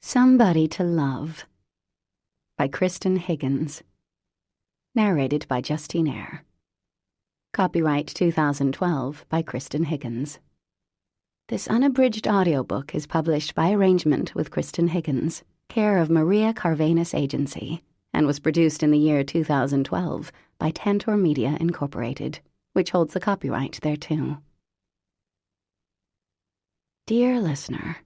Somebody to Love by Kristan Higgins. Narrated by Justine Eyre. Copyright 2012 by Kristan Higgins. This unabridged audiobook is published by arrangement with Kristan Higgins, care of Maria Carvenis Agency, and was produced in the year 2012 by Tantor Media Incorporated, which holds the copyright thereto. Dear listener,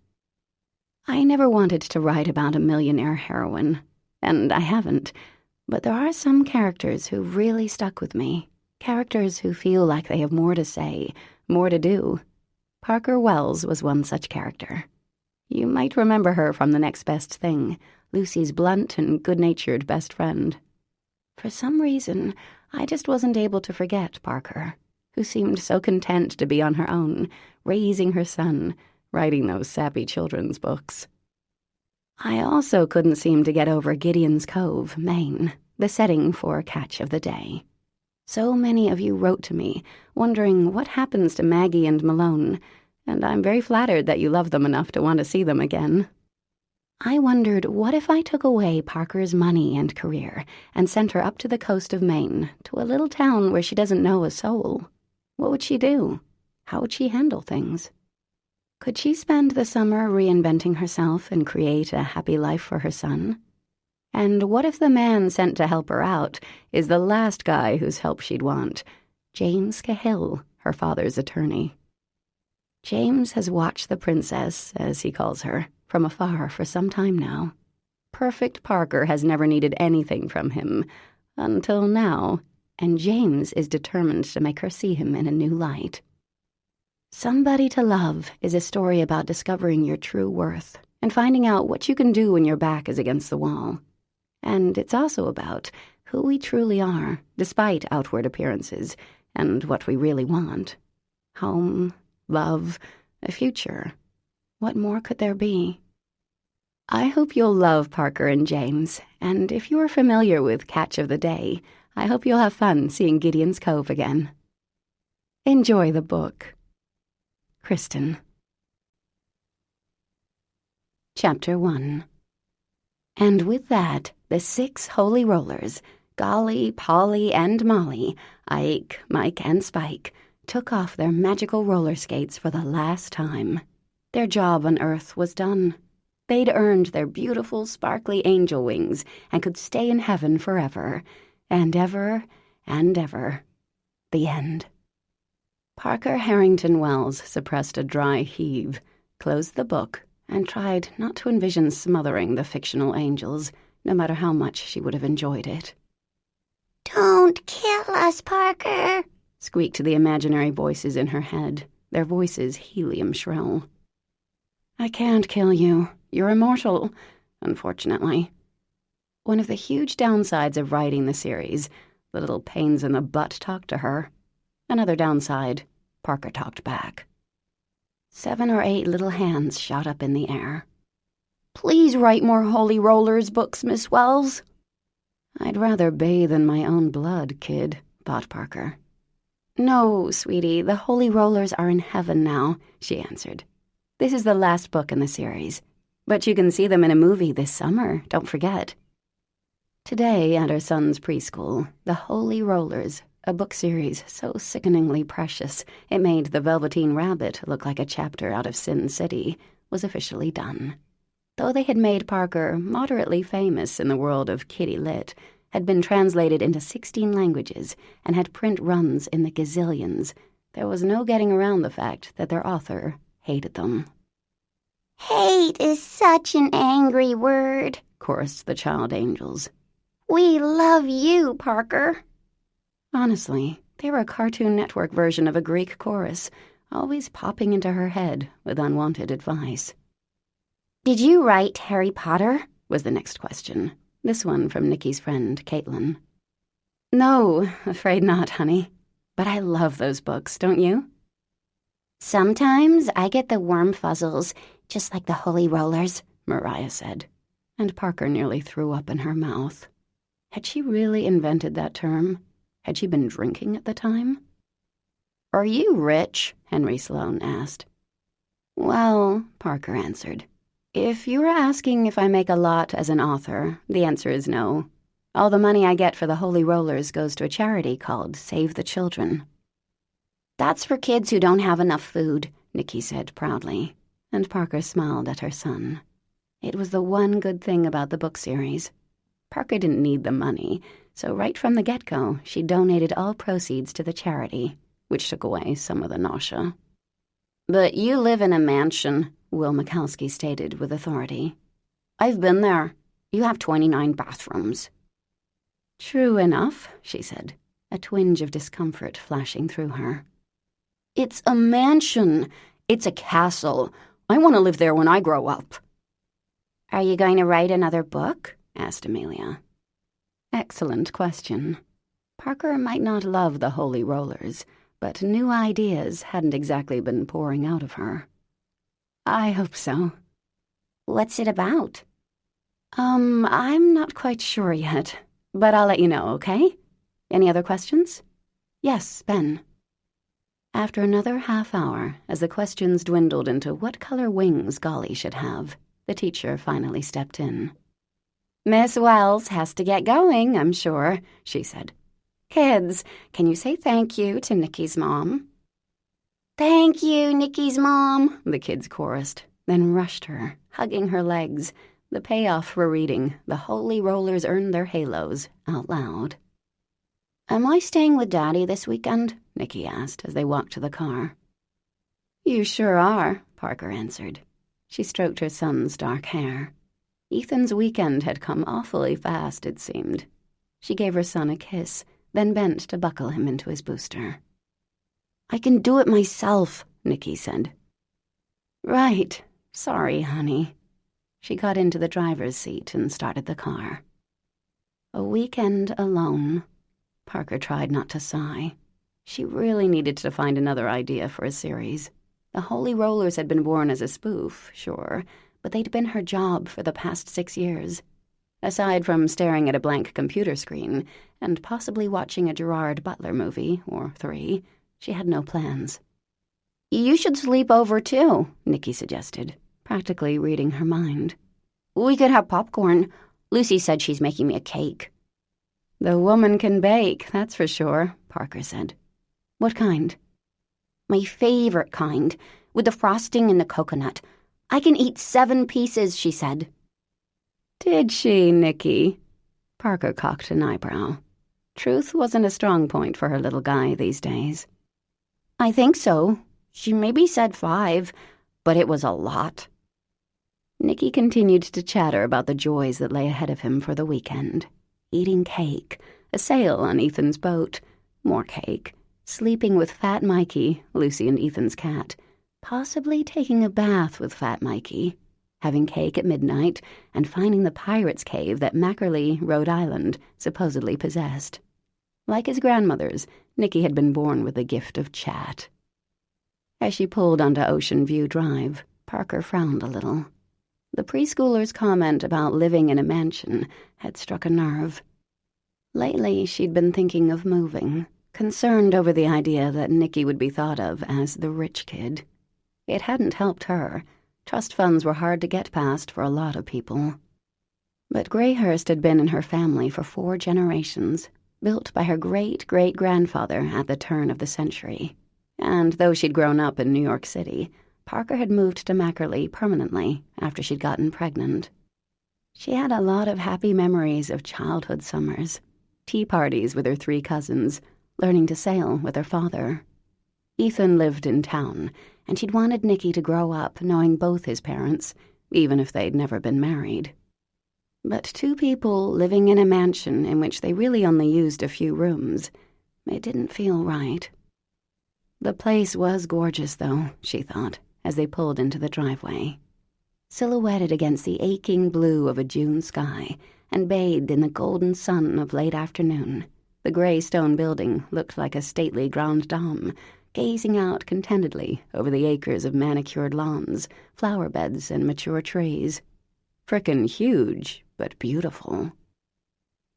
I never wanted to write about a millionaire heroine, and I haven't, but there are some characters who really stuck with me, characters who feel like they have more to say, more to do. Parker Wells was one such character. You might remember her from The Next Best Thing, Lucy's blunt and good-natured best friend. For some reason, I just wasn't able to forget Parker, who seemed so content to be on her own, raising her son, writing those sappy children's books. I also couldn't seem to get over Gideon's Cove, Maine, the setting for Catch of the Day. So many of you wrote to me, wondering what happens to Maggie and Malone, and I'm very flattered that you love them enough to want to see them again. I wondered, what if I took away Parker's money and career and sent her up to the coast of Maine, to a little town where she doesn't know a soul? What would she do? How would she handle things? Could she spend the summer reinventing herself and create a happy life for her son? And what if the man sent to help her out is the last guy whose help she'd want, James Cahill, her father's attorney? James has watched the princess, as he calls her, from afar for some time now. Perfect Parker has never needed anything from him, until now, and James is determined to make her see him in a new light. Somebody to Love is a story about discovering your true worth and finding out what you can do when your back is against the wall. And it's also about who we truly are, despite outward appearances, and what we really want. Home, love, a future. What more could there be? I hope you'll love Parker and James, and if you are familiar with Catch of the Day, I hope you'll have fun seeing Gideon's Cove again. Enjoy the book. Kristan. Chapter 1. And with that, the 6 holy rollers, Golly, Polly, and Molly, Ike, Mike, and Spike, took off their magical roller skates for the last time. Their job on Earth was done. They'd earned their beautiful, sparkly angel wings and could stay in heaven forever, and ever, and ever. The end. Parker Harrington Wells suppressed a dry heave, closed the book, and tried not to envision smothering the fictional angels, no matter how much she would have enjoyed it. "Don't kill us, Parker," squeaked the imaginary voices in her head, their voices helium shrill. I can't kill you. You're immortal, unfortunately. One of the huge downsides of writing the series, the little pains in the butt talked to her. Another downside, Parker talked back. 7 or 8 little hands shot up in the air. "Please write more Holy Rollers books, Miss Wells." I'd rather bathe in my own blood, kid, thought Parker. No, sweetie, the Holy Rollers are in heaven now, she answered. This is the last book in the series, but you can see them in a movie this summer, don't forget. Today, at her son's preschool, the Holy Rollers, a book series so sickeningly precious it made The Velveteen Rabbit look like a chapter out of Sin City, was officially done. Though they had made Parker moderately famous in the world of kitty lit, had been translated into 16 languages, and had print runs in the gazillions, there was no getting around the fact that their author hated them. "Hate is such an angry word," chorused the child angels. "We love you, Parker." Honestly, they were a Cartoon Network version of a Greek chorus, always popping into her head with unwanted advice. "Did you write Harry Potter?" was the next question, this one from Nikki's friend, Caitlin. No, afraid not, honey. But I love those books, don't you? "Sometimes I get the worm fuzzles, just like the Holy Rollers," Mariah said, and Parker nearly threw up in her mouth. Had she really invented that term? Had she been drinking at the time? "Are you rich?" Henry Sloane asked. "Well," Parker answered, If you were asking if I make a lot as an author, the answer is no. All the money I get for the Holy Rollers goes to a charity called Save the Children. That's for kids who don't have enough food, Nikki said proudly, and Parker smiled at her son. It was the one good thing about the book series. Parker didn't need the money, so right from the get-go, she donated all proceeds to the charity, which took away some of the nausea. But you live in a mansion, Will Mikowski stated with authority. I've been there. You have 29 bathrooms. True enough, she said, a twinge of discomfort flashing through her. It's a mansion. It's a castle. I want to live there when I grow up. Are you going to write another book? Asked Amelia. Excellent question. Parker might not love the Holy Rollers, but new ideas hadn't exactly been pouring out of her. I hope so. What's it about? I'm not quite sure yet, but I'll let you know, okay? Any other questions? Yes, Ben. After another half hour, as the questions dwindled into what color wings Golly should have, the teacher finally stepped in. Miss Wells has to get going, I'm sure, she said. Kids, can you say thank you to Nikki's mom? Thank you, Nikki's mom, the kids chorused, then rushed her, hugging her legs, the payoff for reading The Holy Rollers Earned Their Halos out loud. Am I staying with Daddy this weekend? Nikki asked as they walked to the car. You sure are, Parker answered. She stroked her son's dark hair. Ethan's weekend had come awfully fast, it seemed. She gave her son a kiss, then bent to buckle him into his booster. I can do it myself, Nikki said. Right. Sorry, honey. She got into the driver's seat and started the car. A weekend alone. Parker tried not to sigh. She really needed to find another idea for a series. The Holy Rollers had been born as a spoof, sure, but they'd been her job for the past 6 years. Aside from staring at a blank computer screen and possibly watching a Gerard Butler movie or 3, she had no plans. You should sleep over too, Nikki suggested, practically reading her mind. We could have popcorn. Lucy said she's making me a cake. The woman can bake, that's for sure, Parker said. What kind? My favorite kind, with the frosting and the coconut. I can eat 7 pieces, she said. Did she, Nikki? Parker cocked an eyebrow. Truth wasn't a strong point for her little guy these days. I think so. She maybe said 5, but it was a lot. Nikki continued to chatter about the joys that lay ahead of him for the weekend. Eating cake, a sail on Ethan's boat, more cake, sleeping with Fat Mikey, Lucy and Ethan's cat, possibly taking a bath with Fat Mikey, having cake at midnight, and finding the pirate's cave that Mackerly, Rhode Island, supposedly possessed. Like his grandmother's, Nikki had been born with the gift of chat. As she pulled onto Ocean View Drive, Parker frowned a little. The preschooler's comment about living in a mansion had struck a nerve. Lately, she'd been thinking of moving, concerned over the idea that Nikki would be thought of as the rich kid. It hadn't helped her. Trust funds were hard to get past for a lot of people. But Greyhurst had been in her family for 4 generations, built by her great-great-grandfather at the turn of the century. And though she'd grown up in New York City, Parker had moved to Mackerly permanently after she'd gotten pregnant. She had a lot of happy memories of childhood summers, tea parties with her 3 cousins, learning to sail with her father. Ethan lived in town, and she'd wanted Nikki to grow up knowing both his parents, even if they'd never been married. But 2 people living in a mansion in which they really only used a few rooms, it didn't feel right. The place was gorgeous, though, she thought, as they pulled into the driveway. Silhouetted against the aching blue of a June sky and bathed in the golden sun of late afternoon, the gray stone building looked like a stately grande dame, gazing out contentedly over the acres of manicured lawns, flower beds, and mature trees. Frickin' huge, but beautiful.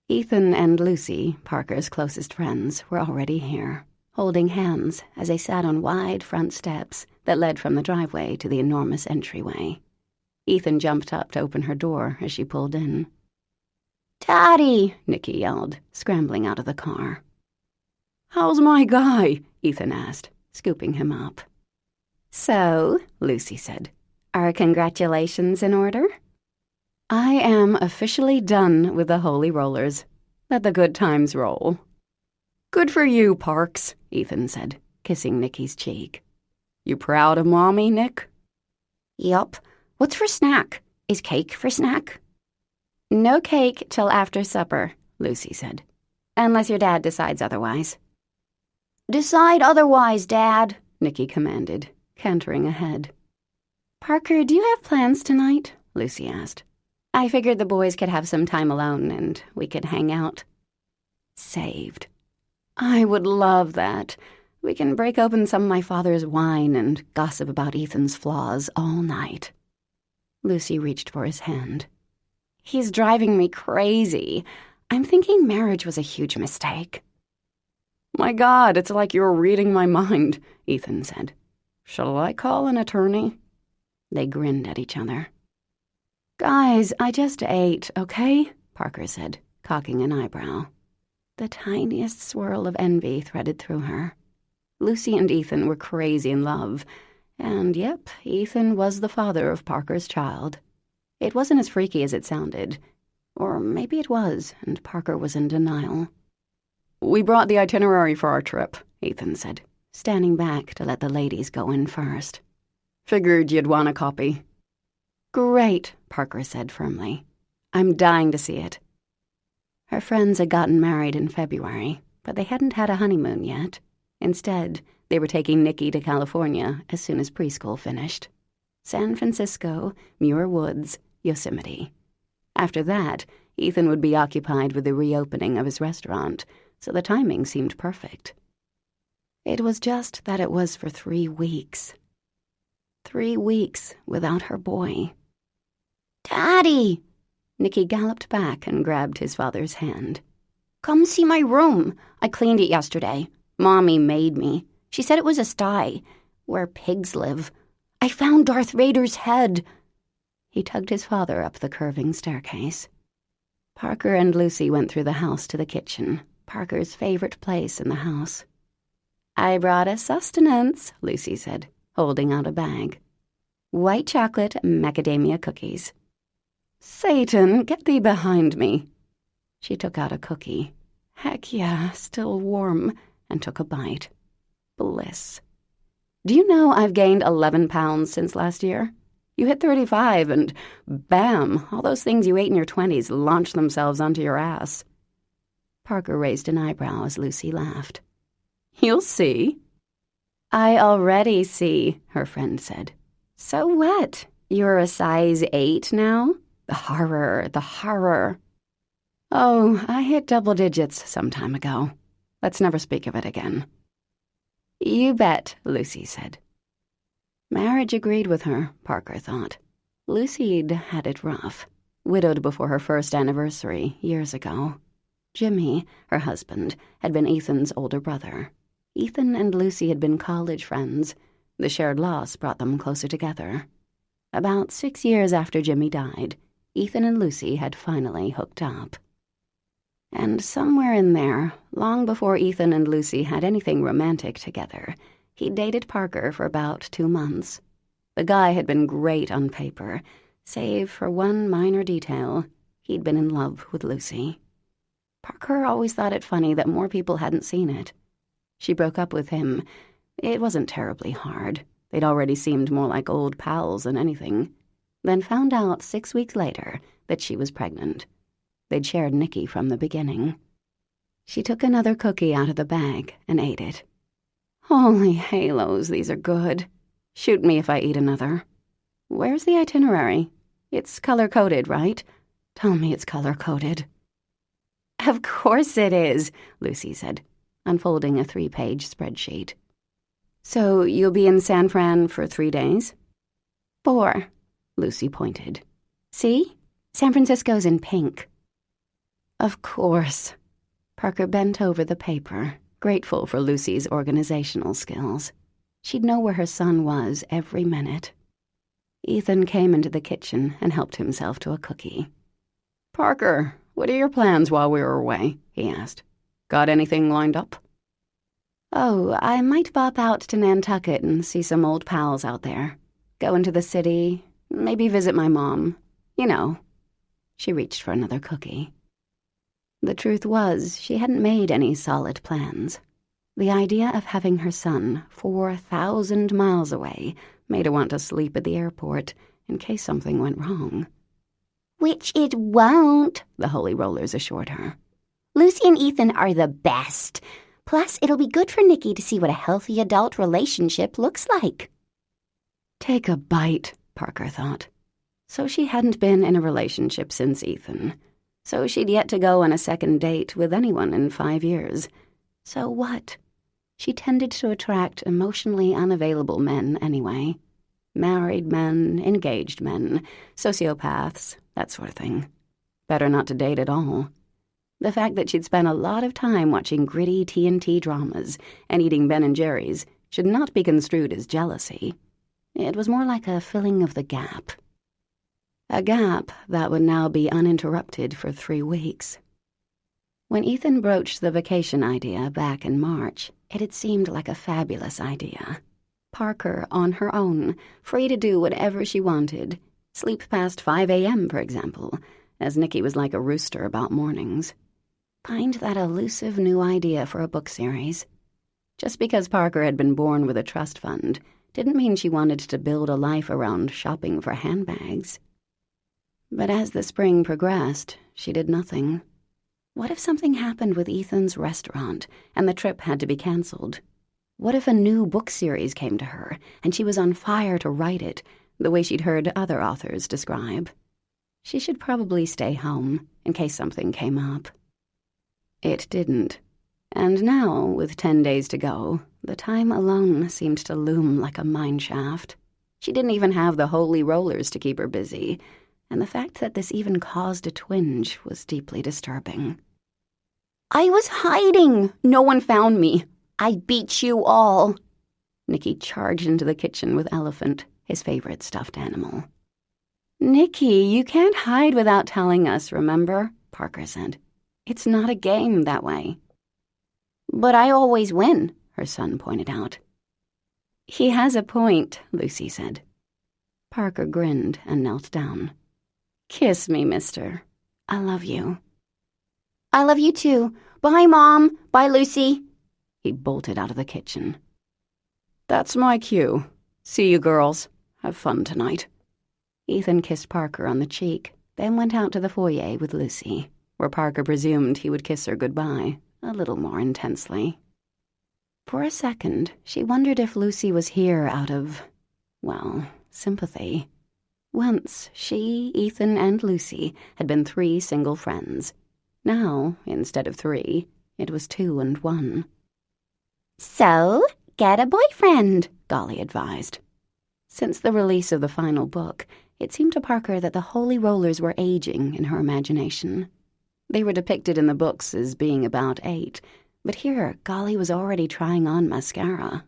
Ethan and Lucy, Parker's closest friends, were already here, holding hands as they sat on wide front steps that led from the driveway to the enormous entryway. Ethan jumped up to open her door as she pulled in. "Daddy!" Nicky yelled, scrambling out of the car. "How's my guy?" Ethan asked, scooping him up. "So," Lucy said, "are congratulations in order?" "I am officially done with the Holy Rollers. Let the good times roll." "Good for you, Parks," Ethan said, kissing Nicky's cheek. "You proud of Mommy, Nick?" "Yup. What's for snack? Is cake for snack?" "No cake till after supper," Lucy said, "unless your dad decides otherwise." "Decide otherwise, Dad," Nicky commanded, cantering ahead. "Parker, do you have plans tonight?" Lucy asked. "I figured the boys could have some time alone and we could hang out." Saved. "I would love that. We can break open some of my father's wine and gossip about Ethan's flaws all night." Lucy reached for his hand. "He's driving me crazy. I'm thinking marriage was a huge mistake." "My God, it's like you're reading my mind," Ethan said. "Shall I call an attorney?" They grinned at each other. "Guys, I just ate, okay?" Parker said, cocking an eyebrow. The tiniest swirl of envy threaded through her. Lucy and Ethan were crazy in love, and yep, Ethan was the father of Parker's child. It wasn't as freaky as it sounded. Or maybe it was, and Parker was in denial. "We brought the itinerary for our trip," Ethan said, standing back to let the ladies go in first. "Figured you'd want a copy." "Great," Parker said firmly. "I'm dying to see it." Her friends had gotten married in February, but they hadn't had a honeymoon yet. Instead, they were taking Nicky to California as soon as preschool finished. San Francisco, Muir Woods, Yosemite. After that, Ethan would be occupied with the reopening of his restaurant, so the timing seemed perfect. It was just that it was for 3 weeks. 3 weeks without her boy. "Daddy!" Nicky galloped back and grabbed his father's hand. "Come see my room. I cleaned it yesterday. Mommy made me. She said it was a sty, where pigs live. I found Darth Vader's head." He tugged his father up the curving staircase. Parker and Lucy went through the house to the kitchen, Parker's favorite place in the house. "I brought us sustenance," Lucy said, holding out a bag. "White chocolate macadamia cookies." "Satan, get thee behind me." She took out a cookie. Heck yeah, still warm, and took a bite. Bliss. "Do you know I've gained 11 pounds since last year? You hit 35 and bam, all those things you ate in your 20s launched themselves onto your ass." Parker raised an eyebrow as Lucy laughed. "You'll see." "I already see," her friend said. "So what? You're a size 8 now? The horror, the horror." "Oh, I hit double digits some time ago. Let's never speak of it again." "You bet," Lucy said. Marriage agreed with her, Parker thought. Lucy'd had it rough, widowed before her first anniversary years ago. Jimmy, her husband, had been Ethan's older brother. Ethan and Lucy had been college friends. The shared loss brought them closer together. About 6 years after Jimmy died, Ethan and Lucy had finally hooked up. And somewhere in there, long before Ethan and Lucy had anything romantic together, he'd dated Parker for about 2 months. The guy had been great on paper, save for one minor detail. He'd been in love with Lucy. Parker always thought it funny that more people hadn't seen it. She broke up with him. It wasn't terribly hard. They'd already seemed more like old pals than anything. Then found out 6 weeks later that she was pregnant. They'd shared Nicky from the beginning. She took another cookie out of the bag and ate it. "Holy halos, these are good. Shoot me if I eat another. Where's the itinerary? It's color-coded, right? Tell me it's color-coded." "Of course it is," Lucy said, unfolding a 3-page spreadsheet. "So you'll be in San Fran for 3 days?" "4, Lucy pointed. "See? San Francisco's in pink." "Of course." Parker bent over the paper, grateful for Lucy's organizational skills. She'd know where her son was every minute. Ethan came into the kitchen and helped himself to a cookie. "Parker, what are your plans while we are away?" he asked. "Got anything lined up?" "Oh, I might bop out to Nantucket and see some old pals out there. Go into the city, maybe visit my mom. You know." She reached for another cookie. The truth was, she hadn't made any solid plans. The idea of having her son 4,000 miles away made her want to sleep at the airport in case something went wrong. "Which it won't," the Holy Rollers assured her. "Lucy and Ethan are the best. Plus, it'll be good for Nikki to see what a healthy adult relationship looks like." Take a bite, Parker thought. So she hadn't been in a relationship since Ethan. So she'd yet to go on a second date with anyone in 5 years. So what? She tended to attract emotionally unavailable men anyway. Married men, engaged men, sociopaths, that sort of thing. Better not to date at all. The fact that she'd spent a lot of time watching gritty TNT dramas and eating Ben & Jerry's should not be construed as jealousy. It was more like a filling of the gap. A gap that would now be uninterrupted for 3 weeks. When Ethan broached the vacation idea back in March, it had seemed like a fabulous idea. Parker on her own, free to do whatever she wanted. Sleep past 5 a.m., for example, as Nikki was like a rooster about mornings. Find that elusive new idea for a book series. Just because Parker had been born with a trust fund didn't mean she wanted to build a life around shopping for handbags. But as the spring progressed, she did nothing. What if something happened with Ethan's restaurant and the trip had to be canceled? What if a new book series came to her and she was on fire to write it, the way she'd heard other authors describe? She should probably stay home in case something came up. It didn't. And now, with 10 days to go, the time alone seemed to loom like a mineshaft. She didn't even have the Holy Rollers to keep her busy, and the fact that this even caused a twinge was deeply disturbing. "I was hiding. No one found me. I beat you all." Nikki charged into the kitchen with Elephant, his favorite stuffed animal. "Nikki, you can't hide without telling us, remember?" Parker said. "It's not a game that way." "But I always win," her son pointed out. "He has a point," Lucy said. Parker grinned and knelt down. "Kiss me, mister. I love you." "I love you too. Bye, Mom. Bye, Lucy." He bolted out of the kitchen. "That's my cue. See you, girls. Have fun tonight." Ethan kissed Parker on the cheek, then went out to the foyer with Lucy, where Parker presumed he would kiss her goodbye, a little more intensely. For a second, she wondered if Lucy was here out of, well, sympathy. Once, she, Ethan, and Lucy had been 3 single friends. Now, instead of 3, it was 2 and 1. "So, get a boyfriend," Golly advised. Since the release of the final book, it seemed to Parker that the Holy Rollers were aging in her imagination. They were depicted in the books as being about 8, but here Golly was already trying on mascara.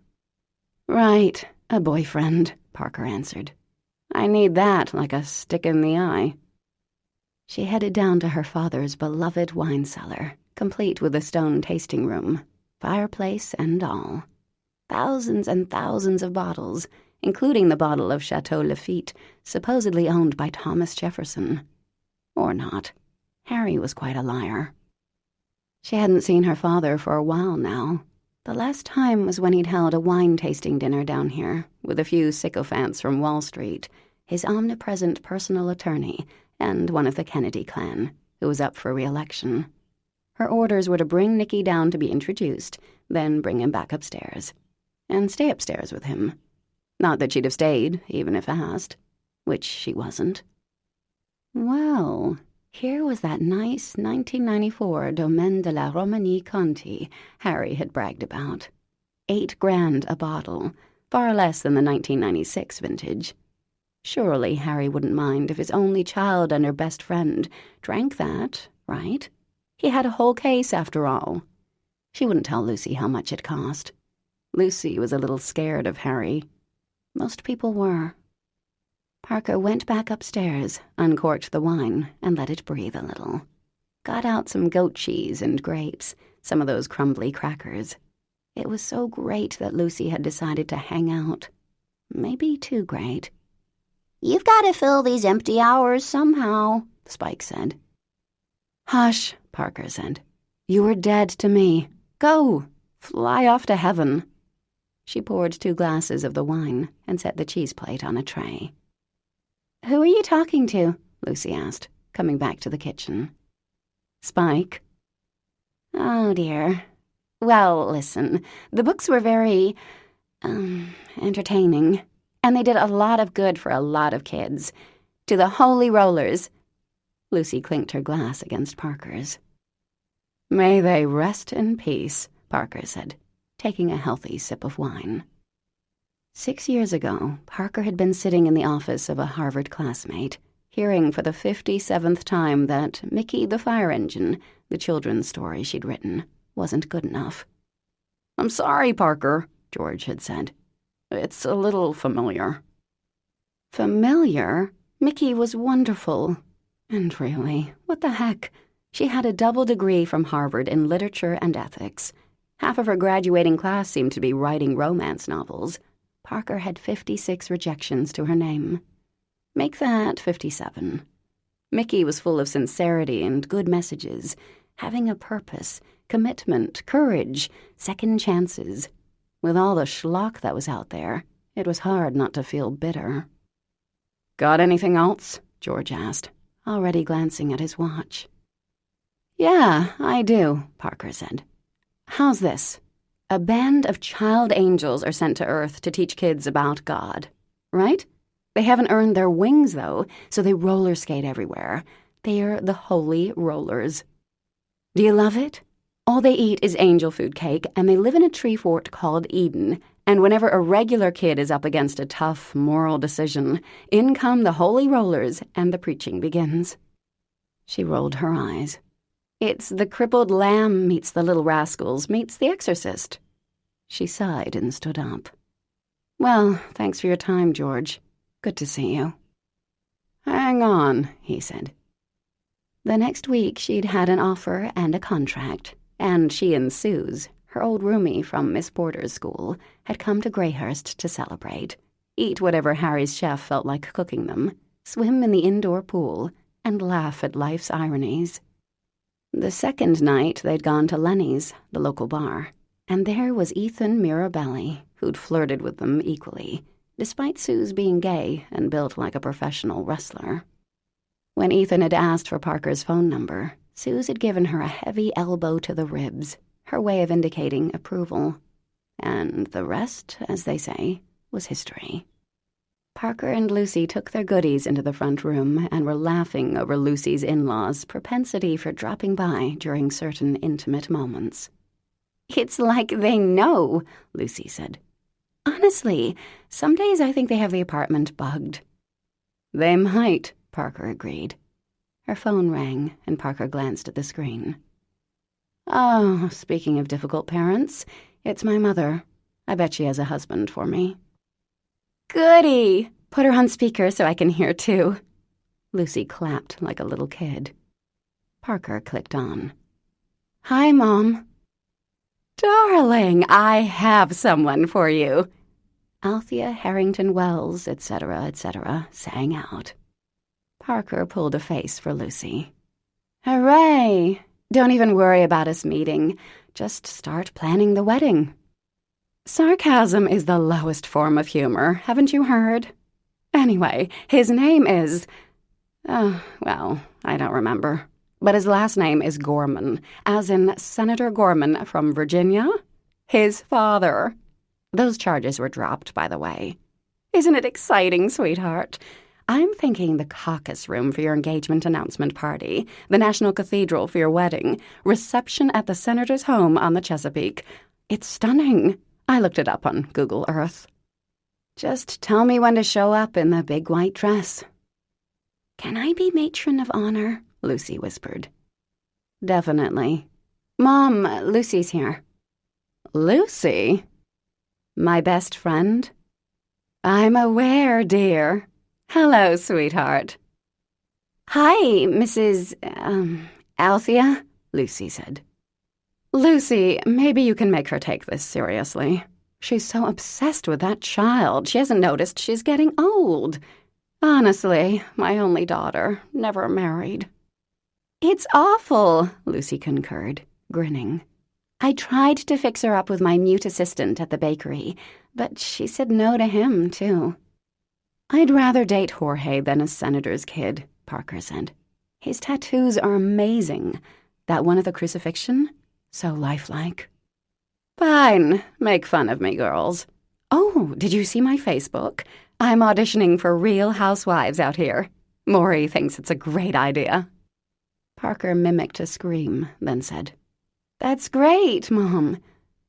"Right, a boyfriend," Parker answered. "I need that like a stick in the eye." She headed down to her father's beloved wine cellar, complete with a stone tasting room, fireplace and all. Thousands and thousands of bottles, including the bottle of Chateau Lafite, supposedly owned by Thomas Jefferson. Or not. Harry was quite a liar. She hadn't seen her father for a while now. The last time was when he'd held a wine-tasting dinner down here with a few sycophants from Wall Street, his omnipresent personal attorney, and one of the Kennedy clan, who was up for re-election. Her orders were to bring Nikki down to be introduced, then bring him back upstairs. And stay upstairs with him. Not that she'd have stayed, even if asked, which she wasn't. Well, here was that nice 1994 Domaine de la Romanie Conti Harry had bragged about. $8,000 a bottle, far less than the 1996 vintage. Surely Harry wouldn't mind if his only child and her best friend drank that, right? He had a whole case, after all. She wouldn't tell Lucy how much it cost. Lucy was a little scared of Harry. Most people were. Parker went back upstairs, uncorked the wine, and let it breathe a little. Got out some goat cheese and grapes, some of those crumbly crackers. It was so great that Lucy had decided to hang out. Maybe too great. "You've got to fill these empty hours somehow," Spike said. Hush, Parker said. You were dead to me. Go, fly off to heaven. She poured 2 glasses of the wine and set the cheese plate on a tray. Who are you talking to? Lucy asked, coming back to the kitchen. Spike. Oh, dear. Well, listen, the books were very, entertaining, and they did a lot of good for a lot of kids. To the Holy Rollers. Lucy clinked her glass against Parker's. May they rest in peace, Parker said, taking a healthy sip of wine. 6 years ago, Parker had been sitting in the office of a Harvard classmate, hearing for the 57th time that Mickey the Fire Engine, the children's story she'd written, wasn't good enough. I'm sorry, Parker, George had said. It's a little familiar. Familiar? Mickey was wonderful. And really, what the heck? She had a double degree from Harvard in literature and ethics. Half of her graduating class seemed to be writing romance novels. Parker had 56 rejections to her name. Make that 57. Mickey was full of sincerity and good messages, having a purpose, commitment, courage, second chances. With all the schlock that was out there, it was hard not to feel bitter. Got anything else? George asked, already glancing at his watch. Yeah, I do, Parker said. How's this? A band of child angels are sent to Earth to teach kids about God, right? They haven't earned their wings, though, so they roller skate everywhere. They're the Holy Rollers. Do you love it? All they eat is angel food cake, and they live in a tree fort called Eden, and whenever a regular kid is up against a tough moral decision, in come the Holy Rollers, and the preaching begins. She rolled her eyes. It's the crippled lamb meets the little rascals meets the exorcist. She sighed and stood up. Well, thanks for your time, George. Good to see you. Hang on, he said. The next week she'd had an offer and a contract, and she and Suze, her old roomie from Miss Porter's school, had come to Greyhurst to celebrate, eat whatever Harry's chef felt like cooking them, swim in the indoor pool, and laugh at life's ironies. The second night they'd gone to Lenny's, the local bar, and there was Ethan Mirabelli, who'd flirted with them equally, despite Suze being gay and built like a professional wrestler. When Ethan had asked for Parker's phone number, Suze had given her a heavy elbow to the ribs, her way of indicating approval. And the rest, as they say, was history. Parker and Lucy took their goodies into the front room and were laughing over Lucy's in-laws' propensity for dropping by during certain intimate moments. It's like they know, Lucy said. Honestly, some days I think they have the apartment bugged. They might, Parker agreed. Her phone rang, and Parker glanced at the screen. Oh, speaking of difficult parents, it's my mother. I bet she has a husband for me. Goody! Put her on speaker so I can hear too. Lucy clapped like a little kid. Parker clicked on. Hi, Mom. Darling, I have someone for you. Althea Harrington Wells, etc., sang out. Parker pulled a face for Lucy. Hooray! Don't even worry about us meeting. Just start planning the wedding. Sarcasm is the lowest form of humor, haven't you heard? Anyway, his name is... well, I don't remember. But his last name is Gorman, as in Senator Gorman from Virginia. His father. Those charges were dropped, by the way. Isn't it exciting, sweetheart? I'm thinking the caucus room for your engagement announcement party, the National Cathedral for your wedding, reception at the senator's home on the Chesapeake. It's stunning. I looked it up on Google Earth. Just tell me when to show up in the big white dress. Can I be matron of honor? Lucy whispered. Definitely. Mom, Lucy's here. Lucy? My best friend? I'm aware, dear. Hello, sweetheart. Hi, Mrs. Althea, Lucy said. Lucy, maybe you can make her take this seriously. She's so obsessed with that child, she hasn't noticed she's getting old. Honestly, my only daughter, never married. It's awful, Lucy concurred, grinning. I tried to fix her up with my mute assistant at the bakery, but she said no to him, too. I'd rather date Jorge than a senator's kid, Parker said. His tattoos are amazing. That one of the crucifixion? So lifelike. Fine, make fun of me, girls. Oh, did you see my Facebook? I'm auditioning for Real Housewives out here. Maury thinks it's a great idea. Parker mimicked a scream, then said, That's great, Mom.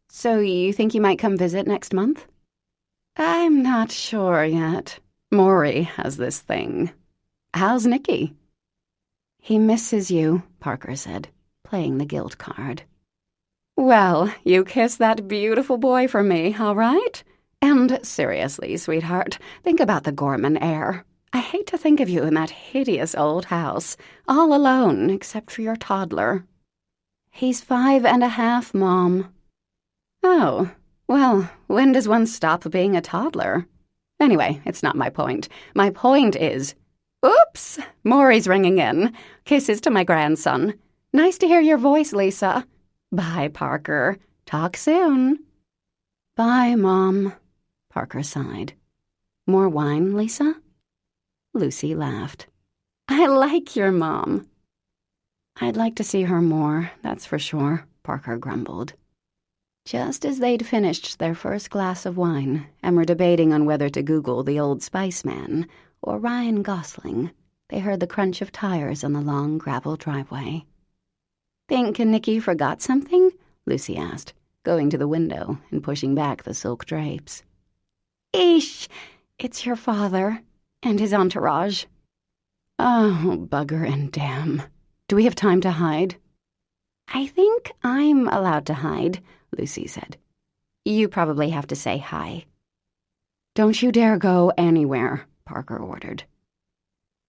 So you think you might come visit next month? I'm not sure yet. Maury has this thing. How's Nicky? He misses you, Parker said, playing the guilt card. Well, you kiss that beautiful boy for me, all right? And seriously, sweetheart, think about the Gorman heir. I hate to think of you in that hideous old house, all alone except for your toddler. He's 5.5, Mom. Oh, well, when does one stop being a toddler? Anyway, it's not my point. My point is, oops, Maury's ringing in. Kisses to my grandson. Nice to hear your voice, Lisa. Bye, Parker. Talk soon. Bye, Mom. Parker sighed. More wine, Lisa? Lucy laughed. I like your mom. I'd like to see her more, that's for sure, Parker grumbled. Just as they'd finished their first glass of wine and were debating on whether to Google the Old Spice Man or Ryan Gosling, they heard the crunch of tires on the long gravel driveway. Think Nicky forgot something? Lucy asked, going to the window and pushing back the silk drapes. Eesh, it's your father and his entourage. Oh, bugger and damn. Do we have time to hide? I think I'm allowed to hide, Lucy said. You probably have to say hi. Don't you dare go anywhere, Parker ordered.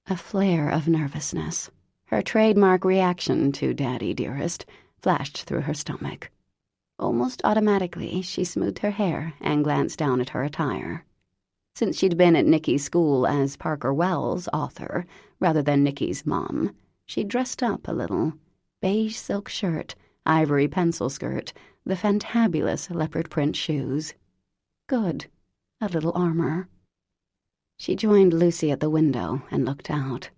A flare of nervousness, her trademark reaction to Daddy Dearest, flashed through her stomach. Almost automatically, she smoothed her hair and glanced down at her attire. Since she'd been at Nicky's school as Parker Wells, author, rather than Nicky's mom, she'd dressed up a little. Beige silk shirt, ivory pencil skirt, the fantabulous leopard print shoes. Good. A little armor. She joined Lucy at the window and looked out.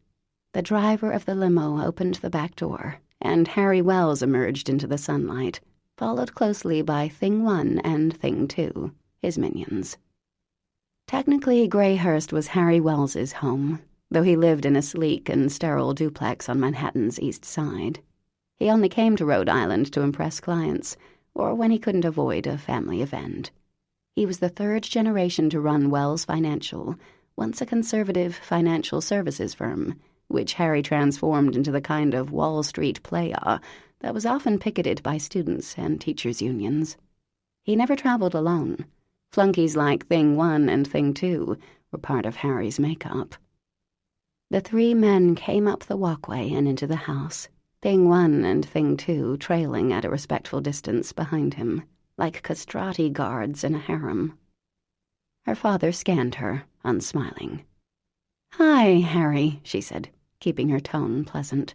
The driver of the limo opened the back door, and Harry Wells emerged into the sunlight, followed closely by Thing 1 and Thing 2, his minions. Technically, Greyhurst was Harry Wells's home, though he lived in a sleek and sterile duplex on Manhattan's East Side. He only came to Rhode Island to impress clients, or when he couldn't avoid a family event. He was the third generation to run Wells Financial, once a conservative financial services firm, which Harry transformed into the kind of Wall Street playa that was often picketed by students and teachers' unions. He never traveled alone. Flunkies like Thing 1 and Thing 2 were part of Harry's makeup. The three men came up the walkway and into the house, Thing 1 and Thing 2 trailing at a respectful distance behind him, like castrati guards in a harem. Her father scanned her, unsmiling. Hi, Harry, she said, keeping her tone pleasant.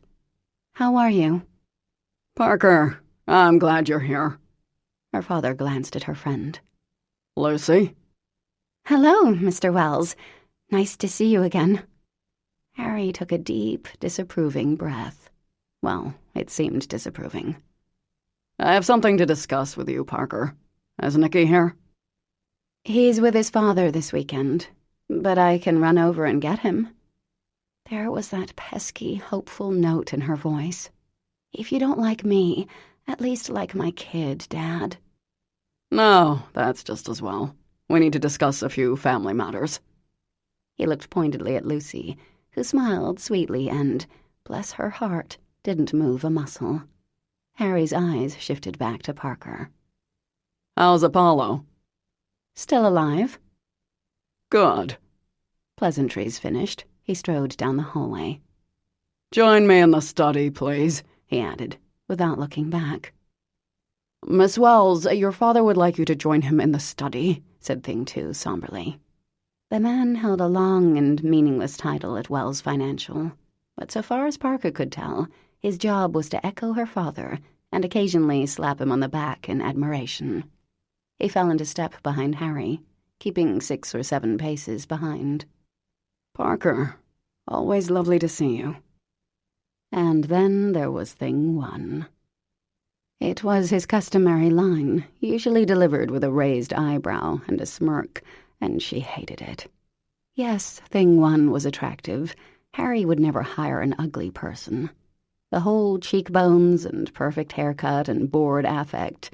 How are you? Parker, I'm glad you're here. Her father glanced at her friend. Lucy? Hello, Mr. Wells. Nice to see you again. Harry took a deep, disapproving breath. Well, it seemed disapproving. I have something to discuss with you, Parker. Is Nicky here? He's with his father this weekend, but I can run over and get him. There was that pesky, hopeful note in her voice. If you don't like me, at least like my kid, Dad. No, that's just as well. We need to discuss a few family matters. He looked pointedly at Lucy, who smiled sweetly and, bless her heart, didn't move a muscle. Harry's eyes shifted back to Parker. How's Apollo? Still alive? Good. Pleasantries finished, he strode down the hallway. "Join me in the study, please," he added, without looking back. "Miss Wells, your father would like you to join him in the study," said Thing 2 somberly. The man held a long and meaningless title at Wells Financial, but so far as Parker could tell, his job was to echo her father and occasionally slap him on the back in admiration. He fell into step behind Harry, keeping 6 or 7 paces behind. "Parker, always lovely to see you." And then there was Thing 1. It was his customary line, usually delivered with a raised eyebrow and a smirk, and she hated it. Yes, Thing 1 was attractive. Harry would never hire an ugly person. The whole cheekbones and perfect haircut and bored affect.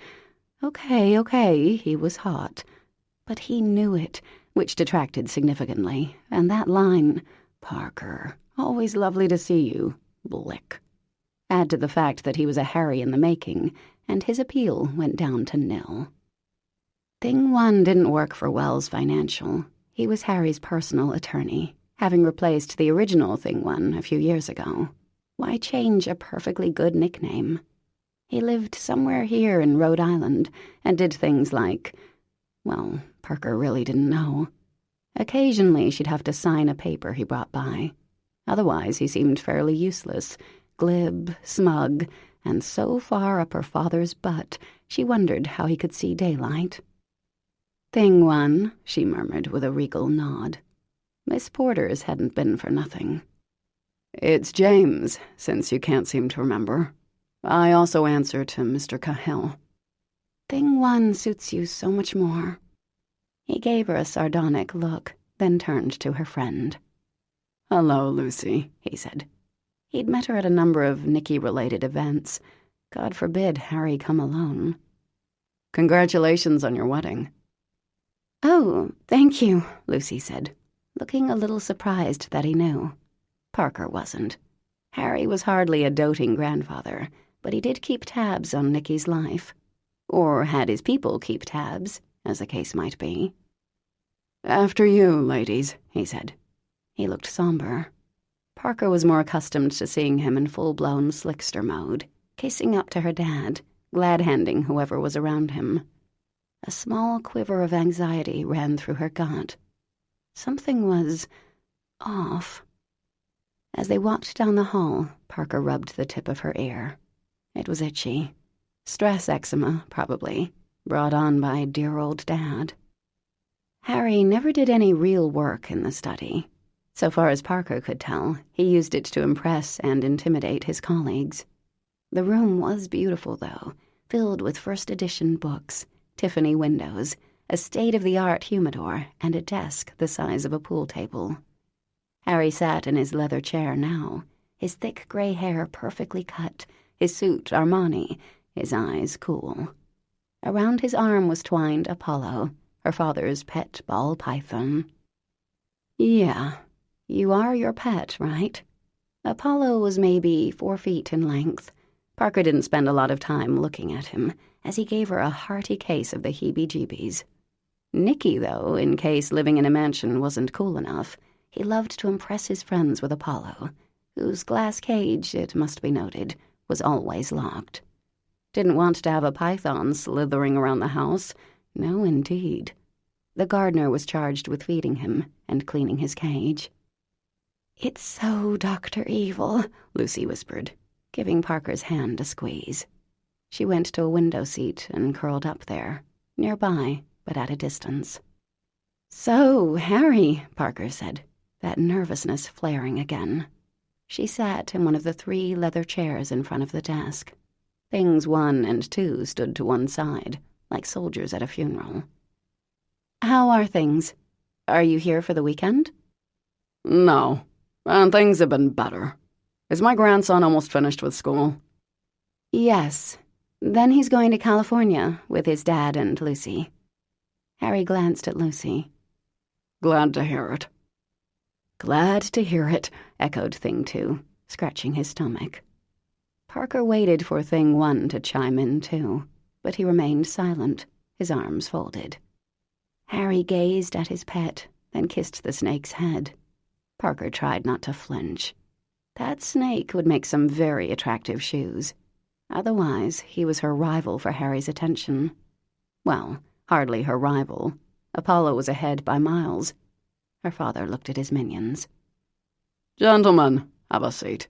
Okay, he was hot. But he knew it, which detracted significantly, and that line, "Parker, always lovely to see you," blick. Add to the fact that he was a Harry in the making, and his appeal went down to nil. Thing 1 didn't work for Wells Financial. He was Harry's personal attorney, having replaced the original Thing 1 a few years ago. Why change a perfectly good nickname? He lived somewhere here in Rhode Island and did things like, well, Parker really didn't know. Occasionally she'd have to sign a paper he brought by. Otherwise he seemed fairly useless, glib, smug, and so far up her father's butt she wondered how he could see daylight. "Thing 1, she murmured with a regal nod. Miss Porter's hadn't been for nothing. "It's James, since you can't seem to remember. I also answer to Mr. Cahill." "Thing 1 suits you so much more." He gave her a sardonic look, then turned to her friend. "Hello, Lucy," he said. He'd met her at a number of Nicky-related events. God forbid Harry come alone. "Congratulations on your wedding." "Oh, thank you," Lucy said, looking a little surprised that he knew. Parker wasn't. Harry was hardly a doting grandfather, but he did keep tabs on Nicky's life. Or had his people keep tabs, as the case might be. "After you, ladies," he said. He looked somber. Parker was more accustomed to seeing him in full-blown slickster mode, kissing up to her dad, glad-handing whoever was around him. A small quiver of anxiety ran through her gut. Something was off. As they walked down the hall, Parker rubbed the tip of her ear. It was itchy. Stress eczema, probably, brought on by dear old Dad. Harry never did any real work in the study. So far as Parker could tell, he used it to impress and intimidate his colleagues. The room was beautiful, though, filled with first-edition books, Tiffany windows, a state-of-the-art humidor, and a desk the size of a pool table. Harry sat in his leather chair now, his thick gray hair perfectly cut, his suit Armani, his eyes cool. Around his arm was twined Apollo, her father's pet ball python. Yeah, you are your pet, right? Apollo was maybe 4 feet in length. Parker didn't spend a lot of time looking at him, as he gave her a hearty case of the heebie-jeebies. Nicky, though, in case living in a mansion wasn't cool enough, he loved to impress his friends with Apollo, whose glass cage, it must be noted, was always locked. Didn't want to have a python slithering around the house. No, indeed. The gardener was charged with feeding him and cleaning his cage. "It's so Dr. Evil," Lucy whispered, giving Parker's hand a squeeze. She went to a window seat and curled up there, nearby, but at a distance. "So, Harry," Parker said, that nervousness flaring again. She sat in one of the 3 leather chairs in front of the desk. Things 1 and 2 stood to one side, like soldiers at a funeral. "How are things? Are you here for the weekend?" "No, and things have been better. Is my grandson almost finished with school?" "Yes. Then he's going to California with his dad and Lucy." Harry glanced at Lucy. "Glad to hear it." "Glad to hear it," echoed Thing 2, scratching his stomach. Parker waited for Thing 1 to chime in, too, but he remained silent, his arms folded. Harry gazed at his pet, then kissed the snake's head. Parker tried not to flinch. That snake would make some very attractive shoes. Otherwise, he was her rival for Harry's attention. Well, hardly her rival. Apollo was ahead by miles. Her father looked at his minions. "Gentlemen, have a seat."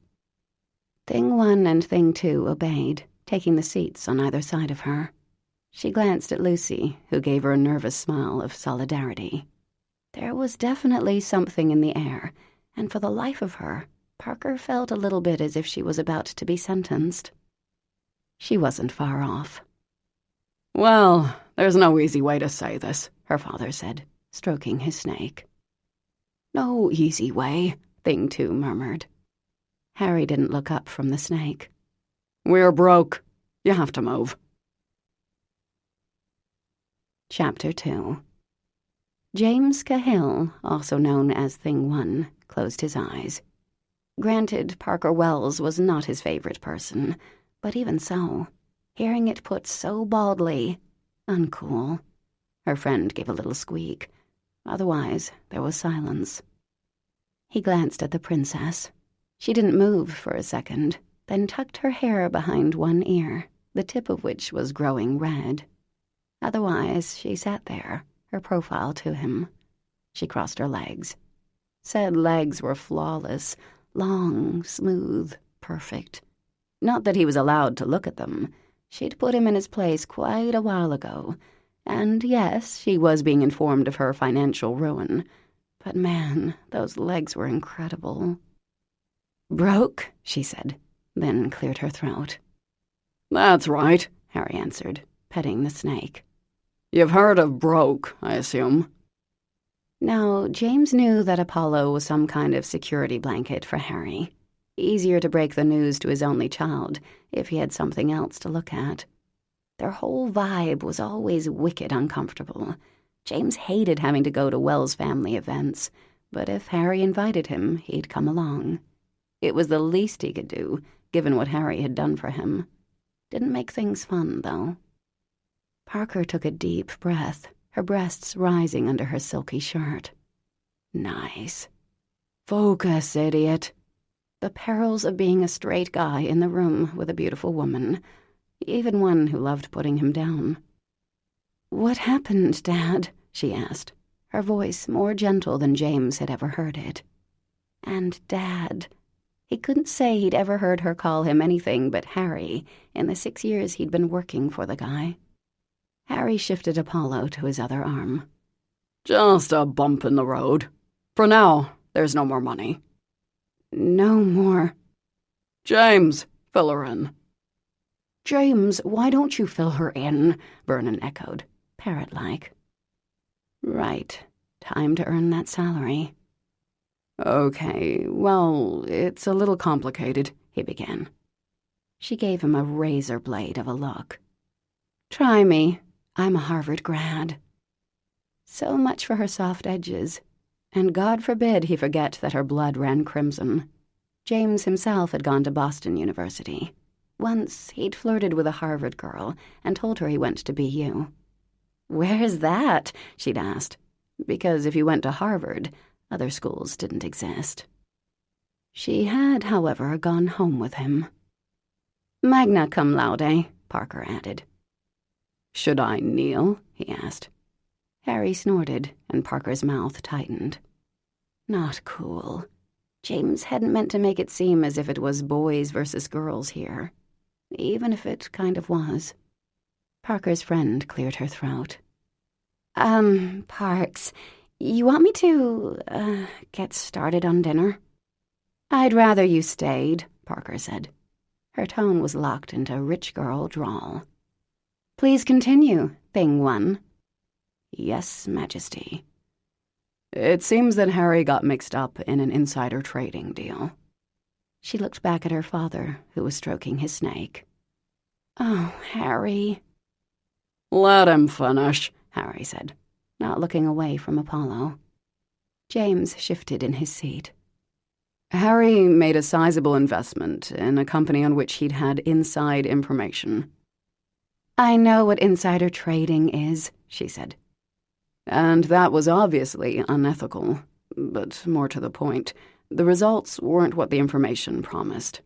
Thing 1 and Thing 2 obeyed, taking the seats on either side of her. She glanced at Lucy, who gave her a nervous smile of solidarity. There was definitely something in the air, and for the life of her, Parker felt a little bit as if she was about to be sentenced. She wasn't far off. "Well, there's no easy way to say this," her father said, stroking his snake. "No easy way," Thing 2 murmured. Harry didn't look up from the snake. "We're broke. You have to move." Chapter 2. James Cahill, also known as Thing 1, closed his eyes. Granted, Parker Wells was not his favorite person, but even so, hearing it put so baldly, uncool. Her friend gave a little squeak. Otherwise, there was silence. He glanced at the princess. She didn't move for a second, then tucked her hair behind one ear, the tip of which was growing red. Otherwise, she sat there, her profile to him. She crossed her legs. Said legs were flawless, long, smooth, perfect. Not that he was allowed to look at them. She'd put him in his place quite a while ago. And yes, she was being informed of her financial ruin. But man, those legs were incredible. "Broke," she said, then cleared her throat. "That's right," Harry answered, petting the snake. "You've heard of broke, I assume." Now, James knew that Apollo was some kind of security blanket for Harry. Easier to break the news to his only child if he had something else to look at. Their whole vibe was always wicked uncomfortable. James hated having to go to Wells family events, but if Harry invited him, he'd come along. It was the least he could do, given what Harry had done for him. Didn't make things fun, though. Parker took a deep breath, her breasts rising under her silky shirt. Nice. Focus, idiot. The perils of being a straight guy in the room with a beautiful woman, even one who loved putting him down. "What happened, Dad?" she asked, her voice more gentle than James had ever heard it. And Dad. He couldn't say he'd ever heard her call him anything but Harry in the 6 years he'd been working for the guy. Harry shifted Apollo to his other arm. "Just a bump in the road. For now, there's no more money." "No more." "James, fill her in." "James, why don't you fill her in?" Vernon echoed, parrot-like. Right, time to earn that salary. "Okay, well, it's a little complicated," he began. She gave him a razor blade of a look. "Try me. I'm a Harvard grad." So much for her soft edges. And God forbid he forget that her blood ran crimson. James himself had gone to Boston University. Once he'd flirted with a Harvard girl and told her he went to BU. "Where's that?" she'd asked. Because if you went to Harvard, other schools didn't exist. She had, however, gone home with him. "Magna cum laude," Parker added. "Should I kneel?" he asked. Harry snorted, and Parker's mouth tightened. Not cool. James hadn't meant to make it seem as if it was boys versus girls here, even if it kind of was. Parker's friend cleared her throat. Parks, you want me to, get started on dinner?" "I'd rather you stayed," Parker said. Her tone was locked into rich girl drawl. "Please continue, Thing 1. "Yes, Majesty." "It seems that Harry got mixed up in an insider trading deal." She looked back at her father, who was stroking his snake. "Oh, Harry." "Let him finish," Harry said, not looking away from Apollo. James shifted in his seat. "Harry made a sizable investment in a company on which he'd had inside information." "I know what insider trading is," she said. And that was obviously unethical. But more to the point, the results weren't what the information promised.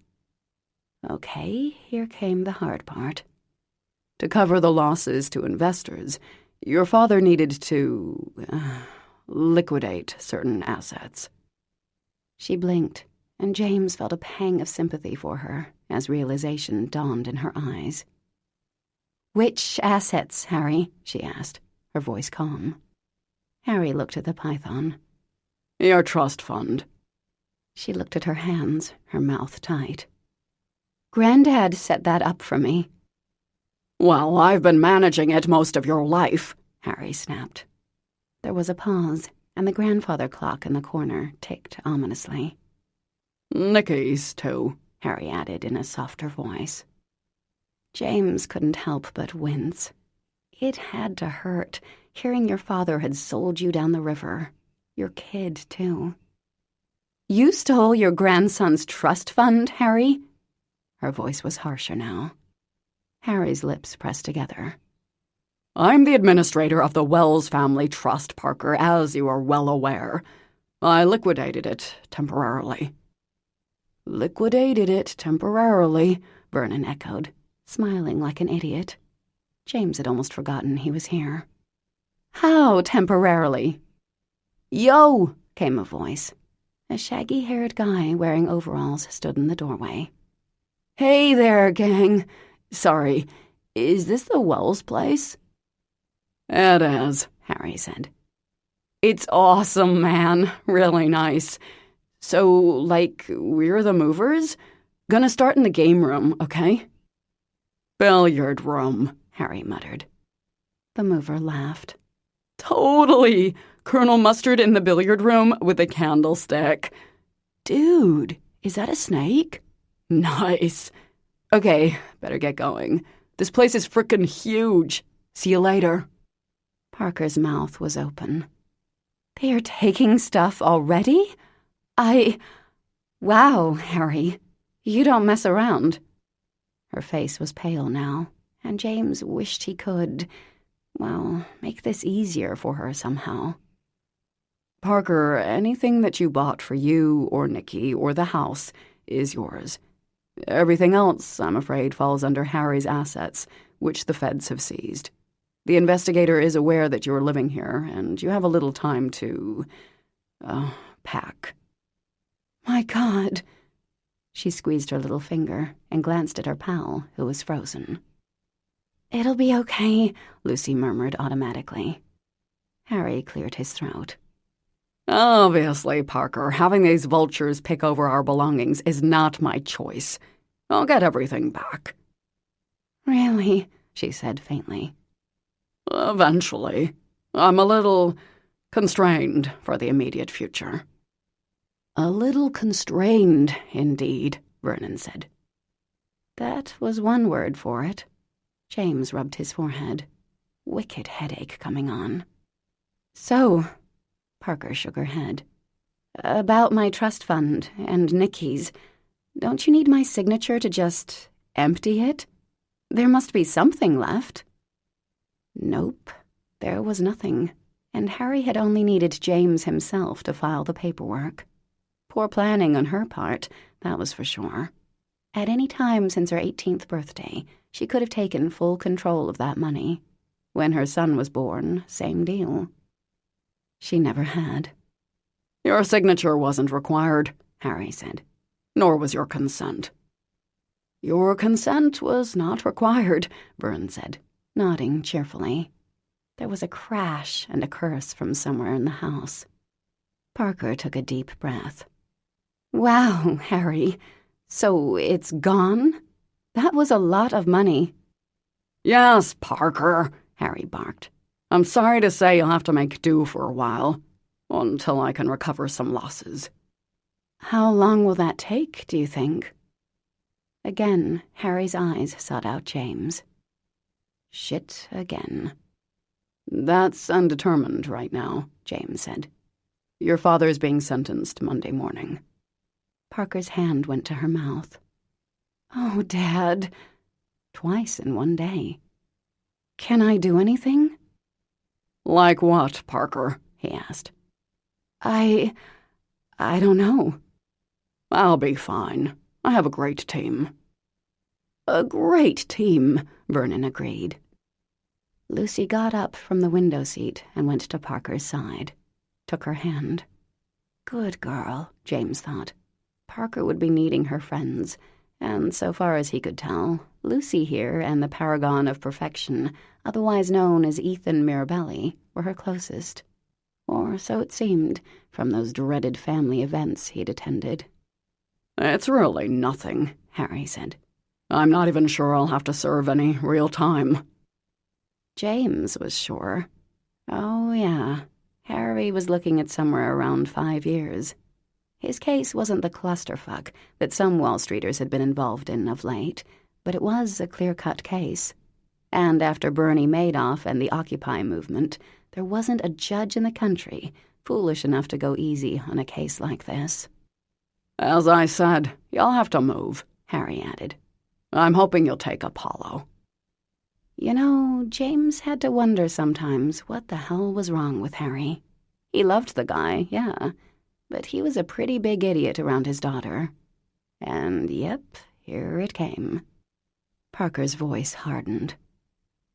Okay, here came the hard part. To cover the losses to investors, your father needed to liquidate certain assets. She blinked, and James felt a pang of sympathy for her as realization dawned in her eyes. "Which assets, Harry?" she asked, her voice calm. Harry looked at the python. Your trust fund. She looked at her hands, her mouth tight. "Granddad set that up for me." Well, I've been managing it most of your life, Harry snapped. There was a pause, and the grandfather clock in the corner ticked ominously. Nicky's, too, Harry added in a softer voice. James couldn't help but wince. It had to hurt, hearing your father had sold you down the river. Your kid, too. "You stole your grandson's trust fund, Harry?" Her voice was harsher now. Harry's lips pressed together. I'm the administrator of the Wells Family Trust, Parker, as you are well aware. I liquidated it temporarily. "Liquidated it temporarily," Vernon echoed, smiling like an idiot. James had almost forgotten he was here. "How temporarily?" "Yo!" came a voice. A shaggy-haired guy wearing overalls stood in the doorway. "Hey there, gang. Sorry, is this the Wells place?" It is, Harry said. It's awesome, man. Really nice. So, like, we're the movers? Gonna start in the game room, okay? Billiard room, Harry muttered. The mover laughed. Totally! Colonel Mustard in the billiard room with a candlestick. Dude, is that a snake? Nice. Okay, better get going. This place is frickin' huge. See you later. Parker's mouth was open. They are taking stuff already? Wow, Harry. You don't mess around. Her face was pale now, and James wished he could, well, make this easier for her somehow. Parker, anything that you bought for you or Nicky or the house is yours. Everything else, I'm afraid, falls under Harry's assets, which the feds have seized. The investigator is aware that you're living here, and you have a little time to, pack. My God. She squeezed her little finger and glanced at her pal, who was frozen. It'll be okay, Lucy murmured automatically. Harry cleared his throat. Obviously, Parker, having these vultures pick over our belongings is not my choice. I'll get everything back. Really? She said faintly. Eventually. I'm a little constrained for the immediate future. A little constrained, indeed, Vernon said. That was one word for it. James rubbed his forehead. Wicked headache coming on. So, Parker shook her head. About my trust fund and Nicky's, don't you need my signature to just empty it? There must be something left. Nope, there was nothing, and Harry had only needed James himself to file the paperwork. Poor planning on her part, that was for sure. At any time since her 18th birthday, she could have taken full control of that money. When her son was born, same deal. She never had. Your signature wasn't required, Harry said. Nor was your consent. Your consent was not required, Vern said, nodding cheerfully. There was a crash and a curse from somewhere in the house. Parker took a deep breath. Wow, Harry. So it's gone? That was a lot of money. Yes, Parker, Harry barked. I'm sorry to say you'll have to make do for a while, until I can recover some losses. How long will that take, do you think? Again, Harry's eyes sought out James. Shit again. That's undetermined right now, James said. Your father's being sentenced Monday morning. Parker's hand went to her mouth. Oh, Dad. Twice in one day. Can I do anything? Like what, Parker? He asked. I don't know. I'll be fine. I have a great team. A great team, Vernon agreed. Lucy got up from the window seat and went to Parker's side, took her hand. Good girl, James thought. Parker would be needing her friends, and so far as he could tell, Lucy here and the paragon of perfection, otherwise known as Ethan Mirabelli, were her closest. Or so it seemed from those dreaded family events he'd attended. It's really nothing, Harry said. I'm not even sure I'll have to serve any real time. James was sure. Oh, yeah. Harry was looking at somewhere around 5 years. His case wasn't the clusterfuck that some Wall Streeters had been involved in of late, but it was a clear-cut case. And after Bernie Madoff and the Occupy movement, there wasn't a judge in the country foolish enough to go easy on a case like this. As I said, you'll have to move, Harry added. I'm hoping you'll take Apollo. You know, James had to wonder sometimes what the hell was wrong with Harry. He loved the guy, yeah, but he was a pretty big idiot around his daughter. And yep, here it came. Parker's voice hardened.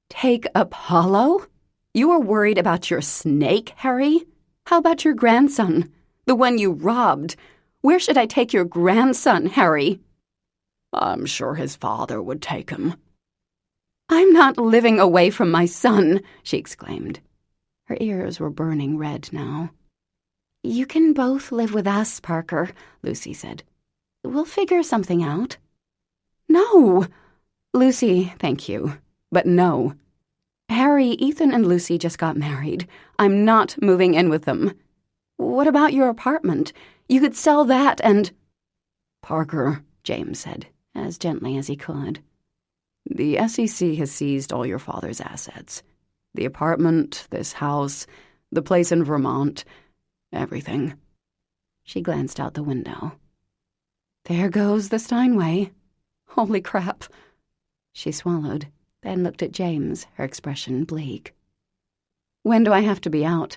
Take Apollo? You were worried about your snake, Harry? How about your grandson? The one you robbed? Where should I take your grandson, Harry? I'm sure his father would take him. I'm not living away from my son, she exclaimed. Her ears were burning red now. You can both live with us, Parker, Lucy said. We'll figure something out. No! Lucy, thank you, but no. Harry, Ethan, and Lucy just got married. I'm not moving in with them. What about your apartment? You could sell that and... Parker, James said, as gently as he could. The SEC has seized all your father's assets. The apartment, this house, the place in Vermont, everything. She glanced out the window. There goes the Steinway. Holy crap. She swallowed, then looked at James, her expression bleak. When do I have to be out?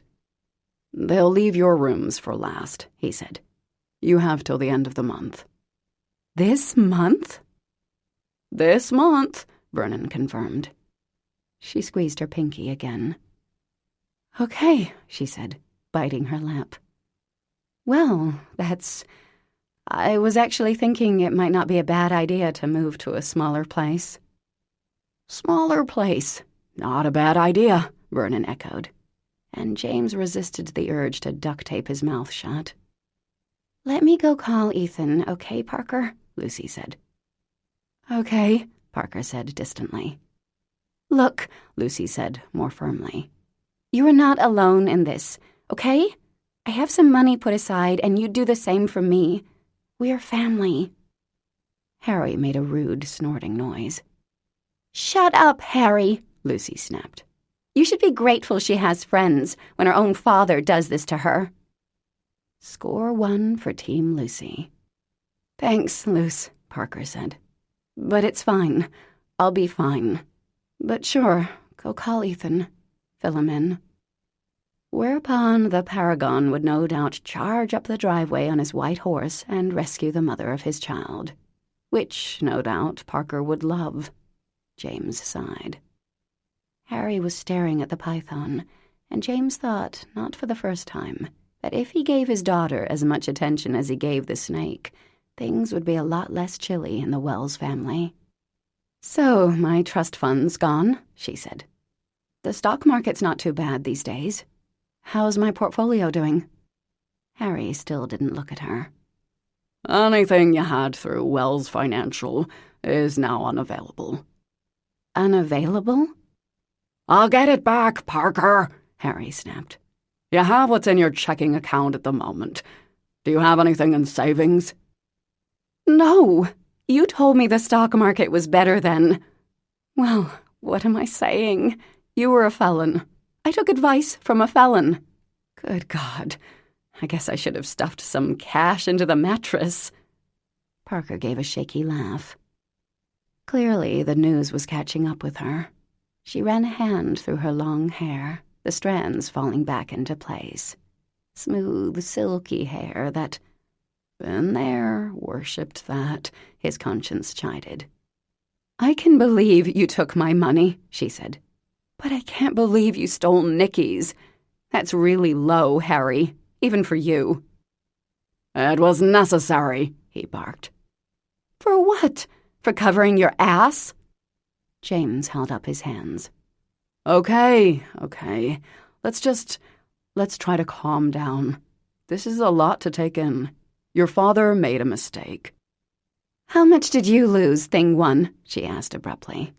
They'll leave your rooms for last, he said. You have till the end of the month. This month? This month, Vernon confirmed. She squeezed her pinky again. Okay, she said, biting her lip. Well, I was actually thinking it might not be a bad idea to move to a smaller place. Smaller place? Not a bad idea, Vernon echoed. And James resisted the urge to duct tape his mouth shut. Let me go call Ethan, okay, Parker? Lucy said. Okay, Parker said distantly. Look, Lucy said more firmly. You are not alone in this, okay? I have some money put aside, and you do the same for me. We are family. Harry made a rude, snorting noise. Shut up, Harry, Lucy snapped. You should be grateful she has friends when her own father does this to her. Score 1 for Team Lucy. Thanks, Luce, Parker said. But it's fine. I'll be fine. But sure, go call Ethan. Fill him in. Whereupon the paragon would no doubt charge up the driveway on his white horse and rescue the mother of his child. Which, no doubt, Parker would love. James sighed. Harry was staring at the python, and James thought, not for the first time, that if he gave his daughter as much attention as he gave the snake, things would be a lot less chilly in the Wells family. So, my trust fund's gone, she said. The stock market's not too bad these days. How's my portfolio doing? Harry still didn't look at her. Anything you had through Wells Financial is now unavailable. Unavailable? I'll get it back, Parker, Harry snapped. You have what's in your checking account at the moment. Do you have anything in savings? No, you told me the stock market was better then. Well, what am I saying? You were a felon. I took advice from a felon. Good God, I guess I should have stuffed some cash into the mattress. Parker gave a shaky laugh. Clearly, the news was catching up with her. She ran a hand through her long hair, the strands falling back into place. Smooth, silky hair that... Been there, worshipped that, his conscience chided. "I can believe you took my money," she said. "But I can't believe you stole Nicky's. That's really low, Harry, even for you." "It was necessary," he barked. "For what? For covering your ass?" James held up his hands. Okay. Let's try to calm down. This is a lot to take in. Your father made a mistake." "How much did you lose, Thing One?" she asked abruptly.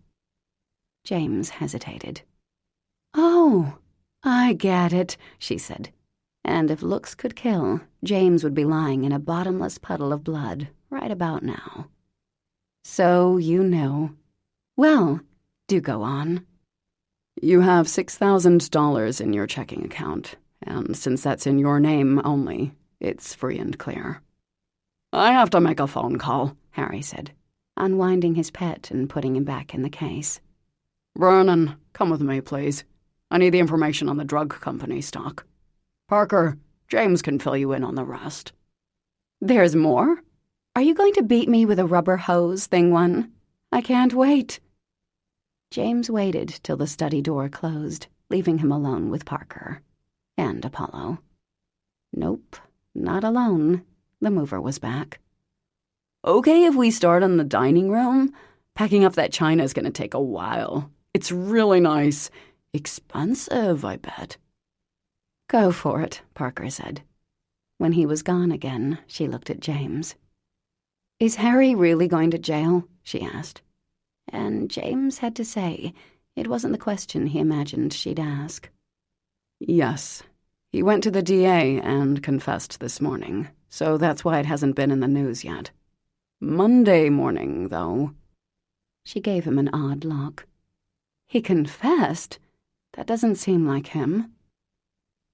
James hesitated. "Oh, I get it," she said. And if looks could kill, James would be lying in a bottomless puddle of blood right about now. "So you know. Well, do go on." "You have $6,000 in your checking account, and since that's in your name only, it's free and clear." "I have to make a phone call," Harry said, unwinding his pet and putting him back in the case. "Vernon, come with me, please. I need the information on the drug company stock. Parker, James can fill you in on the rest." "There's more? Are you going to beat me with a rubber hose, Thing One? I can't wait." James waited till the study door closed, leaving him alone with Parker and Apollo. Nope, not alone. The mover was back. "Okay if we start in the dining room? Packing up that china is going to take a while. It's really nice. Expensive, I bet." "Go for it," Parker said. When he was gone again, she looked at James. "Is Harry really going to jail?" she asked. And James had to say it wasn't the question he imagined she'd ask. "Yes. He went to the DA and confessed this morning, so that's why it hasn't been in the news yet. Monday morning, though." She gave him an odd look. "He confessed? That doesn't seem like him."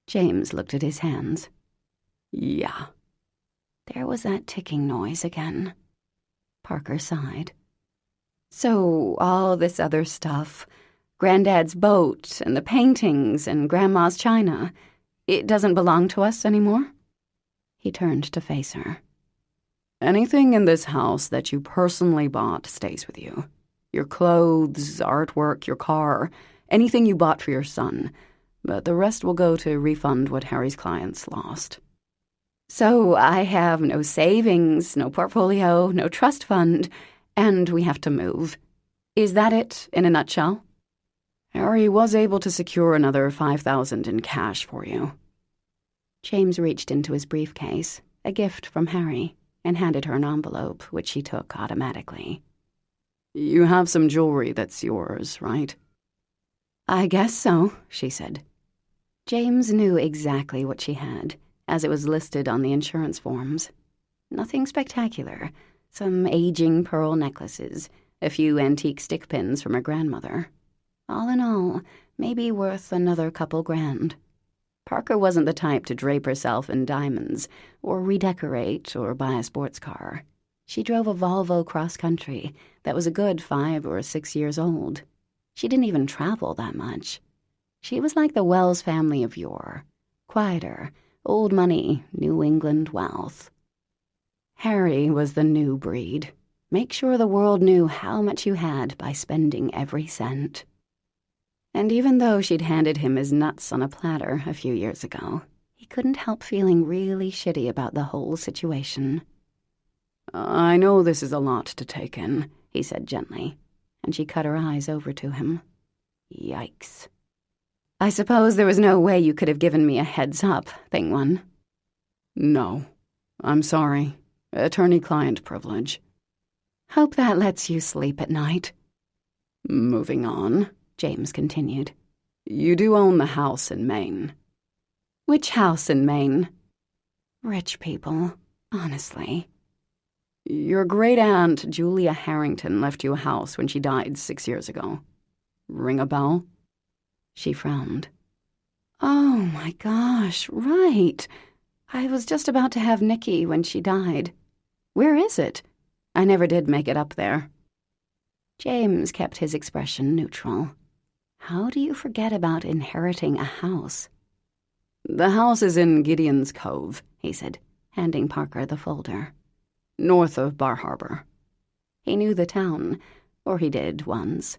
James looked at his hands. "Yeah." There was that ticking noise again. Parker sighed. "So all this other stuff, Granddad's boat and the paintings and Grandma's china, it doesn't belong to us anymore?" He turned to face her. "Anything in this house that you personally bought stays with you. Your clothes, artwork, your car, anything you bought for your son. But the rest will go to refund what Harry's clients lost." "So I have no savings, no portfolio, no trust fund, and we have to move. Is that it, in a nutshell?" "Harry was able to secure another $5,000 in cash for you." James reached into his briefcase, a gift from Harry, and handed her an envelope, which she took automatically. "You have some jewelry that's yours, right?" "I guess so," she said. James knew exactly what she had, as it was listed on the insurance forms. Nothing spectacular. Some aging pearl necklaces, a few antique stick pins from her grandmother. All in all, maybe worth another couple grand. Parker wasn't the type to drape herself in diamonds, or redecorate, or buy a sports car. She drove a Volvo cross-country that was a good 5 or 6 years old. She didn't even travel that much. She was like the Wells family of yore. Quieter, old money, New England wealth. Harry was the new breed. Make sure the world knew how much you had by spending every cent. And even though she'd handed him his nuts on a platter a few years ago, he couldn't help feeling really shitty about the whole situation. "I know this is a lot to take in," he said gently, and she cut her eyes over to him. Yikes. "I suppose there was no way you could have given me a heads up, Thing One." "No. I'm sorry. Attorney-client privilege." "Hope that lets you sleep at night." "Moving on," James continued. "You do own the house in Maine." "Which house in Maine?" Rich people, honestly. "Your great-aunt, Julia Harrington, left you a house when she died 6 years ago. Ring a bell?" She frowned. "Oh my gosh, right. I was just about to have Nicky when she died. Where is it? I never did make it up there." James kept his expression neutral. How do you forget about inheriting a house? The house is in Gideon's Cove, he said, handing Parker the folder. North of Bar Harbor. He knew the town, or he did once.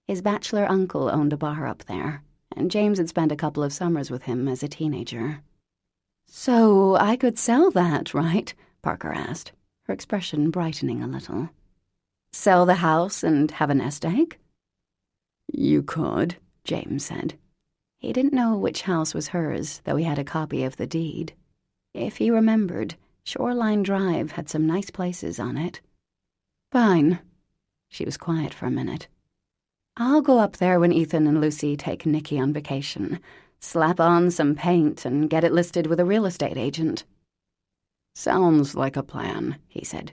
His bachelor uncle owned a bar up there, and James had spent a couple of summers with him as a teenager. "So I could sell that, right?" Parker asked, her expression brightening a little. "Sell the house and have a nest egg?" "You could," James said. He didn't know which house was hers, though he had a copy of the deed. If he remembered, Shoreline Drive had some nice places on it. "Fine." She was quiet for a minute. "I'll go up there when Ethan and Lucy take Nicky on vacation. Slap on some paint and get it listed with a real estate agent." "Sounds like a plan," he said.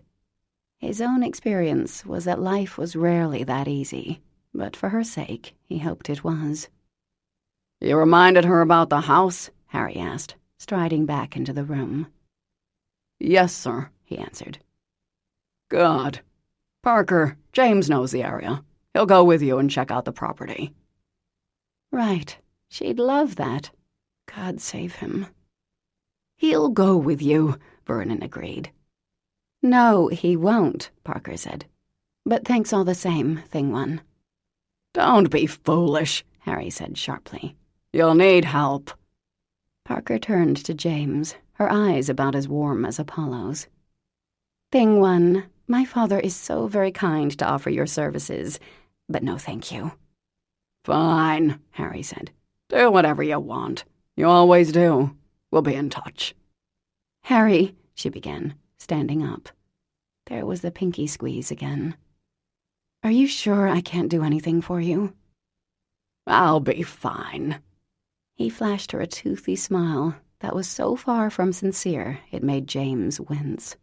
His own experience was that life was rarely that easy, but for her sake, he hoped it was. "You reminded her about the house?" Harry asked, striding back into the room. "Yes, sir," he answered. "Good. Parker, James knows the area. He'll go with you and check out the property." Right. She'd love that. God save him. "He'll go with you," Vernon agreed. "No, he won't," Parker said. "But thanks all the same, Thing One." "Don't be foolish," Harry said sharply. "You'll need help." Parker turned to James, her eyes about as warm as Apollo's. "Thing One, my father is so very kind to offer your services, but no thank you." "Fine," Harry said. "Do whatever you want. You always do. We'll be in touch." "Harry," she began, standing up. There was the pinky squeeze again. "Are you sure I can't do anything for you?" "I'll be fine." He flashed her a toothy smile that was so far from sincere it made James wince.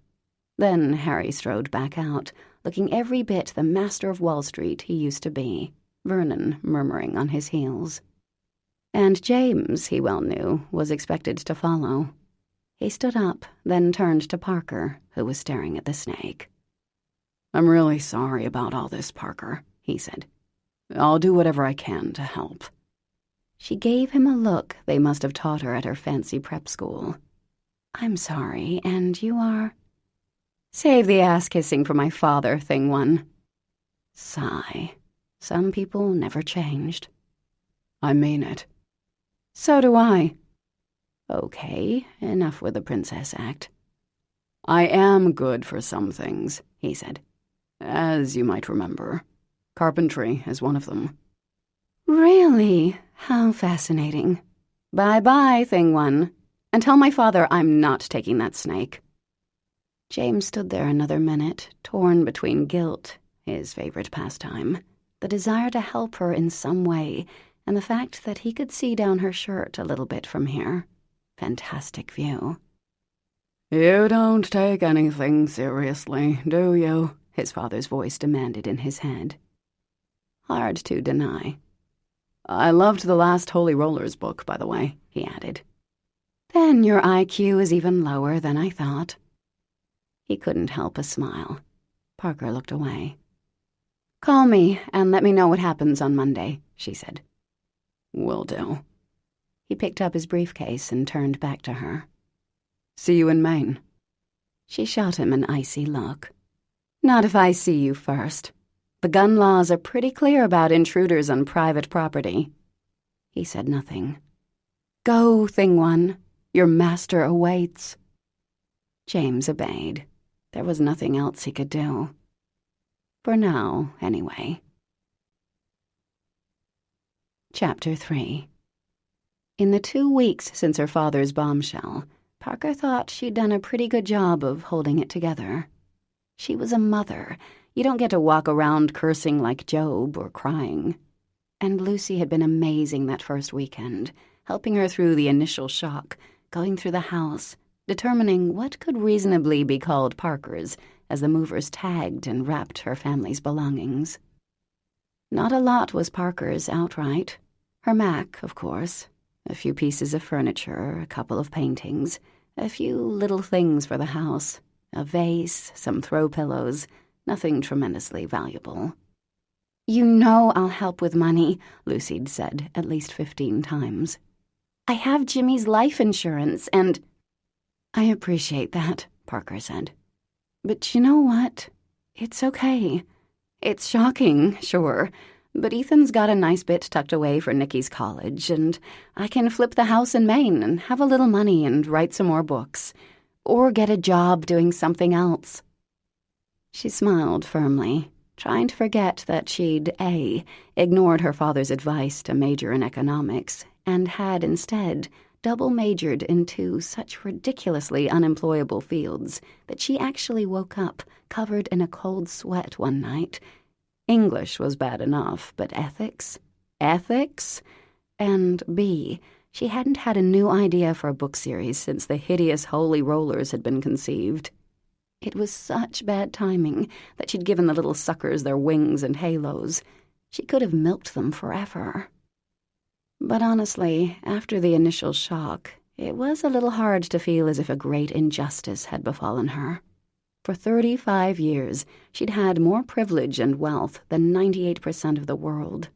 Then Harry strode back out, looking every bit the master of Wall Street he used to be, Vernon murmuring on his heels. And James, he well knew, was expected to follow. He stood up, then turned to Parker, who was staring at the snake. "I'm really sorry about all this, Parker," he said. "I'll do whatever I can to help." She gave him a look they must have taught her at her fancy prep school. "I'm sorry, and you are—" "Save the ass-kissing for my father, Thing One." Sigh. Some people never changed. "I mean it." "So do I." "Okay, enough with the princess act." "I am good for some things," he said. "As you might remember. Carpentry is one of them." "Really? How fascinating. Bye-bye, Thing One. And tell my father I'm not taking that snake." James stood there another minute, torn between guilt, his favorite pastime, the desire to help her in some way, and the fact that he could see down her shirt a little bit from here. Fantastic view. "You don't take anything seriously, do you?" his father's voice demanded in his head. Hard to deny. "I loved the last Holy Rollers book, by the way," he added. "Then your IQ is even lower than I thought." He couldn't help a smile. Parker looked away. "Call me and let me know what happens on Monday," she said. "Will do." He picked up his briefcase and turned back to her. "See you in Maine." She shot him an icy look. "Not if I see you first. The gun laws are pretty clear about intruders on private property." He said nothing. "Go, Thing One. Your master awaits." James obeyed. There was nothing else he could do. For now, anyway. Chapter 3. In the 2 weeks since her father's bombshell, Parker thought she'd done a pretty good job of holding it together. She was a mother. You don't get to walk around cursing like Job or crying. And Lucy had been amazing that first weekend, helping her through the initial shock, going through the house, determining what could reasonably be called Parker's as the movers tagged and wrapped her family's belongings. Not a lot was Parker's outright. Her Mac, of course, a few pieces of furniture, a couple of paintings, a few little things for the house, a vase, some throw pillows, nothing tremendously valuable. You know I'll help with money, Lucy'd said at least 15 times. I have Jimmy's life insurance and... I appreciate that, Parker said. But you know what? It's okay. It's shocking, sure, but Ethan's got a nice bit tucked away for Nikki's college, and I can flip the house in Maine and have a little money and write some more books, or get a job doing something else. She smiled firmly, trying to forget that she'd A, ignored her father's advice to major in economics, and had instead double majored in 2 such ridiculously unemployable fields that she actually woke up covered in a cold sweat one night. English was bad enough, but ethics? Ethics? And B, she hadn't had a new idea for a book series since the hideous Holy Rollers had been conceived. It was such bad timing that she'd given the little suckers their wings and halos. She could have milked them forever. But honestly, after the initial shock, it was a little hard to feel as if a great injustice had befallen her. For 35 years, she'd had more privilege and wealth than 98% of the world.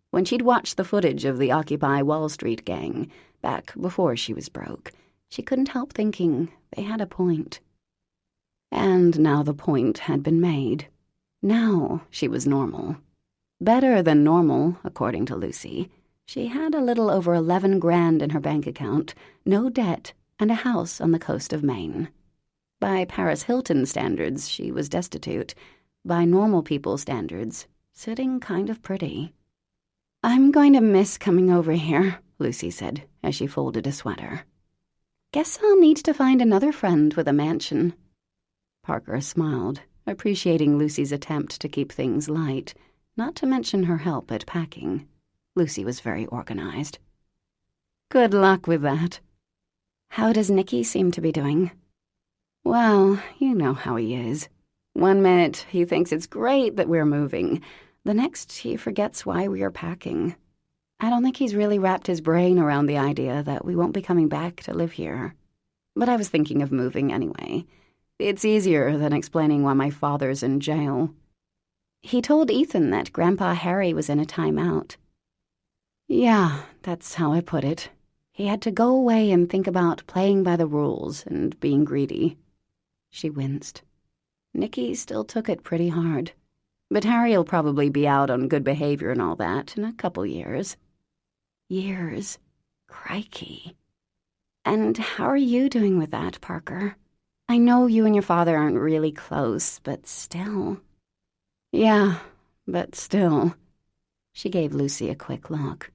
When she'd watched the footage of the Occupy Wall Street gang, back before she was broke, she couldn't help thinking they had a point. And now the point had been made. Now she was normal. Better than normal, according to Lucy. She had a little over 11 grand in her bank account, no debt, and a house on the coast of Maine. By Paris Hilton standards, she was destitute. By normal people standards, sitting kind of pretty. I'm going to miss coming over here, Lucy said as she folded a sweater. Guess I'll need to find another friend with a mansion. Parker smiled, appreciating Lucy's attempt to keep things light, not to mention her help at packing. Lucy was very organized. Good luck with that. How does Nicky seem to be doing? Well, you know how he is. One minute he thinks it's great that we're moving. The next he forgets why we are packing. I don't think he's really wrapped his brain around the idea that we won't be coming back to live here. But I was thinking of moving anyway. It's easier than explaining why my father's in jail. He told Ethan that Grandpa Harry was in a timeout. Yeah, that's how I put it. He had to go away and think about playing by the rules and being greedy. She winced. Nicky still took it pretty hard. But Harry'll probably be out on good behavior and all that in a couple years. Years? Crikey. And how are you doing with that, Parker? I know you and your father aren't really close, but still. Yeah, but still. She gave Lucy a quick look.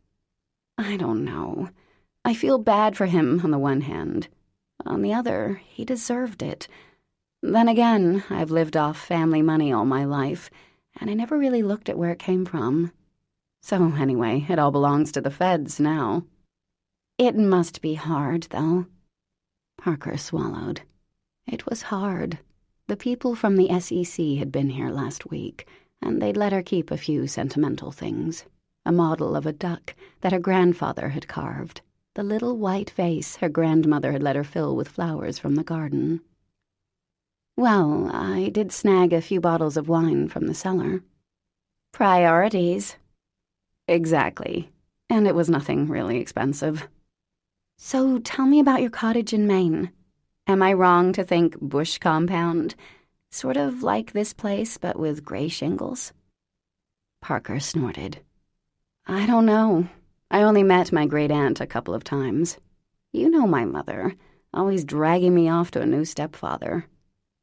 I don't know. I feel bad for him on the one hand. On the other, he deserved it. Then again, I've lived off family money all my life, and I never really looked at where it came from. So anyway, it all belongs to the feds now. It must be hard, though. Parker swallowed. It was hard. The people from the SEC had been here last week, and they'd let her keep a few sentimental things. A model of a duck that her grandfather had carved, the little white vase her grandmother had let her fill with flowers from the garden. Well, I did snag a few bottles of wine from the cellar. Priorities. Exactly. And it was nothing really expensive. So tell me about your cottage in Maine. Am I wrong to think bush compound? Sort of like this place, but with gray shingles? Parker snorted. I don't know. I only met my great-aunt a couple of times. You know my mother, always dragging me off to a new stepfather.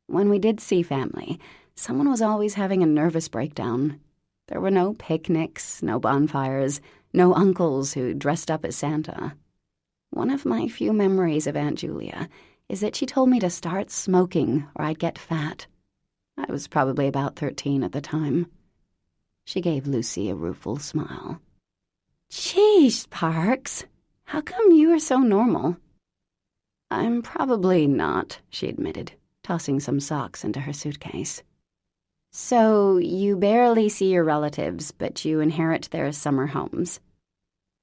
When we did see family, someone was always having a nervous breakdown. There were no picnics, no bonfires, no uncles who dressed up as Santa. One of my few memories of Aunt Julia is that she told me to start smoking or I'd get fat. I was probably about 13 at the time. She gave Lucy a rueful smile. Jeez, Parks, how come you are so normal? I'm probably not, she admitted, tossing some socks into her suitcase. So you barely see your relatives, but you inherit their summer homes.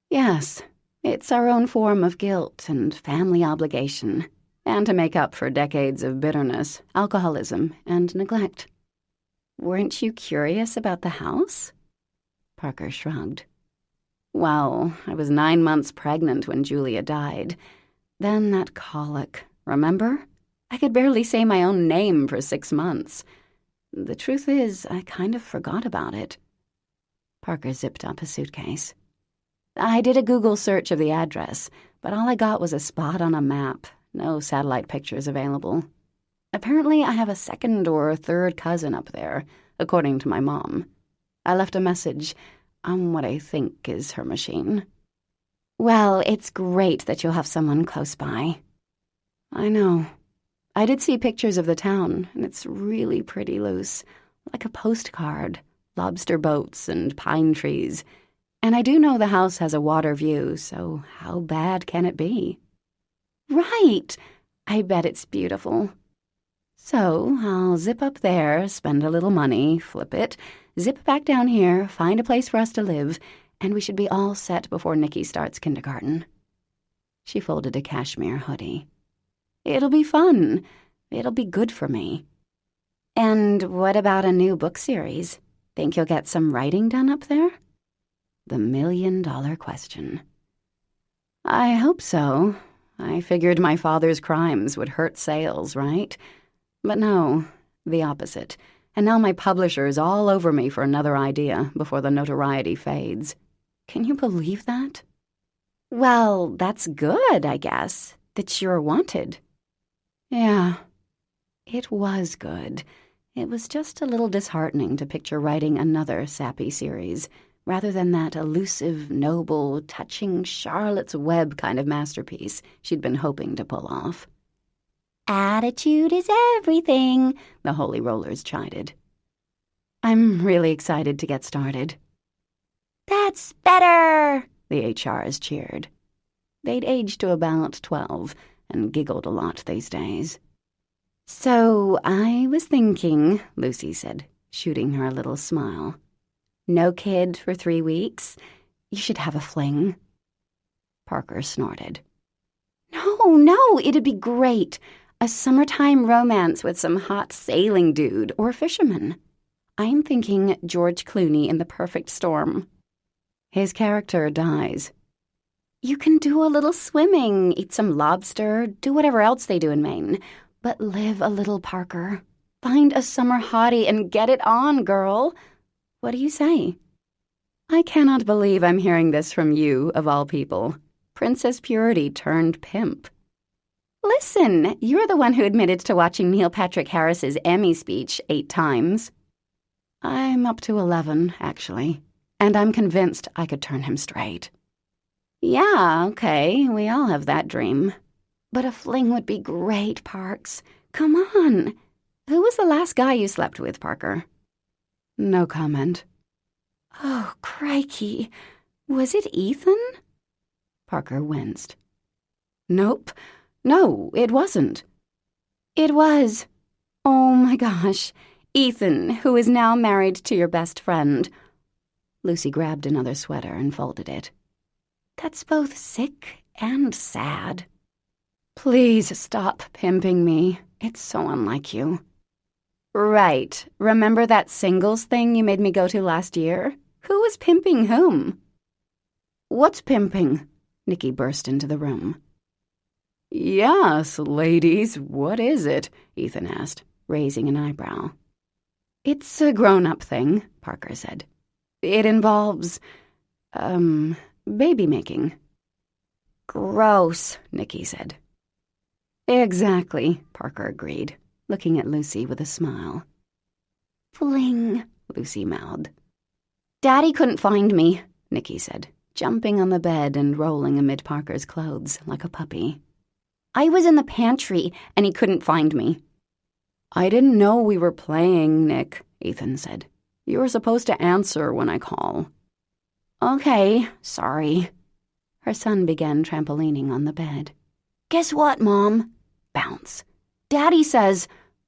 Yes, it's our own form of guilt and family obligation, and to make up for decades of bitterness, alcoholism, and neglect. Weren't you curious about the house? Parker shrugged. Well, I was 9 months pregnant when Julia died. Then that colic, remember? I could barely say my own name for 6 months. The truth is, I kind of forgot about it. Parker zipped up his suitcase. I did a Google search of the address, but all I got was a spot on a map. No satellite pictures available. Apparently, I have a second or third cousin up there, according to my mom. I left a message on what I think is her machine. Well, it's great that you'll have someone close by. I know. I did see pictures of the town, and it's really pretty loose, like a postcard, lobster boats and pine trees. And I do know the house has a water view, so how bad can it be? Right! I bet it's beautiful. So I'll zip up there, spend a little money, flip it, zip back down here, find a place for us to live, and we should be all set before Nikki starts kindergarten. She folded a cashmere hoodie. It'll be fun. It'll be good for me. And what about a new book series? Think you'll get some writing done up there? The $1,000,000 question. I hope so. I figured my father's crimes would hurt sales, right? But no, the opposite. And now my publisher's all over me for another idea before the notoriety fades. Can you believe that? Well, that's good, I guess, that you're wanted. Yeah, it was good. It was just a little disheartening to picture writing another sappy series, rather than that elusive, noble, touching Charlotte's Web kind of masterpiece she'd been hoping to pull off. Attitude is everything, the Holy Rollers chided. I'm really excited to get started. That's better, the HRs cheered. They'd aged to about 12 and giggled a lot these days. So I was thinking, Lucy said, shooting her a little smile. No kid for 3 weeks? You should have a fling. Parker snorted. No, it'd be great. A summertime romance with some hot sailing dude or fisherman. I'm thinking George Clooney in The Perfect Storm. His character dies. You can do a little swimming, eat some lobster, do whatever else they do in Maine. But live a little, Parker. Find a summer hottie and get it on, girl. What do you say? I cannot believe I'm hearing this from you, of all people. Princess Purity turned pimp. Listen, you're the one who admitted to watching Neil Patrick Harris's Emmy speech 8 times. I'm up to 11, actually, and I'm convinced I could turn him straight. Yeah, okay, we all have that dream. But a fling would be great, Parks. Come on. Who was the last guy you slept with, Parker? No comment. Oh, crikey. Was it Ethan? Parker winced. Nope. No, it wasn't. It was. Oh, my gosh. Ethan, who is now married to your best friend. Lucy grabbed another sweater and folded it. That's both sick and sad. Please stop pimping me. It's so unlike you. Right. Remember that singles thing you made me go to last year? Who was pimping whom? What's pimping? Nikki burst into the room. Yes, ladies, what is it? Ethan asked, raising an eyebrow. It's a grown-up thing, Parker said. It involves, baby making. Gross, Nikki said. Exactly, Parker agreed, looking at Lucy with a smile. Fling, Lucy mouthed. Daddy couldn't find me, Nikki said, jumping on the bed and rolling amid Parker's clothes like a puppy. I was in the pantry, and he couldn't find me. I didn't know we were playing, Nick, Ethan said. You were supposed to answer when I call. Okay, sorry. Her son began trampolining on the bed. Guess what, Mom? Bounce. Daddy says,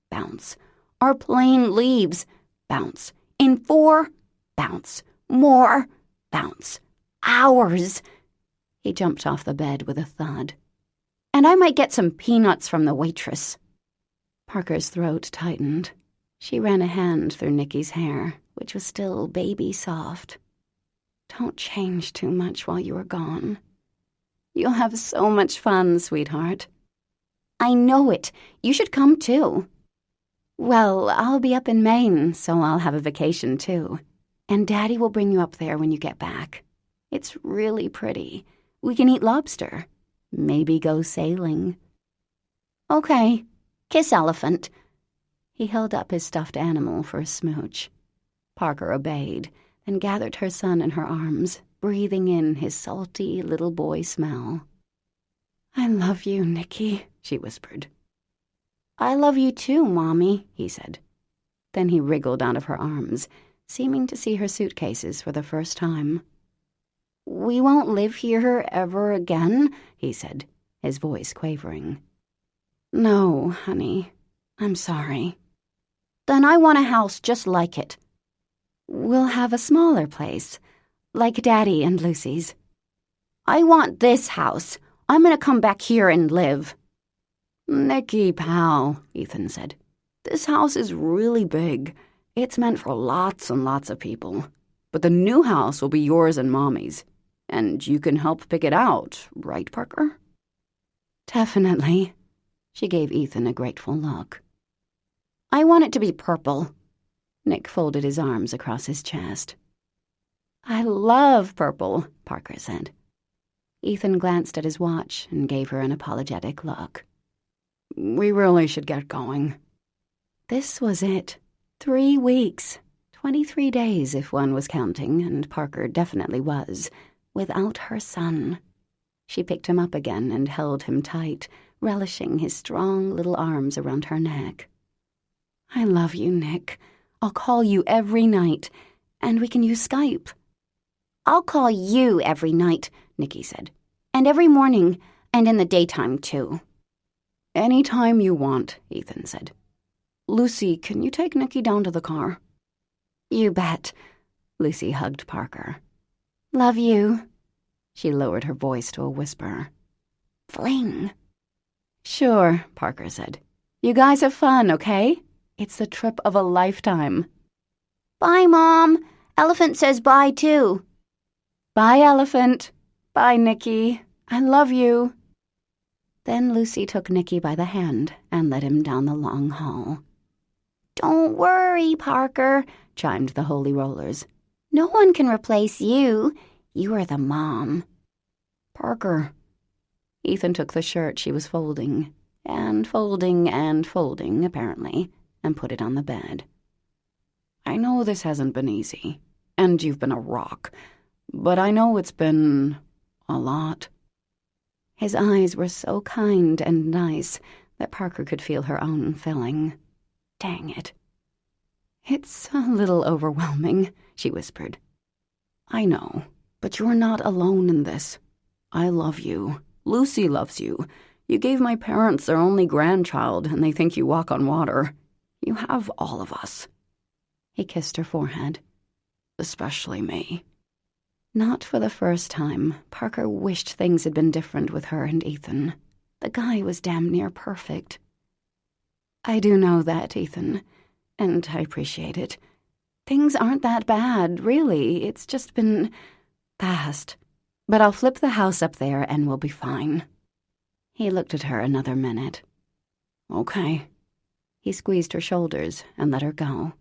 bounce. Our plane leaves. Bounce. In 4, bounce. More, bounce. Hours. He jumped off the bed with a thud. And I might get some peanuts from the waitress. Parker's throat tightened. She ran a hand through Nikki's hair, which was still baby soft. Don't change too much while you are gone. You'll have so much fun, sweetheart. I know it. You should come too. Well, I'll be up in Maine, so I'll have a vacation too. And Daddy will bring you up there when you get back. It's really pretty. We can eat lobster. Maybe go sailing. Okay. Kiss Elephant. He held up his stuffed animal for a smooch. Parker obeyed, then gathered her son in her arms, breathing in his salty little boy smell. I love you, Nicky, she whispered. I love you too, Mommy, he said. Then he wriggled out of her arms, seeming to see her suitcases for the first time. We won't live here ever again, he said, his voice quavering. No, honey, I'm sorry. Then I want a house just like it. We'll have a smaller place, like Daddy and Lucy's. I want this house. I'm gonna come back here and live. Nicky, pal, Ethan said. This house is really big. It's meant for lots and lots of people. But the new house will be yours and Mommy's. And you can help pick it out, right, Parker? Definitely. She gave Ethan a grateful look. I want it to be purple. Nick folded his arms across his chest. I love purple, Parker said. Ethan glanced at his watch and gave her an apologetic look. We really should get going. This was it. 3 weeks. 23 days if one was counting, and Parker definitely was, without her son. She picked him up again and held him tight, relishing his strong little arms around her neck. I love you, Nick. I'll call you every night, and we can use Skype. I'll call you every night, Nicky said. And every morning, and in the daytime, too. Any time you want, Ethan said. Lucy, can you take Nicky down to the car? You bet. Lucy hugged Parker. Love you. She lowered her voice to a whisper. Fling. Sure, Parker said. You guys have fun, okay? It's the trip of a lifetime. Bye, Mom. Elephant says bye, too. Bye, Elephant. Bye, Nicky. I love you. Then Lucy took Nicky by the hand and led him down the long hall. Don't worry, Parker, chimed the Holy Rollers. No one can replace you. You are the mom. Parker. Ethan took the shirt she was folding, and folding, apparently, and put it on the bed. I know this hasn't been easy, and you've been a rock, but I know it's been a lot. His eyes were so kind and nice that Parker could feel her own filling. Dang it. It's a little overwhelming, she whispered. I know, but you're not alone in this. I love you. Lucy loves you. You gave my parents their only grandchild, and they think you walk on water. You have all of us. He kissed her forehead. Especially me. Not for the first time, Parker wished things had been different with her and Ethan. The guy was damn near perfect. I do know that, Ethan, and I appreciate it. Things aren't that bad, really. It's just been fast. But I'll flip the house up there and we'll be fine. He looked at her another minute. Okay. He squeezed her shoulders and let her go.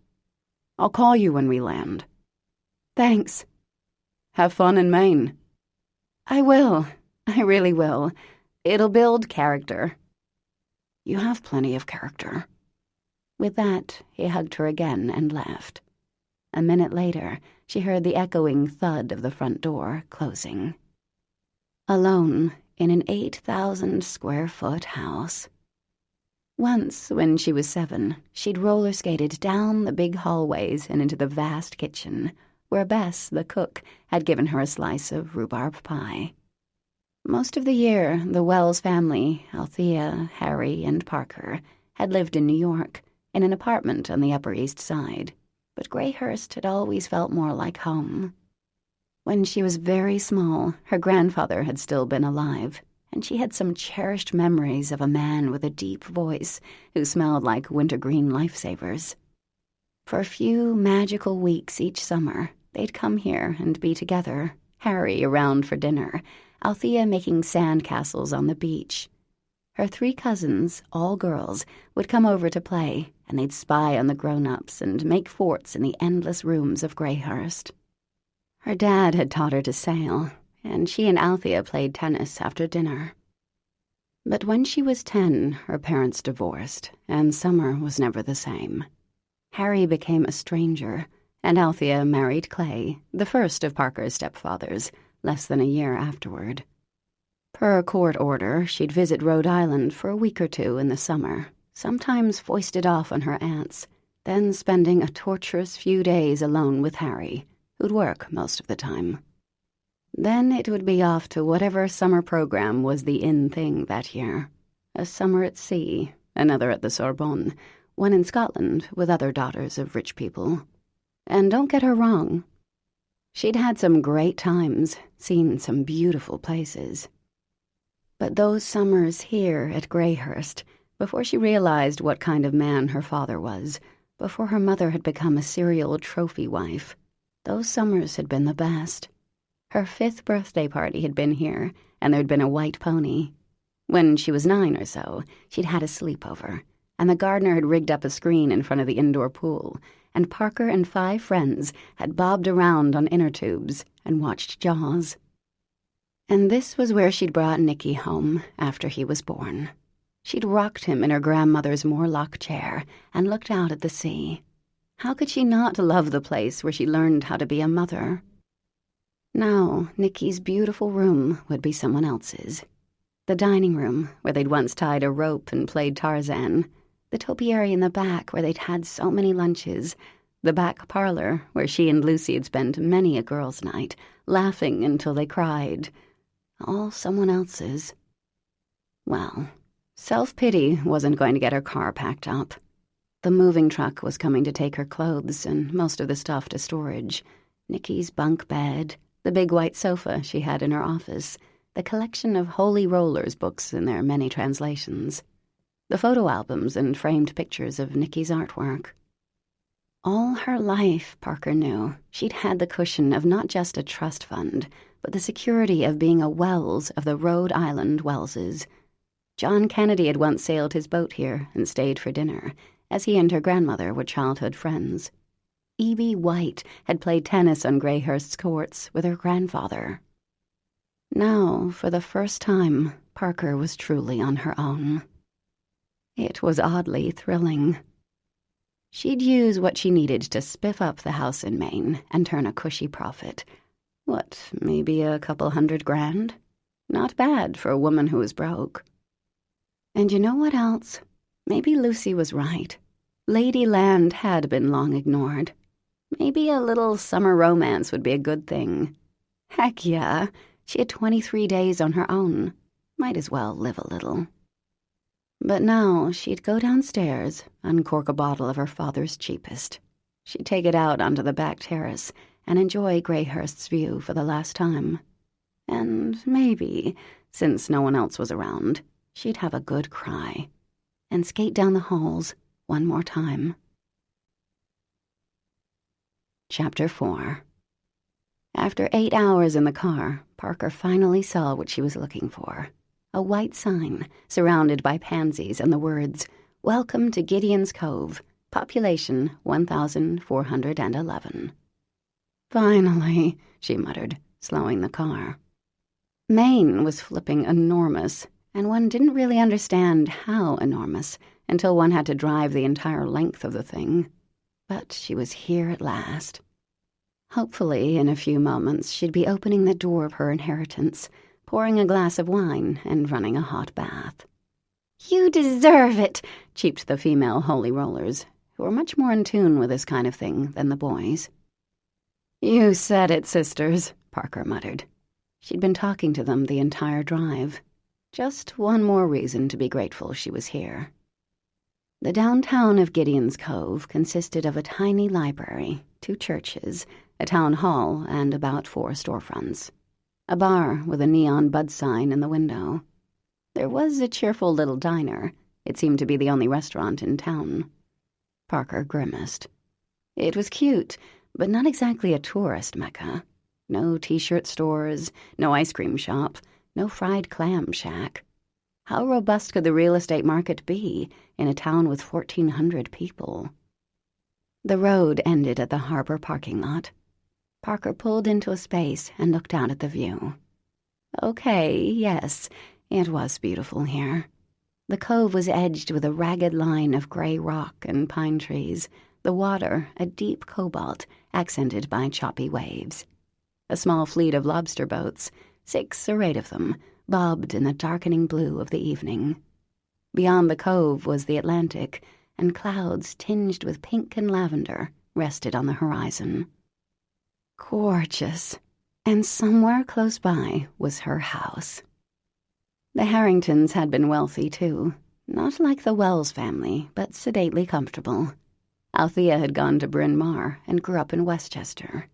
I'll call you when we land. Thanks. Have fun in Maine. I will. I really will. It'll build character. You have plenty of character. With that, he hugged her again and left. A minute later, she heard the echoing thud of the front door closing. Alone in an 8,000-square-foot house. Once, when she was 7, she'd roller-skated down the big hallways and into the vast kitchen, where Bess, the cook, had given her a slice of rhubarb pie. Most of the year, the Wells family, Althea, Harry, and Parker, had lived in New York, in an apartment on the Upper East Side, but Greyhurst had always felt more like home. When she was very small, her grandfather had still been alive, and she had some cherished memories of a man with a deep voice who smelled like wintergreen lifesavers. For a few magical weeks each summer, They'd come here and be together, Harry around for dinner, Althea making sand castles on the beach. Her 3 cousins, all girls, would come over to play, and they'd spy on the grown-ups and make forts in the endless rooms of Greyhurst. Her dad had taught her to sail, and she and Althea played tennis after dinner. But when she was 10, her parents divorced, and summer was never the same. Harry became a stranger, and Althea married Clay, the first of Parker's stepfathers, less than a year afterward. Per court order, she'd visit Rhode Island for a week or 2 in the summer, sometimes foisted off on her aunts, then spending a torturous few days alone with Harry, who'd work most of the time. Then it would be off to whatever summer program was the in thing that year. A summer at sea, another at the Sorbonne, one in Scotland with other daughters of rich people. And don't get her wrong, she'd had some great times, seen some beautiful places. But those summers here at Greyhurst, before she realized what kind of man her father was, before her mother had become a serial trophy wife, those summers had been the best. Her 5th birthday party had been here, and there'd been a white pony. When she was 9 or so, she'd had a sleepover, and the gardener had rigged up a screen in front of the indoor pool, and Parker and 5 friends had bobbed around on inner tubes and watched Jaws. And this was where she'd brought Nicky home after he was born. She'd rocked him in her grandmother's Morlock chair and looked out at the sea. How could she not love the place where she learned how to be a mother? Now, Nicky's beautiful room would be someone else's. The dining room, where they'd once tied a rope and played Tarzan. The topiary in the back, where they'd had so many lunches. The back parlor, where she and Lucy had spent many a girls' night, laughing until they cried. All someone else's. Well, self-pity wasn't going to get her car packed up. The moving truck was coming to take her clothes and most of the stuff to storage. Nicky's bunk bed, the big white sofa she had in her office, the collection of Holy Rollers books in their many translations, the photo albums and framed pictures of Nicky's artwork. All her life, Parker knew, she'd had the cushion of not just a trust fund, but the security of being a Wells of the Rhode Island Wellses. John Kennedy had once sailed his boat here and stayed for dinner, as he and her grandmother were childhood friends. Evie White had played tennis on Greyhurst's courts with her grandfather. Now, for the first time, Parker was truly on her own. It was oddly thrilling. She'd use what she needed to spiff up the house in Maine and turn a cushy profit. What, maybe a couple $100,000? Not bad for a woman who was broke. And you know what else? Maybe Lucy was right. Lady Land had been long ignored. Maybe a little summer romance would be a good thing. Heck yeah, she had 23 days on her own. Might as well live a little. But now she'd go downstairs, uncork a bottle of her father's cheapest. She'd take it out onto the back terrace and enjoy Greyhurst's view for the last time. And maybe, since no one else was around, she'd have a good cry and skate down the halls one more time. Chapter 4. After 8 hours in the car, Parker finally saw what she was looking for. A white sign surrounded by pansies and the words, "Welcome to Gideon's Cove, population 1,411. Finally, she muttered, slowing the car. Maine was flipping enormous, and one didn't really understand how enormous until one had to drive the entire length of the thing. But she was here at last. Hopefully, in a few moments, she'd be opening the door of her inheritance, pouring a glass of wine and running a hot bath. "You deserve it," cheeped the female Holy Rollers, who were much more in tune with this kind of thing than the boys. "You said it, sisters," Parker muttered. She'd been talking to them the entire drive. Just one more reason to be grateful she was here. The downtown of Gideon's Cove consisted of a tiny library, 2 churches, a town hall, and about 4 storefronts. A bar with a neon bud sign in the window. There was a cheerful little diner. It seemed to be the only restaurant in town. Parker grimaced. It was cute, but not exactly a tourist mecca. No t-shirt stores, no ice cream shop, no fried clam shack. How robust could the real estate market be in a town with 1,400 people? The road ended at the harbor parking lot. Parker pulled into a space and looked out at the view. Okay, yes, it was beautiful here. The cove was edged with a ragged line of gray rock and pine trees, the water a deep cobalt accented by choppy waves. A small fleet of lobster boats, 6 or 8 of them, bobbed in the darkening blue of the evening. Beyond the cove was the Atlantic, and clouds tinged with pink and lavender rested on the horizon. Gorgeous. And somewhere close by was her house. The Harringtons had been wealthy, too. Not like the Wells family, but sedately comfortable. Althea had gone to Bryn Mawr and grew up in Westchester.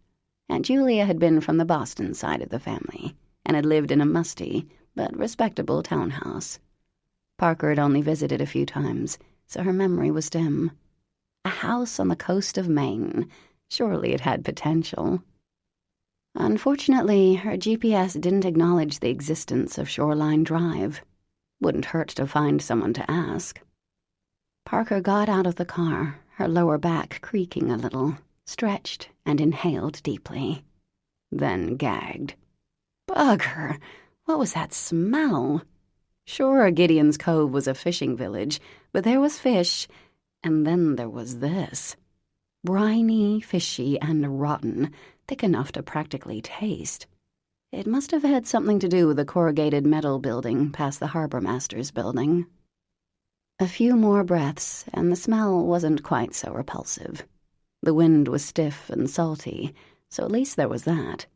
Aunt Julia had been from the Boston side of the family and had lived in a musty but respectable townhouse. Parker had only visited a few times, so her memory was dim. A house on the coast of Maine. Surely it had potential. Unfortunately, her GPS didn't acknowledge the existence of Shoreline Drive. Wouldn't hurt to find someone to ask. Parker got out of the car, her lower back creaking a little, stretched and inhaled deeply. Then gagged. Bugger! What was that smell? Sure, Gideon's Cove was a fishing village, but there was fish, and then there was this. Briny, fishy, and rotten, thick enough to practically taste. It must have had something to do with the corrugated metal building past the harbor master's building. A few more breaths, and the smell wasn't quite so repulsive. The wind was stiff and salty, so at least there was that.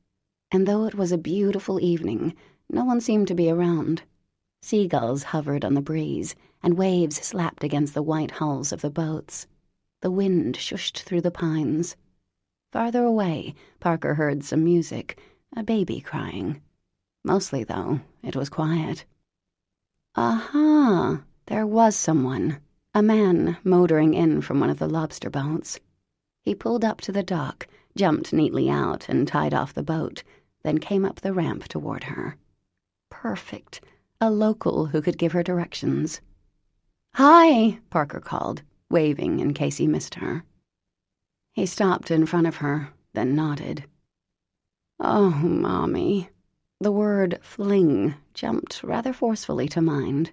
And though it was a beautiful evening, no one seemed to be around. Seagulls hovered on the breeze, and waves slapped against the white hulls of the boats. The wind shushed through the pines. Farther away, Parker heard some music, a baby crying. Mostly, though, it was quiet. Aha! There was someone, a man motoring in from one of the lobster boats. He pulled up to the dock, jumped neatly out and tied off the boat, then came up the ramp toward her. Perfect. A local who could give her directions. "Hi," Parker called, waving in case he missed her. He stopped in front of her, then nodded. "Oh, Mommy." The word fling jumped rather forcefully to mind.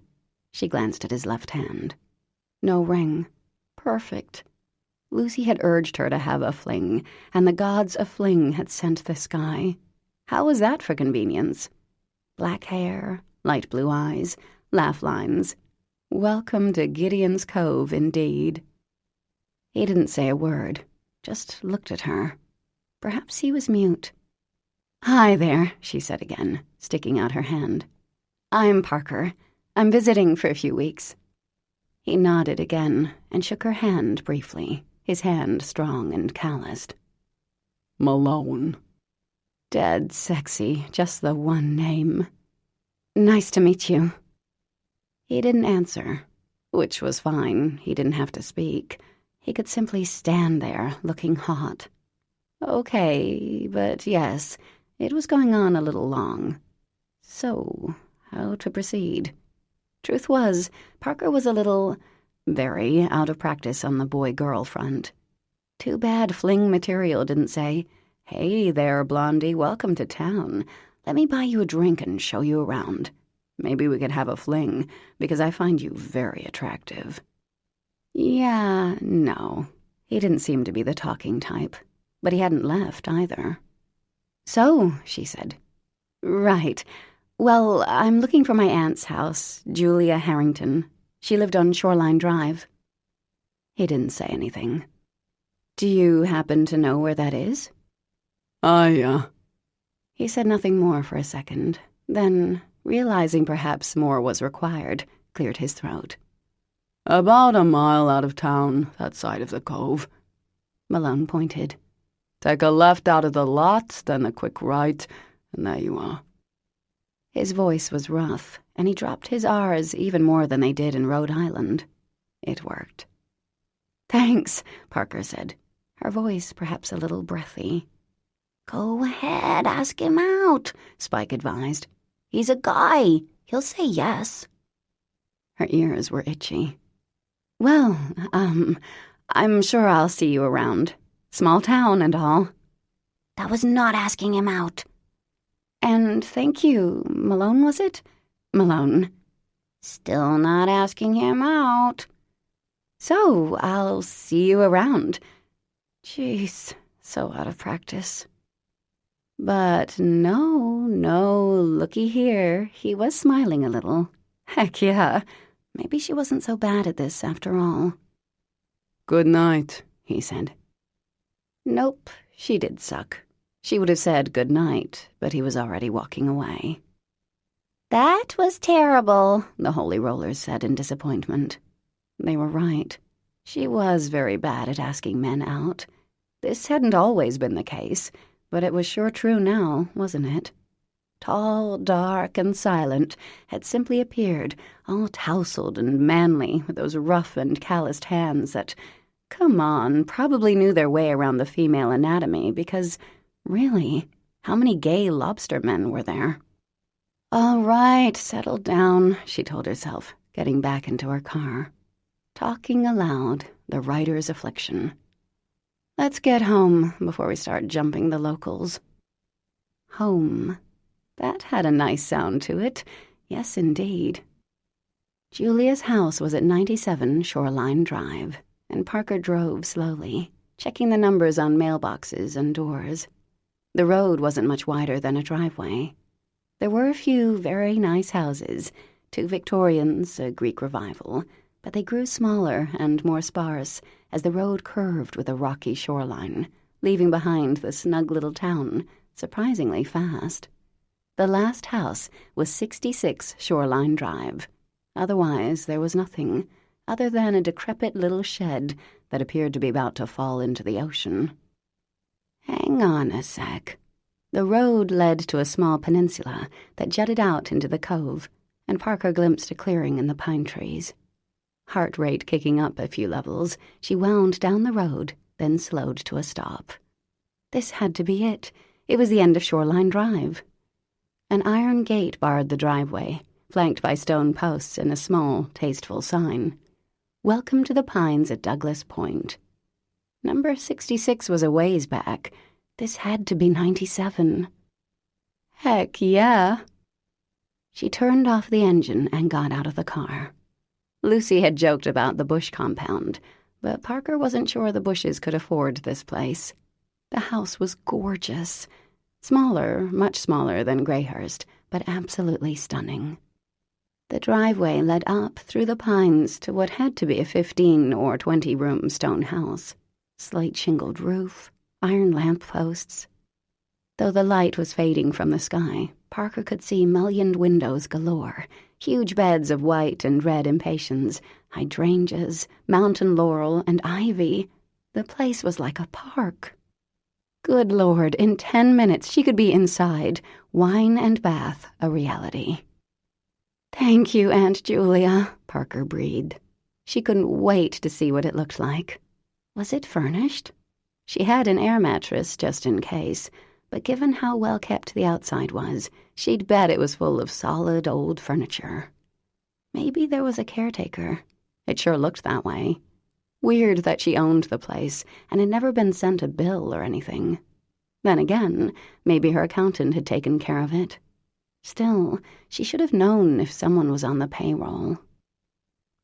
She glanced at his left hand. No ring. Perfect. Lucy had urged her to have a fling, and the gods of fling had sent this guy. How was that for convenience? Black hair, light blue eyes, laugh lines. Welcome to Gideon's Cove, indeed. He didn't say a word, just looked at her. Perhaps he was mute. "Hi there," she said again, sticking out her hand. "I'm Parker. I'm visiting for a few weeks." He nodded again and shook her hand briefly, his hand strong and calloused. Malone. Dead sexy, just the one name. "Nice to meet you." He didn't answer, which was fine. He didn't have to speak. He could simply stand there, looking hot. Okay, but yes, it was going on a little long. So, how to proceed? Truth was, Parker was a little, very out of practice on the boy-girl front. Too bad fling material didn't say, "Hey there, Blondie, welcome to town. Let me buy you a drink and show you around. Maybe we could have a fling, because I find you very attractive." Yeah, no. He didn't seem to be the talking type, but he hadn't left either. "So," she said. "Right. Well, I'm looking for my aunt's house, Julia Harrington. She lived on Shoreline Drive." He didn't say anything. "Do you happen to know where that is?" He said nothing more for a second, then, realizing perhaps more was required, cleared his throat. About a mile out of town, that side of the cove." Malone pointed. "Take a left out of the lot, then a quick right, and there you are." His voice was rough, and he dropped his R's even more than they did in Rhode Island. It worked. "Thanks," Parker said. her voice perhaps a little breathy. "Go ahead, ask him out," Spike advised. "He's a guy. He'll say yes." Her ears were itchy. "Well, I'm sure I'll see you around. Small town and all." "That was not asking him out." "And thank you, Malone, was it? Malone." "Still not asking him out." "So, I'll see you around." Jeez, so out of practice. But no, looky here. He was smiling a little. Heck yeah. Maybe she wasn't so bad at this after all. "Good night," he said. Nope, she did suck. She would have said good night, but he was already walking away. "That was terrible," the Holy Rollers said in disappointment. They were right. She was very bad at asking men out. This hadn't always been the case, but it was sure true now, wasn't it? Tall, dark, and silent, had simply appeared, all tousled and manly, with those rough and calloused hands that, come on, probably knew their way around the female anatomy, because, really, how many gay lobstermen were there? All right, settle down, she told herself, getting back into her car. Talking aloud, the writer's affliction. Let's get home before we start jumping the locals. Home. That had a nice sound to it. Yes, indeed. Julia's house was at 97 Shoreline Drive, and Parker drove slowly, checking the numbers on mailboxes and doors. The road wasn't much wider than a driveway. There were a few very nice houses, 2 Victorians, a Greek revival, but they grew smaller and more sparse as the road curved with a rocky shoreline, leaving behind the snug little town surprisingly fast. The last house was 66 Shoreline Drive. Otherwise, there was nothing, other than a decrepit little shed that appeared to be about to fall into the ocean. Hang on a sec. The road led to a small peninsula that jutted out into the cove, and Parker glimpsed a clearing in the pine trees. Heart rate kicking up a few levels, she wound down the road, then slowed to a stop. This had to be it. It was the end of Shoreline Drive. An iron gate barred the driveway, flanked by stone posts and a small, tasteful sign. Welcome to the Pines at Douglas Point. Number 66 was a ways back. This had to be 97. Heck yeah. She turned off the engine and got out of the car. Lucy had joked about the Bush compound, but Parker wasn't sure the Bushes could afford this place. The house was gorgeous. Smaller, much smaller than Greyhurst, but absolutely stunning. The driveway led up through the pines to what had to be a 15 or 20-room stone house. Slate-shingled roof, iron lamp posts. Though the light was fading from the sky, Parker could see mullioned windows galore, huge beds of white and red impatiens, hydrangeas, mountain laurel, and ivy. The place was like a park. Good Lord, in 10 minutes she could be inside, wine and bath a reality. "Thank you, Aunt Julia," Parker breathed. She couldn't wait to see what it looked like. Was it furnished? She had an air mattress just in case, but given how well kept the outside was, she'd bet it was full of solid old furniture. Maybe there was a caretaker. It sure looked that way. Weird that she owned the place and had never been sent a bill or anything. Then again, maybe her accountant had taken care of it. Still, she should have known if someone was on the payroll.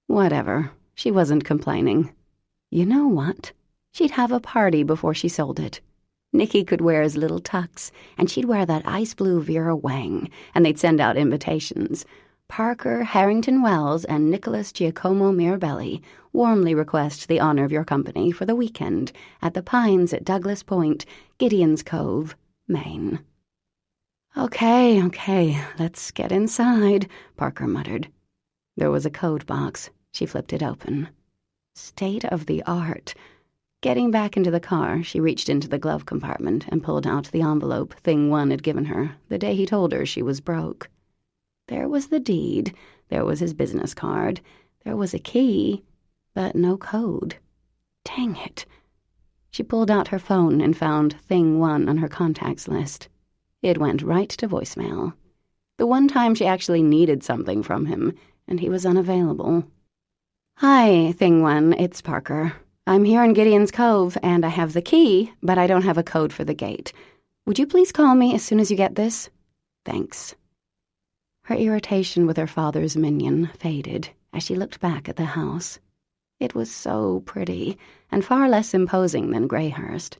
Whatever, she wasn't complaining. You know what? She'd have a party before she sold it. Nicky could wear his little tux, and she'd wear that ice blue Vera Wang, and they'd send out invitations. Parker Harrington Wells and Nicholas Giacomo Mirabelli warmly request the honor of your company for the weekend at the Pines at Douglas Point, Gideon's Cove, Maine. Okay, let's get inside, Parker muttered. There was a code box. She flipped it open. State of the art. Getting back into the car, she reached into the glove compartment and pulled out the envelope Thing One had given her the day he told her she was broke. There was the deed, there was his business card, there was a key, but no code. Dang it. She pulled out her phone and found Thing 1 on her contacts list. It went right to voicemail. The one time she actually needed something from him, and he was unavailable. "Hi, Thing 1, it's Parker. I'm here in Gideon's Cove, and I have the key, but I don't have a code for the gate. Would you please call me as soon as you get this? Thanks." Her irritation with her father's minion faded as she looked back at the house. It was so pretty, and far less imposing than Greyhurst.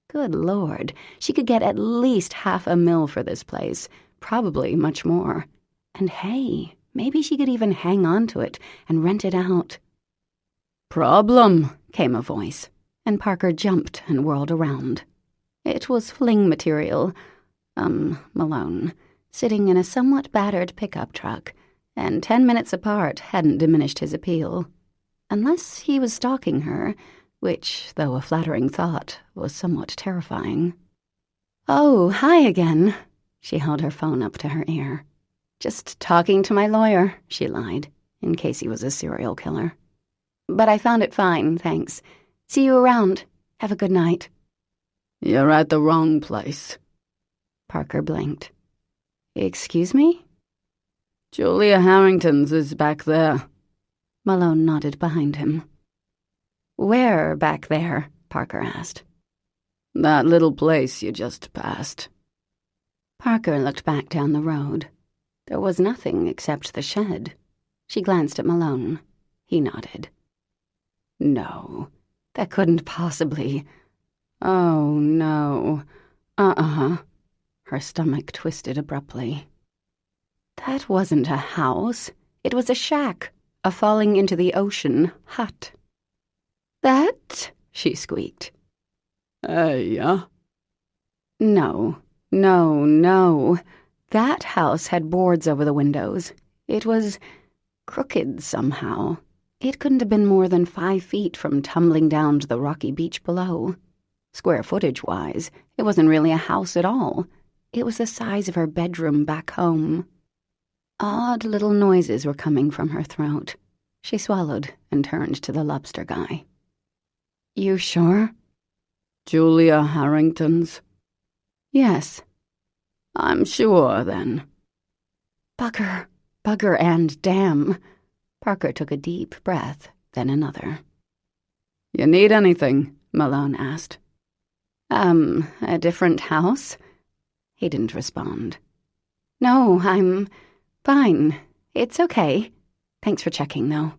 Good Lord, she could get at least $500,000 for this place, probably much more. And hey, maybe she could even hang on to it and rent it out. "Problem," came a voice, and Parker jumped and whirled around. It was fling material, Malone, sitting in a somewhat battered pickup truck, and 10 minutes apart hadn't diminished his appeal. Unless he was stalking her, which, though a flattering thought, was somewhat terrifying. "Oh, hi again." She held her phone up to her ear. "Just talking to my lawyer," she lied, in case he was a serial killer. "But I found it fine, thanks. See you around. Have a good night." "You're at the wrong place." Parker blinked. "Excuse me?" "Julia Harrington's is back there." Malone nodded behind him. "Where back there?" Parker asked. "That little place you just passed." Parker looked back down the road. There was nothing except the shed. She glanced at Malone. He nodded. No, that couldn't possibly. Oh, no. Her stomach twisted abruptly. That wasn't a house. It was a shack, a falling into the ocean hut. "That?" she squeaked. Yeah? No. That house had boards over the windows. It was crooked somehow. It couldn't have been more than 5 feet from tumbling down to the rocky beach below. Square footage-wise, it wasn't really a house at all. It was the size of her bedroom back home. Odd little noises were coming from her throat. She swallowed and turned to the lobster guy. "You sure?" "Julia Harrington's?" "Yes." "I'm sure, then." Bugger and damn. Parker took a deep breath, then another. "You need anything?" Malone asked. A different house?" He didn't respond. "No, I'm fine. It's okay. Thanks for checking, though."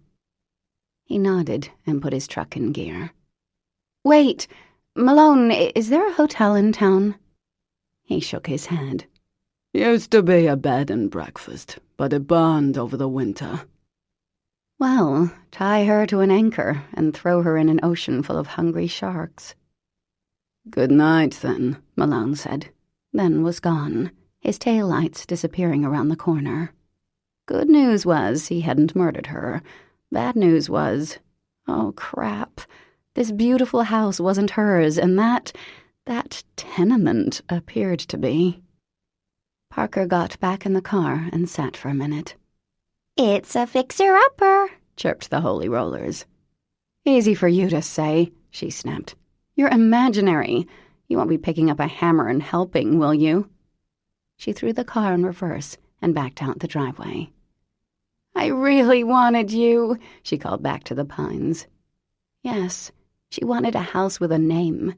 He nodded and put his truck in gear. "Wait, Malone, is there a hotel in town?" He shook his head. "Used to be a bed and breakfast, but it burned over the winter." "Well, tie her to an anchor and throw her in an ocean full of hungry sharks." "Good night, then," Malone said, then was gone, his taillights disappearing around the corner. Good news was he hadn't murdered her. Bad news was, oh crap, this beautiful house wasn't hers, and that tenement appeared to be. Parker got back in the car and sat for a minute. "It's a fixer-upper," chirped the Holy Rollers. "Easy for you to say," she snapped. "You're imaginary. You won't be picking up a hammer and helping, will you?" She threw the car in reverse and backed out the driveway. "I really wanted you," she called back to the pines. Yes, she wanted a house with a name.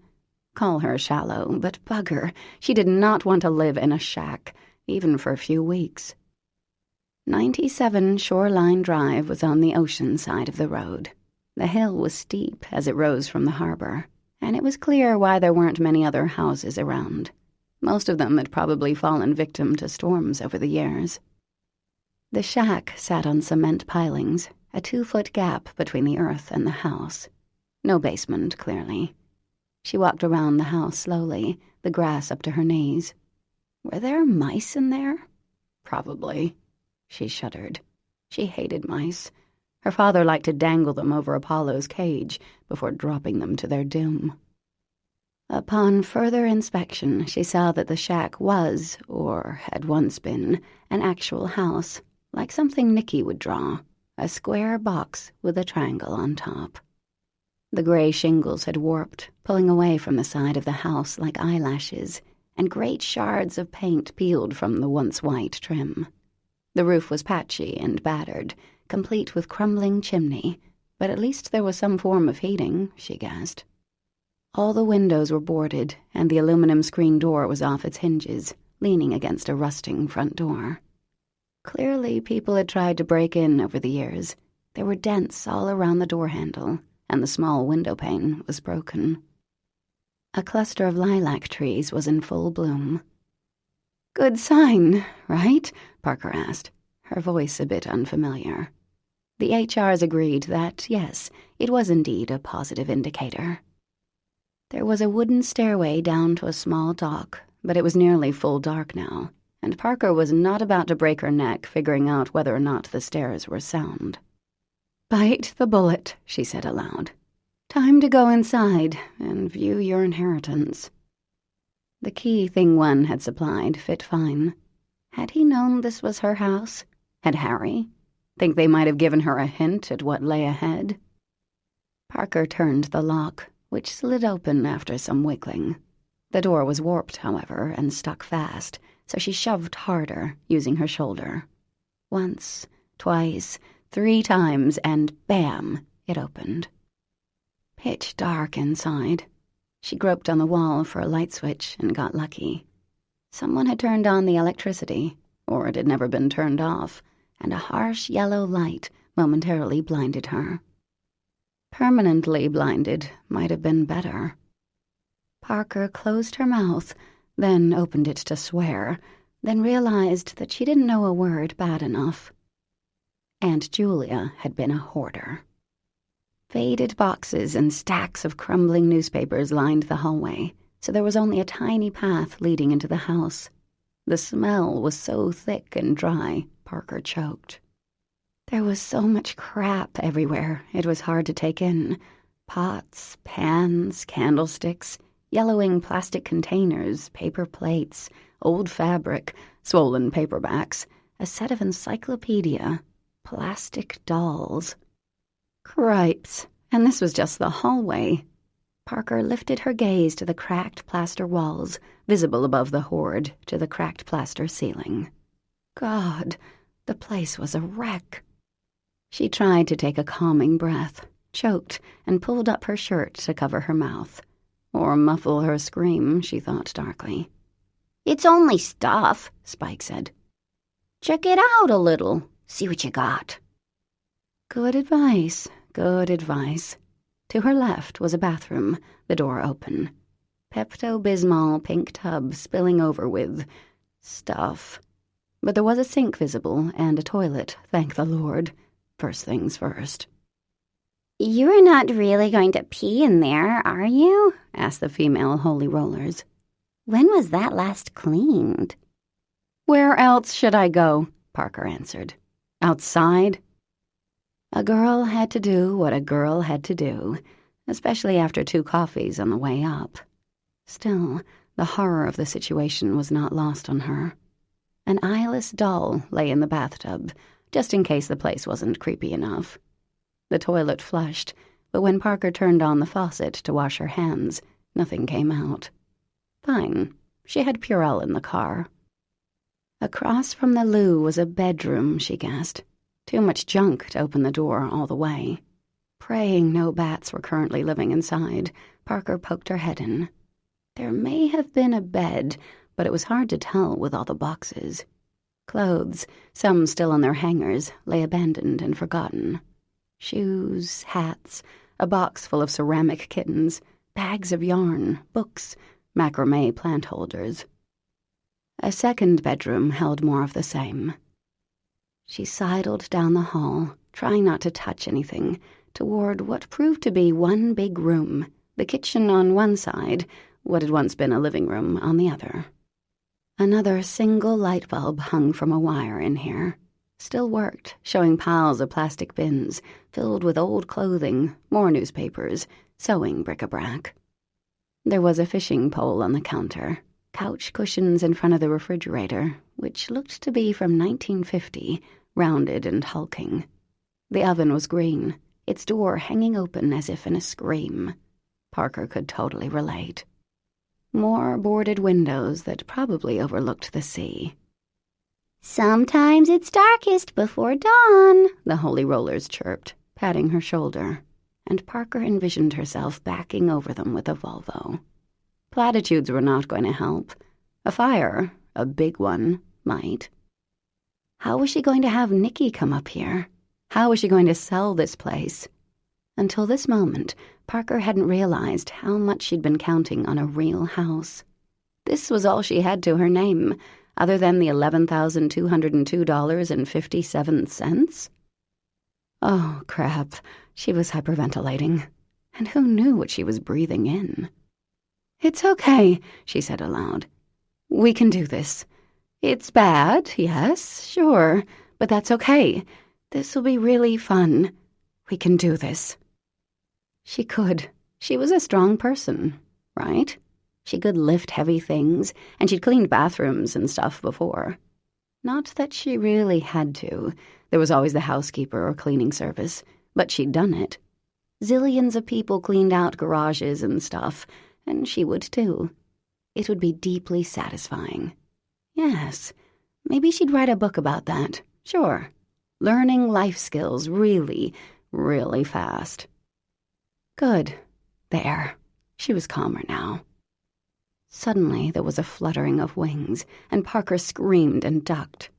Call her shallow, but bugger, she did not want to live in a shack, even for a few weeks. 97 Shoreline Drive was on the ocean side of the road. The hill was steep as it rose from the harbor, and it was clear why there weren't many other houses around. Most of them had probably fallen victim to storms over the years. The shack sat on cement pilings, a 2-foot gap between the earth and the house. No basement, clearly. She walked around the house slowly, the grass up to her knees. Were there mice in there? Probably. She shuddered. She hated mice. Her father liked to dangle them over Apollo's cage before dropping them to their doom. Upon further inspection, she saw that the shack was, or had once been, an actual house, like something Nicky would draw, a square box with a triangle on top. The gray shingles had warped, pulling away from the side of the house like eyelashes, and great shards of paint peeled from the once white trim. The roof was patchy and battered, complete with crumbling chimney, but at least there was some form of heating, she guessed. All the windows were boarded, and the aluminum screen door was off its hinges, leaning against a rusting front door. Clearly, people had tried to break in over the years. There were dents all around the door handle, and the small window pane was broken. A cluster of lilac trees was in full bloom. "Good sign, right?" Parker asked, her voice a bit unfamiliar. The HRs agreed that, yes, it was indeed a positive indicator. There was a wooden stairway down to a small dock, but it was nearly full dark now, and Parker was not about to break her neck figuring out whether or not the stairs were sound. "Bite the bullet," she said aloud. "Time to go inside and view your inheritance." The key Thing One had supplied fit fine. Had he known this was her house? Had Harry? Think they might have given her a hint at what lay ahead? Parker turned the lock, which slid open after some wiggling. The door was warped, however, and stuck fast, so she shoved harder, using her shoulder. Once, twice, 3 times, and bam, it opened. Pitch dark inside. She groped on the wall for a light switch and got lucky. Someone had turned on the electricity, or it had never been turned off, and a harsh yellow light momentarily blinded her. Permanently blinded might have been better. Parker closed her mouth, then opened it to swear, then realized that she didn't know a word bad enough. Aunt Julia had been a hoarder. Faded boxes and stacks of crumbling newspapers lined the hallway, so there was only a tiny path leading into the house. The smell was so thick and dry, Parker choked. There was so much crap everywhere, it was hard to take in. Pots, pans, candlesticks, yellowing plastic containers, paper plates, old fabric, swollen paperbacks, a set of encyclopedia, plastic dolls. Cripes, and this was just the hallway. Parker lifted her gaze to the cracked plaster walls, visible above the hoard, to the cracked plaster ceiling. God, the place was a wreck. She tried to take a calming breath, choked, and pulled up her shirt to cover her mouth. Or muffle her scream, she thought darkly. "It's only stuff," Spike said. "Check it out a little. See what you got." Good advice, good advice. To her left was a bathroom, the door open. Pepto-Bismol pink tub spilling over with stuff. But there was a sink visible and a toilet, thank the Lord. First things first. "You're not really going to pee in there, are you?" asked the female Holy Rollers. "When was that last cleaned?" "Where else should I go?" Parker answered. "Outside?" A girl had to do what a girl had to do, especially after 2 coffees on the way up. Still, the horror of the situation was not lost on her. An eyeless doll lay in the bathtub, just in case the place wasn't creepy enough. The toilet flushed, but when Parker turned on the faucet to wash her hands, nothing came out. Fine, she had Purell in the car. Across from the loo was a bedroom, she guessed. Too much junk to open the door all the way. Praying no bats were currently living inside, Parker poked her head in. There may have been a bed, but it was hard to tell with all the boxes. Clothes, some still on their hangers, lay abandoned and forgotten. Shoes, hats, a box full of ceramic kittens, bags of yarn, books, macrame plant holders. A second bedroom held more of the same. She sidled down the hall, trying not to touch anything, toward what proved to be one big room, the kitchen on one side, what had once been a living room on the other. Another single light bulb hung from a wire in here. Still worked, showing piles of plastic bins filled with old clothing, more newspapers, sewing bric-a-brac. There was a fishing pole on the counter, couch cushions in front of the refrigerator, which looked to be from 1950, rounded and hulking. The oven was green. its door hanging open as if in a scream. Parker could totally relate. More boarded windows that probably overlooked the sea. "Sometimes it's darkest before dawn," the Holy Rollers chirped, patting her shoulder, and Parker envisioned herself backing over them with a Volvo. Platitudes were not going to help. A fire, a big one, might. How was she going to have Nicky come up here? How was she going to sell this place? Until this moment, Parker hadn't realized how much she'd been counting on a real house. This was all she had to her name, other than the $11,202.57. Oh, crap. She was hyperventilating. And who knew what she was breathing in? "It's okay," she said aloud. "We can do this. It's bad, yes, sure, but that's okay. This will be really fun. We can do this." She could. She was a strong person, right? She could lift heavy things, and she'd cleaned bathrooms and stuff before. Not that she really had to. There was always the housekeeper or cleaning service, but she'd done it. Zillions of people cleaned out garages and stuff, and she would too. It would be deeply satisfying. Yes, maybe she'd write a book about that, sure. Learning life skills really, really fast. Good. There. She was calmer now. Suddenly there was a fluttering of wings, and Parker screamed and ducked.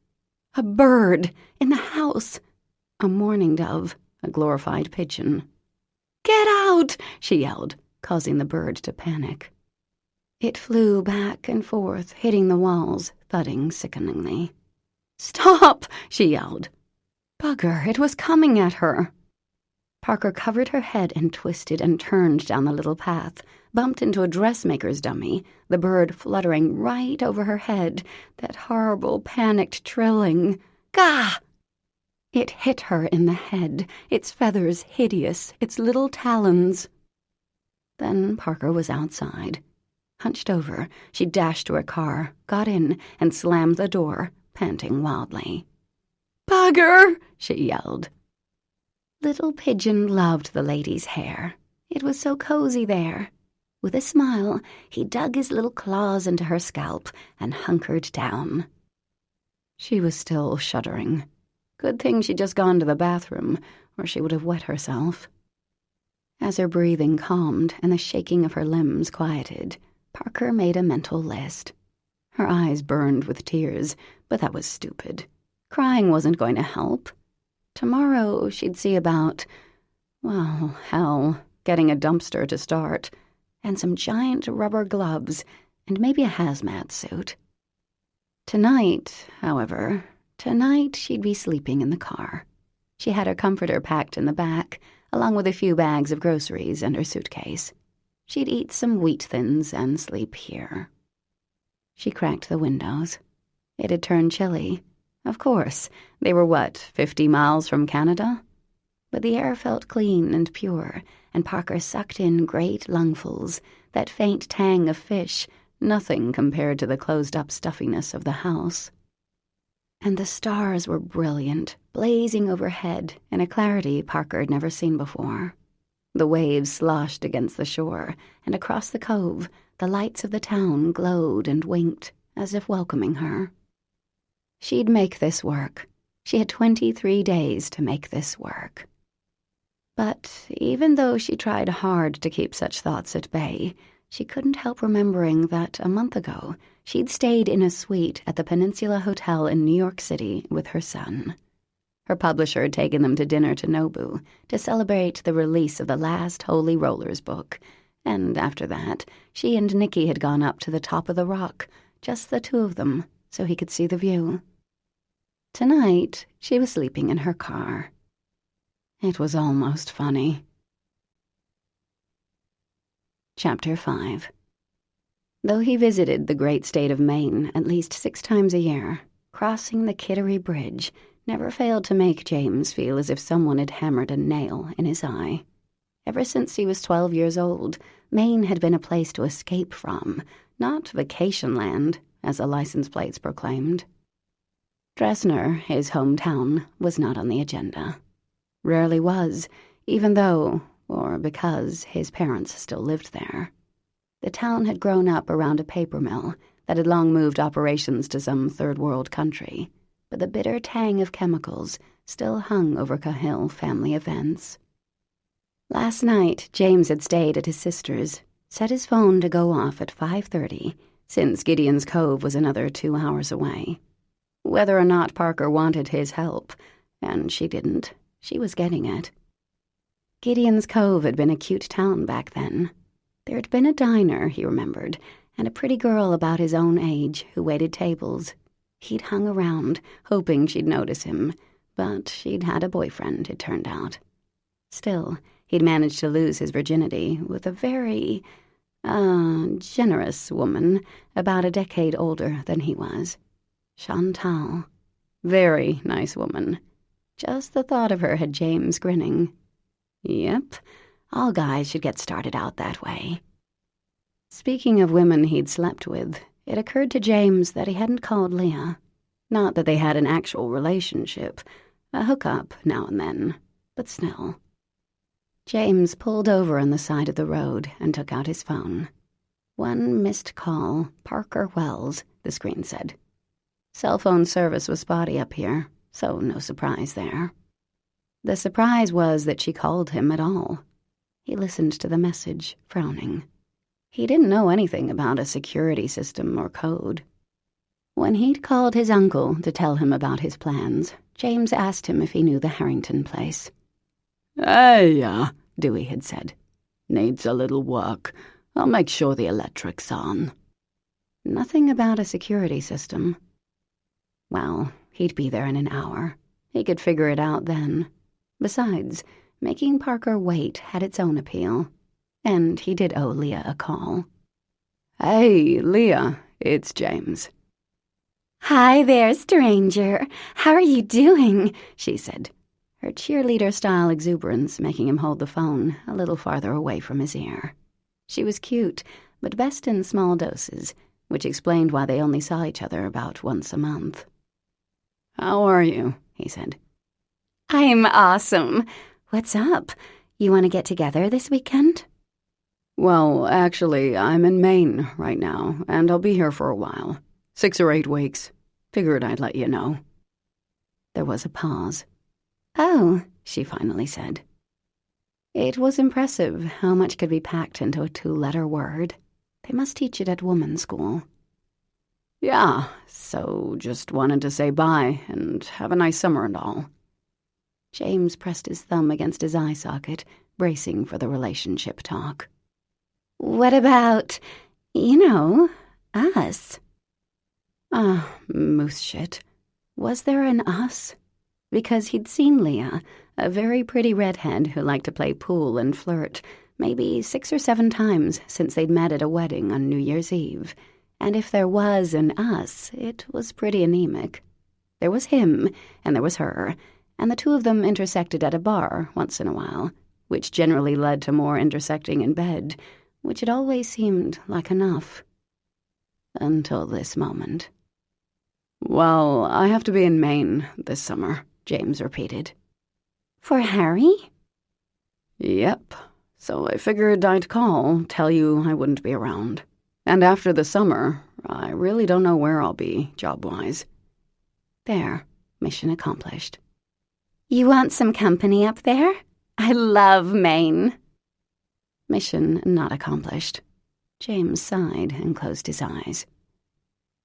A bird! In the house! A mourning dove, a glorified pigeon. "Get out!" she yelled, causing the bird to panic. It flew back and forth, hitting the walls, thudding sickeningly. "Stop!" she yelled. Bugger, it was coming at her. Parker covered her head and twisted and turned down the little path, bumped into a dressmaker's dummy, the bird fluttering right over her head, that horrible, panicked trilling. Gah! It hit her in the head, its feathers hideous, its little talons. Then Parker was outside. Hunched over, she dashed to her car, got in, and slammed the door, panting wildly. "Bugger!" she yelled. Little Pigeon loved the lady's hair. It was so cozy there. With a smile, he dug his little claws into her scalp and hunkered down. She was still shuddering. Good thing she'd just gone to the bathroom, or she would have wet herself. As her breathing calmed and the shaking of her limbs quieted, Parker made a mental list. Her eyes burned with tears, but that was stupid. Crying wasn't going to help. Tomorrow she'd see about, well, hell, getting a dumpster to start, and some giant rubber gloves, and maybe a hazmat suit. Tonight, however, she'd be sleeping in the car. She had her comforter packed in the back, along with a few bags of groceries and her suitcase. She'd eat some wheat thins and sleep here. She cracked the windows. It had turned chilly. Of course, they were 50 miles from Canada? But the air felt clean and pure, and Parker sucked in great lungfuls, that faint tang of fish, nothing compared to the closed-up stuffiness of the house. And the stars were brilliant, blazing overhead in a clarity Parker had never seen before. The waves sloshed against the shore, and across the cove, the lights of the town glowed and winked, as if welcoming her. She'd make this work. She had 23 days to make this work. But even though she tried hard to keep such thoughts at bay, she couldn't help remembering that a month ago she'd stayed in a suite at the Peninsula Hotel in New York City with her son. Her publisher had taken them to dinner to Nobu to celebrate the release of the last Holy Rollers book, and after that, she and Nicky had gone up to the top of the rock, just the two of them, so he could see the view. Tonight, she was sleeping in her car. It was almost funny. Chapter 5. Though he visited the great state of Maine at least 6 times a year, crossing the Kittery Bridge never failed to make James feel as if someone had hammered a nail in his eye. Ever since he was 12 years old, Maine had been a place to escape from, not vacation land, as the license plates proclaimed. Dresner, his hometown, was not on the agenda. Rarely was, even though, or because, his parents still lived there. The town had grown up around a paper mill that had long moved operations to some third-world country, but the bitter tang of chemicals still hung over Cahill family events. Last night, James had stayed at his sister's, set his phone to go off at 5:30, since Gideon's Cove was another 2 hours away. Whether or not Parker wanted his help, and she didn't, she was getting it. Gideon's Cove had been a cute town back then. There'd been a diner, he remembered, and a pretty girl about his own age who waited tables. He'd hung around, hoping she'd notice him, but she'd had a boyfriend, it turned out. Still, he'd managed to lose his virginity with a very, generous woman about a decade older than he was. Chantal. Very nice woman. Just the thought of her had James grinning. Yep, all guys should get started out that way. Speaking of women he'd slept with, it occurred to James that he hadn't called Leah. Not that they had an actual relationship, a hookup now and then, but still. James pulled over on the side of the road and took out his phone. One missed call, Parker Wells, the screen said. Cell phone service was spotty up here, so no surprise there. The surprise was that she called him at all. He listened to the message, frowning. He didn't know anything about a security system or code. When he'd called his uncle to tell him about his plans, James asked him if he knew the Harrington place. Hey, Dewey had said. Needs a little work. I'll make sure the electric's on. Nothing about a security system. Well, he'd be there in an hour. He could figure it out then. Besides, making Parker wait had its own appeal. And he did owe Leah a call. Hey, Leah, it's James. Hi there, stranger. How are you doing? She said, her cheerleader-style exuberance making him hold the phone a little farther away from his ear. She was cute, but best in small doses, which explained why they only saw each other about once a month. How are you? He said. I'm awesome. What's up? You want to get together this weekend? Well, actually, I'm in Maine right now, and I'll be here for a while. 6 or 8 weeks. Figured I'd let you know. There was a pause. Oh, she finally said. It was impressive how much could be packed into a 2-letter word. They must teach it at woman's school. Yeah, so just wanted to say bye and have a nice summer and all. James pressed his thumb against his eye socket, bracing for the relationship talk. What about, us? Moose shit. Was there an us? Because he'd seen Leah, a very pretty redhead who liked to play pool and flirt, maybe 6 or 7 times since they'd met at a wedding on New Year's Eve. And if there was an us, it was pretty anemic. There was him, and there was her, and the two of them intersected at a bar once in a while, which generally led to more intersecting in bed, which had always seemed like enough. Until this moment. Well, I have to be in Maine this summer, James repeated. For Harry? Yep. So I figured I'd call, tell you I wouldn't be around. And after the summer, I really don't know where I'll be, job-wise. There, mission accomplished. You want some company up there? I love Maine. Mission not accomplished. James sighed and closed his eyes.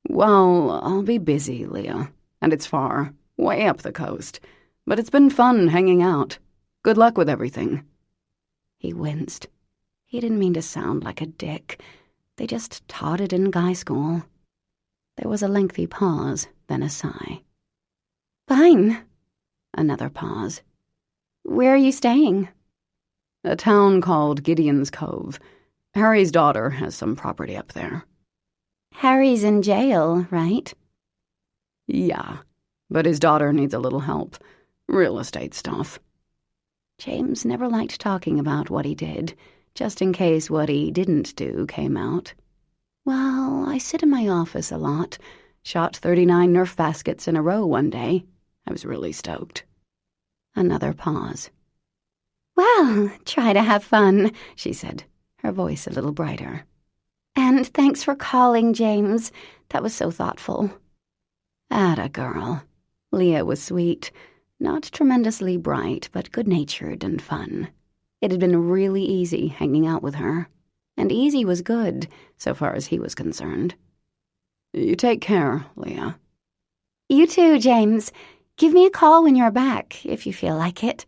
Well, I'll be busy, Leah. And it's far, way up the coast. But it's been fun hanging out. Good luck with everything. He winced. He didn't mean to sound like a dick. They just taught it in guy school. There was a lengthy pause, then a sigh. Fine. Another pause. Where are you staying? A town called Gideon's Cove. Harry's daughter has some property up there. Harry's in jail, right? Yeah, but his daughter needs a little help. Real estate stuff. James never liked talking about what he did, just in case what he didn't do came out. Well, I sit in my office a lot. Shot 39 Nerf baskets in a row one day. I was really stoked. Another pause. Well, try to have fun, she said, her voice a little brighter. And thanks for calling, James. That was so thoughtful. Atta girl. Leah was sweet, not tremendously bright, but good-natured and fun. It had been really easy hanging out with her, and easy was good, so far as he was concerned. You take care, Leah. You too, James. Give me a call when you're back, if you feel like it.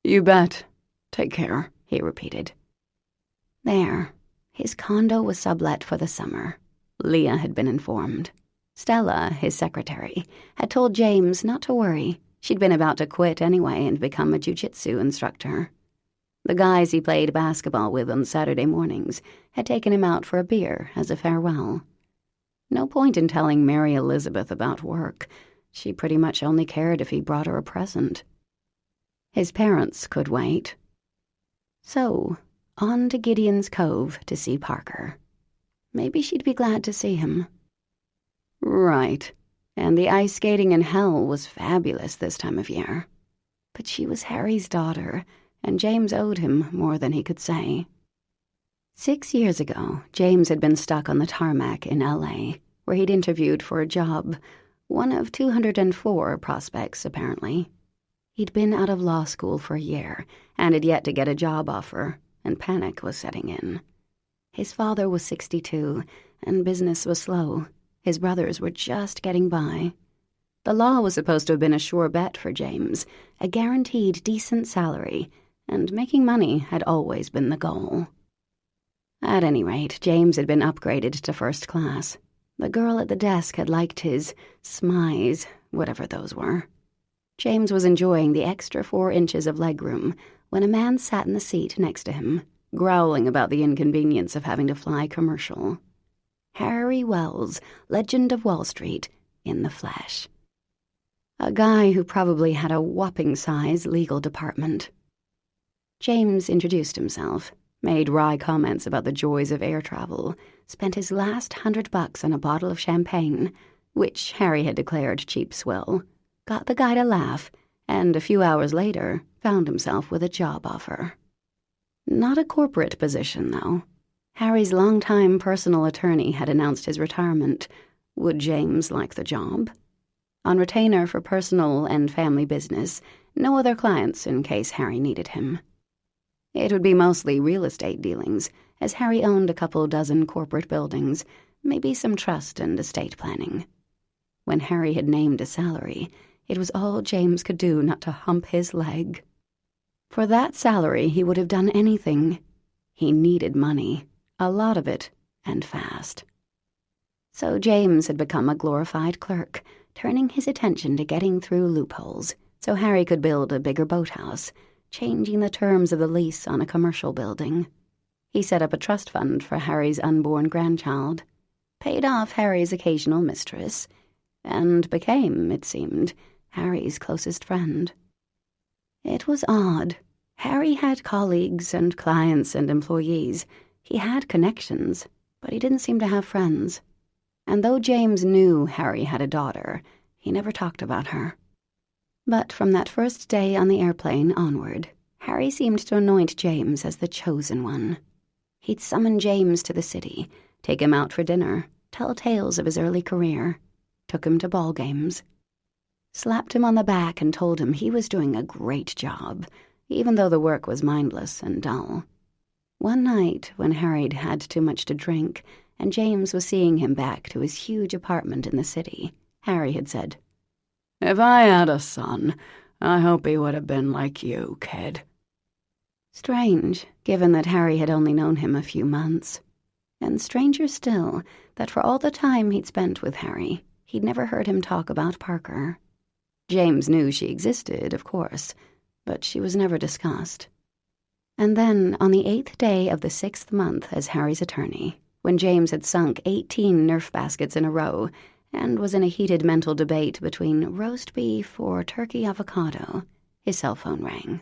You bet. Take care, he repeated. There. His condo was sublet for the summer. Leah had been informed. Stella, his secretary, had told James not to worry. She'd been about to quit anyway and become a jiu-jitsu instructor. The guys he played basketball with on Saturday mornings had taken him out for a beer as a farewell. No point in telling Mary Elizabeth about work. She pretty much only cared if he brought her a present. His parents could wait. So, on to Gideon's Cove to see Parker. Maybe she'd be glad to see him. Right, and the ice skating in hell was fabulous this time of year. But she was Harry's daughter, and James owed him more than he could say. 6 years ago, James had been stuck on the tarmac in L.A., where he'd interviewed for a job, one of 204 prospects, apparently. He'd been out of law school for a year, and had yet to get a job offer, and panic was setting in. His father was 62, and business was slow. His brothers were just getting by. The law was supposed to have been a sure bet for James, a guaranteed decent salary, and making money had always been the goal. At any rate, James had been upgraded to first class. The girl at the desk had liked his smize, whatever those were. James was enjoying the extra 4 inches of legroom when a man sat in the seat next to him, growling about the inconvenience of having to fly commercial. Harry Wells, Legend of Wall Street, in the flesh. A guy who probably had a whopping-size legal department. James introduced himself, made wry comments about the joys of air travel, spent his last $100 on a bottle of champagne, which Harry had declared cheap swill, got the guy to laugh, and a few hours later found himself with a job offer. Not a corporate position, though. Harry's longtime personal attorney had announced his retirement. Would James like the job? On retainer for personal and family business, no other clients in case Harry needed him. It would be mostly real estate dealings, as Harry owned a couple dozen corporate buildings, maybe some trust and estate planning. When Harry had named a salary, it was all James could do not to hump his leg. For that salary, he would have done anything. He needed money, a lot of it, and fast. So James had become a glorified clerk, turning his attention to getting through loopholes so Harry could build a bigger boathouse, changing the terms of the lease on a commercial building. He set up a trust fund for Harry's unborn grandchild, paid off Harry's occasional mistress, and became, it seemed, Harry's closest friend. It was odd. Harry had colleagues and clients and employees. He had connections, but he didn't seem to have friends. And though James knew Harry had a daughter, he never talked about her. But from that first day on the airplane onward, Harry seemed to anoint James as the chosen one. He'd summon James to the city, take him out for dinner, tell tales of his early career, took him to ball games, slapped him on the back and told him he was doing a great job, even though the work was mindless and dull. One night, when Harry'd had too much to drink, and James was seeing him back to his huge apartment in the city, Harry had said, "If I had a son, I hope he would have been like you, kid." Strange, given that Harry had only known him a few months. And stranger still, that for all the time he'd spent with Harry, he'd never heard him talk about Parker. James knew she existed, of course, but she was never discussed. And then, on the 8th day of the 6th month as Harry's attorney, when James had sunk 18 Nerf baskets in a row and was in a heated mental debate between roast beef or turkey avocado, his cell phone rang.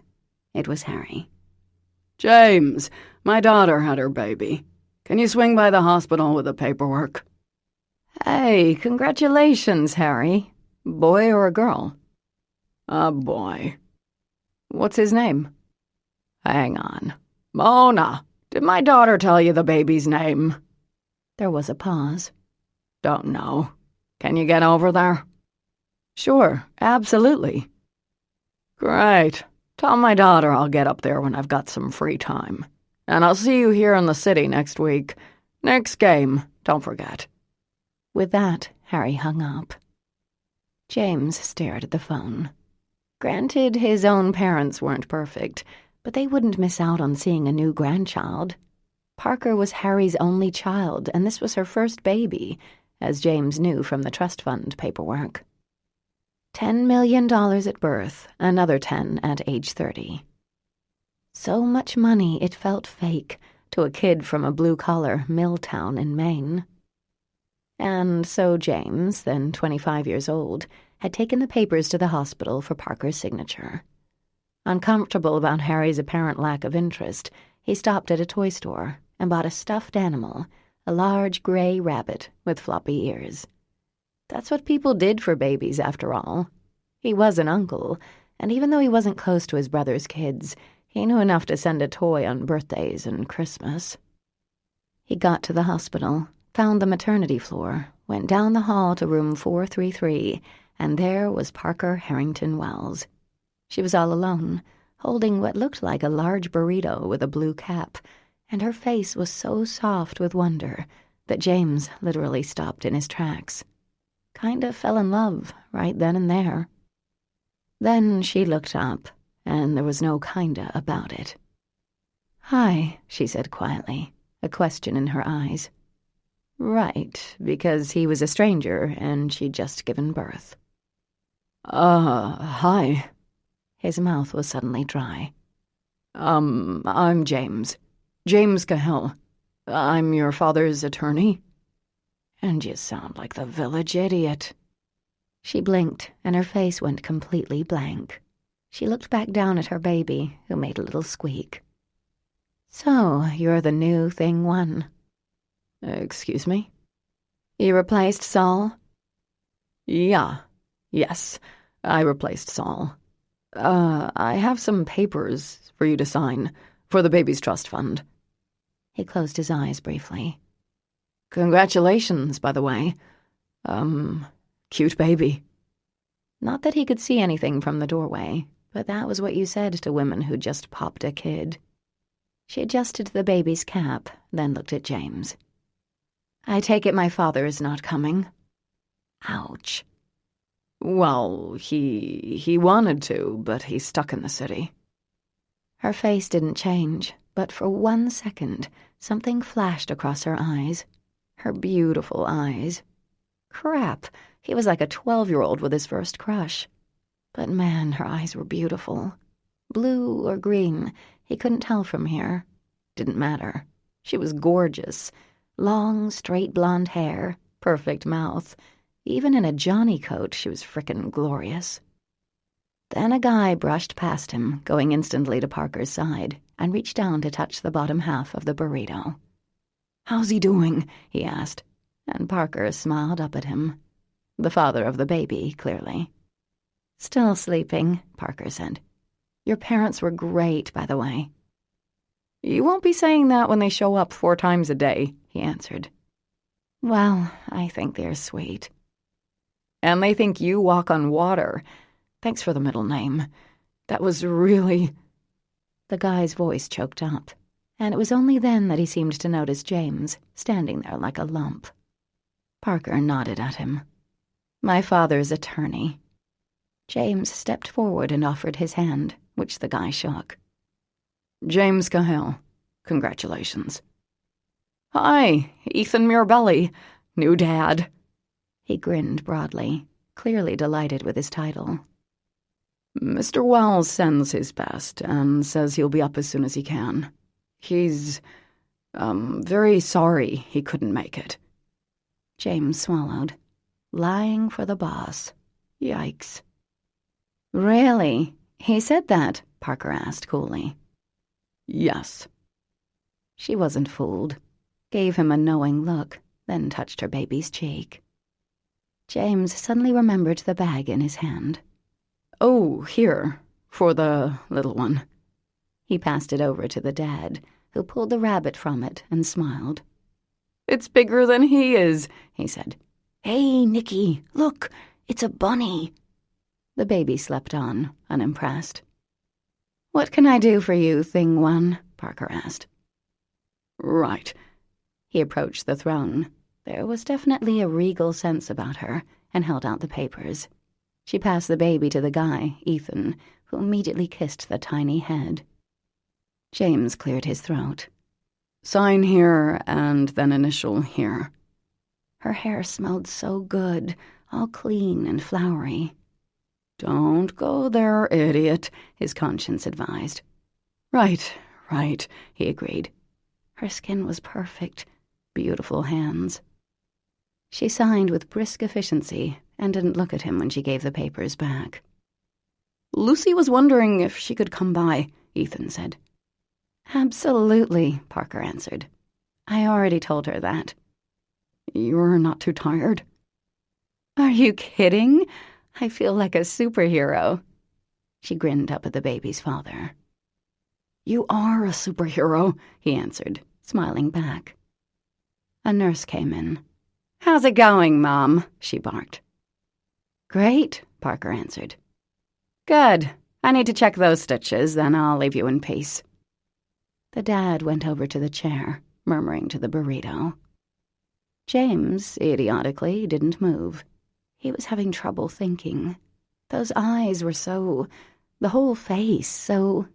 It was Harry. "James, my daughter had her baby. Can you swing by the hospital with the paperwork?" Hey, congratulations, Harry. Boy or a girl? A boy. What's his name? Hang on. Mona, did my daughter tell you the baby's name? There was a pause. Don't know. Can you get over there? Sure, absolutely. Great. Tell my daughter I'll get up there when I've got some free time. And I'll see you here in the city next week. Next game, don't forget. With that, Harry hung up. James stared at the phone. Granted, his own parents weren't perfect, but they wouldn't miss out on seeing a new grandchild. Parker was Harry's only child, and this was her first baby, as James knew from the trust fund paperwork. $10 million at birth, another 10 at age 30. So much money it felt fake to a kid from a blue-collar mill town in Maine. And so James, then 25 years old, had taken the papers to the hospital for Parker's signature. Uncomfortable about Harry's apparent lack of interest, he stopped at a toy store and bought a stuffed animal, a large gray rabbit with floppy ears. That's what people did for babies, after all. He was an uncle, and even though he wasn't close to his brother's kids, he knew enough to send a toy on birthdays and Christmas. He got to the hospital, found the maternity floor, went down the hall to room 433, and there was Parker Harrington Wells. She was all alone, holding what looked like a large burrito with a blue cap, and her face was so soft with wonder that James literally stopped in his tracks. Kind of fell in love right then and there. Then she looked up, and there was no kinda about it. "Hi," she said quietly, a question in her eyes. Right, because he was a stranger and she'd just given birth. Hi." His mouth was suddenly dry. I'm James. James Cahill. I'm your father's attorney. And you sound like the village idiot. She blinked, and her face went completely blank. She looked back down at her baby, who made a little squeak. "So, you're the new thing one." Excuse me? "You replaced Saul?" Yes, I replaced Saul. I have some papers for you to sign for the baby's trust fund. He closed his eyes briefly. Congratulations, by the way. Cute baby. Not that he could see anything from the doorway, but that was what you said to women who just popped a kid. She adjusted the baby's cap, then looked at James. "I take it my father is not coming." Ouch. Well, he wanted to, but he's stuck in the city. Her face didn't change, but for 1 second, something flashed across her eyes. Her beautiful eyes. Crap, he was like a 12-year-old with his first crush. But man, her eyes were beautiful. Blue or green, he couldn't tell from here. Didn't matter. She was gorgeous. Long, straight blonde hair, perfect mouth. Even in a Johnny coat, she was frickin' glorious. Then a guy brushed past him, going instantly to Parker's side, and reached down to touch the bottom half of the burrito. "How's he doing?" he asked, and Parker smiled up at him. The father of the baby, clearly. "Still sleeping," Parker said. "Your parents were great, by the way." You won't be saying that when they show up 4 times a day, he answered. Well, I think they're sweet. And they think you walk on water. Thanks for the middle name. That was really... The guy's voice choked up, and it was only then that he seemed to notice James, standing there like a lump. Parker nodded at him. "My father's attorney." James stepped forward and offered his hand, which the guy shook. James Cahill. Congratulations. Hi, Ethan Mirabelli. New dad. He grinned broadly, clearly delighted with his title. Mr. Wells sends his best and says he'll be up as soon as he can. He's, very sorry he couldn't make it. James swallowed. Lying for the boss. Yikes. Really? He said that? Parker asked coolly. Yes. She wasn't fooled. Gave him a knowing look, then touched her baby's cheek. James suddenly remembered the bag in his hand. Oh, here, for the little one. He passed it over to the dad, who pulled the rabbit from it and smiled. "It's bigger than he is," he said. "Hey, Nicky, look, it's a bunny." The baby slept on, unimpressed. "What can I do for you, Thing One?" Parker asked. "Right." He approached the throne. There was definitely a regal sense about her, and held out the papers. She passed the baby to the guy, Ethan, who immediately kissed the tiny head. James cleared his throat. "Sign here and then initial here." Her hair smelled so good, all clean and flowery. "Don't go there, idiot," his conscience advised. Right, he agreed. Her skin was perfect, beautiful hands. She signed with brisk efficiency and didn't look at him when she gave the papers back. "Lucy was wondering if she could come by," Ethan said. "Absolutely," Parker answered. "I already told her that." "You're not too tired?" "Are you kidding? I feel like a superhero." She grinned up at the baby's father. "You are a superhero," he answered, smiling back. A nurse came in. "How's it going, Mom?" she barked. "Great," Parker answered. "Good. I need to check those stitches, then I'll leave you in peace." The dad went over to the chair, murmuring to the burrito. James, idiotically, didn't move. He was having trouble thinking. Those eyes were the whole face, so...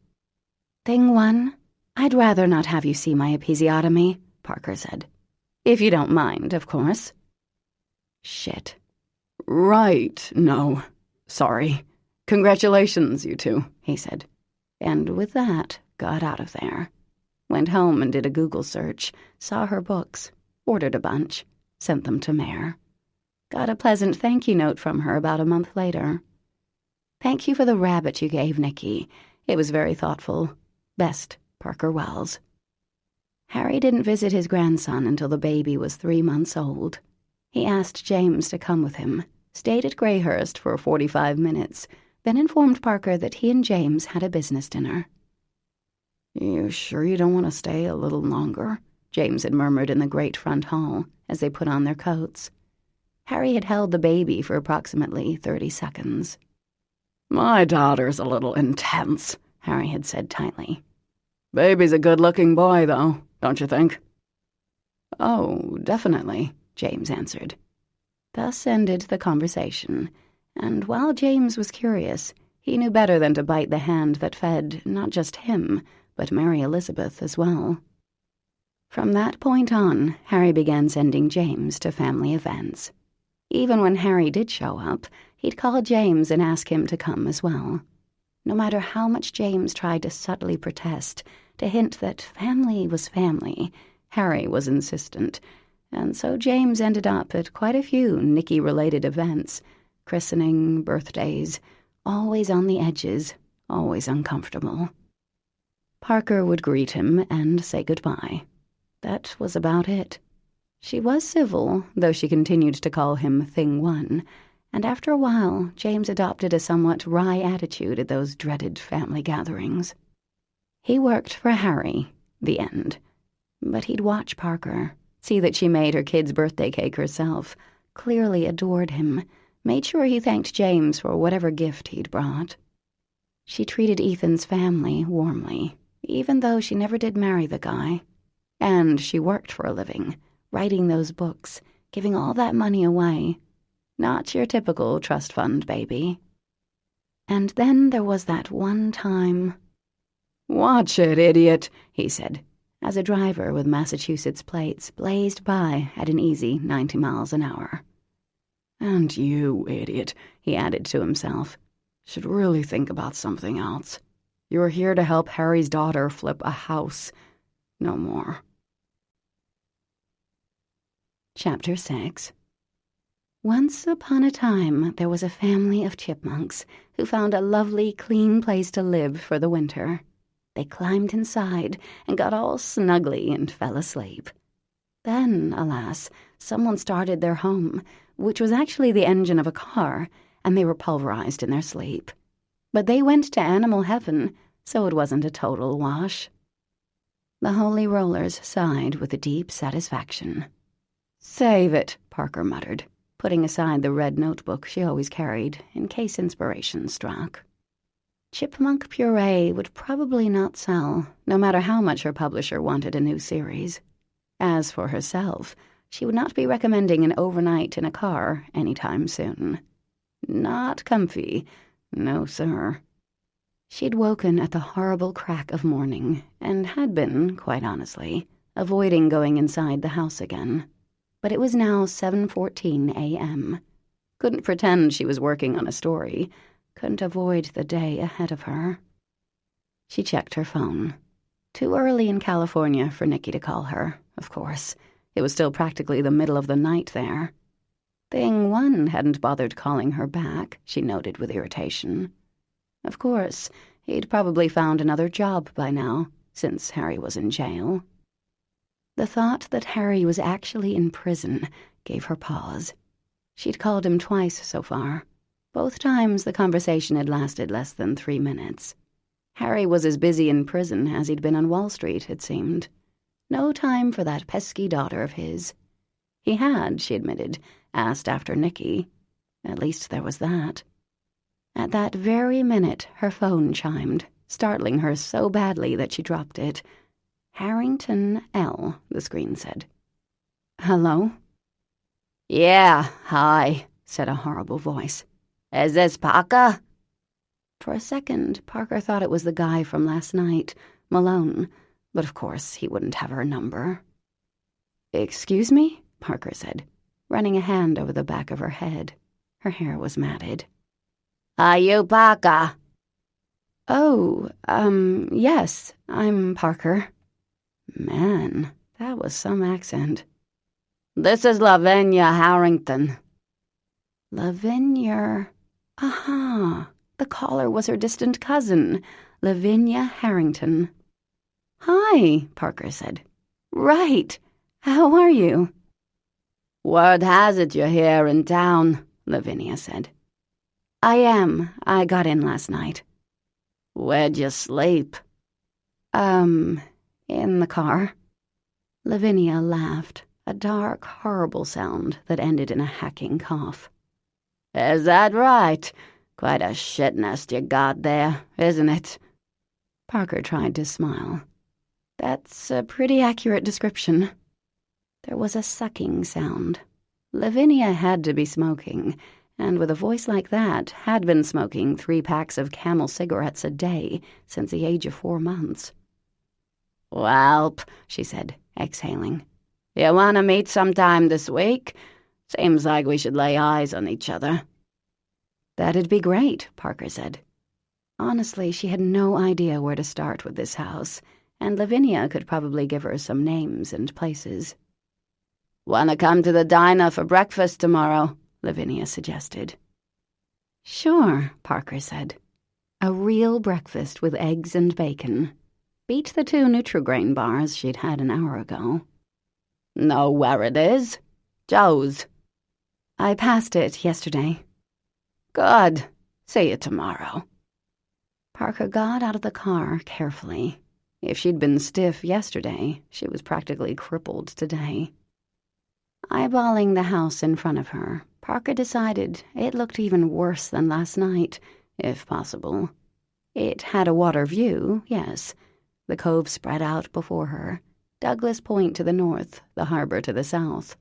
"Thing One, I'd rather not have you see my episiotomy," Parker said. "If you don't mind, of course." Shit. "Right, no. Sorry. Congratulations, you two," he said. And with that, got out of there. Went home and did a Google search, saw her books, ordered a bunch, sent them to Mare. Got a pleasant thank you note from her about a month later. "Thank you for the rabbit you gave Nicky. It was very thoughtful. Best, Parker Wells." Harry didn't visit his grandson until the baby was 3 months old. He asked James to come with him, stayed at Greyhurst for 45 minutes, then informed Parker that he and James had a business dinner. "You sure you don't want to stay a little longer?" James had murmured in the great front hall as they put on their coats. Harry had held the baby for approximately 30 seconds. "My daughter's a little intense," Harry had said tightly. "Baby's a good-looking boy, though, don't you think?" "Oh, definitely," James answered. Thus ended the conversation, and while James was curious, he knew better than to bite the hand that fed not just him, but Mary Elizabeth as well. From that point on, Harry began sending James to family events. Even when Harry did show up, he'd call James and ask him to come as well. No matter how much James tried to subtly protest, to hint that family was family, Harry was insistent, and so James ended up at quite a few Nicky-related events, christening, birthdays, always on the edges, always uncomfortable. Parker would greet him and say goodbye. That was about it. She was civil, though she continued to call him Thing One, and after a while, James adopted a somewhat wry attitude at those dreaded family gatherings. He worked for Harry, the end. But he'd watch Parker, see that she made her kid's birthday cake herself, clearly adored him, made sure he thanked James for whatever gift he'd brought. She treated Ethan's family warmly, even though she never did marry the guy. And she worked for a living, writing those books, giving all that money away. Not your typical trust fund baby. And then there was that one time... "Watch it, idiot," he said, as a driver with Massachusetts plates blazed by at an easy 90 miles an hour. "And you, idiot," he added to himself, "should really think about something else. You're here to help Harry's daughter flip a house. No more." Chapter 6. Once upon a time, there was a family of chipmunks who found a lovely, clean place to live for the winter. They climbed inside and got all snuggly and fell asleep. Then, alas, someone started their home, which was actually the engine of a car, and they were pulverized in their sleep. But they went to animal heaven, so it wasn't a total wash. The Holy Rollers sighed with a deep satisfaction. "Save it," Parker muttered, putting aside the red notebook she always carried in case inspiration struck. Chipmunk Puree would probably not sell, no matter how much her publisher wanted a new series. As for herself, she would not be recommending an overnight in a car anytime soon. Not comfy, no sir. She'd woken at the horrible crack of morning and had been, quite honestly, avoiding going inside the house again. But it was now 7:14 a.m. Couldn't pretend she was working on a story. Couldn't avoid the day ahead of her. She checked her phone. Too early in California for Nicky to call her, of course. It was still practically the middle of the night there. Thing one hadn't bothered calling her back, she noted with irritation. Of course, he'd probably found another job by now, since Harry was in jail. The thought that Harry was actually in prison gave her pause. She'd called him twice so far. Both times the conversation had lasted less than 3 minutes. Harry was as busy in prison as he'd been on Wall Street, it seemed. No time for that pesky daughter of his. He had, she admitted, asked after Nicky. At least there was that. At that very minute, her phone chimed, startling her so badly that she dropped it. Harrington L., the screen said. "Hello?" "Yeah, hi," said a horrible voice. "Is this Parker?" For a second, Parker thought it was the guy from last night, Malone, but of course he wouldn't have her number. "Excuse me?" Parker said, running a hand over the back of her head. Her hair was matted. "Are you Parker?" "Oh, yes, I'm Parker." Man, that was some accent. "This is Lavinia Harrington." Lavinia... Aha! The caller was her distant cousin, Lavinia Harrington. "Hi," Parker said. "Right. How are you?" "Word has it you're here in town," Lavinia said. "I am. I got in last night." "Where'd you sleep?" In the car." Lavinia laughed, a dark, horrible sound that ended in a hacking cough. "Is that right? Quite a shit nest you got there, isn't it?" Parker tried to smile. "That's a pretty accurate description." There was a sucking sound. Lavinia had to be smoking, and with a voice like that, had been smoking 3 packs of Camel cigarettes a day since the age of 4 months. "Welp," she said, exhaling. "You want to meet sometime this week? Seems like we should lay eyes on each other." "That'd be great," Parker said. Honestly, she had no idea where to start with this house, and Lavinia could probably give her some names and places. "Want to come to the diner for breakfast tomorrow?" Lavinia suggested. "Sure," Parker said. A real breakfast with eggs and bacon. Beat the 2 Nutrigrain bars she'd had an hour ago. "Know where it is? Joe's." "I passed it yesterday." "Good. See you tomorrow." Parker got out of the car carefully. If she'd been stiff yesterday, she was practically crippled today. Eyeballing the house in front of her, Parker decided it looked even worse than last night, if possible. It had a water view, yes. The cove spread out before her, Douglas Point to the north, the harbor to the south.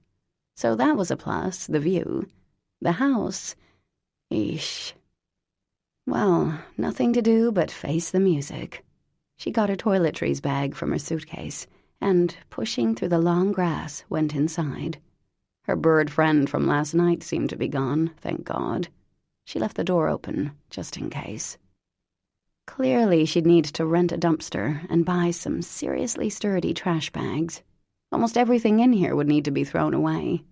So that was a plus, the view. The house... Eesh. Well, nothing to do but face the music. She got her toiletries bag from her suitcase and, pushing through the long grass, went inside. Her bird friend from last night seemed to be gone, thank God. She left the door open, just in case. Clearly, she'd need to rent a dumpster and buy some seriously sturdy trash bags. Almost everything in here would need to be thrown away.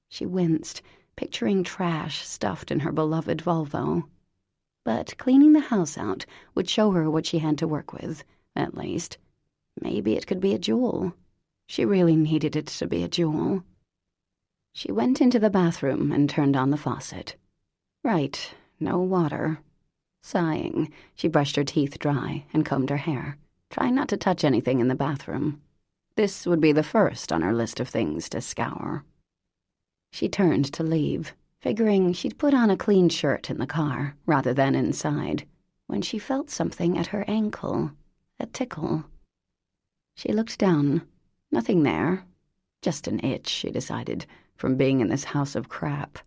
She winced, picturing trash stuffed in her beloved Volvo. But cleaning the house out would show her what she had to work with, at least. Maybe it could be a jewel. She really needed it to be a jewel. She went into the bathroom and turned on the faucet. Right, no water. Sighing, she brushed her teeth dry and combed her hair, trying not to touch anything in the bathroom. This would be the first on her list of things to scour. She turned to leave, figuring she'd put on a clean shirt in the car rather than inside, when she felt something at her ankle, a tickle. She looked down. Nothing there. Just an itch, she decided, from being in this house of crap.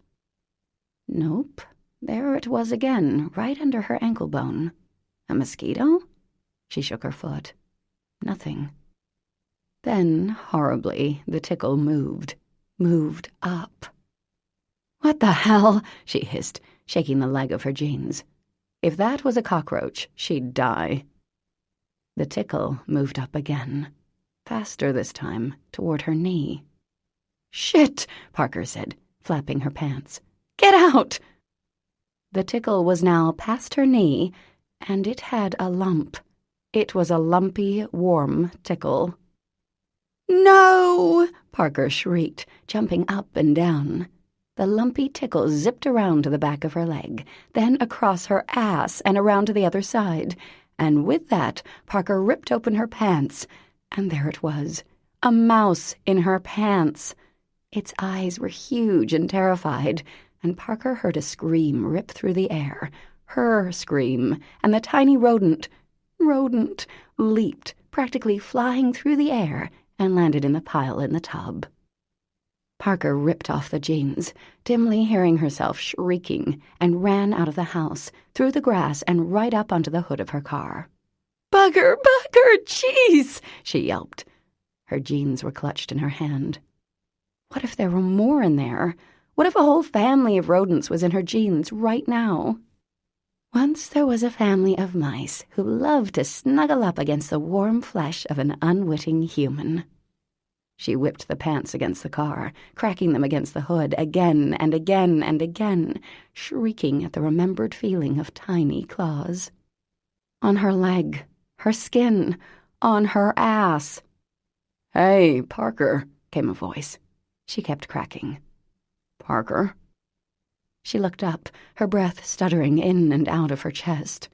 Nope. There it was again, right under her ankle bone. A mosquito? She shook her foot. Nothing. Then, horribly, the tickle moved up. "What the hell?" she hissed, shaking the leg of her jeans. If that was a cockroach, she'd die. The tickle moved up again, faster this time, toward her knee. "Shit," Parker said, flapping her pants. "Get out!" The tickle was now past her knee, and it had a lump. It was a lumpy, warm tickle. "No!" Parker shrieked, jumping up and down. The lumpy tickle zipped around to the back of her leg, then across her ass and around to the other side, and with that, Parker ripped open her pants, and there it was, a mouse in her pants. Its eyes were huge and terrified, and Parker heard a scream rip through the air, her scream, and the tiny rodent, leaped, practically flying through the air, and landed in the pile in the tub. Parker ripped off the jeans, dimly hearing herself shrieking, and ran out of the house, through the grass, and right up onto the hood of her car. "Bugger, jeez!" she yelped. Her jeans were clutched in her hand. What if there were more in there? What if a whole family of rodents was in her jeans right now? Once there was a family of mice who loved to snuggle up against the warm flesh of an unwitting human. She whipped the pants against the car, cracking them against the hood again and again and again, shrieking at the remembered feeling of tiny claws. On her leg, her skin, on her ass. "Hey, Parker," came a voice. She kept cracking. "Parker?" She looked up, her breath stuttering in and out of her chest.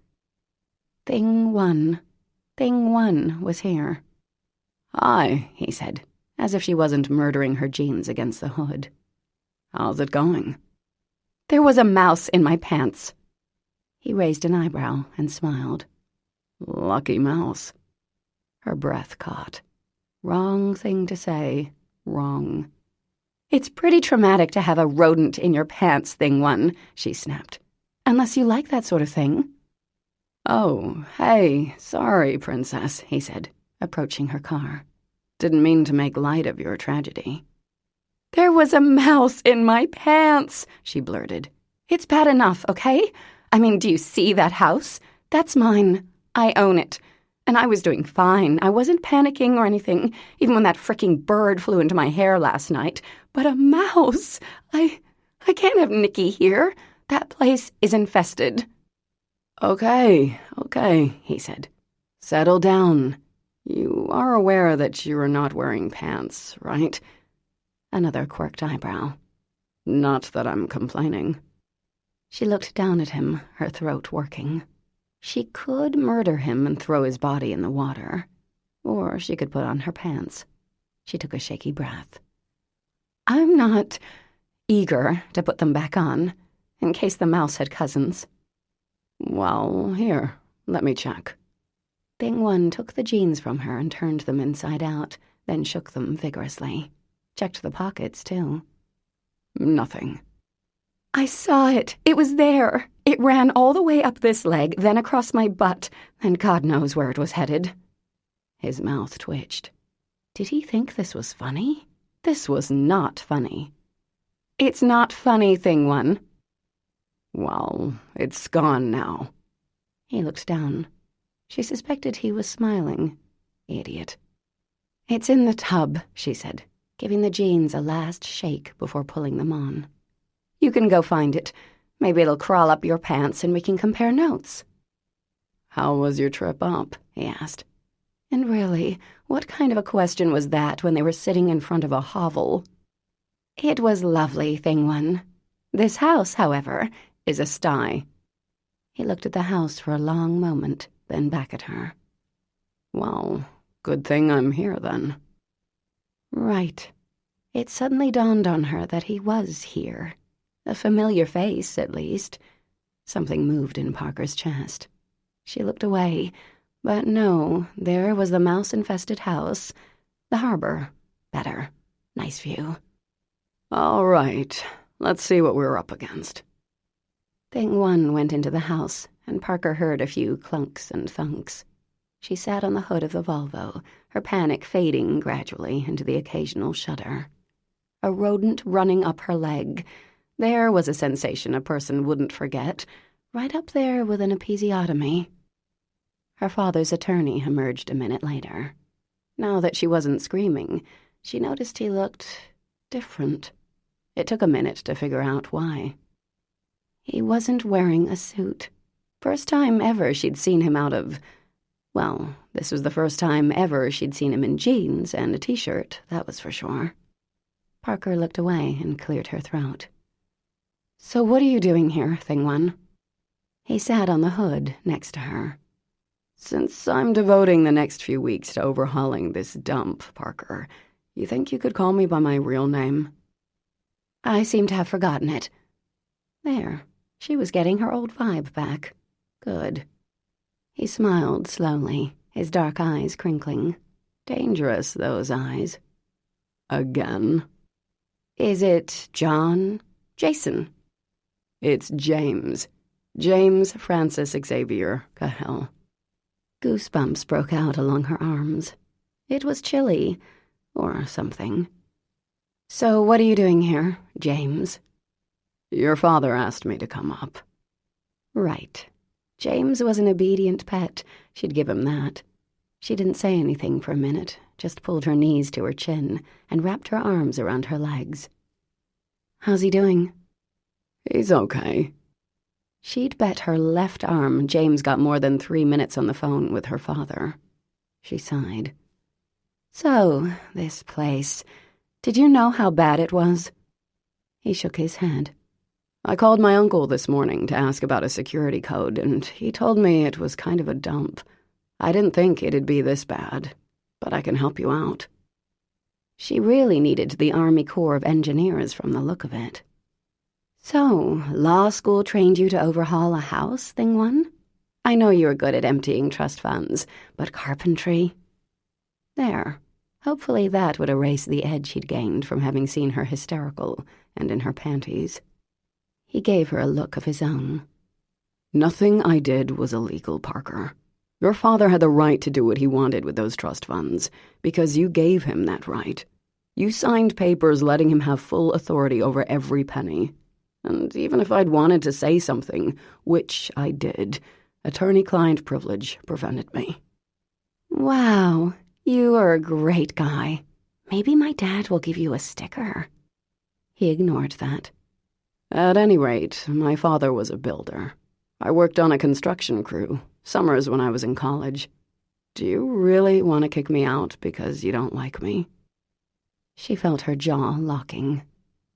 Thing one was here. "Hi," he said, as if she wasn't murdering her jeans against the hood. "How's it going?" "There was a mouse in my pants." He raised an eyebrow and smiled. "Lucky mouse." Her breath caught. Wrong thing to say. Wrong. "It's pretty traumatic to have a rodent in your pants, thing one," she snapped. "Unless you like that sort of thing." "Oh, hey, sorry, princess," he said, approaching her car. "Didn't mean to make light of your tragedy." "There was a mouse in my pants," she blurted. "It's bad enough, okay? I mean, do you see that house? That's mine. I own it. And I was doing fine. I wasn't panicking or anything, even when that fricking bird flew into my hair last night. But a mouse! I can't have Nicky here. That place is infested." Okay, he said. "Settle down. You are aware that you are not wearing pants, right?" Another quirked eyebrow. "Not that I'm complaining." She looked down at him, her throat working. She could murder him and throw his body in the water. Or she could put on her pants. She took a shaky breath. "I'm not eager to put them back on, in case the mouse had cousins." "Well, here, let me check." Thing one took the jeans from her and turned them inside out, then shook them vigorously. Checked the pockets, too. "Nothing." "I saw it. It was there. It ran all the way up this leg, then across my butt, and God knows where it was headed." His mouth twitched. Did he think this was funny? This was not funny. "It's not funny, thing one." "Well, it's gone now." He looked down. She suspected he was smiling. Idiot. "It's in the tub," she said, giving the jeans a last shake before pulling them on. "You can go find it. Maybe it'll crawl up your pants and we can compare notes." "How was your trip up?" he asked. And really, what kind of a question was that when they were sitting in front of a hovel? "It was lovely, thing one. This house, however, is a sty." He looked at the house for a long moment, then back at her. Well, good thing I'm here then. Right. It suddenly dawned on her that he was here. A familiar face, at least. Something moved in Parker's chest. She looked away, but no, there was the mouse-infested house. The harbor. Better. Nice view. All right, let's see what we're up against. Thing one went into the house, and Parker heard a few clunks and thunks. She sat on the hood of the Volvo, her panic fading gradually into the occasional shudder. A rodent running up her leg. There was a sensation a person wouldn't forget, right up there with an episiotomy. Her father's attorney emerged a minute later. Now that she wasn't screaming, she noticed he looked different. It took a minute to figure out why. He wasn't wearing a suit. First time ever she'd seen him out of... Well, this was the first time ever she'd seen him in jeans and a t-shirt, that was for sure. Parker looked away and cleared her throat. So what are you doing here, Thing One? He sat on the hood next to her. Since I'm devoting the next few weeks to overhauling this dump, Parker, you think you could call me by my real name? I seem to have forgotten it. There, she was getting her old vibe back. Good. He smiled slowly, his dark eyes crinkling. Dangerous, those eyes. Again? Is it John? Jason? It's James. James Francis Xavier Cahill. Goosebumps broke out along her arms. It was chilly, or something. So what are you doing here, James? Your father asked me to come up. Right. James was an obedient pet. She'd give him that. She didn't say anything for a minute, just pulled her knees to her chin and wrapped her arms around her legs. How's he doing? He's okay. She'd bet her left arm James got more than 3 minutes on the phone with her father. She sighed. So, this place. Did you know how bad it was? He shook his head. I called my uncle this morning to ask about a security code, and he told me it was kind of a dump. I didn't think it'd be this bad, but I can help you out. She really needed the Army Corps of Engineers from the look of it. So, law school trained you to overhaul a house, Thing One? I know you were good at emptying trust funds, but carpentry? There. Hopefully that would erase the edge he'd gained from having seen her hysterical and in her panties. He gave her a look of his own. Nothing I did was illegal, Parker. Your father had the right to do what he wanted with those trust funds, because you gave him that right. You signed papers letting him have full authority over every penny. And even if I'd wanted to say something, which I did, attorney-client privilege prevented me. Wow, you are a great guy. Maybe my dad will give you a sticker. He ignored that. At any rate, my father was a builder. I worked on a construction crew, summers when I was in college. Do you really want to kick me out because you don't like me? She felt her jaw locking.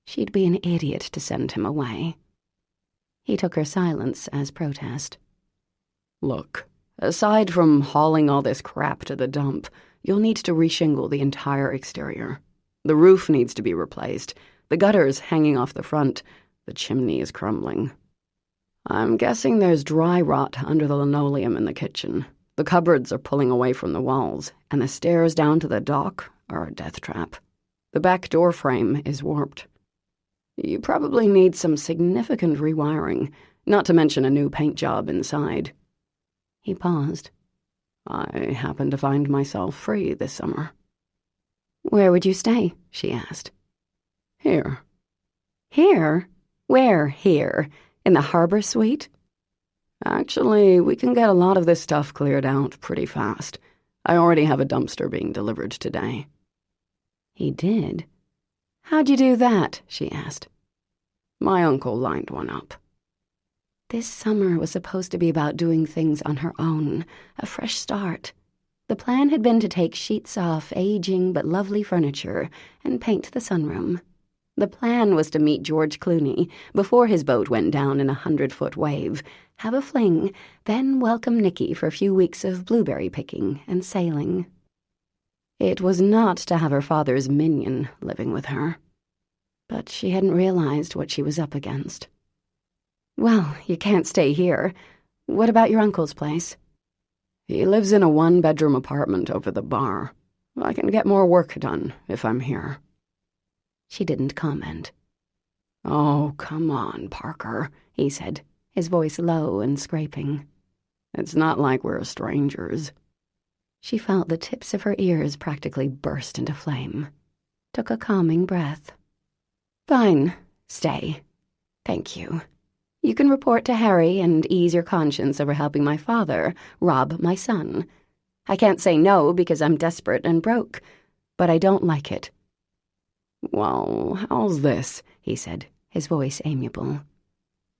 She'd be an idiot to send him away. He took her silence as protest. Look, aside from hauling all this crap to the dump, you'll need to reshingle the entire exterior. The roof needs to be replaced, the gutters hanging off the front, the chimney is crumbling. I'm guessing there's dry rot under the linoleum in the kitchen. The cupboards are pulling away from the walls, and the stairs down to the dock are a death trap. The back door frame is warped. You probably need some significant rewiring, not to mention a new paint job inside. He paused. I happen to find myself free this summer. Where would you stay? She asked. Here. Here? Where here? In the harbor suite? Actually, we can get a lot of this stuff cleared out pretty fast. I already have a dumpster being delivered today. He did? How'd you do that? She asked. My uncle lined one up. This summer was supposed to be about doing things on her own, a fresh start. The plan had been to take sheets off aging but lovely furniture and paint the sunroom. The plan was to meet George Clooney before his boat went down in a 100-foot wave, have a fling, then welcome Nicky for a few weeks of blueberry picking and sailing. It was not to have her father's minion living with her. But she hadn't realized what she was up against. Well, you can't stay here. What about your uncle's place? He lives in a 1-bedroom apartment over the bar. I can get more work done if I'm here. She didn't comment. Oh, come on, Parker, he said, his voice low and scraping. It's not like we're strangers. She felt the tips of her ears practically burst into flame. Took a calming breath. Fine, stay. Thank you. You can report to Harry and ease your conscience over helping my father rob my son. I can't say no because I'm desperate and broke, but I don't like it. Well, how's this? He said, his voice amiable.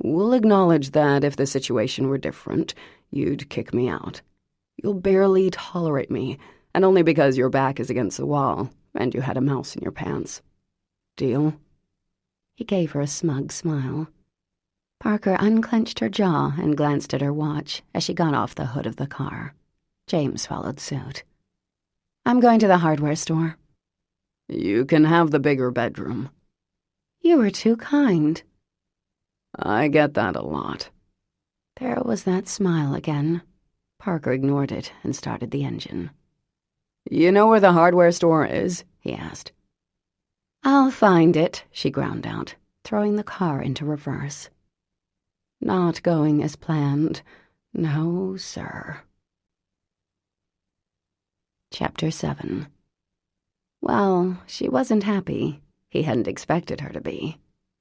We'll acknowledge that if the situation were different, you'd kick me out. You'll barely tolerate me, and only because your back is against the wall and you had a mouse in your pants. Deal? He gave her a smug smile. Parker unclenched her jaw and glanced at her watch as she got off the hood of the car. James followed suit. I'm going to the hardware store. You can have the bigger bedroom. You were too kind. I get that a lot. There was that smile again. Parker ignored it and started the engine. You know where the hardware store is? He asked. I'll find it, she ground out, throwing the car into reverse. Not going as planned. No, sir. Chapter 7. Well, she wasn't happy. He hadn't expected her to be.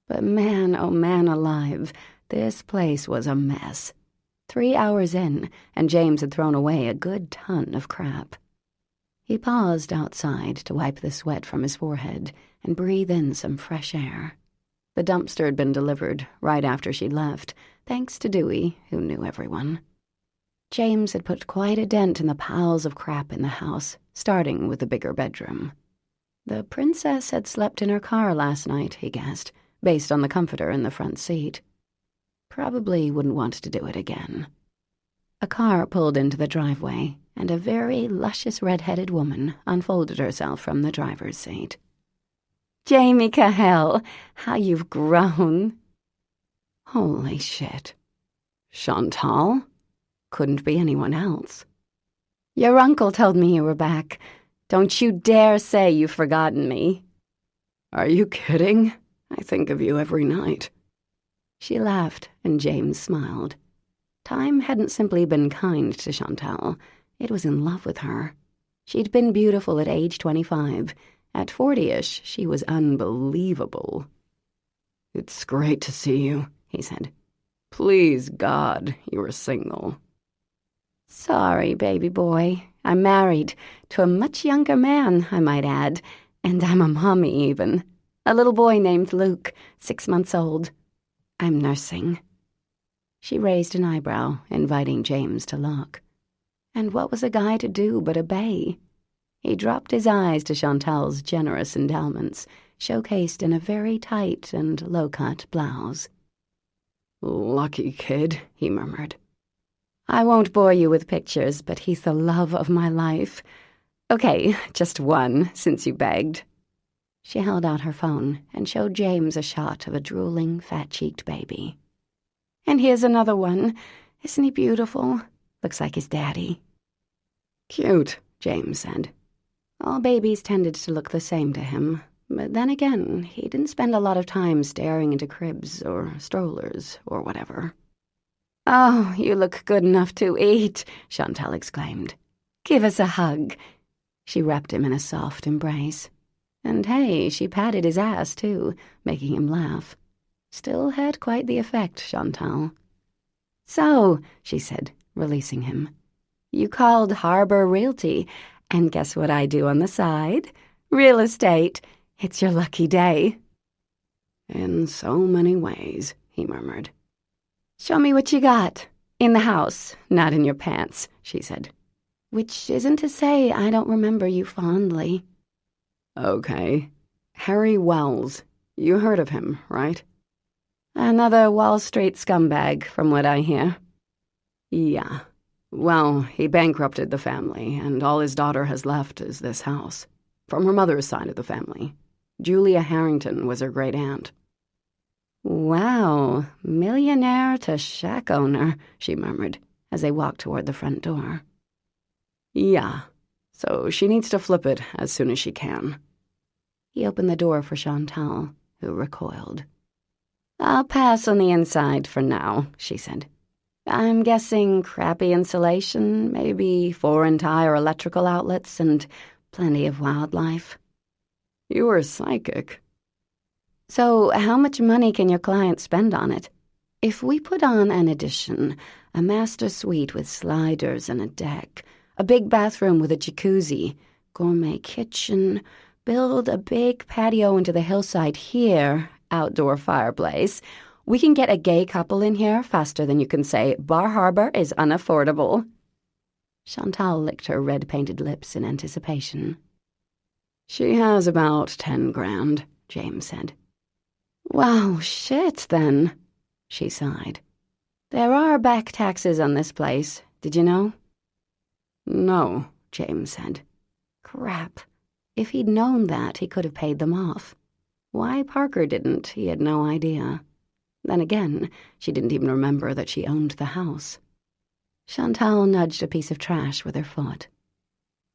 But man, oh man alive, this place was a mess. 3 hours in, and James had thrown away a good ton of crap. He paused outside to wipe the sweat from his forehead and breathe in some fresh air. The dumpster had been delivered right after she left, thanks to Dewey, who knew everyone. James had put quite a dent in the piles of crap in the house, starting with the bigger bedroom. The princess had slept in her car last night, he guessed, based on the comforter in the front seat. Probably wouldn't want to do it again. A car pulled into the driveway, and a very luscious red-headed woman unfolded herself from the driver's seat. Jamie Cahill, how you've grown. Holy shit. Chantal? Couldn't be anyone else. Your uncle told me you were back. Don't you dare say you've forgotten me. Are you kidding? I think of you every night. She laughed, and James smiled. Time hadn't simply been kind to Chantal. It was in love with her. She'd been beautiful at age 25. At 40-ish, she was unbelievable. It's great to see you, he said. Please, God, you were single. Sorry, baby boy. I'm married to a much younger man, I might add, and I'm a mommy even. A little boy named Luke, 6 months old. I'm nursing. She raised an eyebrow, inviting James to look. And what was a guy to do but obey? He dropped his eyes to Chantal's generous endowments, showcased in a very tight and low-cut blouse. Lucky kid, he murmured. I won't bore you with pictures, but he's the love of my life. Okay, just one, since you begged. She held out her phone and showed James a shot of a drooling, fat-cheeked baby. And here's another one. Isn't he beautiful? Looks like his daddy. Cute, James said. All babies tended to look the same to him, but then again, he didn't spend a lot of time staring into cribs or strollers or whatever. Oh, you look good enough to eat, Chantal exclaimed. Give us a hug. She wrapped him in a soft embrace. And hey, she patted his ass, too, making him laugh. Still had quite the effect, Chantal. So, she said, releasing him, you called Harbor Realty, and guess what I do on the side? Real estate. It's your lucky day. In so many ways, he murmured. Show me what you got. In the house, not in your pants, she said. Which isn't to say I don't remember you fondly. Okay. Harry Wells. You heard of him, right? Another Wall Street scumbag, from what I hear. Yeah. Well, he bankrupted the family, and all his daughter has left is this house. From her mother's side of the family. Julia Harrington was her great-aunt. Wow, millionaire to shack owner, she murmured as they walked toward the front door. Yeah, so she needs to flip it as soon as she can. He opened the door for Chantal, who recoiled. I'll pass on the inside for now, she said. I'm guessing crappy insulation, maybe 4 entire electrical outlets, and plenty of wildlife. You were psychic. So how much money can your client spend on it? If we put on an addition, a master suite with sliders and a deck, a big bathroom with a jacuzzi, gourmet kitchen, build a big patio into the hillside here, outdoor fireplace, we can get a gay couple in here faster than you can say Bar Harbor is unaffordable. Chantal licked her red-painted lips in anticipation. She has about 10 grand, James said. Wow, shit, then, she sighed. There are back taxes on this place, did you know? No, James said. Crap. If he'd known that, he could have paid them off. Why Parker didn't, he had no idea. Then again, she didn't even remember that she owned the house. Chantal nudged a piece of trash with her foot.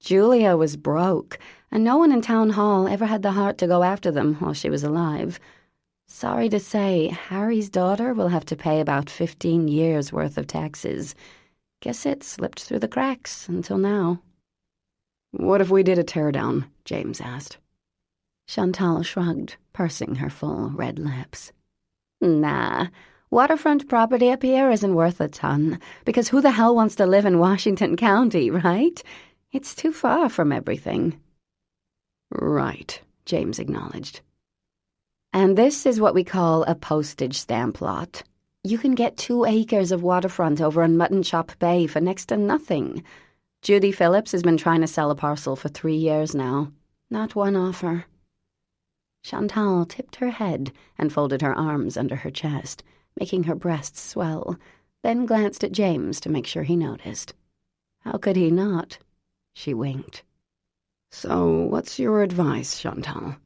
Julia was broke, and no one in town hall ever had the heart to go after them while she was alive. Sorry to say, Harry's daughter will have to pay about 15 years' worth of taxes. Guess it slipped through the cracks until now. What if we did a teardown? James asked. Chantal shrugged, pursing her full red lips. Nah, waterfront property up here isn't worth a ton, because who the hell wants to live in Washington County, right? It's too far from everything. Right, James acknowledged. And this is what we call a postage stamp lot. You can get 2 acres of waterfront over in Mutton Chop Bay for next to nothing. Judy Phillips has been trying to sell a parcel for 3 years now. Not one offer. Chantal tipped her head and folded her arms under her chest, making her breasts swell, then glanced at James to make sure he noticed. How could he not? She winked. So what's your advice, Chantal?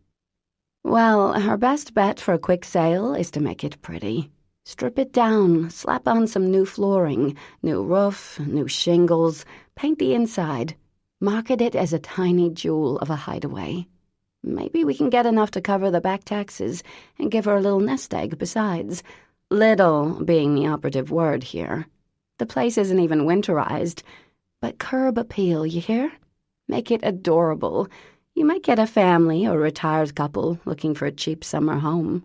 Well, her best bet for a quick sale is to make it pretty. Strip it down, slap on some new flooring, new roof, new shingles, paint the inside. Market it as a tiny jewel of a hideaway. Maybe we can get enough to cover the back taxes and give her a little nest egg besides. Little being the operative word here. The place isn't even winterized. But curb appeal, you hear? Make it adorable. You might get a family or a retired couple looking for a cheap summer home.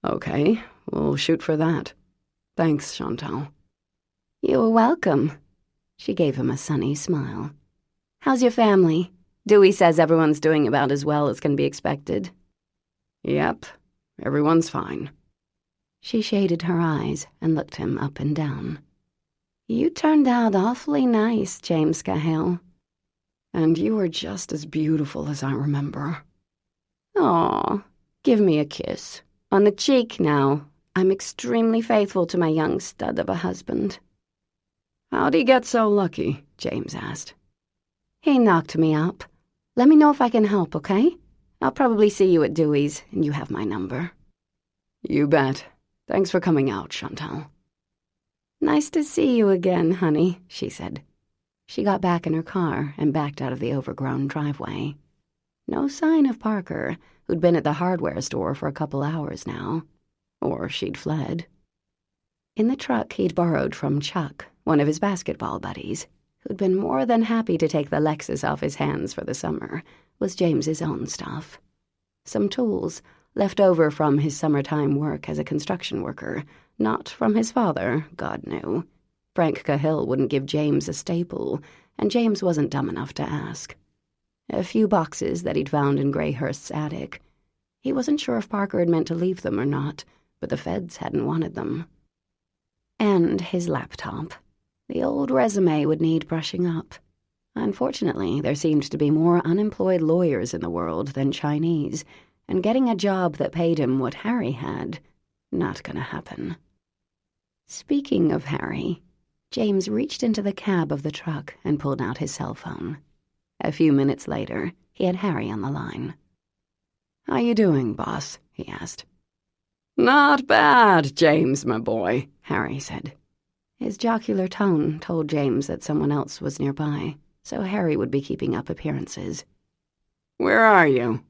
Okay, we'll shoot for that. Thanks, Chantal. You're welcome. She gave him a sunny smile. How's your family? Dewey says everyone's doing about as well as can be expected. Yep, everyone's fine. She shaded her eyes and looked him up and down. You turned out awfully nice, James Cahill. And you were just as beautiful as I remember. Aw, give me a kiss. On the cheek now. I'm extremely faithful to my young stud of a husband. How'd he get so lucky? James asked. He knocked me up. Let me know if I can help, okay? I'll probably see you at Dewey's, and you have my number. You bet. Thanks for coming out, Chantal. Nice to see you again, honey, she said. She got back in her car and backed out of the overgrown driveway. No sign of Parker, who'd been at the hardware store for a couple hours now. Or she'd fled. In the truck he'd borrowed from Chuck, one of his basketball buddies, who'd been more than happy to take the Lexus off his hands for the summer, was James's own stuff. Some tools, left over from his summertime work as a construction worker, not from his father, God knew. Frank Cahill wouldn't give James a staple, and James wasn't dumb enough to ask. A few boxes that he'd found in Grayhurst's attic. He wasn't sure if Parker had meant to leave them or not, but the feds hadn't wanted them. And his laptop. The old resume would need brushing up. Unfortunately, there seemed to be more unemployed lawyers in the world than Chinese, and getting a job that paid him what Harry had, not gonna happen. Speaking of Harry, James reached into the cab of the truck and pulled out his cell phone. A few minutes later, he had Harry on the line. "How you doing, boss?" he asked. "Not bad, James, my boy," Harry said. His jocular tone told James that someone else was nearby, so Harry would be keeping up appearances. "Where are you?"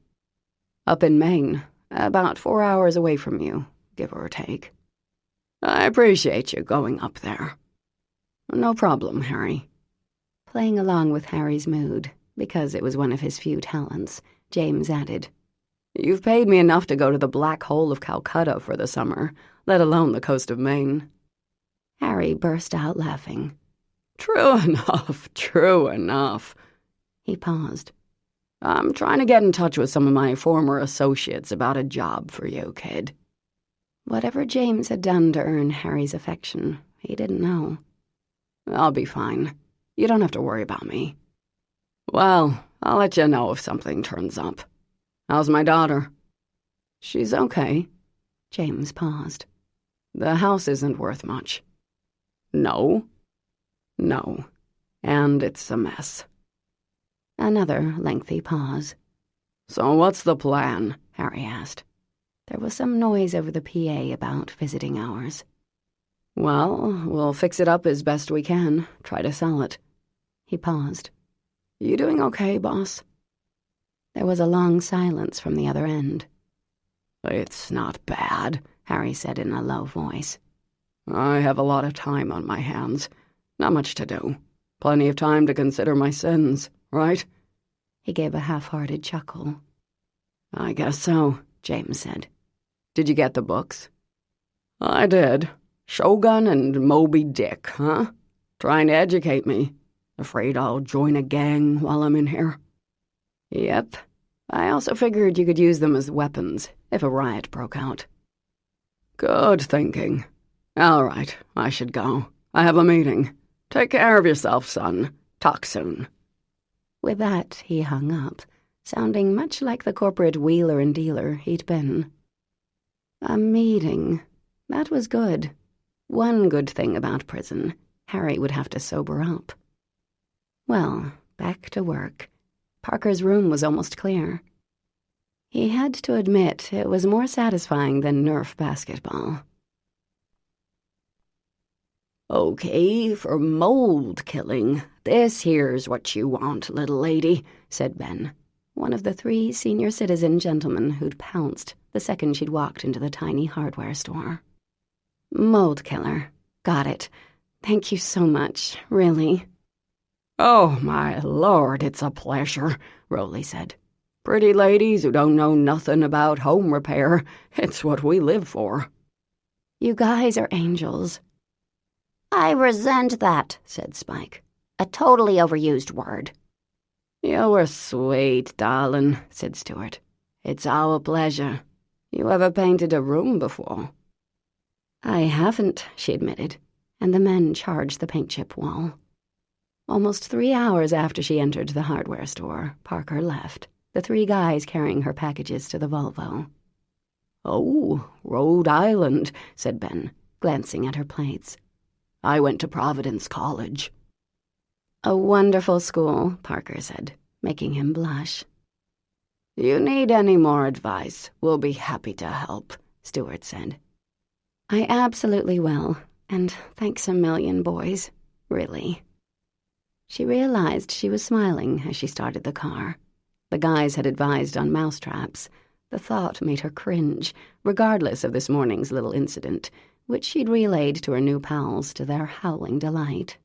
"Up in Maine, about 4 hours away from you, give or take." "I appreciate you going up there." "No problem, Harry." Playing along with Harry's mood, because it was one of his few talents, James added, "You've paid me enough to go to the black hole of Calcutta for the summer, let alone the coast of Maine." Harry burst out laughing. True enough, true enough." He paused. "I'm trying to get in touch with some of my former associates about a job for you, kid." Whatever James had done to earn Harry's affection, he didn't know. "I'll be fine. You don't have to worry about me." "Well, I'll let you know if something turns up. How's my daughter?" "She's okay." James paused. "The house isn't worth much." "No?" "No. And it's a mess." Another lengthy pause. "So what's the plan?" Harry asked. There was some noise over the PA about visiting hours. "Well, we'll fix it up as best we can, try to sell it." He paused. "You doing okay, boss?" There was a long silence from the other end. "It's not bad," Harry said in a low voice. "I have a lot of time on my hands. Not much to do. Plenty of time to consider my sins, right?" He gave a half-hearted chuckle. "I guess so," James said. "Did you get the books?" "I did. Shogun and Moby Dick, huh? Trying to educate me. Afraid I'll join a gang while I'm in here." "Yep. I also figured you could use them as weapons if a riot broke out." "Good thinking. All right, I should go. I have a meeting. Take care of yourself, son. Talk soon." With that, he hung up, sounding much like the corporate wheeler and dealer he'd been. A meeting. That was good. One good thing about prison, Harry would have to sober up. Well, back to work. Parker's room was almost clear. He had to admit it was more satisfying than Nerf basketball. "Okay, for mold killing, this here's what you want, little lady," said Ben, one of the 3 senior citizen gentlemen who'd pounced the second she'd walked into the tiny hardware store. "Mold killer. Got it. Thank you so much, really." "Oh, my lord, it's a pleasure," Rowley said. "Pretty ladies who don't know nothing about home repair. It's what we live for." "You guys are angels." "I resent that," said Spike. "A totally overused word." "You were sweet, darling," said Stuart. "It's our pleasure. You ever painted a room before?" "I haven't," she admitted, and the men charged the paint chip wall. Almost 3 hours after she entered the hardware store, Parker left, the 3 guys carrying her packages to the Volvo. "Oh, Rhode Island," said Ben, glancing at her plates. "I went to Providence College." "A wonderful school," Parker said, making him blush. "You need any more advice, we'll be happy to help," Stuart said. "I absolutely will, and thanks a million, boys. Really." She realized she was smiling as she started the car. The guys had advised on mousetraps. The thought made her cringe, regardless of this morning's little incident, which she'd relayed to her new pals to their howling delight.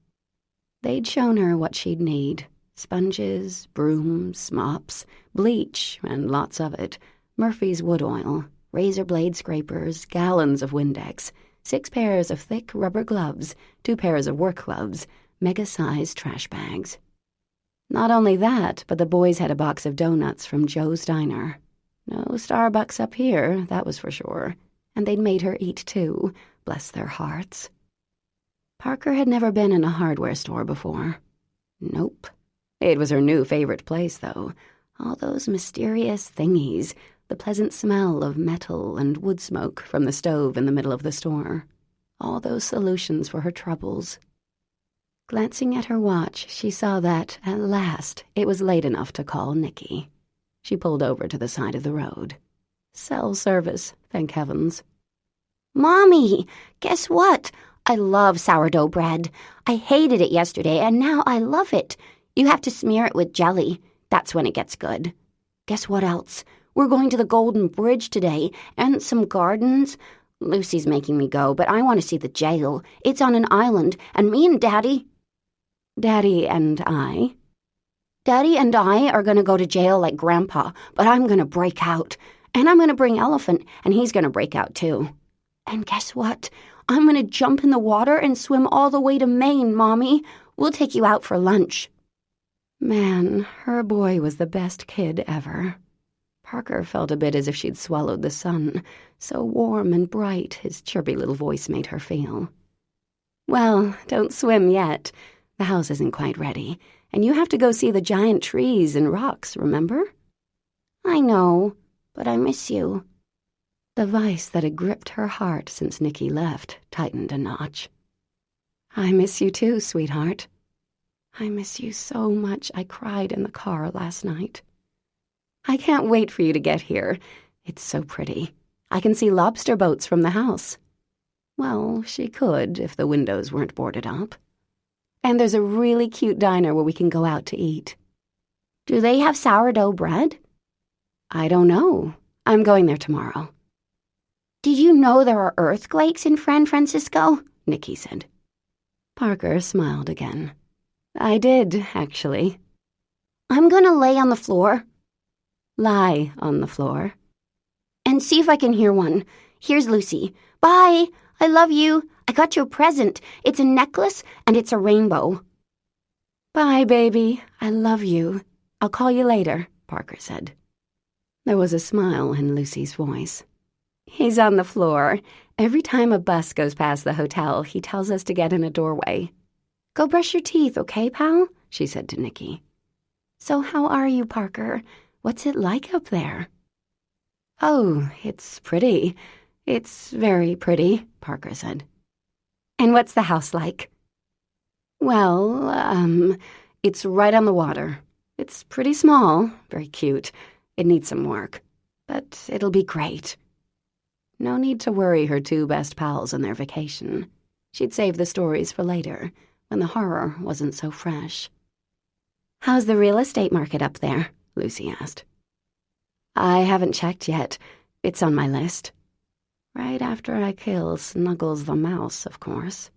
They'd shown her what she'd need: sponges, brooms, mops, bleach, and lots of it, Murphy's wood oil, razor blade scrapers, gallons of Windex, 6 pairs of thick rubber gloves, 2 pairs of work gloves, mega-sized trash bags. Not only that, but the boys had a box of donuts from Joe's Diner. No Starbucks up here, that was for sure. And they'd made her eat too, bless their hearts. Parker had never been in a hardware store before. Nope. It was her new favorite place, though. All those mysterious thingies, the pleasant smell of metal and wood smoke from the stove in the middle of the store. All those solutions for her troubles. Glancing at her watch, she saw that, at last, it was late enough to call Nicky. She pulled over to the side of the road. Cell service, thank heavens. Mommy, guess what? I love sourdough bread. I hated it yesterday, and now I love it. You have to smear it with jelly. That's when it gets good. Guess what else? We're going to the Golden Bridge today, and some gardens. Lucy's making me go, but I want to see the jail. It's on an island, and me and Daddy... Daddy and I? Daddy and I are going to go to jail like Grandpa, but I'm going to break out. And I'm going to bring Elephant, and he's going to break out too. And guess what? I'm going to jump in the water and swim all the way to Maine, Mommy. We'll take you out for lunch. Man, her boy was the best kid ever. Parker felt a bit as if she'd swallowed the sun, so warm and bright his chirpy little voice made her feel. Well, don't swim yet. The house isn't quite ready, and you have to go see the giant trees and rocks, remember? I know, but I miss you. The vice that had gripped her heart since Nicky left tightened a notch. I miss you too, sweetheart. I miss you so much I cried in the car last night. I can't wait for you to get here. It's so pretty. I can see lobster boats from the house. Well, she could if the windows weren't boarded up. And there's a really cute diner where we can go out to eat. Do they have sourdough bread? I don't know. I'm going there tomorrow. Did you know there are earthquakes in San Francisco? Nicky said. Parker smiled again. I did, actually. I'm going to lay on the floor. Lie on the floor. And see if I can hear one. Here's Lucy. Bye. I love you. I got you a present. It's a necklace and it's a rainbow. Bye, baby. I love you. I'll call you later, Parker said. There was a smile in Lucy's voice. He's on the floor. Every time a bus goes past the hotel, he tells us to get in a doorway. Go brush your teeth, okay, pal? She said to Nicky. So how are you, Parker? What's it like up there? Oh, it's pretty. It's very pretty, Parker said. And what's the house like? Well, it's right on the water. It's pretty small, very cute. It needs some work, but it'll be great. No need to worry her two best pals on their vacation. She'd save the stories for later, when the horror wasn't so fresh. How's the real estate market up there? Lucy asked. I haven't checked yet. It's on my list. Right after I kill Snuggles the mouse, of course.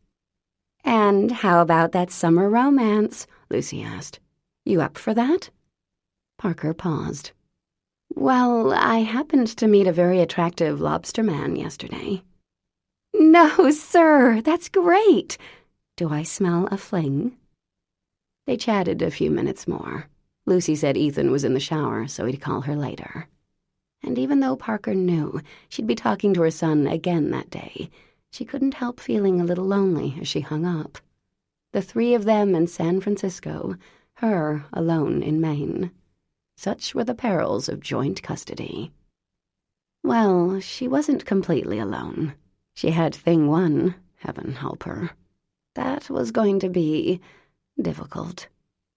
And how about that summer romance? Lucy asked. You up for that? Parker paused. Well, I happened to meet a very attractive lobster man yesterday. No, sir, that's great. Do I smell a fling? They chatted a few minutes more. Lucy said Ethan was in the shower, so he'd call her later. And even though Parker knew she'd be talking to her son again that day, she couldn't help feeling a little lonely as she hung up. The three of them in San Francisco, her alone in Maine. Such were the perils of joint custody. Well, she wasn't completely alone. She had thing one, heaven help her. That was going to be difficult.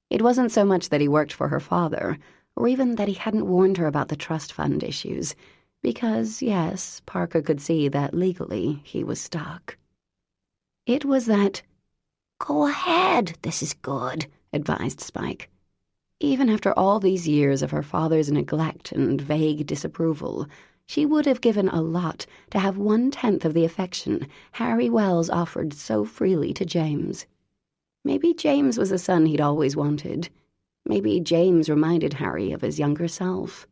It wasn't so much that he worked for her father, or even that he hadn't warned her about the trust fund issues, because, yes, Parker could see that legally he was stuck. It was that, Go ahead, this is good, advised Spike. Even after all these years of her father's neglect and vague disapproval, she would have given a lot to have 1/10 of the affection Harry Wells offered so freely to James. Maybe James was the son he'd always wanted. Maybe James reminded Harry of his younger self.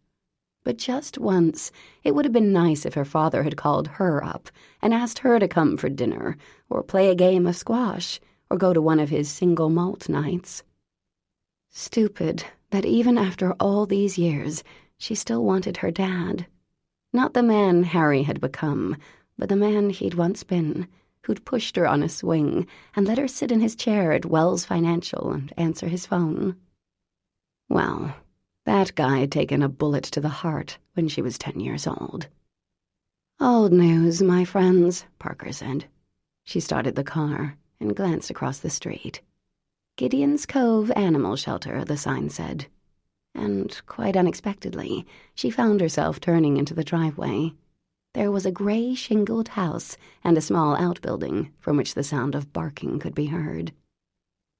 But just once, it would have been nice if her father had called her up and asked her to come for dinner, or play a game of squash, or go to one of his single malt nights. Stupid that even after all these years, she still wanted her dad. Not the man Harry had become, but the man he'd once been, who'd pushed her on a swing and let her sit in his chair at Wells Financial and answer his phone. Well, That guy had taken a bullet to the heart when she was 10 years old. "Old news, my friends," Parker said. She started the car and glanced across the street. Gideon's Cove Animal Shelter, the sign said. And, quite unexpectedly, she found herself turning into the driveway. There was a gray shingled house and a small outbuilding from which the sound of barking could be heard.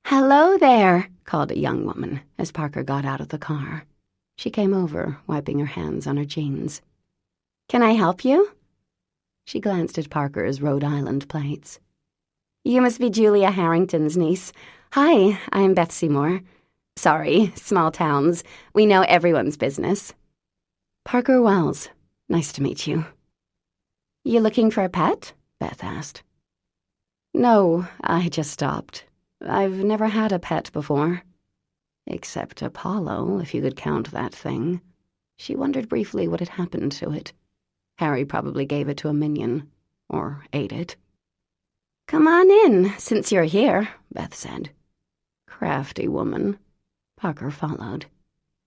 "Hello there," called a young woman as Parker got out of the car. She came over, wiping her hands on her jeans. "Can I help you?" She glanced at Parker's Rhode Island plates. "You must be Julia Harrington's niece. Hi, I'm Beth Seymour. Sorry, small towns. We know everyone's business." "Parker Wells. Nice to meet you." "You looking for a pet?" Beth asked. "No, I just stopped. I've never had a pet before. Except Apollo, if you could count that thing." She wondered briefly what had happened to it. Harry probably gave it to a minion, or ate it. "Come on in, since you're here," Beth said. Crafty woman. Parker followed.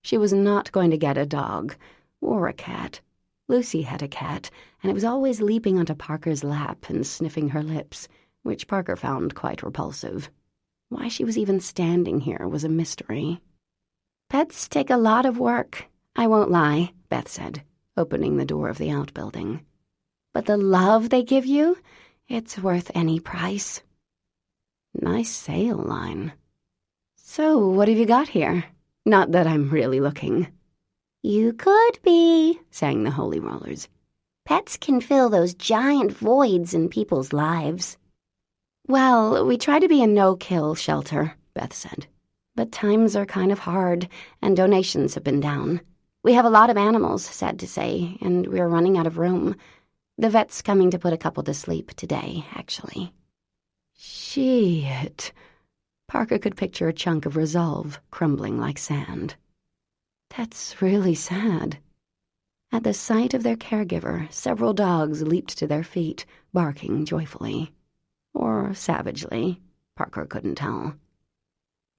She was not going to get a dog, or a cat. Lucy had a cat, and it was always leaping onto Parker's lap and sniffing her lips, which Parker found quite repulsive. Why she was even standing here was a mystery. "Pets take a lot of work, I won't lie," Beth said, opening the door of the outbuilding. "But the love they give you, it's worth any price." Nice sale line. "So, what have you got here? Not that I'm really looking." "You could be," sang the Holy Rollers. "Pets can fill those giant voids in people's lives." "Well, we try to be a no-kill shelter," Beth said. "But times are kind of hard, and donations have been down. We have a lot of animals, sad to say, and we're running out of room. The vet's coming to put a couple to sleep today, actually." Shit. Parker could picture a chunk of resolve crumbling like sand. That's really sad. At the sight of their caregiver, several dogs leaped to their feet, barking joyfully. Or savagely. Parker couldn't tell.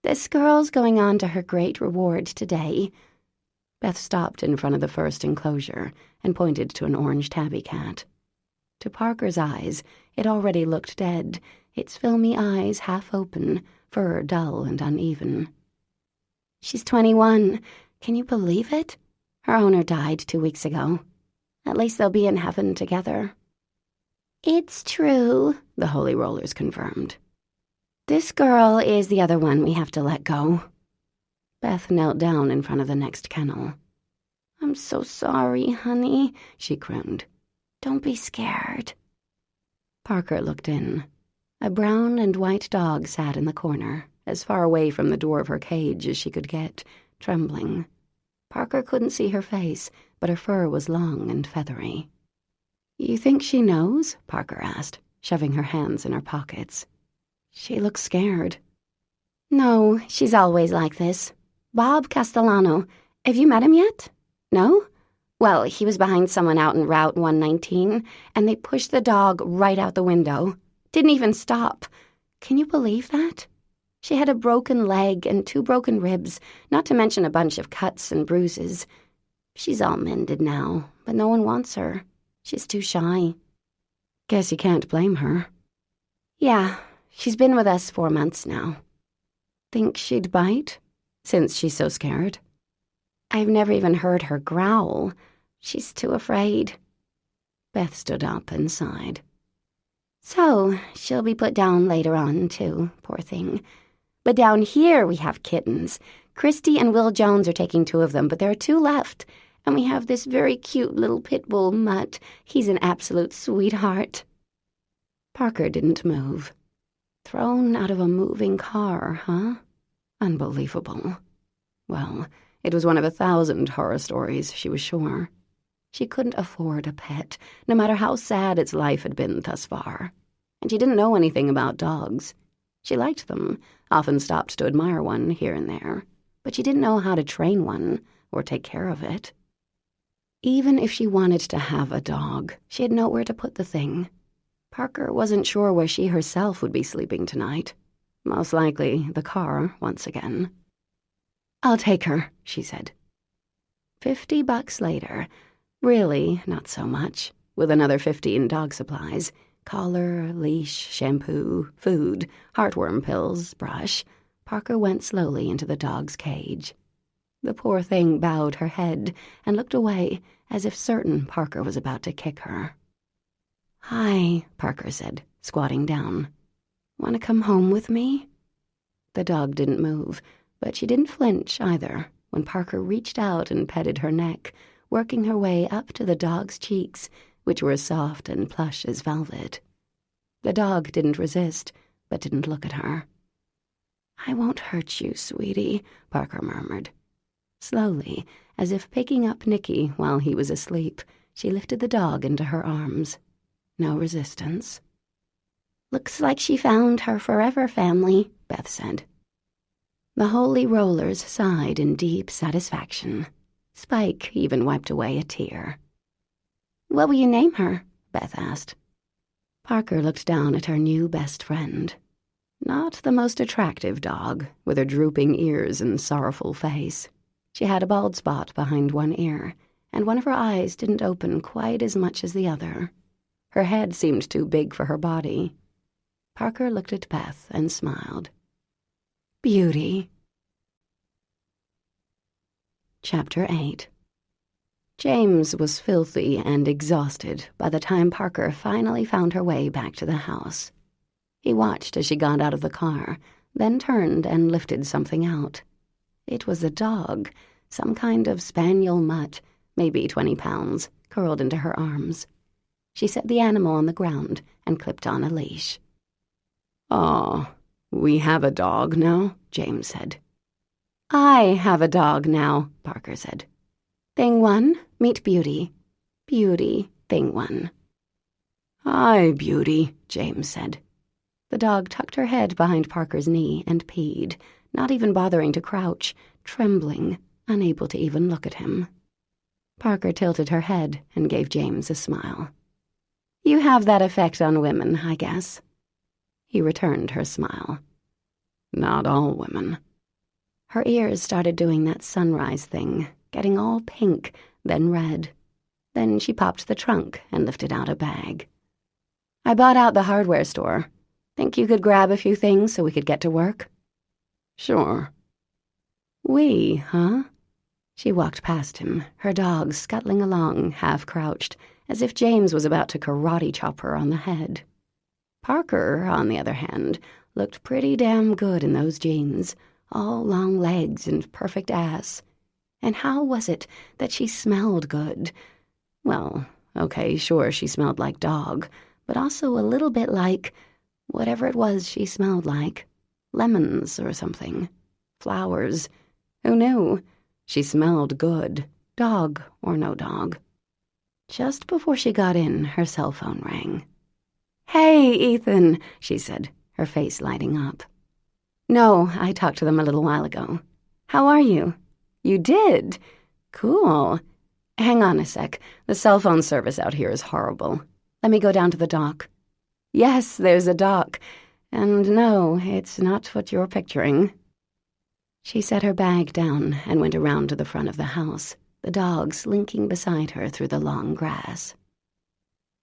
"This girl's going on to her great reward today." Beth stopped in front of the first enclosure and pointed to an orange tabby cat. To Parker's eyes, it already looked dead, its filmy eyes half open, fur dull and uneven. "She's 21. Can you believe it? Her owner died 2 weeks ago. At least they'll be in heaven together." "It's true," the Holy Rollers confirmed. "This girl is the other one we have to let go." Beth knelt down in front of the next kennel. "I'm so sorry, honey," she crooned. "Don't be scared." Parker looked in. A brown and white dog sat in the corner, as far away from the door of her cage as she could get, trembling. Parker couldn't see her face, but her fur was long and feathery. "You think she knows?" Parker asked, shoving her hands in her pockets. "She looks scared." "No, she's always like this. Bob Castellano. Have you met him yet? No? Well, he was behind someone out in Route 119, and they pushed the dog right out the window. Didn't even stop. Can you believe that? She had a broken leg and 2 broken ribs, not to mention a bunch of cuts and bruises. She's all mended now, but no one wants her. She's too shy." "Guess you can't blame her." "Yeah, she's been with us 4 months now." "Think she'd bite? Since she's so scared?" "I've never even heard her growl. She's too afraid." Beth stood up and sighed. "So, she'll be put down later on, too, poor thing. But down here we have kittens. Christy and Will Jones are taking 2 of them, but there are 2 left. And we have this very cute little pit bull, Mutt. He's an absolute sweetheart." Parker didn't move. Thrown out of a moving car, huh? Unbelievable. Well, it was one of 1,000 horror stories, she was sure. She couldn't afford a pet, no matter how sad its life had been thus far. And she didn't know anything about dogs. She liked them, often stopped to admire one here and there, but she didn't know how to train one or take care of it. Even if she wanted to have a dog, she had nowhere to put the thing. Parker wasn't sure where she herself would be sleeping tonight. Most likely the car once again. "I'll take her," she said. $50 later. Really, not so much. With another 50 in dog supplies. Collar, leash, shampoo, food, heartworm pills, brush. Parker went slowly into the dog's cage. The poor thing bowed her head and looked away as if certain Parker was about to kick her. "Hi," Parker said, squatting down. "Want to come home with me?" The dog didn't move, but she didn't flinch either when Parker reached out and petted her neck, working her way up to the dog's cheeks, which were soft and plush as velvet. The dog didn't resist, but didn't look at her. "I won't hurt you, sweetie," Parker murmured. Slowly, as if picking up Nicky while he was asleep, she lifted the dog into her arms. No resistance. "Looks like she found her forever family," Beth said. The Holy Rollers sighed in deep satisfaction. Spike even wiped away a tear. "What will you name her?" Beth asked. Parker looked down at her new best friend. Not the most attractive dog, with her drooping ears and sorrowful face. She had a bald spot behind one ear, and one of her eyes didn't open quite as much as the other. Her head seemed too big for her body. Parker looked at Beth and smiled. "Beauty." Chapter 8. James was filthy and exhausted by the time Parker finally found her way back to the house. He watched as she got out of the car, then turned and lifted something out. It was a dog, some kind of spaniel mutt, maybe 20 pounds, curled into her arms. She set the animal on the ground and clipped on a leash. "Oh, we have a dog now," James said. "I have a dog now," Parker said. "Thing one, meet Beauty. Beauty, thing one." "Hi, Beauty," James said. The dog tucked her head behind Parker's knee and peed, not even bothering to crouch, trembling, unable to even look at him. Parker tilted her head and gave James a smile. "You have that effect on women, I guess." He returned her smile. "Not all women." Her ears started doing that sunrise thing, getting all pink, then red. Then she popped the trunk and lifted out a bag. "I bought out the hardware store. Think you could grab a few things so we could get to work?" "Sure." "We, huh?" She walked past him, her dog scuttling along, half-crouched, as if James was about to karate chop her on the head. Parker, on the other hand, looked pretty damn good in those jeans, all long legs and perfect ass. And how was it that she smelled good? Well, okay, sure, she smelled like dog, but also a little bit like whatever it was she smelled like. Lemons or something. Flowers. Who knew? She smelled good, dog or no dog. Just before she got in, her cell phone rang. "Hey, Ethan," she said, her face lighting up. "No, I talked to them a little while ago. How are you?" "You did? Cool. Hang on a sec. The cell phone service out here is horrible. Let me go down to the dock." "Yes, there's a dock. And no, it's not what you're picturing." She set her bag down and went around to the front of the house, the dog slinking beside her through the long grass.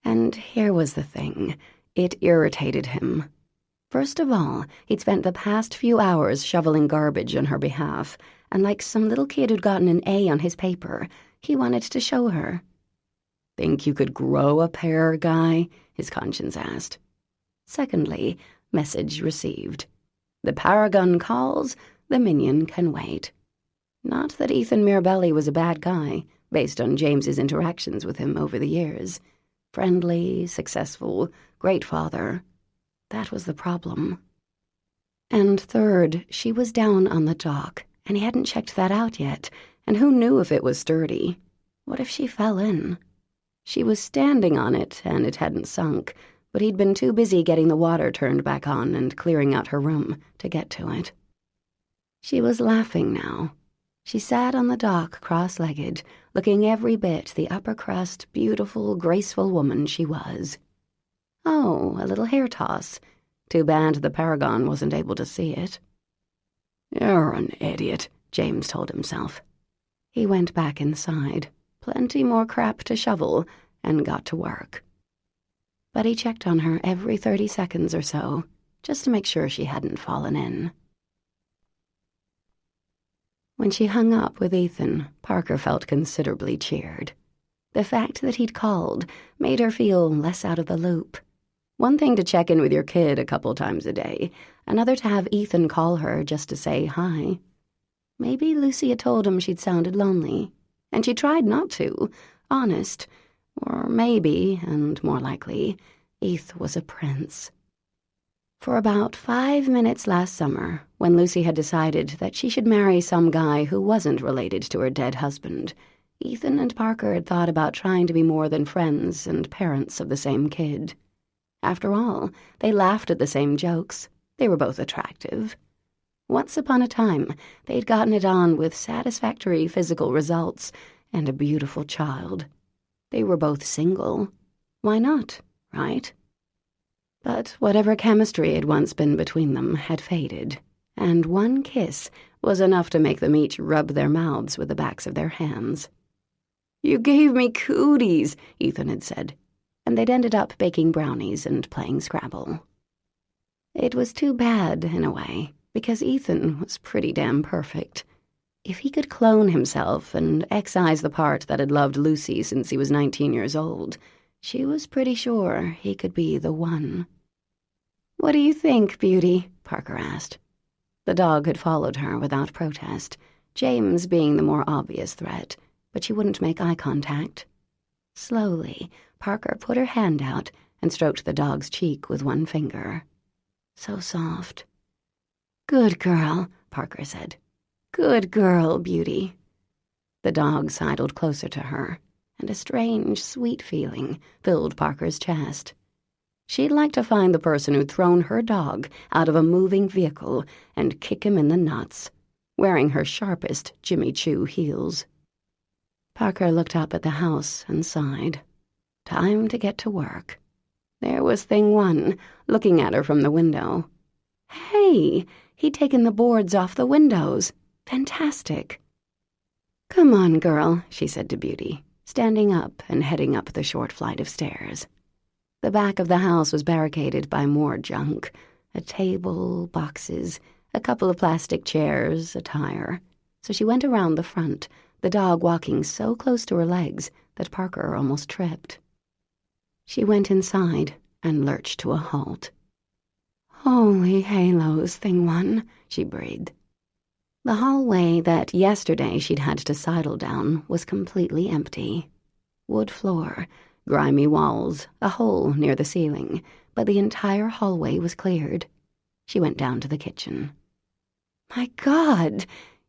And here was the thing. It irritated him. First of all, he'd spent the past few hours shoveling garbage on her behalf, and like some little kid who'd gotten an A on his paper, he wanted to show her. "Think you could grow a pair, guy?" his conscience asked. Secondly, message received. The Paragon calls, the minion can wait. Not that Ethan Mirabelli was a bad guy, based on James's interactions with him over the years. Friendly, successful, great father. That was the problem. And third, she was down on the dock, and he hadn't checked that out yet, and who knew if it was sturdy? What if she fell in? She was standing on it, and it hadn't sunk, but he'd been too busy getting the water turned back on and clearing out her room to get to it. She was laughing now. She sat on the dock cross-legged, looking every bit the upper-crust, beautiful, graceful woman she was. Oh, a little hair toss. Too bad the Paragon wasn't able to see it. "You're an idiot," James told himself. He went back inside, plenty more crap to shovel, and got to work. But he checked on her every 30 seconds or so, just to make sure she hadn't fallen in. When she hung up with Ethan, Parker felt considerably cheered. The fact that he'd called made her feel less out of the loop. One thing to check in with your kid a couple times a day, another to have Ethan call her just to say hi. Maybe Lucy had told him she'd sounded lonely, and she tried not to, honest. Or maybe, and more likely, Eth was a prince. For about 5 minutes last summer, when Lucy had decided that she should marry some guy who wasn't related to her dead husband, Ethan and Parker had thought about trying to be more than friends and parents of the same kid. After all, they laughed at the same jokes. They were both attractive. Once upon a time, they'd gotten it on with satisfactory physical results and a beautiful child. They were both single. Why not, right? But whatever chemistry had once been between them had faded, and one kiss was enough to make them each rub their mouths with the backs of their hands. "You gave me cooties," Ethan had said, and they'd ended up baking brownies and playing Scrabble. It was too bad, in a way, because Ethan was pretty damn perfect. If he could clone himself and excise the part that had loved Lucy since he was 19 years old, she was pretty sure he could be the one. "What do you think, Beauty?" Parker asked. The dog had followed her without protest, James being the more obvious threat, but she wouldn't make eye contact. Slowly, Parker put her hand out and stroked the dog's cheek with one finger. So soft. "Good girl," Parker said. "Good girl, Beauty." The dog sidled closer to her, and a strange, sweet feeling filled Parker's chest. She'd like to find the person who'd thrown her dog out of a moving vehicle and kick him in the nuts, wearing her sharpest Jimmy Choo heels. Parker looked up at the house and sighed. Time to get to work. There was Thing One, looking at her from the window. Hey, he'd taken the boards off the windows. Fantastic. "Come on, girl," she said to Beauty, standing up and heading up the short flight of stairs. The back of the house was barricaded by more junk. A table, boxes, a couple of plastic chairs, a tire. So she went around the front, the dog walking so close to her legs that Parker almost tripped. She went inside and lurched to a halt. "Holy halos, Thing One," she breathed. The hallway that yesterday she'd had to sidle down was completely empty. Wood floor, grimy walls, a hole near the ceiling, but the entire hallway was cleared. She went down to the kitchen. "My God,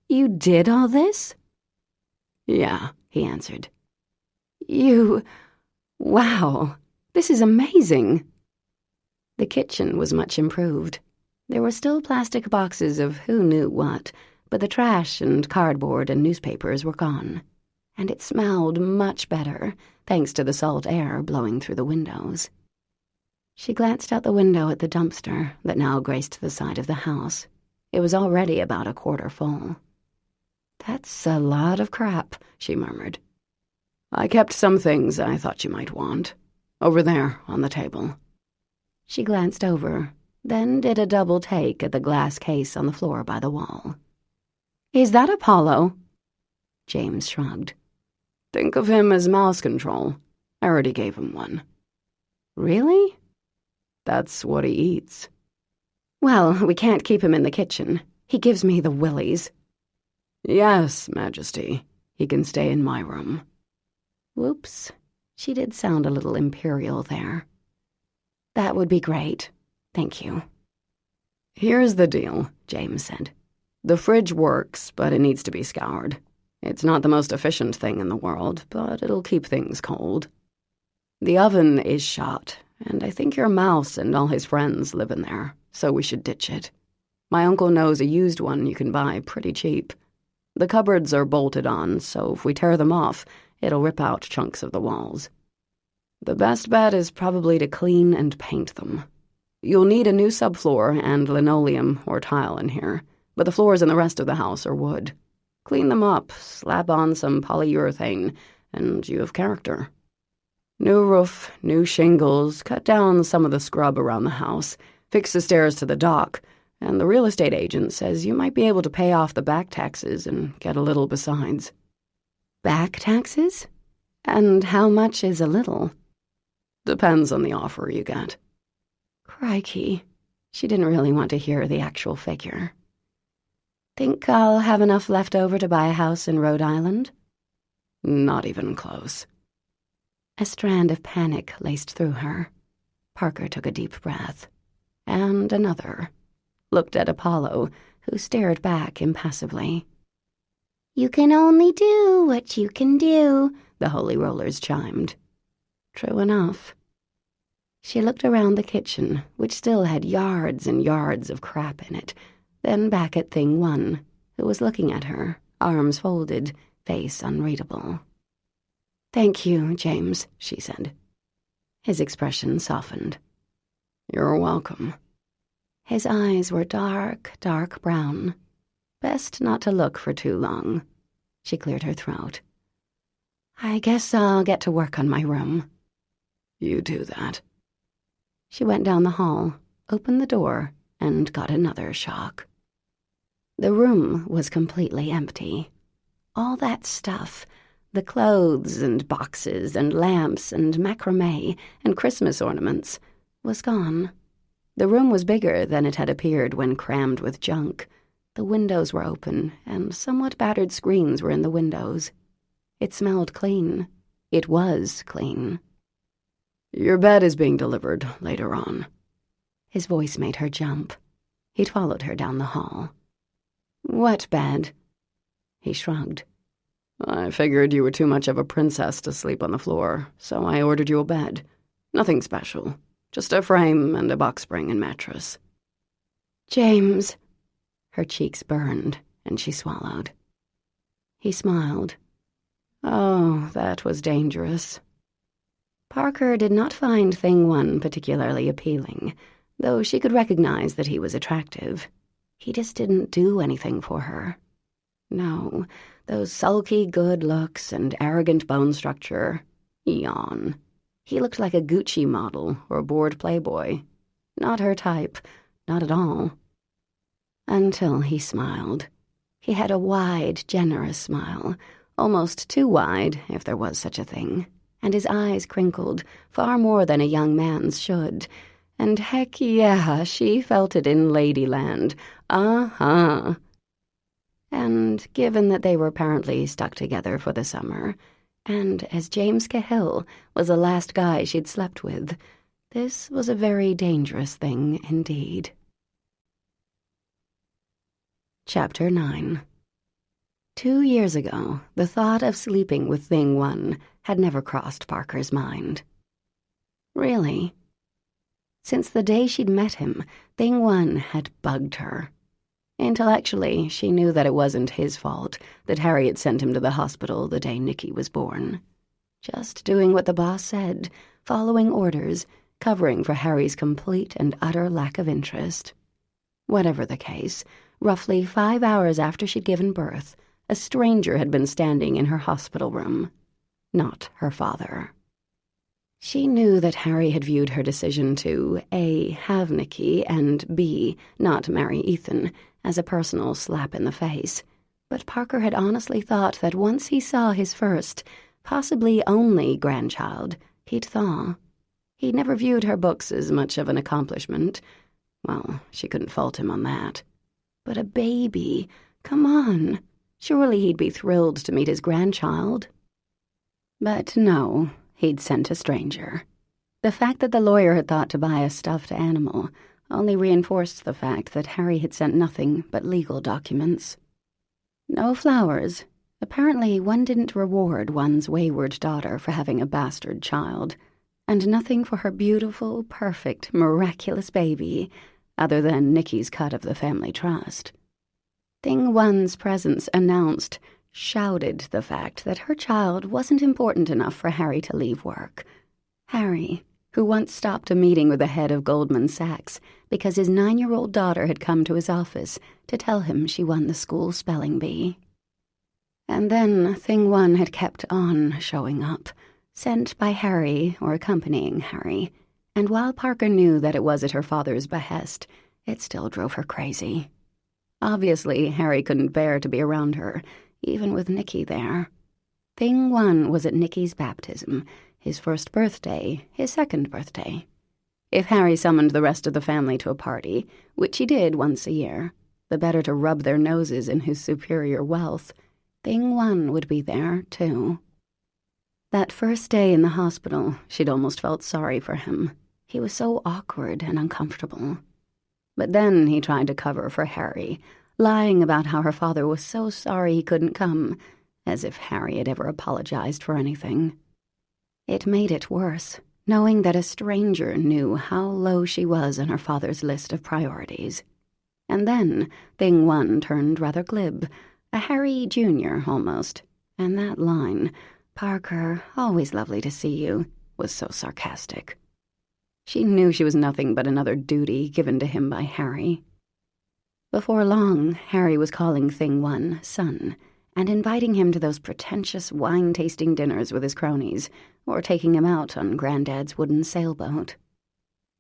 you did all this?" "Yeah," he answered. Wow, this is amazing." The kitchen was much improved. There were still plastic boxes of who knew what, but the trash and cardboard and newspapers were gone. And it smelled much better, thanks to the salt air blowing through the windows. She glanced out the window at the dumpster that now graced the side of the house. It was already about a quarter full. "That's a lot of crap," she murmured. "I kept some things I thought you might want. Over there, on the table." She glanced over, then did a double take at the glass case on the floor by the wall. "Is that Apollo?" James shrugged. "Think of him as mouse control. I already gave him one." "Really?" "That's what he eats." "Well, we can't keep him in the kitchen. He gives me the willies." "Yes, Majesty. He can stay in my room." Whoops. She did sound a little imperial there. "That would be great. Thank you." "Here's the deal," James said. "The fridge works, but it needs to be scoured. It's not the most efficient thing in the world, but it'll keep things cold. The oven is shot, and I think your mouse and all his friends live in there, so we should ditch it. My uncle knows a used one you can buy pretty cheap. The cupboards are bolted on, so if we tear them off, it'll rip out chunks of the walls. The best bet is probably to clean and paint them. You'll need a new subfloor and linoleum or tile in here, but the floors in the rest of the house are wood. Clean them up, slap on some polyurethane, and you have character. New roof, new shingles, cut down some of the scrub around the house, fix the stairs to the dock, and the real estate agent says you might be able to pay off the back taxes and get a little besides. Back taxes? And how much is a little? Depends on the offer you get. Crikey. She didn't really want to hear the actual figure. Think I'll have enough left over to buy a house in Rhode Island? Not even close. A strand of panic laced through her. Parker took a deep breath. And another. Looked at Apollo, who stared back impassively. You can only do what you can do, the Holy Rollers chimed. True enough. She looked around the kitchen, which still had yards and yards of crap in it, then back at Thing One, who was looking at her, arms folded, face unreadable. "Thank you, James," she said. His expression softened. You're welcome. His eyes were dark, dark brown. Best not to look for too long. She cleared her throat. "I guess I'll get to work on my room." You do that. She went down the hall, opened the door, and got another shock. The room was completely empty. All that stuff, the clothes and boxes and lamps and macrame and Christmas ornaments, was gone. The room was bigger than it had appeared when crammed with junk. The windows were open, and somewhat battered screens were in the windows. It smelled clean. It was clean. Your bed is being delivered later on. His voice made her jump. He'd followed her down the hall. "What bed?" He shrugged. I figured you were too much of a princess to sleep on the floor, so I ordered you a bed. Nothing special. Just a frame and a box spring and mattress. "James." Her cheeks burned, and she swallowed. He smiled. Oh, that was dangerous. Parker did not find Thing One particularly appealing, though she could recognize that he was attractive. He just didn't do anything for her. No, those sulky good looks and arrogant bone structure. Yawn. He looked like a Gucci model or bored playboy. Not her type, not at all. Until he smiled. He had a wide, generous smile, almost too wide, if there was such a thing, and his eyes crinkled far more than a young man's should. And heck yeah, she felt it in Ladyland. Uh-huh. And given that they were apparently stuck together for the summer, and as James Cahill was the last guy she'd slept with, this was a very dangerous thing indeed. Chapter 9. 2 years ago, the thought of sleeping with Thing One had never crossed Parker's mind. Really? Since the day she'd met him, Thing One had bugged her. Intellectually, she knew that it wasn't his fault that Harry had sent him to the hospital the day Nicky was born. Just doing what the boss said, following orders, covering for Harry's complete and utter lack of interest. Whatever the case, roughly 5 hours after she'd given birth, a stranger had been standing in her hospital room. Not her father. She knew that Harry had viewed her decision to A. have Nicky and B. not marry Ethan as a personal slap in the face, but Parker had honestly thought that once he saw his first, possibly only grandchild, he'd thaw. He'd never viewed her books as much of an accomplishment. Well, she couldn't fault him on that. But a baby, come on. Surely he'd be thrilled to meet his grandchild. But no, he'd sent a stranger. The fact that the lawyer had thought to buy a stuffed animal only reinforced the fact that Harry had sent nothing but legal documents. No flowers. Apparently one didn't reward one's wayward daughter for having a bastard child. And nothing for her beautiful, perfect, miraculous baby, other than Nicky's cut of the family trust. Thing One's presence announced, shouted the fact that her child wasn't important enough for Harry to leave work. Harry, who once stopped a meeting with the head of Goldman Sachs because his 9-year-old daughter had come to his office to tell him she won the school spelling bee. And then Thing 1 had kept on showing up, sent by Harry or accompanying Harry, and while Parker knew that it was at her father's behest, it still drove her crazy. Obviously, Harry couldn't bear to be around her, even with Nicky there. Thing 1 was at Nicky's baptism, his first birthday, his second birthday. If Harry summoned the rest of the family to a party, which he did once a year, the better to rub their noses in his superior wealth, Thing 1 would be there, too. That first day in the hospital, she'd almost felt sorry for him. He was so awkward and uncomfortable. But then he tried to cover for Harry, lying about how her father was so sorry he couldn't come, as if Harry had ever apologized for anything. It made it worse, knowing that a stranger knew how low she was on her father's list of priorities. And then Thing 1 turned rather glib, a Harry Jr. almost, and that line, "Parker, always lovely to see you," was so sarcastic. She knew she was nothing but another duty given to him by Harry. Before long, Harry was calling Thing 1 son, and inviting him to those pretentious wine-tasting dinners with his cronies, or taking him out on Granddad's wooden sailboat.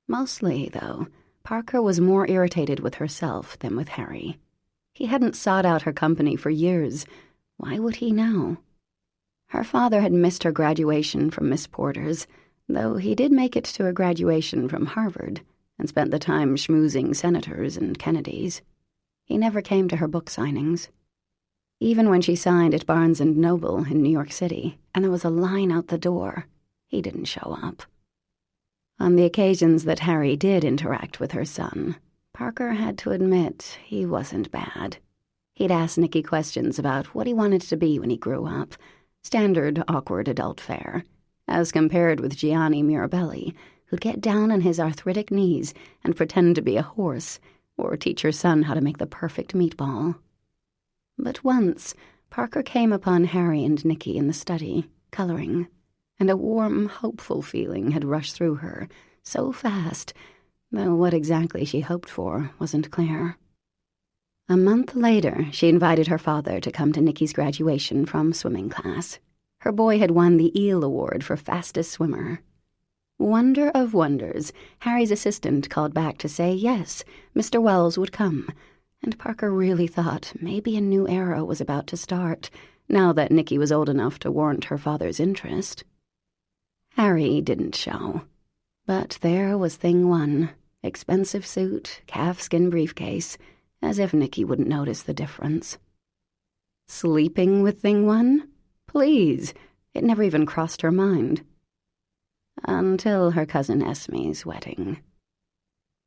Mostly, though, Parker was more irritated with herself than with Harry. He hadn't sought out her company for years. Why would he now? Her father had missed her graduation from Miss Porter's, though he did make it to a graduation from Harvard and spent the time schmoozing senators and Kennedys. He never came to her book signings. Even when she signed at Barnes & Noble in New York City, and there was a line out the door, he didn't show up. On the occasions that Harry did interact with her son, Parker had to admit he wasn't bad. He'd ask Nicky questions about what he wanted to be when he grew up, standard awkward adult fare, as compared with Gianni Mirabelli, who'd get down on his arthritic knees and pretend to be a horse, or teach her son how to make the perfect meatball. But once, Parker came upon Harry and Nicky in the study, coloring, and a warm, hopeful feeling had rushed through her, so fast, though what exactly she hoped for wasn't clear. A month later, she invited her father to come to Nicky's graduation from swimming class. Her boy had won the Eel Award for fastest swimmer. Wonder of wonders, Harry's assistant called back to say yes, Mr. Wells would come, and Parker really thought maybe a new era was about to start, now that Nicky was old enough to warrant her father's interest. Harry didn't show, but there was Thing 1, expensive suit, calfskin briefcase, as if Nicky wouldn't notice the difference. Sleeping with Thing 1? Please, it never even crossed her mind. Until her cousin Esme's wedding.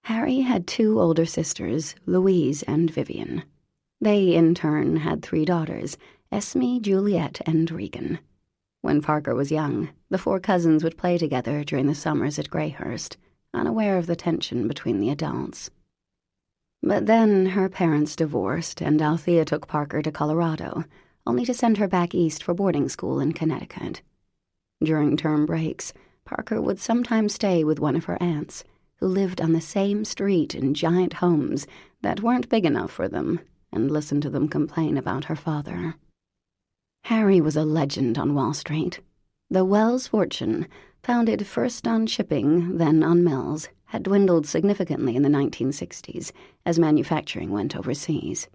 Harry had 2 older sisters, Louise and Vivian. They, in turn, had 3 daughters, Esme, Juliet, and Regan. When Parker was young, the 4 cousins would play together during the summers at Greyhurst, unaware of the tension between the adults. But then her parents divorced, and Althea took Parker to Colorado, only to send her back east for boarding school in Connecticut. During term breaks, Parker would sometimes stay with one of her aunts, who lived on the same street in giant homes that weren't big enough for them, and listen to them complain about her father. Harry was a legend on Wall Street. The Wells fortune, founded first on shipping, then on mills, had dwindled significantly in the 1960s as manufacturing went overseas.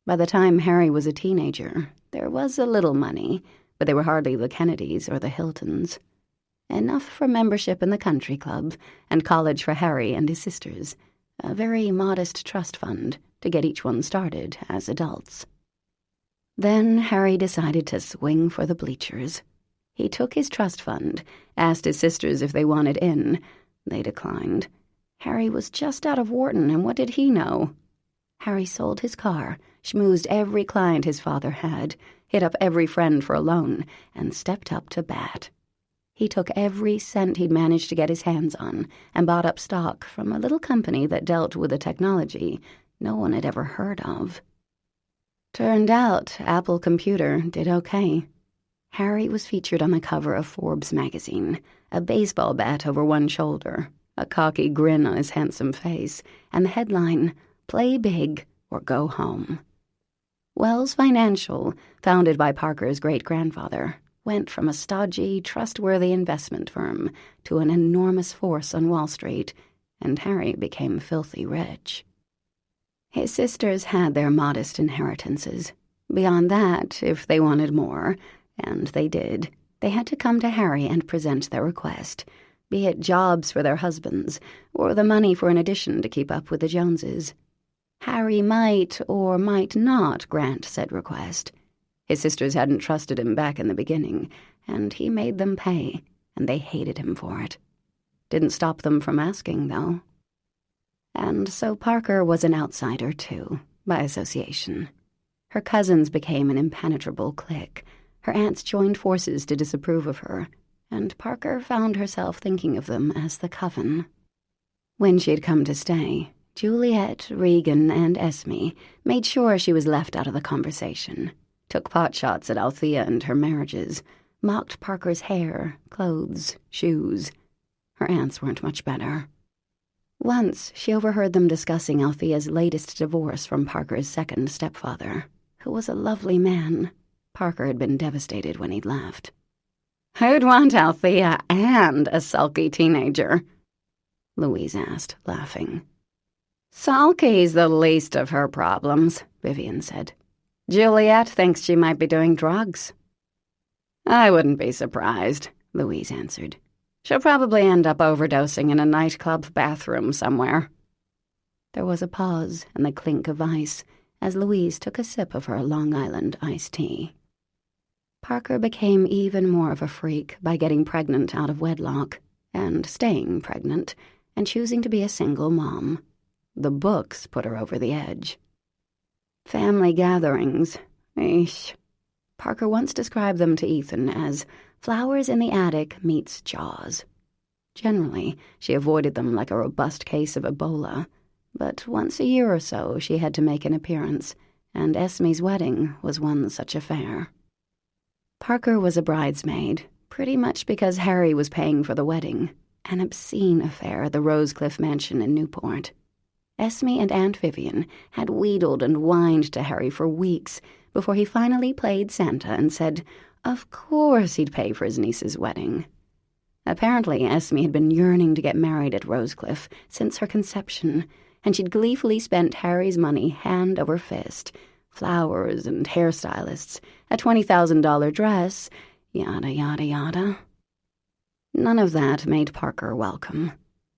By the time Harry was a teenager, there was a little money, but they were hardly the Kennedys or the Hiltons. Enough for membership in the country club and college for Harry and his sisters, a very modest trust fund to get each one started as adults. Then Harry decided to swing for the bleachers. He took his trust fund, asked his sisters if they wanted in. They declined. Harry was just out of Wharton, and what did he know? Harry sold his car, schmoozed every client his father had, hit up every friend for a loan, and stepped up to bat. He took every cent he'd managed to get his hands on and bought up stock from a little company that dealt with a technology no one had ever heard of. Turned out Apple Computer did okay. Harry was featured on the cover of Forbes magazine, a baseball bat over one shoulder, a cocky grin on his handsome face, and the headline, "Play Big or Go Home." Wells Financial, founded by Parker's great-grandfather, went from a stodgy, trustworthy investment firm to an enormous force on Wall Street, and Harry became filthy rich. His sisters had their modest inheritances. Beyond that, if they wanted more, and they did, they had to come to Harry and present their request, be it jobs for their husbands or the money for an addition to keep up with the Joneses. Harry might or might not grant said request. His sisters hadn't trusted him back in the beginning, and he made them pay, and they hated him for it. Didn't stop them from asking, though. And so Parker was an outsider, too, by association. Her cousins became an impenetrable clique. Her aunts joined forces to disapprove of her, and Parker found herself thinking of them as the coven. When she had come to stay, Juliet, Regan, and Esme made sure she was left out of the conversation, took potshots at Althea and her marriages, mocked Parker's hair, clothes, shoes. Her aunts weren't much better. Once, she overheard them discussing Althea's latest divorce from Parker's second stepfather, who was a lovely man. Parker had been devastated when he'd left. "Who'd want Althea and a sulky teenager?" Louise asked, laughing. "Sulky's the least of her problems," Vivian said. "Juliet thinks she might be doing drugs." "I wouldn't be surprised," Louise answered. "She'll probably end up overdosing in a nightclub bathroom somewhere." There was a pause and the clink of ice as Louise took a sip of her Long Island iced tea. Parker became even more of a freak by getting pregnant out of wedlock, and staying pregnant, and choosing to be a single mom. The books put her over the edge. Family gatherings, eesh. Parker once described them to Ethan as flowers in the attic meets Jaws. Generally, she avoided them like a robust case of Ebola, but once a year or so she had to make an appearance, and Esme's wedding was one such affair. Parker was a bridesmaid, pretty much because Harry was paying for the wedding, an obscene affair at the Rosecliff Mansion in Newport. Esme and Aunt Vivian had wheedled and whined to Harry for weeks before he finally played Santa and said, of course he'd pay for his niece's wedding. Apparently, Esme had been yearning to get married at Rosecliff since her conception, and she'd gleefully spent Harry's money hand over fist, flowers and hairstylists, a $20,000 dress, yada, yada, yada. None of that made Parker welcome.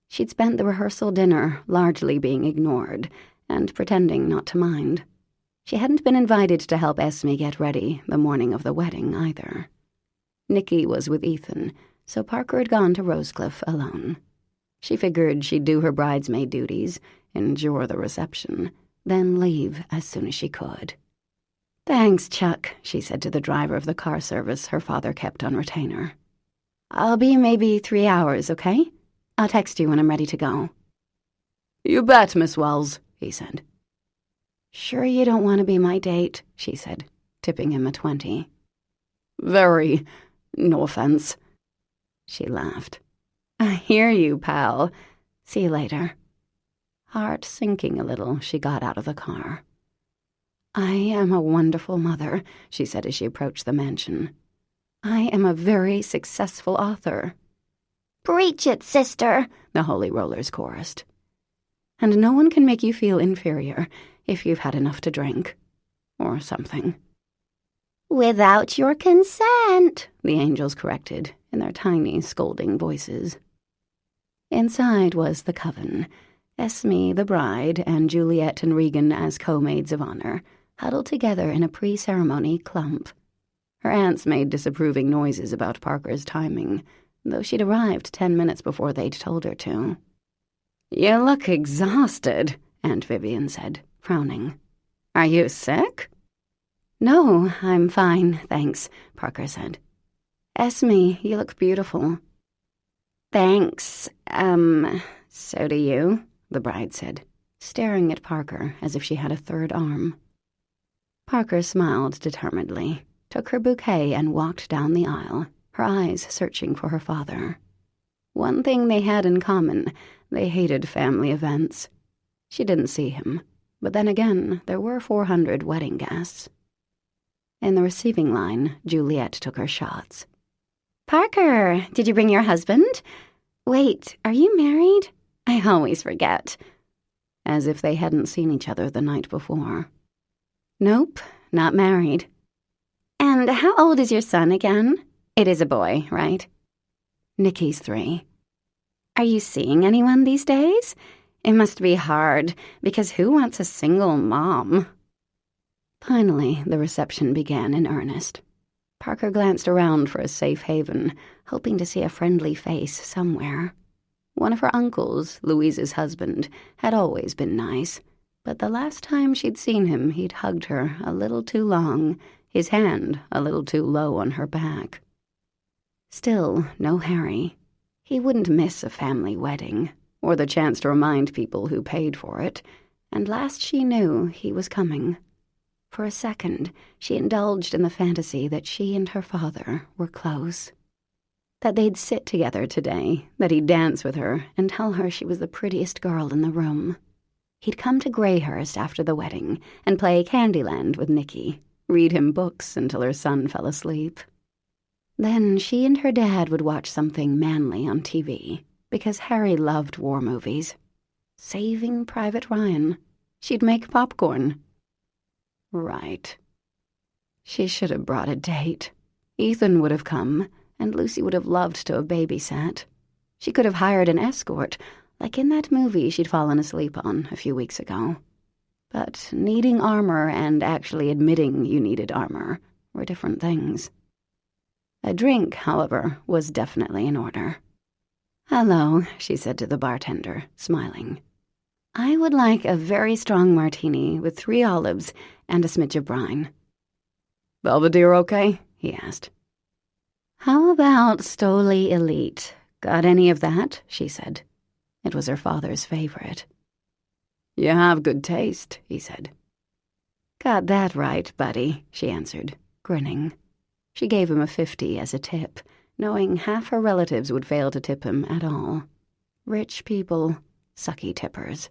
She'd spent the rehearsal dinner largely being ignored and pretending not to mind. She hadn't been invited to help Esme get ready the morning of the wedding either. Nicky was with Ethan, so Parker had gone to Rosecliff alone. She figured she'd do her bridesmaid duties, endure the reception, then leave as soon as she could. "Thanks, Chuck," she said to the driver of the car service her father kept on retainer. "I'll be maybe 3 hours, okay? I'll text you when I'm ready to go." "You bet, Miss Wells," he said. "Sure you don't want to be my date," she said, tipping him a 20. "Very. No offense." She laughed. "I hear you, pal. See you later." Heart sinking a little, she got out of the car. "I am a wonderful mother," she said as she approached the mansion. "I am a very successful author." "Preach it, sister," the Holy Rollers chorused. "And no one can make you feel inferior if you've had enough to drink. Or something." "Without your consent," the angels corrected in their tiny, scolding voices. Inside was the coven, Esme the bride and Juliet and Regan as co-maids of honor, huddled together in a pre-ceremony clump. Her aunts made disapproving noises about Parker's timing, though she'd arrived 10 minutes before they'd told her to. "You look exhausted," Aunt Vivian said, frowning. "Are you sick?" "No, I'm fine, thanks," Parker said. "Esme, you look beautiful." "Thanks, so do you," the bride said, staring at Parker as if she had a third arm. Parker smiled determinedly, took her bouquet and walked down the aisle, her eyes searching for her father. One thing they had in common, they hated family events. She didn't see him, But then again, there were 400 wedding guests. In the receiving line, Juliet took her shots. Parker, did you bring your husband? Wait, are you married? I always forget. As if they hadn't seen each other the night before. Nope, not married. And how old is your son again? It is a boy, right? Nicky's 3. Are you seeing anyone these days? It must be hard, because who wants a single mom? Finally, the reception began in earnest. Parker glanced around for a safe haven, hoping to see a friendly face somewhere. One of her uncles, Louise's husband, had always been nice, but the last time she'd seen him, he'd hugged her a little too long, his hand a little too low on her back. Still, no Harry. He wouldn't miss a family wedding, or the chance to remind people who paid for it, and last she knew, he was coming. For a second, she indulged in the fantasy that she and her father were close. That they'd sit together today, that he'd dance with her and tell her she was the prettiest girl in the room. He'd come to Greyhurst after the wedding and play Candyland with Nicky, read him books until her son fell asleep. Then she and her dad would watch something manly on TV, because Harry loved war movies. Saving Private Ryan. She'd make popcorn. Right. She should have brought a date. Ethan would have come, and Lucy would have loved to have babysat. She could have hired an escort, like in that movie she'd fallen asleep on a few weeks ago. But needing armor and actually admitting you needed armor were different things. A drink, however, was definitely in order. "Hello," she said to the bartender, smiling. "I would like a very strong martini with 3 olives and a smidge of brine." "Belvedere okay?" he asked. "How about Stoli Elite? Got any of that?" she said. It was her father's favorite. "You have good taste," he said. "Got that right, buddy," she answered, grinning. She gave him a 50 as a tip, knowing half her relatives would fail to tip him at all. Rich people, sucky tippers.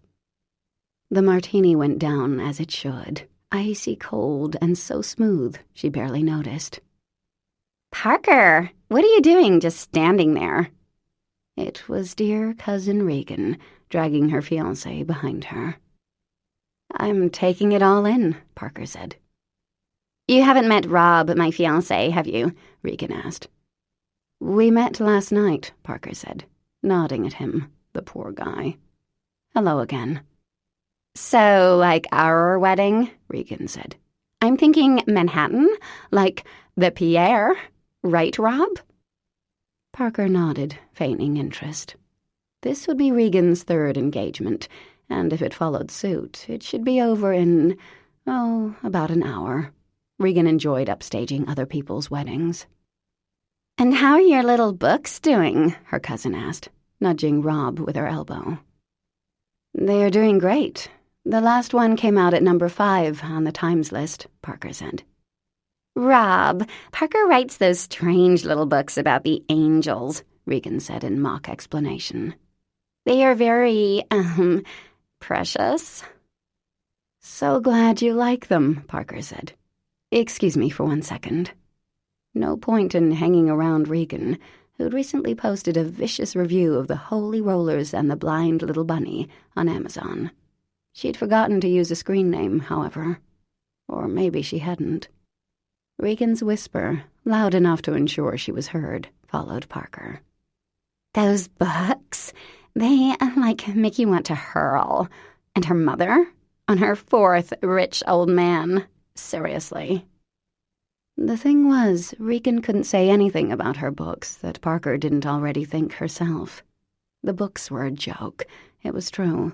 The martini went down as it should, icy cold and so smooth she barely noticed. "Parker, what are you doing just standing there?" It was dear Cousin Regan, dragging her fiancé behind her. "I'm taking it all in," Parker said. "You haven't met Rob, my fiancé, have you?" Regan asked. "We met last night," Parker said, nodding at him, the poor guy. "Hello again." "So, like our wedding?" Regan said. "I'm thinking Manhattan, like the Pierre. Right, Rob?" Parker nodded, feigning interest. This would be Regan's 3rd engagement, and if it followed suit, it should be over in, about an hour. Regan enjoyed upstaging other people's weddings. "And how are your little books doing?" her cousin asked, nudging Rob with her elbow. "They're doing great. The last one came out at number 5 on the Times list," Parker said. "Rob, Parker writes those strange little books about the angels," Regan said in mock explanation. "They are very, precious." "So glad you like them," Parker said. "Excuse me for 1 second." No point in hanging around Regan, who'd recently posted a vicious review of the Holy Rollers and the Blind Little Bunny on Amazon. She'd forgotten to use a screen name, however. Or maybe she hadn't. Regan's whisper, loud enough to ensure she was heard, followed Parker. "Those books, they, make you want to hurl. And her mother? On her 4th rich old man. Seriously." The thing was, Regan couldn't say anything about her books that Parker didn't already think herself. The books were a joke, it was true.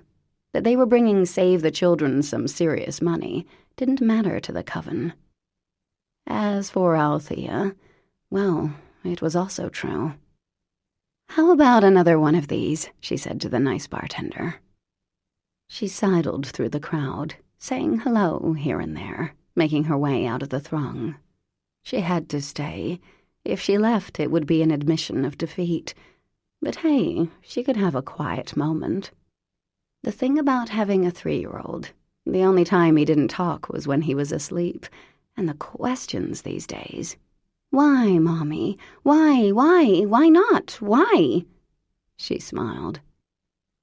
That they were bringing Save the Children some serious money didn't matter to the coven. As for Althea, well, it was also true. "How about another one of these?" she said to the nice bartender. She sidled through the crowd, saying hello here and there, making her way out of the throng. She had to stay. If she left, it would be an admission of defeat. But hey, she could have a quiet moment. The thing about having a 3-year-old, The only time he didn't talk was when he was asleep, and the questions these days. Why, Mommy? Why? Why not? Why? She smiled.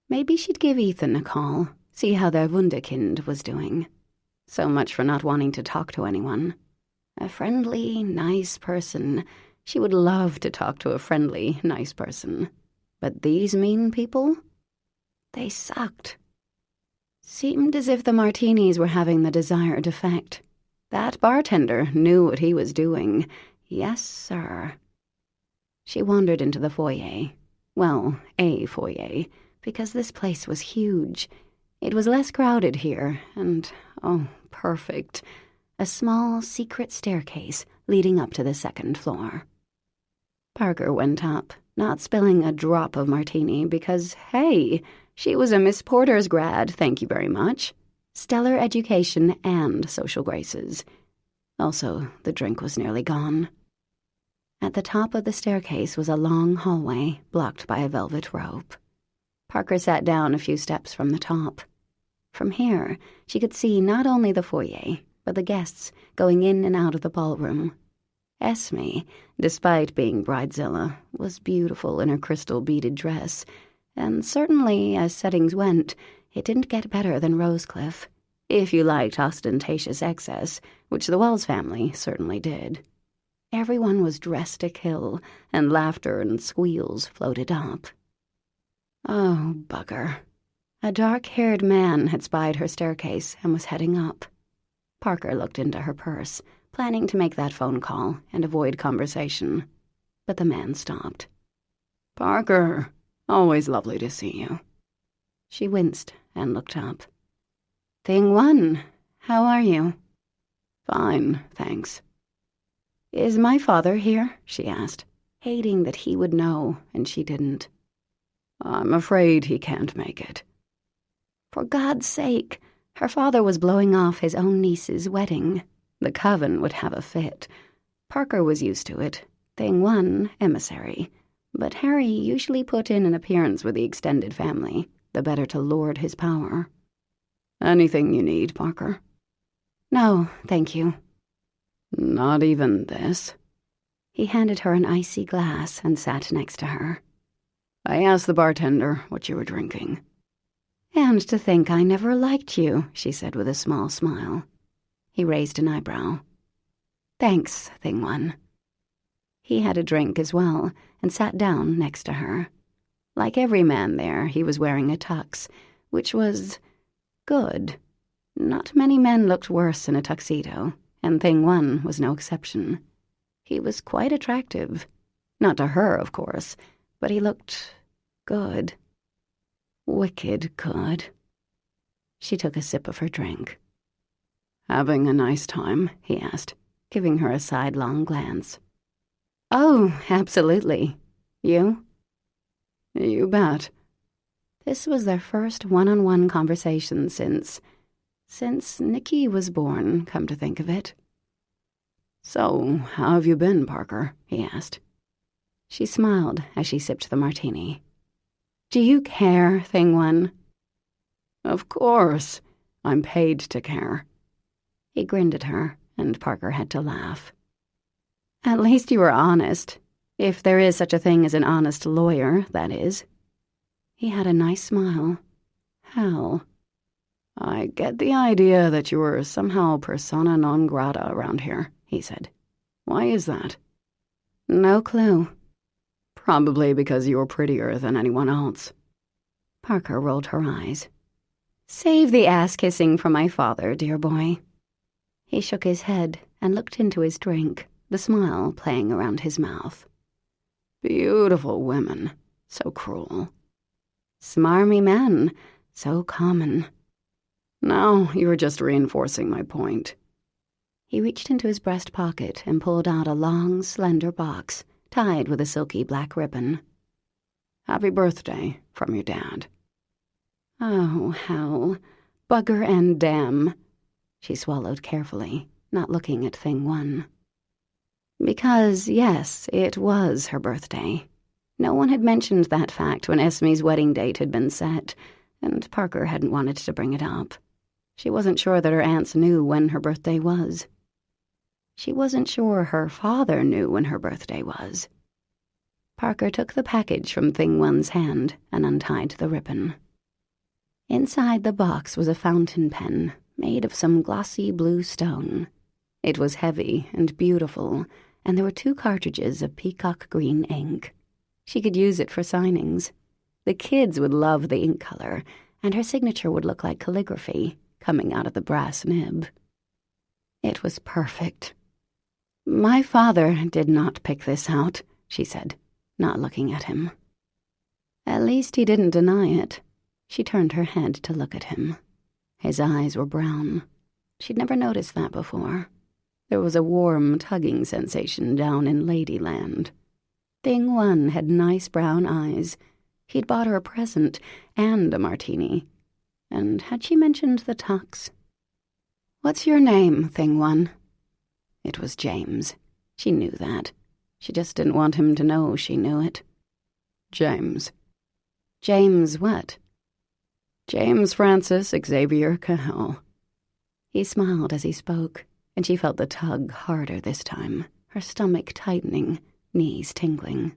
Maybe she'd give Ethan a call, see how their Wunderkind was doing. So much for not wanting to talk to anyone. A friendly, nice person. She would love to talk to a friendly, nice person. But these mean people? They sucked. Seemed as if the martinis were having the desired effect. That bartender knew what he was doing. Yes, sir. She wandered into the foyer. Well, a foyer, because this place was huge. It was less crowded here, and, oh, perfect. A small, secret staircase leading up to the second floor. Parker went up, not spilling a drop of martini because, hey, she was a Miss Porter's grad, thank you very much. Stellar education and social graces. Also, the drink was nearly gone. At the top of the staircase was a long hallway blocked by a velvet rope. Parker sat down a few steps from the top. From here, she could see not only the foyer, but the guests going in and out of the ballroom. Esme, despite being bridezilla, was beautiful in her crystal-beaded dress, and certainly, as settings went, it didn't get better than Rosecliff, if you liked ostentatious excess, which the Wells family certainly did. Everyone was dressed to kill, and laughter and squeals floated up. Oh, bugger. A dark-haired man had spied her staircase and was heading up. Parker looked into her purse, planning to make that phone call and avoid conversation. But the man stopped. Parker, always lovely to see you. She winced and looked up. Thing One, how are you? Fine, thanks. Is my father here? She asked, hating that he would know, and she didn't. I'm afraid he can't make it. For God's sake, her father was blowing off his own niece's wedding. The coven would have a fit. Parker was used to it. Thing One, emissary. But Harry usually put in an appearance with the extended family, the better to lord his power. Anything you need, Parker? No, thank you. Not even this? He handed her an icy glass and sat next to her. I asked the bartender what you were drinking. And to think I never liked you, she said with a small smile. He raised an eyebrow. Thanks, Thing One. He had a drink as well and sat down next to her. Like every man there, he was wearing a tux, which was good. Not many men looked worse in a tuxedo, and Thing One was no exception. He was quite attractive. Not to her, of course, but he looked good. Wicked good. She took a sip of her drink. Having a nice time? He asked, giving her a sidelong glance. Oh, absolutely. You? You bet. This was their first one-on-one conversation since Nicky was born, come to think of it. So, how have you been, Parker? He asked. She smiled as she sipped the martini. Do you care, Thing One? Of course. I'm paid to care. He grinned at her, and Parker had to laugh. At least you were honest. If there is such a thing as an honest lawyer, that is. He had a nice smile. Hal. I get the idea that you were somehow persona non grata around here, he said. Why is that? No clue. Probably because you're prettier than anyone else. Parker rolled her eyes. Save the ass-kissing for my father, dear boy. He shook his head and looked into his drink, the smile playing around his mouth. Beautiful women, so cruel. Smarmy men, so common. Now you're just reinforcing my point. He reached into his breast pocket and pulled out a long, slender box, tied with a silky black ribbon. Happy birthday from your dad. Oh, hell. Bugger and damn. She swallowed carefully, not looking at Thing One. Because, yes, it was her birthday. No one had mentioned that fact when Esme's wedding date had been set, and Parker hadn't wanted to bring it up. She wasn't sure that her aunts knew when her birthday was. She wasn't sure her father knew when her birthday was. Parker took the package from Thing One's hand and untied the ribbon. Inside the box was a fountain pen made of some glossy blue stone. It was heavy and beautiful, and there were 2 cartridges of peacock green ink. She could use it for signings. The kids would love the ink color, and her signature would look like calligraphy coming out of the brass nib. It was perfect. "My father did not pick this out," she said, not looking at him. At least he didn't deny it. She turned her head to look at him. His eyes were brown. She'd never noticed that before. There was a warm, tugging sensation down in Ladyland. Thing One had nice brown eyes. He'd bought her a present and a martini. And had she mentioned the tux? "What's your name, Thing One?" It was James. She knew that. She just didn't want him to know she knew it. "James." "James what?" "James Francis Xavier Cahill." He smiled as he spoke, and she felt the tug harder this time, her stomach tightening, knees tingling.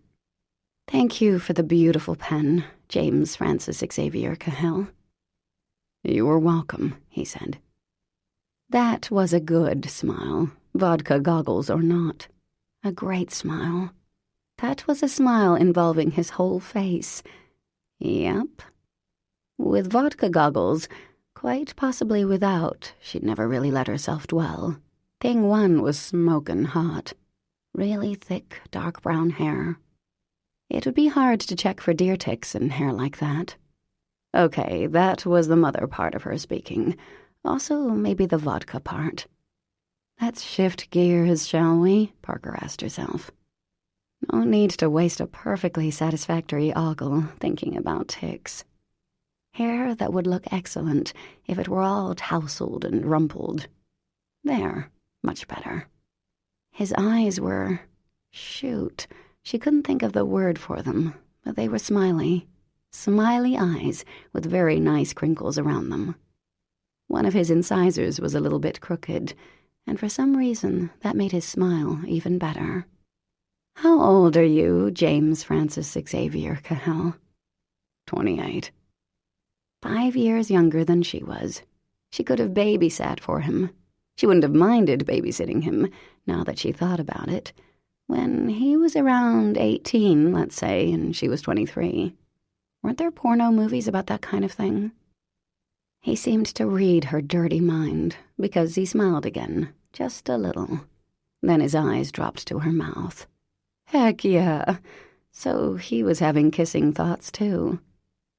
"Thank you for the beautiful pen, James Francis Xavier Cahill." "You are welcome," he said. That was a good smile, vodka goggles or not. A great smile. That was a smile involving his whole face. Yep. With vodka goggles, quite possibly without, she'd never really let herself dwell. Thing One was smokin' hot. Really thick, dark brown hair. It would be hard to check for deer ticks in hair like that. Okay, that was the mother part of her speaking. Also, maybe the vodka part. "Let's shift gears, shall we?" Parker asked herself. No need to waste a perfectly satisfactory ogle thinking about ticks. Hair that would look excellent if it were all tousled and rumpled. There, much better. His eyes were... shoot, she couldn't think of the word for them, but they were smiley. Smiley eyes with very nice crinkles around them. One of his incisors was a little bit crooked, and for some reason that made his smile even better. "How old are you, James Francis Xavier Cahill?" 28. 5 years younger than she was. She could have babysat for him. She wouldn't have minded babysitting him, now that she thought about it, when he was around 18, let's say, and she was 23. Weren't there porno movies about that kind of thing? He seemed to read her dirty mind, because he smiled again, just a little. Then his eyes dropped to her mouth. Heck yeah. So he was having kissing thoughts, too.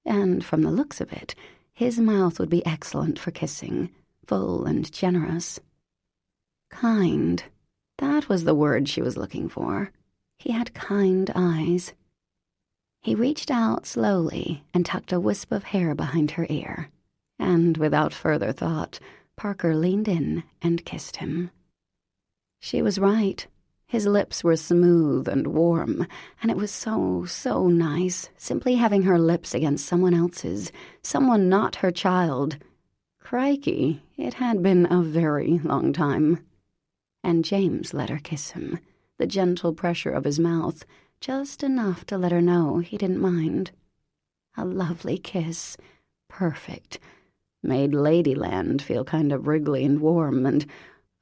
And from the looks of it, his mouth would be excellent for kissing, full and generous. Kind. That was the word she was looking for. He had kind eyes. He reached out slowly and tucked a wisp of hair behind her ear. And without further thought, Parker leaned in and kissed him. She was right. His lips were smooth and warm, and it was so, so nice, simply having her lips against someone else's, someone not her child. Crikey, it had been a very long time. And James let her kiss him, the gentle pressure of his mouth, just enough to let her know he didn't mind. A lovely kiss. Perfect. Made Ladyland feel kind of wriggly and warm, and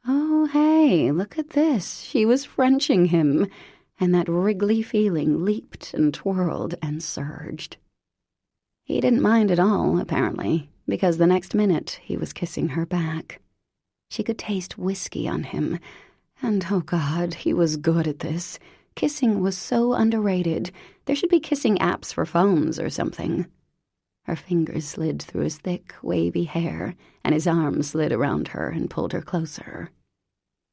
oh, hey, look at this. She was Frenching him, and that wriggly feeling leaped and twirled and surged. He didn't mind at all, apparently, because the next minute he was kissing her back. She could taste whiskey on him, and oh God, he was good at this. Kissing was so underrated. There should be kissing apps for phones or something. Her fingers slid through his thick, wavy hair, and his arms slid around her and pulled her closer.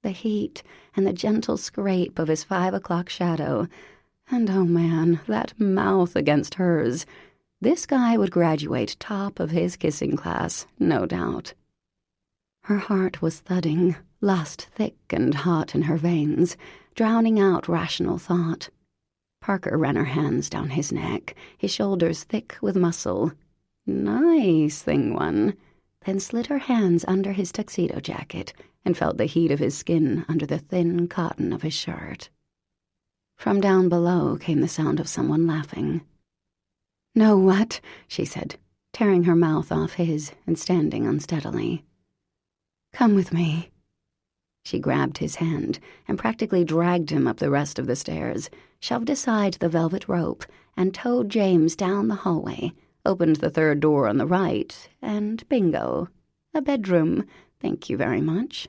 The heat and the gentle scrape of his 5 o'clock shadow, and oh man, that mouth against hers. This guy would graduate top of his kissing class, no doubt. Her heart was thudding, lust thick and hot in her veins, drowning out rational thought. Parker ran her hands down his neck, his shoulders thick with muscle. Nice, Thing One. then slid her hands under his tuxedo jacket and felt the heat of his skin under the thin cotton of his shirt. From down below came the sound of someone laughing. "No, what?" she said, tearing her mouth off his and standing unsteadily. "Come with me." She grabbed his hand and practically dragged him up the rest of the stairs, shoved aside the velvet rope, and towed James down the hallway, opened the third door on the right, and bingo, a bedroom, thank you very much.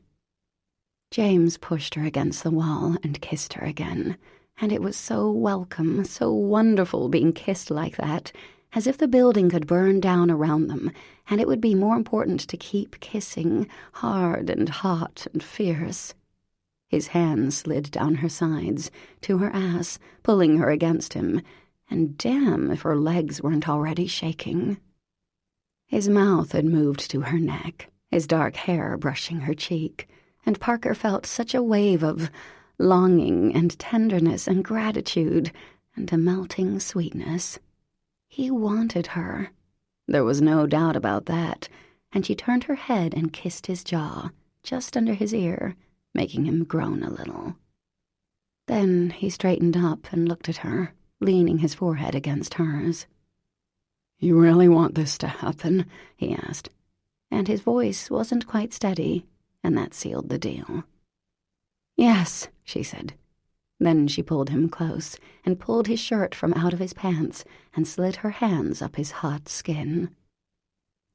James pushed her against the wall and kissed her again, and it was so welcome, so wonderful being kissed like that, as if the building could burn down around them, and it would be more important to keep kissing, hard and hot and fierce. His hand slid down her sides, to her ass, pulling her against him, and damn if her legs weren't already shaking. His mouth had moved to her neck, his dark hair brushing her cheek, and Parker felt such a wave of longing and tenderness and gratitude and a melting sweetness. He wanted her. There was no doubt about that, and she turned her head and kissed his jaw, just under his ear, making him groan a little. Then he straightened up and looked at her, leaning his forehead against hers. "You really want this to happen?" he asked, and his voice wasn't quite steady, and that sealed the deal. "Yes," she said. Then she pulled him close and pulled his shirt from out of his pants and slid her hands up his hot skin.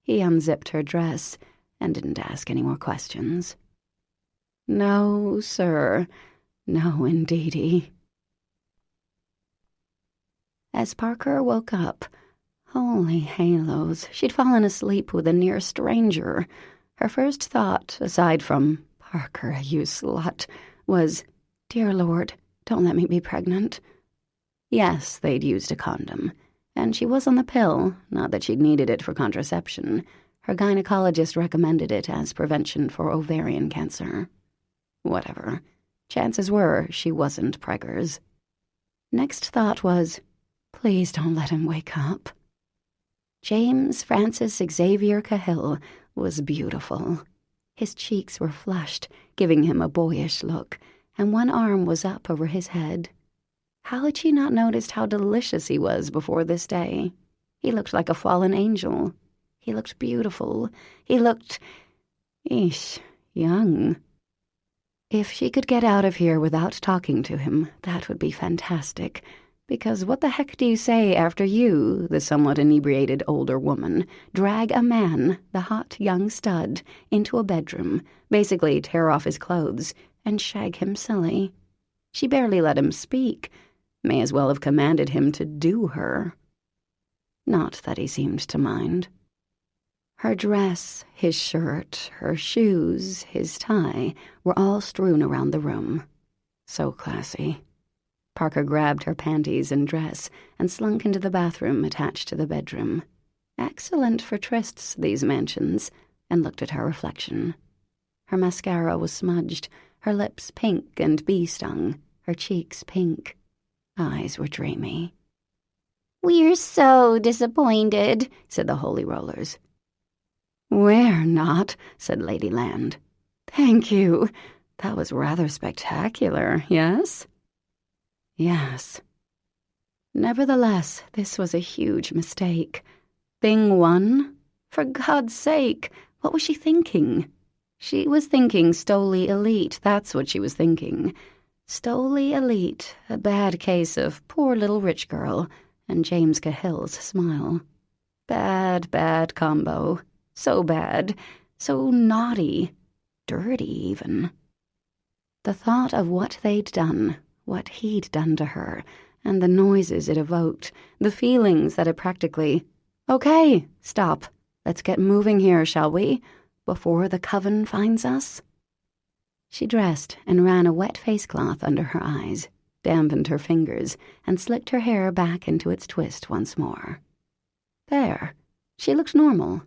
He unzipped her dress and didn't ask any more questions. No, sir. No, indeedy. As Parker woke up, holy halos, she'd fallen asleep with a near stranger. Her first thought, aside from, "Parker, you slut," was, "Dear Lord, don't let me be pregnant." Yes, they'd used a condom, and she was on the pill, not that she'd needed it for contraception. Her gynecologist recommended it as prevention for ovarian cancer. Whatever. Chances were she wasn't preggers. Next thought was, please don't let him wake up. James Francis Xavier Cahill was beautiful. His cheeks were flushed, giving him a boyish look, and one arm was up over his head. How had she not noticed how delicious he was before this day? He looked like a fallen angel. He looked beautiful. He looked, young. If she could get out of here without talking to him, that would be fantastic. Because what the heck do you say after you, the somewhat inebriated older woman, drag a man, the hot young stud, into a bedroom, basically tear off his clothes, and shag him silly? She barely let him speak. May as well have commanded him to do her. Not that he seemed to mind. Her dress, his shirt, her shoes, his tie were all strewn around the room. So classy. Parker grabbed her panties and dress and slunk into the bathroom attached to the bedroom. Excellent for trysts, these mansions, and looked at her reflection. Her mascara was smudged, her lips pink and bee-stung, her cheeks pink. Eyes were dreamy. "We're so disappointed," said the Holy Rollers. "We're not," said Lady Land. "Thank you. That was rather spectacular, yes?" Yes. Nevertheless, this was a huge mistake. Thing one? For God's sake, what was she thinking? She was thinking Stoli Elite, that's what she was thinking. Stoli Elite, a bad case of poor little rich girl, and James Cahill's smile. Bad, bad combo. So bad, so naughty, dirty even. The thought of what they'd done, what he'd done to her, and the noises it evoked, the feelings that it practically, "Okay, stop. Let's get moving here, shall we? Before the coven finds us?" She dressed and ran a wet face-cloth under her eyes, dampened her fingers, and slicked her hair back into its twist once more. There. She looked normal.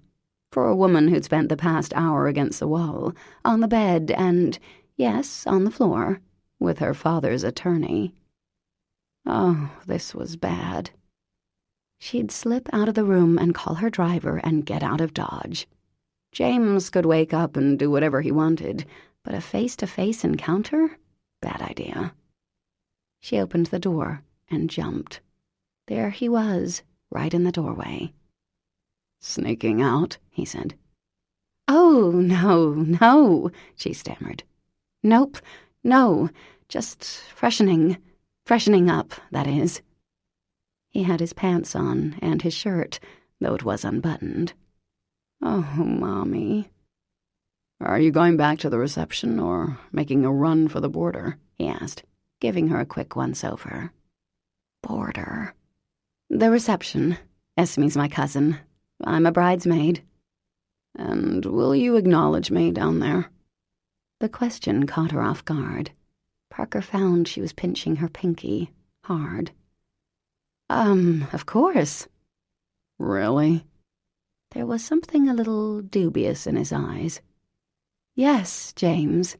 For a woman who'd spent the past hour against the wall, on the bed and, yes, on the floor, with her father's attorney. Oh, this was bad. She'd slip out of the room and call her driver and get out of Dodge. James could wake up and do whatever he wanted, but a face-to-face encounter? Bad idea. She opened the door and jumped. There he was, right in the doorway. "Sneaking out," he said. "Oh, no," she stammered. "Nope, no, just freshening up, that is." He had his pants on and his shirt, though it was unbuttoned. "Oh, Mommy. Are you going back to the reception or making a run for the border?" he asked, giving her a quick once-over. Border. "The reception. Esme's my cousin. I'm a bridesmaid." "And will you acknowledge me down there?" The question caught her off guard. Parker found she was pinching her pinky hard. Of course." "Really?" There was something a little dubious in his eyes. "Yes, James."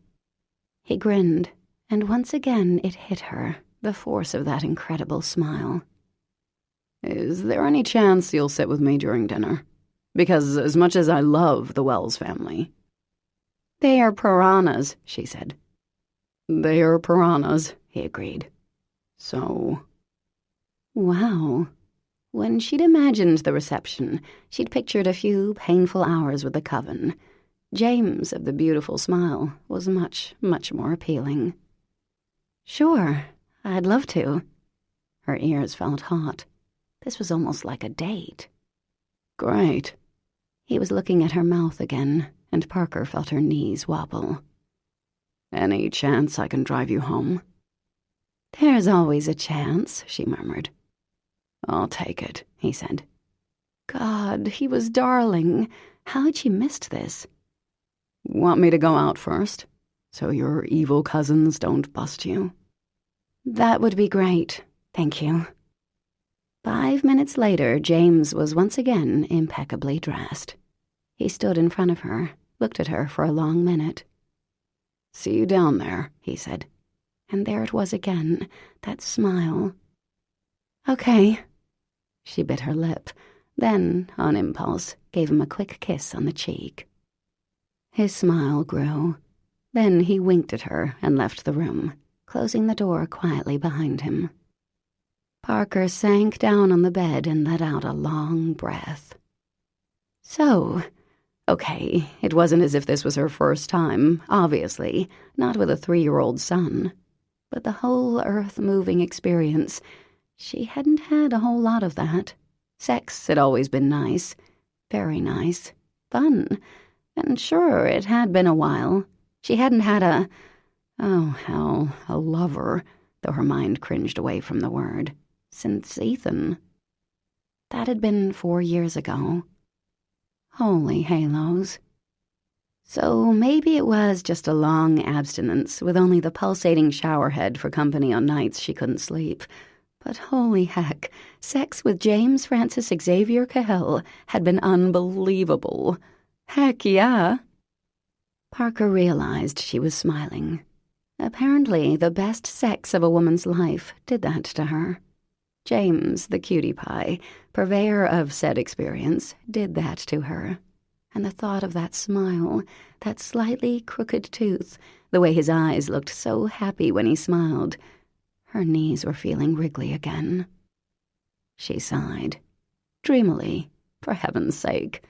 He grinned, and once again it hit her, the force of that incredible smile. "Is there any chance you'll sit with me during dinner? Because as much as I love the Wells family—" "They are piranhas," she said. "They are piranhas," he agreed. "So—" Wow. When she'd imagined the reception, she'd pictured a few painful hours with the coven. James of the beautiful smile was much, much more appealing. "Sure, I'd love to." Her ears felt hot. This was almost like a date. "Great." He was looking at her mouth again, and Parker felt her knees wobble. "Any chance I can drive you home?" "There's always a chance," she murmured. "I'll take it," he said. God, he was darling. How had she missed this? "Want me to go out first, so your evil cousins don't bust you?" "That would be great, thank you." 5 minutes later, James was once again impeccably dressed. He stood in front of her, looked at her for a long minute. "See you down there," he said. And there it was again, that smile. "Okay." She bit her lip, then, on impulse, gave him a quick kiss on the cheek. His smile grew. Then he winked at her and left the room, closing the door quietly behind him. Parker sank down on the bed and let out a long breath. So, okay, it wasn't as if this was her first time, obviously, not with a 3-year-old son. But the whole earth-moving experience, she hadn't had a whole lot of that. Sex had always been nice, very nice, fun, and sure, it had been a while. She hadn't had a lover, though her mind cringed away from the word, since Ethan. That had been 4 years ago. Holy halos. So maybe it was just a long abstinence with only the pulsating showerhead for company on nights she couldn't sleep. But holy heck, sex with James Francis Xavier Cahill had been unbelievable. Heck yeah. Parker realized she was smiling. Apparently, the best sex of a woman's life did that to her. James, the cutie pie, purveyor of said experience, did that to her. And the thought of that smile, that slightly crooked tooth, the way his eyes looked so happy when he smiled, her knees were feeling wriggly again. She sighed, dreamily, for heaven's sake.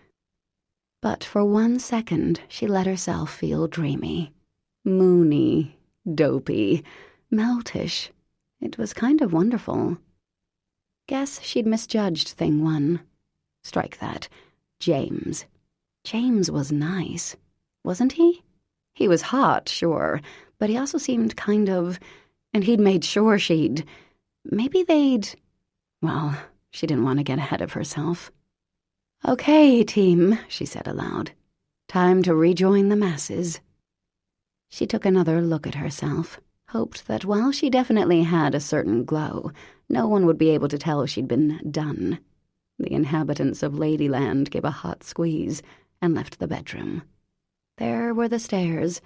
But for 1 second, she let herself feel dreamy, moony, dopey, meltish. It was kind of wonderful. Guess she'd misjudged thing 1. Strike that. James. James was nice, wasn't he? He was hot, sure, but he also seemed kind of... And he'd made sure she'd... Maybe they'd... Well, she didn't want to get ahead of herself. "Okay, team," she said aloud. "Time to rejoin the masses." She took another look at herself, hoped that while she definitely had a certain glow, no one would be able to tell she'd been done. The inhabitants of Ladyland gave a hot squeeze and left the bedroom. There were the stairs.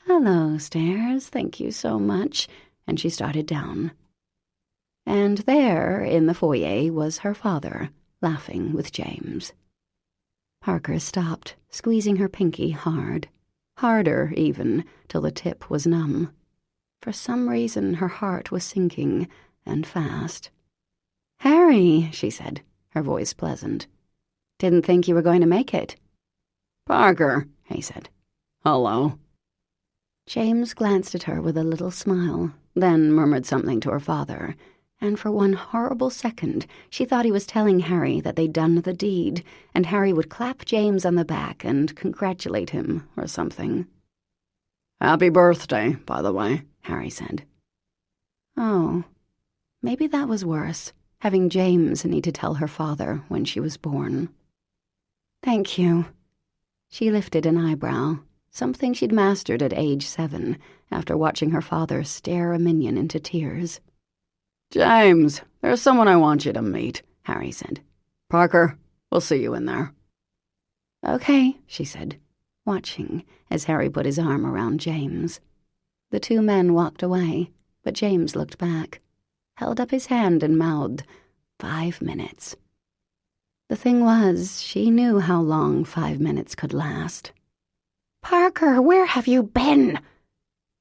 "Hello, stairs, thank you so much," and she started down. And there, in the foyer, was her father, laughing with James. Parker stopped, squeezing her pinky hard. Harder, even, till the tip was numb. For some reason, her heart was sinking, and fast. "Harry," she said, her voice pleasant. "Didn't think you were going to make it." "Parker," he said. "Hello." James glanced at her with a little smile, then murmured something to her father, and for one horrible second she thought he was telling Harry that they'd done the deed, and Harry would clap James on the back and congratulate him or something. "Happy birthday, by the way," Harry said. Oh, maybe that was worse, having James need to tell her father when she was born. "Thank you." She lifted an eyebrow, something she'd mastered at age 7, after watching her father stare a minion into tears. "James, there's someone I want you to meet," Harry said. "Parker, we'll see you in there." "Okay," she said, watching as Harry put his arm around James. The two men walked away, but James looked back, held up his hand and mouthed, 5 minutes. The thing was, she knew how long 5 minutes could last. "Parker, where have you been?"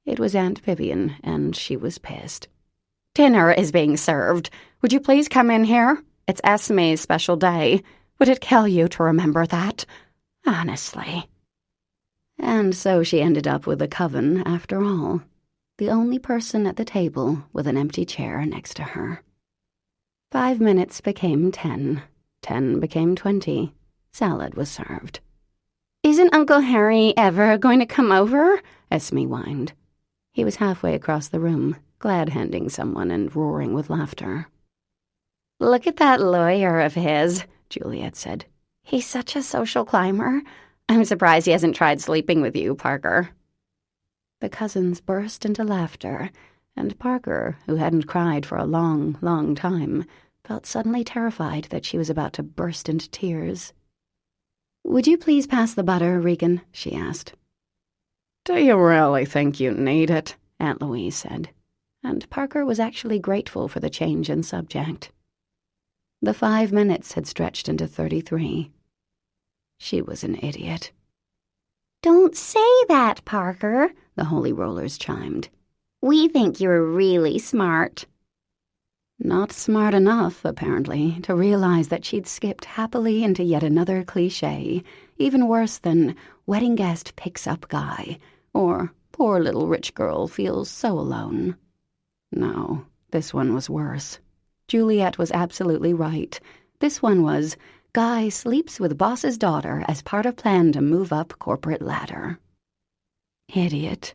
It was Aunt Vivian, and she was pissed. "Dinner is being served. Would you please come in here? It's Esme's special day. Would it kill you to remember that? Honestly." And so she ended up with a coven after all, the only person at the table with an empty chair next to her. 5 minutes became 10. 10 became 20. Salad was served. "Isn't Uncle Harry ever going to come over?" Esme whined. He was halfway across the room, glad-handing someone and roaring with laughter. "Look at that lawyer of his," Juliet said. "He's such a social climber. I'm surprised he hasn't tried sleeping with you, Parker." The cousins burst into laughter, and Parker, who hadn't cried for a long, long time, felt suddenly terrified that she was about to burst into tears. "Would you please pass the butter, Regan?" she asked. "Do you really think you need it?" Aunt Louise said, and Parker was actually grateful for the change in subject. The 5 minutes had stretched into 33. She was an idiot. "Don't say that, Parker," the Holy Rollers chimed. "We think you're really smart." Not smart enough, apparently, to realize that she'd skipped happily into yet another cliché, even worse than wedding guest picks up guy, or poor little rich girl feels so alone. No, this one was worse. Juliet was absolutely right. This one was, guy sleeps with boss's daughter as part of plan to move up corporate ladder. Idiot.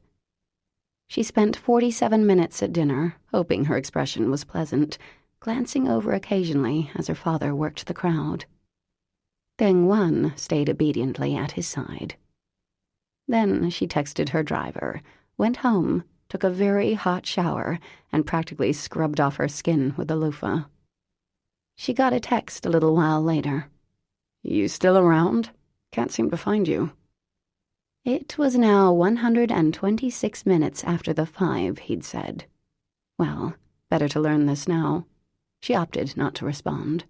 She spent 47 minutes at dinner, hoping her expression was pleasant, glancing over occasionally as her father worked the crowd. Thing One stayed obediently at his side. Then she texted her driver, went home, took a very hot shower, and practically scrubbed off her skin with a loofah. She got a text a little while later. "You still around? Can't seem to find you." It was now 126 minutes after the 5 he'd said. Well, better to learn this now. She opted not to respond.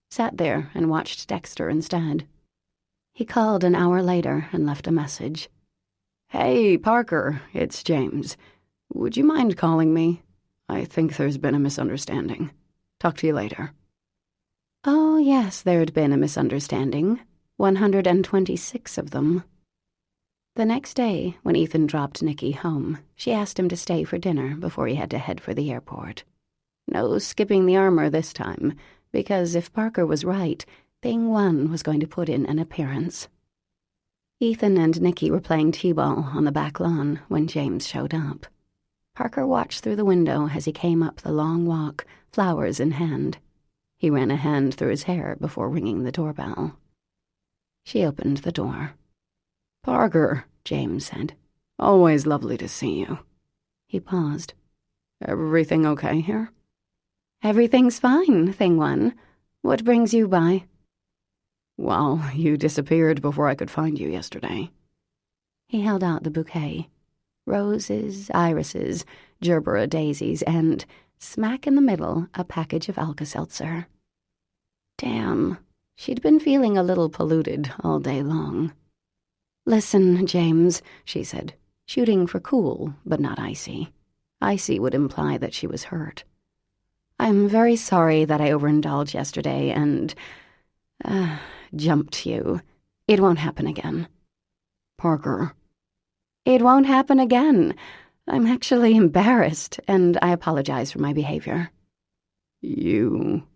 Sat there and watched Dexter instead. He called an hour later and left a message. "Hey, Parker, it's James. Would you mind calling me? I think there's been a misunderstanding. Talk to you later." Oh, yes, there'd been a misunderstanding. 126 of them. The next day, when Ethan dropped Nicky home, she asked him to stay for dinner before he had to head for the airport. No skipping the armor this time, because if Parker was right, Thing One was going to put in an appearance. Ethan and Nicky were playing t-ball on the back lawn when James showed up. Parker watched through the window as he came up the long walk, flowers in hand. He ran a hand through his hair before ringing the doorbell. She opened the door. "Parker," James said. "Always lovely to see you." He paused. "Everything okay here?" "Everything's fine, Thing One. What brings you by?" "Well, you disappeared before I could find you yesterday." He held out the bouquet. Roses, irises, gerbera daisies, and, smack in the middle, a package of Alka-Seltzer. Damn, She'd been feeling a little polluted all day long. "Listen, James," she said, shooting for cool, but not icy. Icy would imply that she was hurt. "I'm very sorry that I overindulged yesterday and, jumped you. It won't happen again." Parker. "It won't happen again. I'm actually embarrassed, and I apologize for my behavior." You...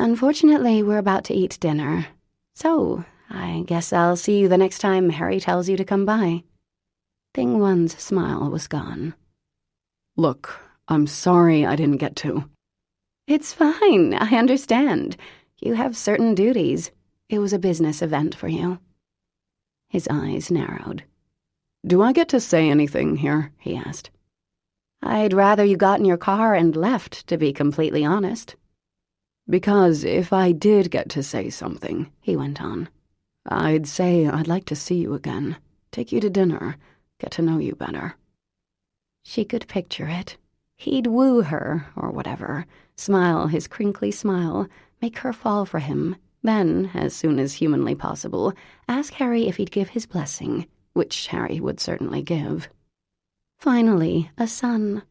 "Unfortunately, we're about to eat dinner. So, I guess I'll see you the next time Harry tells you to come by." Thing One's smile was gone. Look, I'm sorry I didn't get to. "It's fine, I understand. You have certain duties. It was a business event for you." His eyes narrowed. Do I get to say anything here? He asked. "I'd rather you got in your car and left, to be completely honest." Because if I did get to say something, he went on, I'd say I'd like to see you again, take you to dinner, get to know you better. She could picture it. He'd woo her, or whatever, smile his crinkly smile, make her fall for him, then, as soon as humanly possible, ask Harry if he'd give his blessing, which Harry would certainly give. Finally, a son.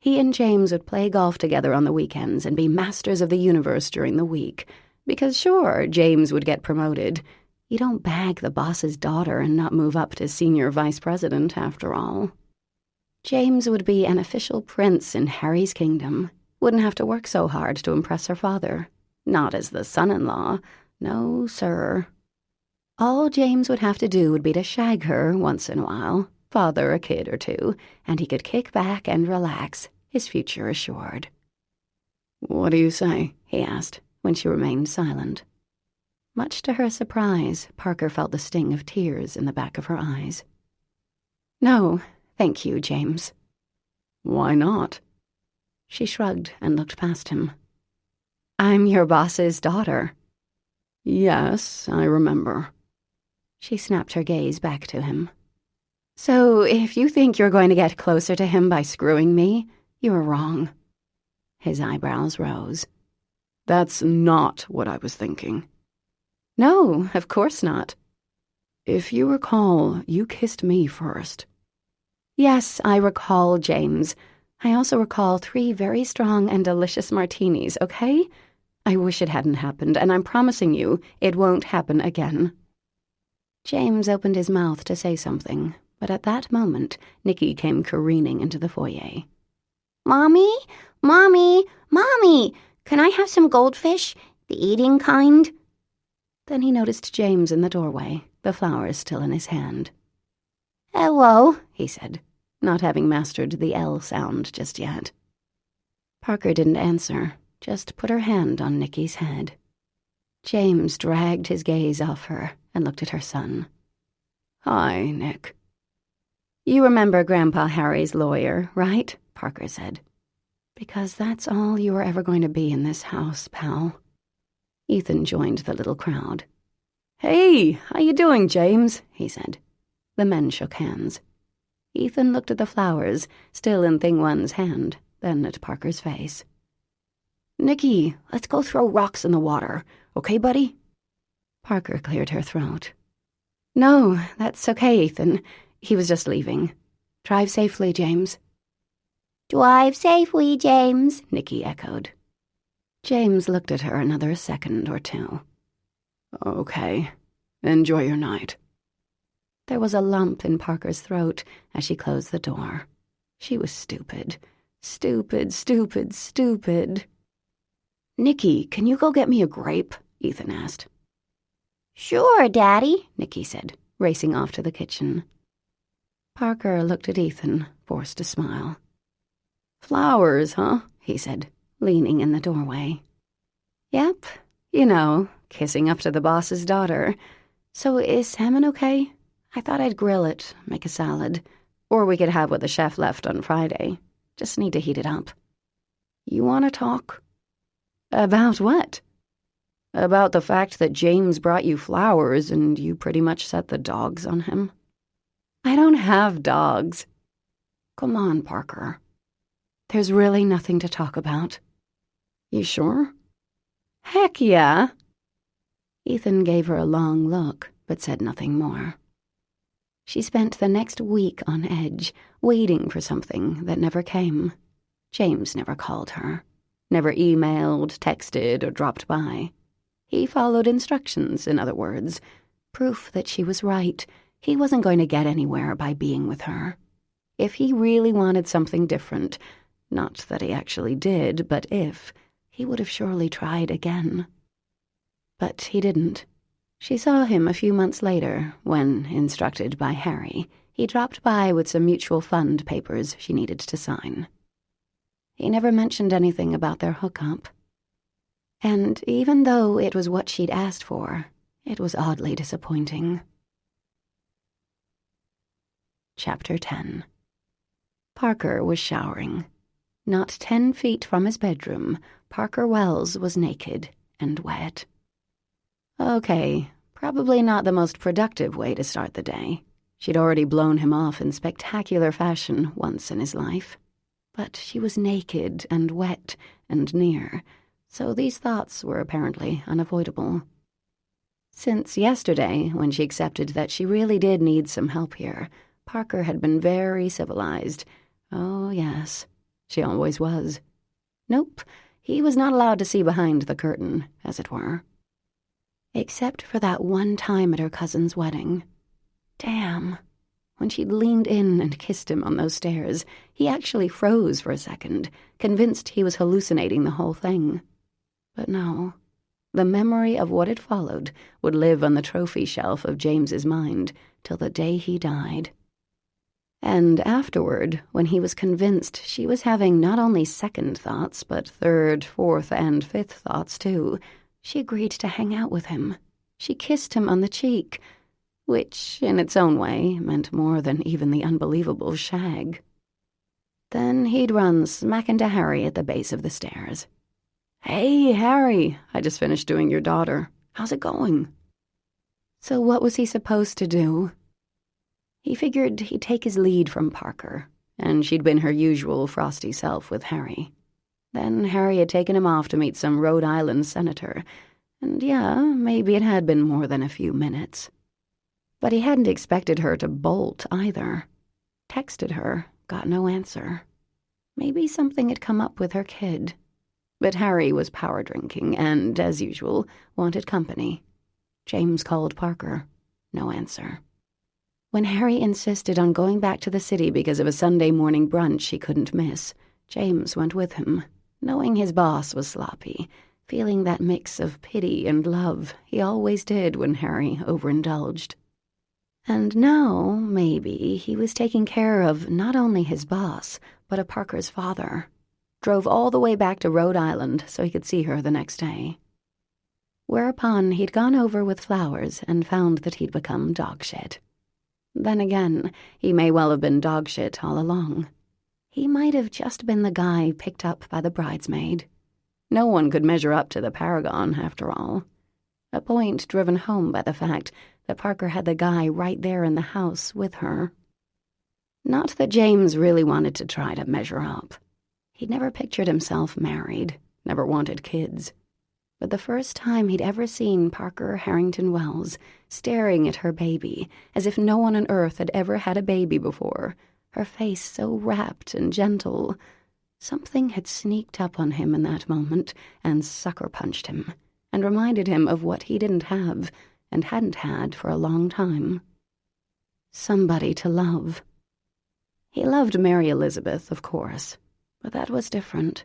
He and James would play golf together on the weekends and be masters of the universe during the week, because sure, James would get promoted. You don't bag the boss's daughter and not move up to senior vice president, after all. James would be an official prince in Harry's kingdom. Wouldn't have to work so hard to impress her father. Not as the son-in-law. No, sir. All James would have to do would be to shag her once in a while, father a kid or two, and he could kick back and relax, his future assured. What do you say? He asked, when she remained silent. Much to her surprise, Parker felt the sting of tears in the back of her eyes. "No, thank you, James." Why not? She shrugged and looked past him. "I'm your boss's daughter." Yes, I remember. She snapped her gaze back to him. "So if you think you're going to get closer to him by screwing me, you're wrong." His eyebrows rose. That's not what I was thinking. "No, of course not." If you recall, you kissed me first. "Yes, I recall, James. I also recall 3 very strong and delicious martinis, okay? I wish it hadn't happened, and I'm promising you it won't happen again." James opened his mouth to say something, but at that moment, Nicky came careening into the foyer. "Mommy? Mommy? Mommy! Can I have some goldfish? The eating kind?" Then he noticed James in the doorway, the flowers still in his hand. "Hello," he said, not having mastered the L sound just yet. Parker didn't answer, just put her hand on Nicky's head. James dragged his gaze off her and looked at her son. Hi, Nick. "You remember Grandpa Harry's lawyer, right?" Parker said. "Because that's all you are ever going to be in this house, pal." Ethan joined the little crowd. "Hey, how you doing, James?" he said. The men shook hands. Ethan looked at the flowers, still in Thing One's hand, then at Parker's face. "Nicky, let's go throw rocks in the water. Okay, buddy?" Parker cleared her throat. "No, that's okay, Ethan. He was just leaving. Drive safely, James." "Drive safely, James," Nicky echoed. James looked at her another second or two. Okay. Enjoy your night. There was a lump in Parker's throat as she closed the door. She was stupid. Stupid, stupid, stupid. "Nicky, can you go get me a grape?" Ethan asked. "Sure, Daddy," Nicky said, racing off to the kitchen. Parker looked at Ethan, forced to smile. "Flowers, huh?" he said, leaning in the doorway. "Yep, you know, kissing up to the boss's daughter. So is salmon okay? I thought I'd grill it, make a salad. Or we could have what the chef left on Friday. Just need to heat it up." "You want to talk?" "About what?" "About the fact that James brought you flowers and you pretty much set the dogs on him." "I don't have dogs." "Come on, Parker." "There's really nothing to talk about." "You sure?" "Heck yeah." Ethan gave her a long look, but said nothing more. She spent the next week on edge, waiting for something that never came. James never called her, never emailed, texted, or dropped by. He followed instructions, in other words, proof that she was right. He wasn't going to get anywhere by being with her. If he really wanted something different, not that he actually did, but if, he would have surely tried again. But he didn't. She saw him a few months later when, instructed by Harry, he dropped by with some mutual fund papers she needed to sign. He never mentioned anything about their hookup. And even though it was what she'd asked for, it was oddly disappointing. Chapter 10. Parker was showering. Not 10 feet from his bedroom, Parker Wells was naked and wet. Okay, probably not the most productive way to start the day. She'd already blown him off in spectacular fashion once in his life. But she was naked and wet and near, so these thoughts were apparently unavoidable. Since yesterday, when she accepted that she really did need some help here, Parker had been very civilized. Oh, yes, she always was. Nope, he was not allowed to see behind the curtain, as it were. Except for that one time at her cousin's wedding. Damn. When she'd leaned in and kissed him on those stairs, he actually froze for a second, convinced he was hallucinating the whole thing. But no. The memory of what had followed would live on the trophy shelf of James's mind till the day he died. And afterward, when he was convinced she was having not only second thoughts, but third, fourth, and fifth thoughts too, she agreed to hang out with him. She kissed him on the cheek, which, in its own way, meant more than even the unbelievable shag. Then he'd run smack into Harry at the base of the stairs. "Hey, Harry, I just finished doing your daughter. How's it going?" So what was he supposed to do? He figured he'd take his lead from Parker, and she'd been her usual frosty self with Harry. Then Harry had taken him off to meet some Rhode Island senator, and yeah, maybe it had been more than a few minutes. But he hadn't expected her to bolt either. Texted her, got no answer. Maybe something had come up with her kid. But Harry was power drinking and, as usual, wanted company. James called Parker. No answer. When Harry insisted on going back to the city because of a Sunday morning brunch he couldn't miss, James went with him, knowing his boss was sloppy, feeling that mix of pity and love he always did when Harry overindulged. And now, maybe, he was taking care of not only his boss, but of Parker's father. Drove all the way back to Rhode Island so he could see her the next day. Whereupon he'd gone over with flowers and found that he'd become dogshit. Then again, he may well have been dogshit all along. He might have just been the guy picked up by the bridesmaid. No one could measure up to the paragon, after all. A point driven home by the fact that Parker had the guy right there in the house with her. Not that James really wanted to try to measure up. He'd never pictured himself married, never wanted kids. But the first time he'd ever seen Parker Harrington Wells staring at her baby as if no one on earth had ever had a baby before, her face so rapt and gentle, something had sneaked up on him in that moment and sucker-punched him, and reminded him of what he didn't have and hadn't had for a long time. Somebody to love. He loved Mary Elizabeth, of course, but that was different.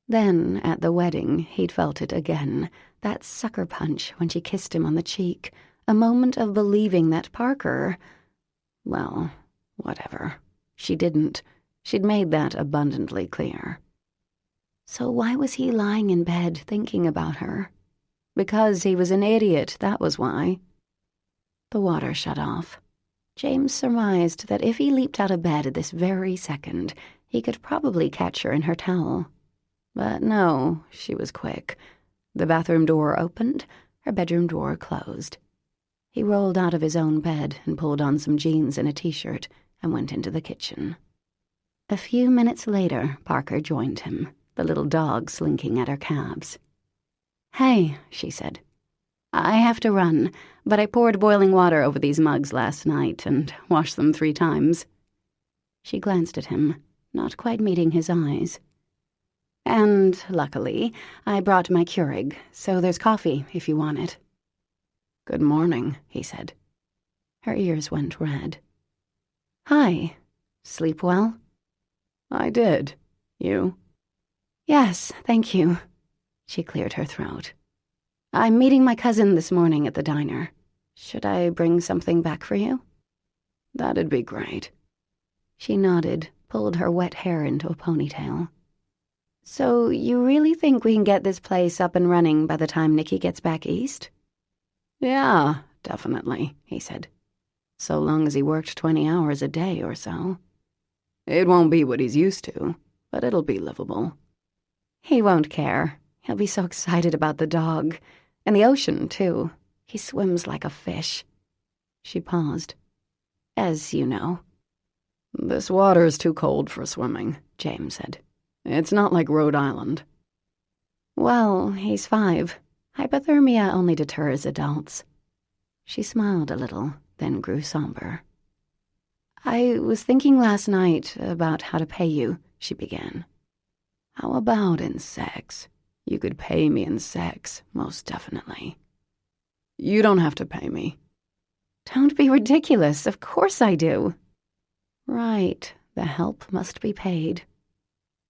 Then, at the wedding, he'd felt it again, that sucker punch when she kissed him on the cheek, a moment of believing that Parker... Well, whatever. She didn't. She'd made that abundantly clear. So why was he lying in bed thinking about her? Because he was an idiot, that was why. The water shut off. James surmised that if he leaped out of bed at this very second, he could probably catch her in her towel. But no, she was quick. The bathroom door opened, her bedroom door closed. He rolled out of his own bed and pulled on some jeans and a t-shirt and went into the kitchen. A few minutes later, Parker joined him, the little dog slinking at her calves. "Hey," she said. I have to run, but I poured boiling water over these mugs last night and washed them 3 times. She glanced at him, not quite meeting his eyes. And, luckily, I brought my Keurig, so there's coffee if you want it. Good morning, he said. Her ears went red. Hi. Sleep well? I did. You? Yes, thank you. She cleared her throat. I'm meeting my cousin this morning at the diner. Should I bring something back for you? That'd be great. She nodded, pulled her wet hair into a ponytail. So you really think we can get this place up and running by the time Nicky gets back east? Yeah, definitely, he said. So long as he worked 20 hours a day or so. It won't be what he's used to, but it'll be livable. He won't care. He'll be so excited about the dog. And the ocean, too. He swims like a fish. She paused. As you know. This water's too cold for swimming, James said. It's not like Rhode Island. Well, he's 5. Hypothermia only deters adults. She smiled a little, then grew somber. I was thinking last night about how to pay you, she began. How about in sex? You could pay me in sex, most definitely. You don't have to pay me. Don't be ridiculous. Of course I do. Right. The help must be paid.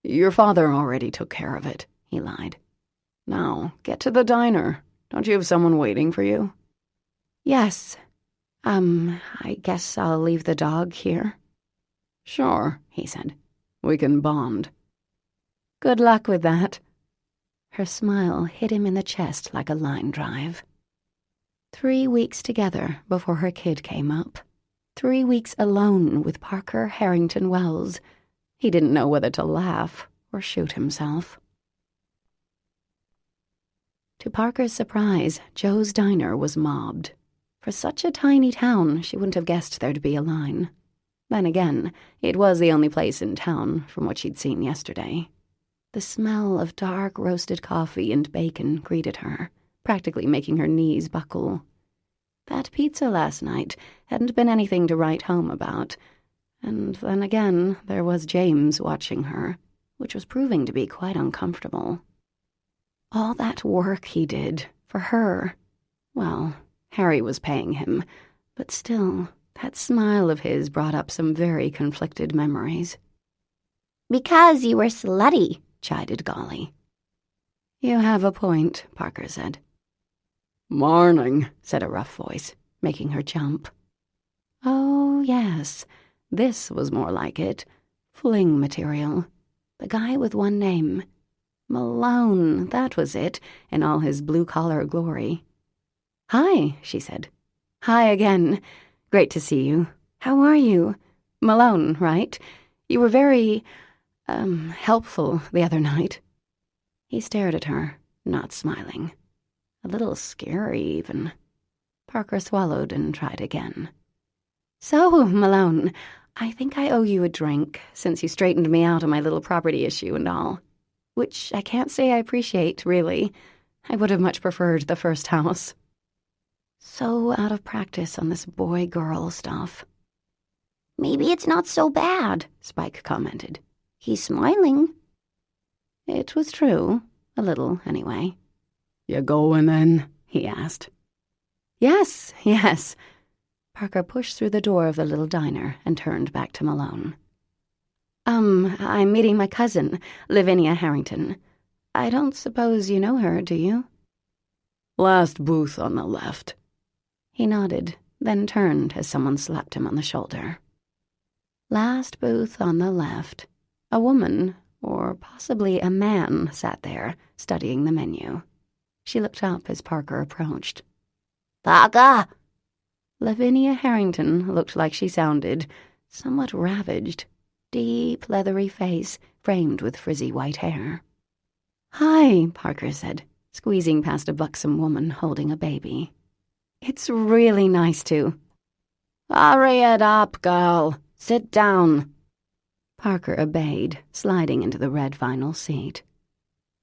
Your father already took care of it, he lied. Now, get to the diner. Don't you have someone waiting for you? Yes. I guess I'll leave the dog here. Sure, he said. We can bond. Good luck with that. Her smile hit him in the chest like a line drive. 3 weeks together before her kid came up. 3 weeks alone with Parker Harrington Wells. He didn't know whether to laugh or shoot himself. To Parker's surprise, Joe's diner was mobbed. For such a tiny town, she wouldn't have guessed there'd be a line. Then again, it was the only place in town from what she'd seen yesterday. The smell of dark roasted coffee and bacon greeted her, practically making her knees buckle. That pizza last night hadn't been anything to write home about. And then again, there was James watching her, which was proving to be quite uncomfortable. All that work he did for her. Well, Harry was paying him, but still, that smile of his brought up some very conflicted memories. Because you were slutty, chided Golly. You have a point, Parker said. Morning, said a rough voice, making her jump. Oh, yes, this was more like it. Fling material. The guy with one name. Malone, that was it, in all his blue-collar glory. Hi, she said. Hi again. Great to see you. How are you? Malone, right? You were very, helpful the other night. He stared at her, not smiling. A little scary, even. Parker swallowed and tried again. So, Malone, I think I owe you a drink, since you straightened me out on my little property issue and all. Which I can't say I appreciate, really. I would have much preferred the first house. So out of practice on this boy-girl stuff. Maybe it's not so bad, Spike commented. He's smiling. It was true. A little, anyway. You going then? He asked. Yes. Parker pushed through the door of the little diner and turned back to Malone. I'm meeting my cousin, Lavinia Harrington. I don't suppose you know her, do you? Last booth on the left. He nodded, then turned as someone slapped him on the shoulder. Last booth on the left. A woman, or possibly a man, sat there, studying the menu. She looked up as Parker approached. Parker! Lavinia Harrington looked like she sounded, somewhat ravaged. Deep, leathery face, framed with frizzy white hair. Hi, Parker said, squeezing past a buxom woman holding a baby. It's really nice to. Hurry it up, girl. Sit down. Parker obeyed, sliding into the red vinyl seat.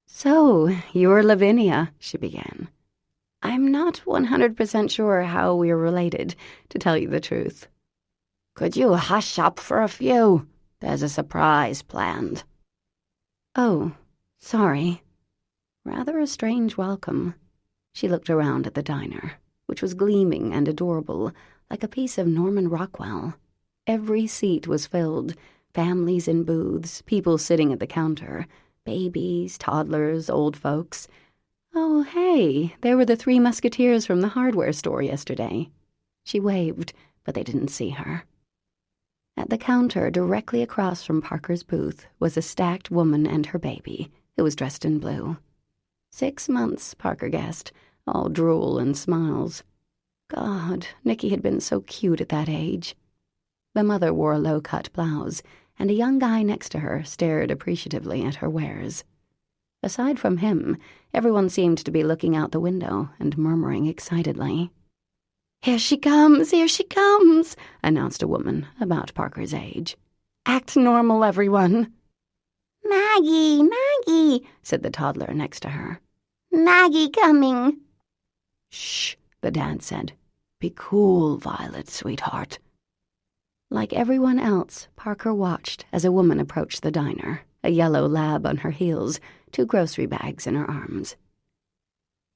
So, you're Lavinia, she began. I'm not 100% sure how we're related, to tell you the truth. Could you hush up for a few? There's a surprise planned. Oh, sorry. Rather a strange welcome. She looked around at the diner, which was gleaming and adorable, like a piece of Norman Rockwell. Every seat was filled, families in booths, people sitting at the counter, babies, toddlers, old folks. Oh, hey, there were the 3 musketeers from the hardware store yesterday. She waved, but they didn't see her. At the counter, directly across from Parker's booth, was a stacked woman and her baby, who was dressed in blue. 6 months, Parker guessed, all drool and smiles. God, Nicky had been so cute at that age. The mother wore a low-cut blouse, and a young guy next to her stared appreciatively at her wares. Aside from him, everyone seemed to be looking out the window and murmuring excitedly. Here she comes, announced a woman about Parker's age. Act normal, everyone. Maggie, said the toddler next to her. Maggie coming. Shh, the dad said. Be cool, Violet, sweetheart. Like everyone else, Parker watched as a woman approached the diner, a yellow lab on her heels, 2 grocery bags in her arms.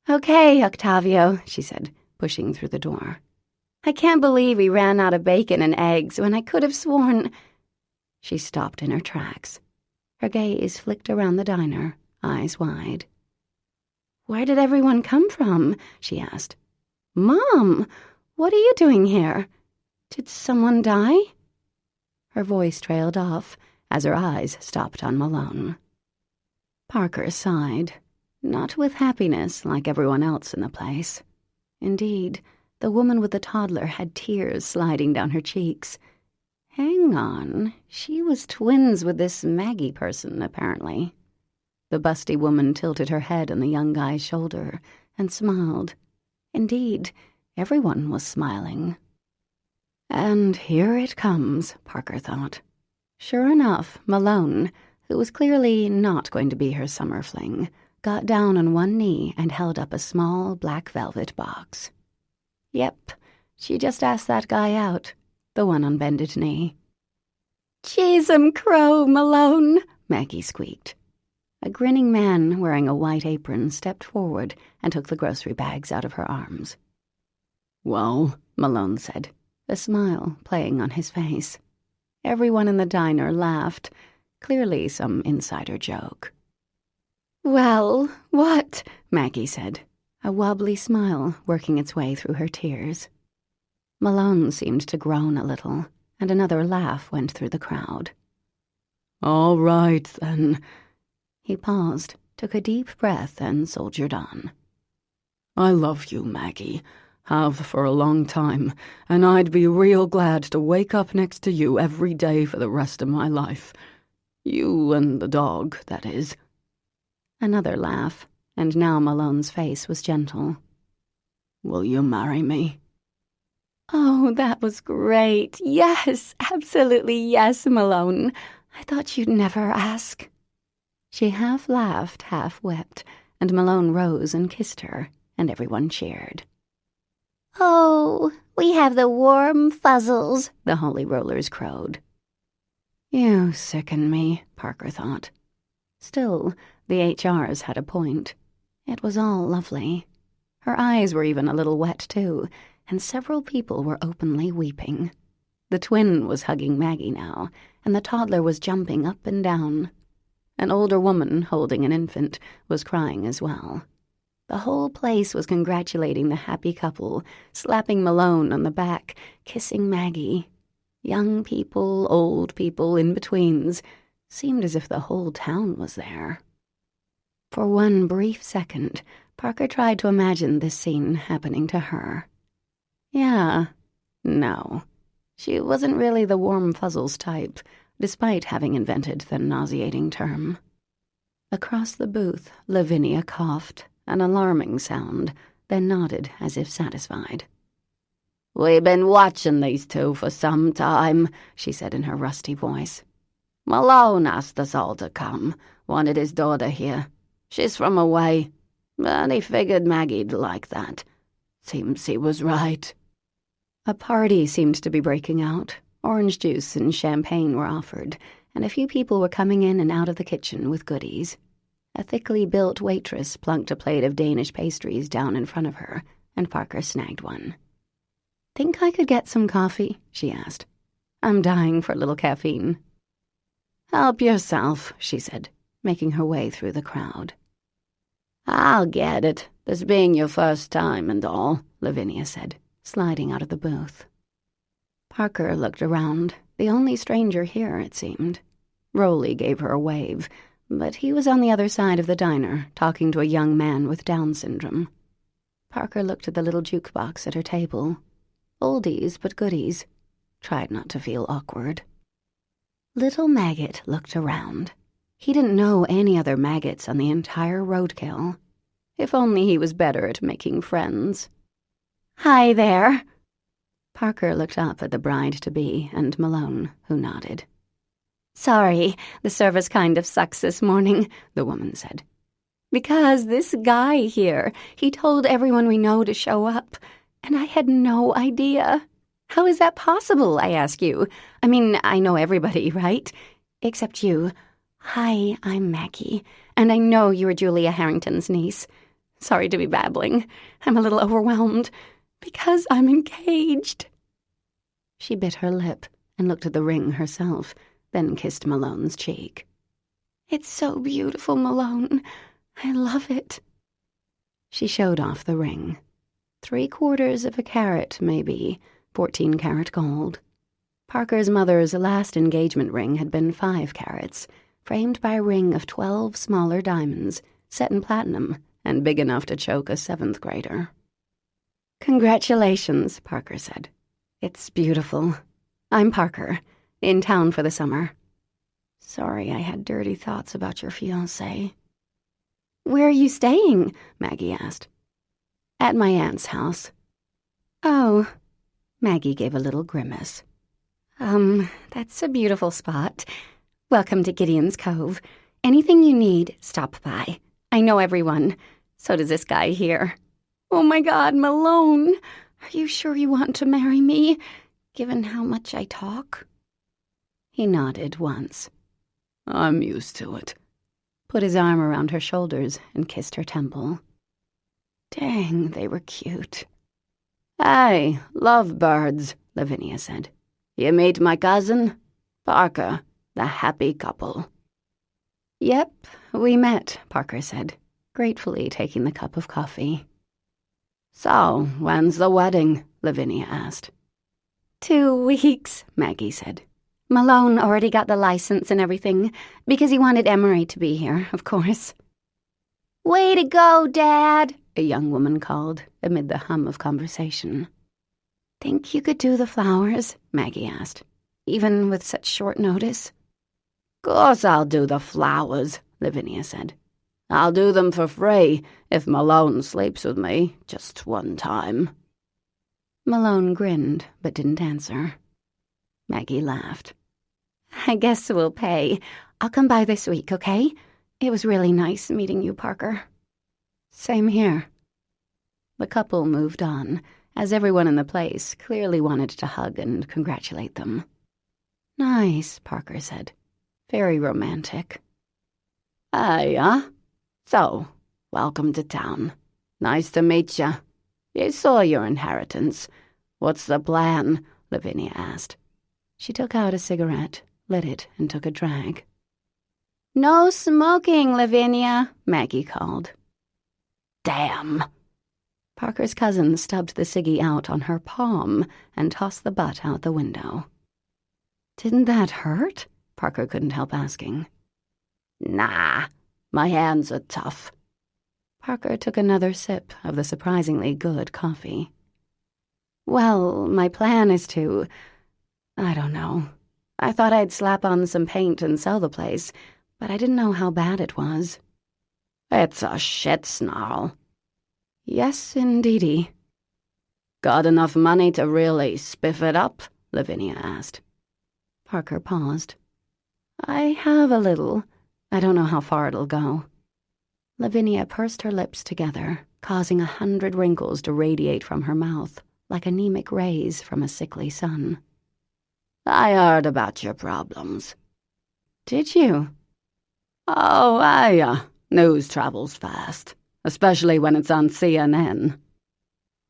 Okay, Octavio, she said, pushing through the door. I can't believe we ran out of bacon and eggs when I could have sworn... She stopped in her tracks. Her gaze flicked around the diner, eyes wide. Where did everyone come from? She asked. Mom, what are you doing here? Did someone die? Her voice trailed off as her eyes stopped on Malone. Parker sighed, not with happiness like everyone else in the place. Indeed, the woman with the toddler had tears sliding down her cheeks. Hang on, she was twins with this Maggie person, apparently. The busty woman tilted her head on the young guy's shoulder and smiled. Indeed, everyone was smiling. And here it comes, Parker thought. Sure enough, Malone, who was clearly not going to be her summer fling, got down on one knee and held up a small black velvet box. Yep, she just asked that guy out, the one on bended knee. Cheese 'em crow, Malone, Maggie squeaked. A grinning man wearing a white apron stepped forward and took the grocery bags out of her arms. Well, Malone said, a smile playing on his face. Everyone in the diner laughed, clearly some insider joke. Well, what? Maggie said, a wobbly smile working its way through her tears. Malone seemed to groan a little, and another laugh went through the crowd. All right, then. He paused, took a deep breath, and soldiered on. I love you, Maggie. Have for a long time, and I'd be real glad to wake up next to you every day for the rest of my life. You and the dog, that is. Another laugh, and now Malone's face was gentle. Will you marry me? Oh, that was great. Yes, absolutely yes, Malone. I thought you'd never ask. She half laughed, half wept, and Malone rose and kissed her, and everyone cheered. Oh, we have the warm fuzzles, the Holy Rollers crowed. You sicken me, Parker thought. Still, the HRs had a point. It was all lovely. Her eyes were even a little wet, too, and several people were openly weeping. The twin was hugging Maggie now, and the toddler was jumping up and down. An older woman, holding an infant, was crying as well. The whole place was congratulating the happy couple, slapping Malone on the back, kissing Maggie. Young people, old people, in-betweens. Seemed as if the whole town was there. For one brief second, Parker tried to imagine this scene happening to her. Yeah, no. She wasn't really the warm fuzzles type, despite having invented the nauseating term. Across the booth, Lavinia coughed, an alarming sound, then nodded as if satisfied. We've been watching these two for some time, she said in her rusty voice. Malone asked us all to come, wanted his daughter here. She's from away. but he figured Maggie'd like that. Seems he was right. A party seemed to be breaking out. Orange juice and champagne were offered, and a few people were coming in and out of the kitchen with goodies. A thickly built waitress plunked a plate of Danish pastries down in front of her, and Parker snagged one. "Think I could get some coffee?" she asked. "I'm dying for a little caffeine." "Help yourself," she said, making her way through the crowd. "I'll get it, this being your first time and all," Lavinia said, sliding out of the booth. Parker looked around, the only stranger here, it seemed. Rowley gave her a wave, but he was on the other side of the diner, talking to a young man with Down syndrome. Parker looked at the little jukebox at her table. Oldies but goodies. Tried not to feel awkward. Little Maggot looked around. He didn't know any other maggots on the entire roadkill. If only he was better at making friends. "Hi there." Parker looked up at the bride-to-be and Malone, who nodded. "Sorry, the service kind of sucks this morning," the woman said. "Because this guy here, he told everyone we know to show up, and I had no idea. How is that possible, I ask you? I mean, I know everybody, right? Except you. Hi, I'm Maggie, and I know you are Julia Harrington's niece. Sorry to be babbling. I'm a little overwhelmed. Because I'm engaged." She bit her lip and looked at the ring herself, then kissed Malone's cheek. "It's so beautiful, Malone. I love it." She showed off the ring. 3/4 of a carat, maybe, 14-carat gold. Parker's mother's last engagement ring had been 5 carats, framed by a ring of 12 smaller diamonds, set in platinum, and big enough to choke a 7th grader. "Congratulations," Parker said. "It's beautiful. I'm Parker, in town for the summer. Sorry I had dirty thoughts about your fiancé." "Where are you staying?" Maggie asked. "At my aunt's house." "Oh." Maggie gave a little grimace. That's a beautiful spot. Welcome to Gideon's Cove. Anything you need, stop by. I know everyone. So does this guy here. Oh my God, Malone! Are you sure you want to marry me, given how much I talk?" He nodded once. "I'm used to it." Put his arm around her shoulders and kissed her temple. Dang, they were cute. "Hey, lovebirds," Lavinia said. "You meet my cousin? Parker, the happy couple." "Yep, we met," Parker said, gratefully taking the cup of coffee. "So, when's the wedding?" Lavinia asked. 2 weeks, Maggie said. Malone already got the license and everything, because he wanted Emery to be here, of course. Way to go, Dad, a young woman called, amid the hum of conversation. "Think you could do the flowers?" Maggie asked, even with such short notice. "Course I'll do the flowers," Lavinia said. "I'll do them for free if Malone sleeps with me just one time." Malone grinned, but didn't answer. Maggie laughed. "I guess we'll pay. I'll come by this week, okay? It was really nice meeting you, Parker." "Same here." The couple moved on, as everyone in the place clearly wanted to hug and congratulate them. "Nice," Parker said. "Very romantic." "Hey, So, welcome to town. Nice to meet ya. You saw your inheritance. What's the plan?" Lavinia asked. She took out a cigarette, lit it, and took a drag. "No smoking, Lavinia," Maggie called. "Damn." Parker's cousin stubbed the ciggy out on her palm and tossed the butt out the window. "Didn't that hurt?" Parker couldn't help asking. "Nah, my hands are tough." Parker took another sip of the surprisingly good coffee. "Well, my plan is to... I don't know. I thought I'd slap on some paint and sell the place, but I didn't know how bad it was." "It's a shit snarl." "Yes, indeedy." "Got enough money to really spiff it up?" Lavinia asked. Parker paused. "I have a little. I don't know how far it'll go." Lavinia pursed her lips together, causing 100 wrinkles to radiate from her mouth, like anemic rays from a sickly sun. I heard about your problems. Did you? Oh, news travels fast, especially when it's on CNN.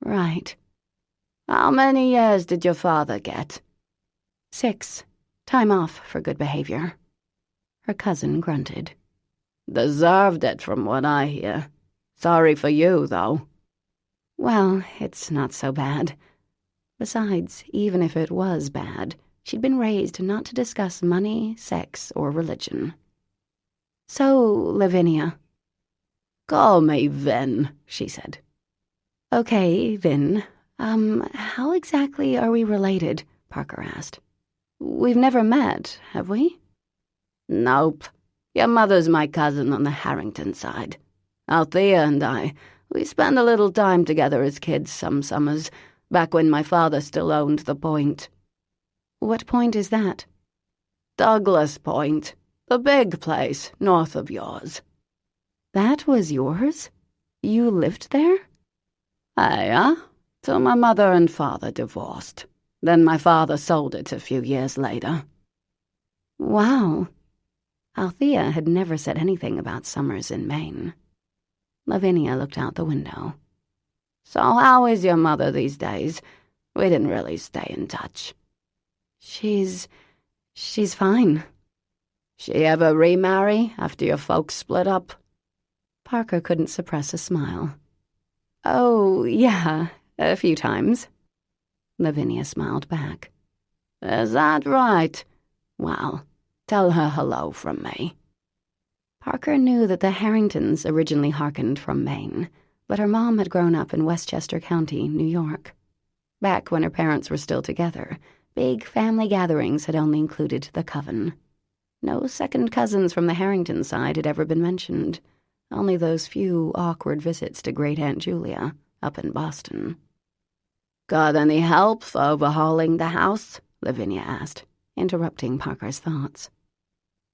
Right. How many years did your father get? 6. Time off for good behavior. Her cousin grunted. Deserved it from what I hear. Sorry for you, though. Well, it's not so bad. Besides, even if it was bad, she'd been raised not to discuss money, sex, or religion. So, Lavinia. Call me Vin, she said. Okay, Vin. How exactly are we related? Parker asked. We've never met, have we? Nope. Your mother's my cousin on the Harrington side. Althea and we spent a little time together as kids some summers, back when my father still owned the Point. What point is that? Douglas Point, the big place north of yours. That was yours? You lived there? Till my mother and father divorced. Then my father sold it a few years later. Wow. Althea had never said anything about summers in Maine. Lavinia looked out the window. So how is your mother these days? We didn't really stay in touch. She's fine. She ever remarry after your folks split up? Parker couldn't suppress a smile. Oh, yeah, a few times. Lavinia smiled back. Is that right? Well, tell her hello from me. Parker knew that the Harringtons originally hearkened from Maine, but her mom had grown up in Westchester County, New York. Back when her parents were still together, big family gatherings had only included the coven. No second cousins from the Harrington side had ever been mentioned, only those few awkward visits to Great Aunt Julia up in Boston. Got any help for overhauling the house? Lavinia asked, interrupting Parker's thoughts.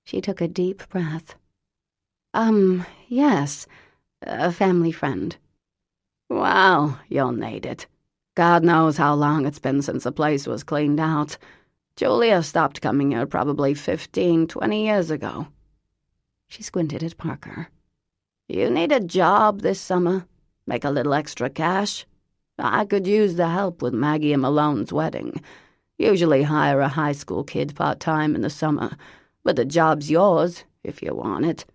She took a deep breath. Yes, a family friend. Well, you'll need it. God knows how long it's been since the place was cleaned out. Julia stopped coming here probably 15, 20 years ago. She squinted at Parker. You need a job this summer? Make a little extra cash? I could use the help with Maggie and Malone's wedding. Usually hire a high school kid part-time in the summer, but the job's yours if you want it.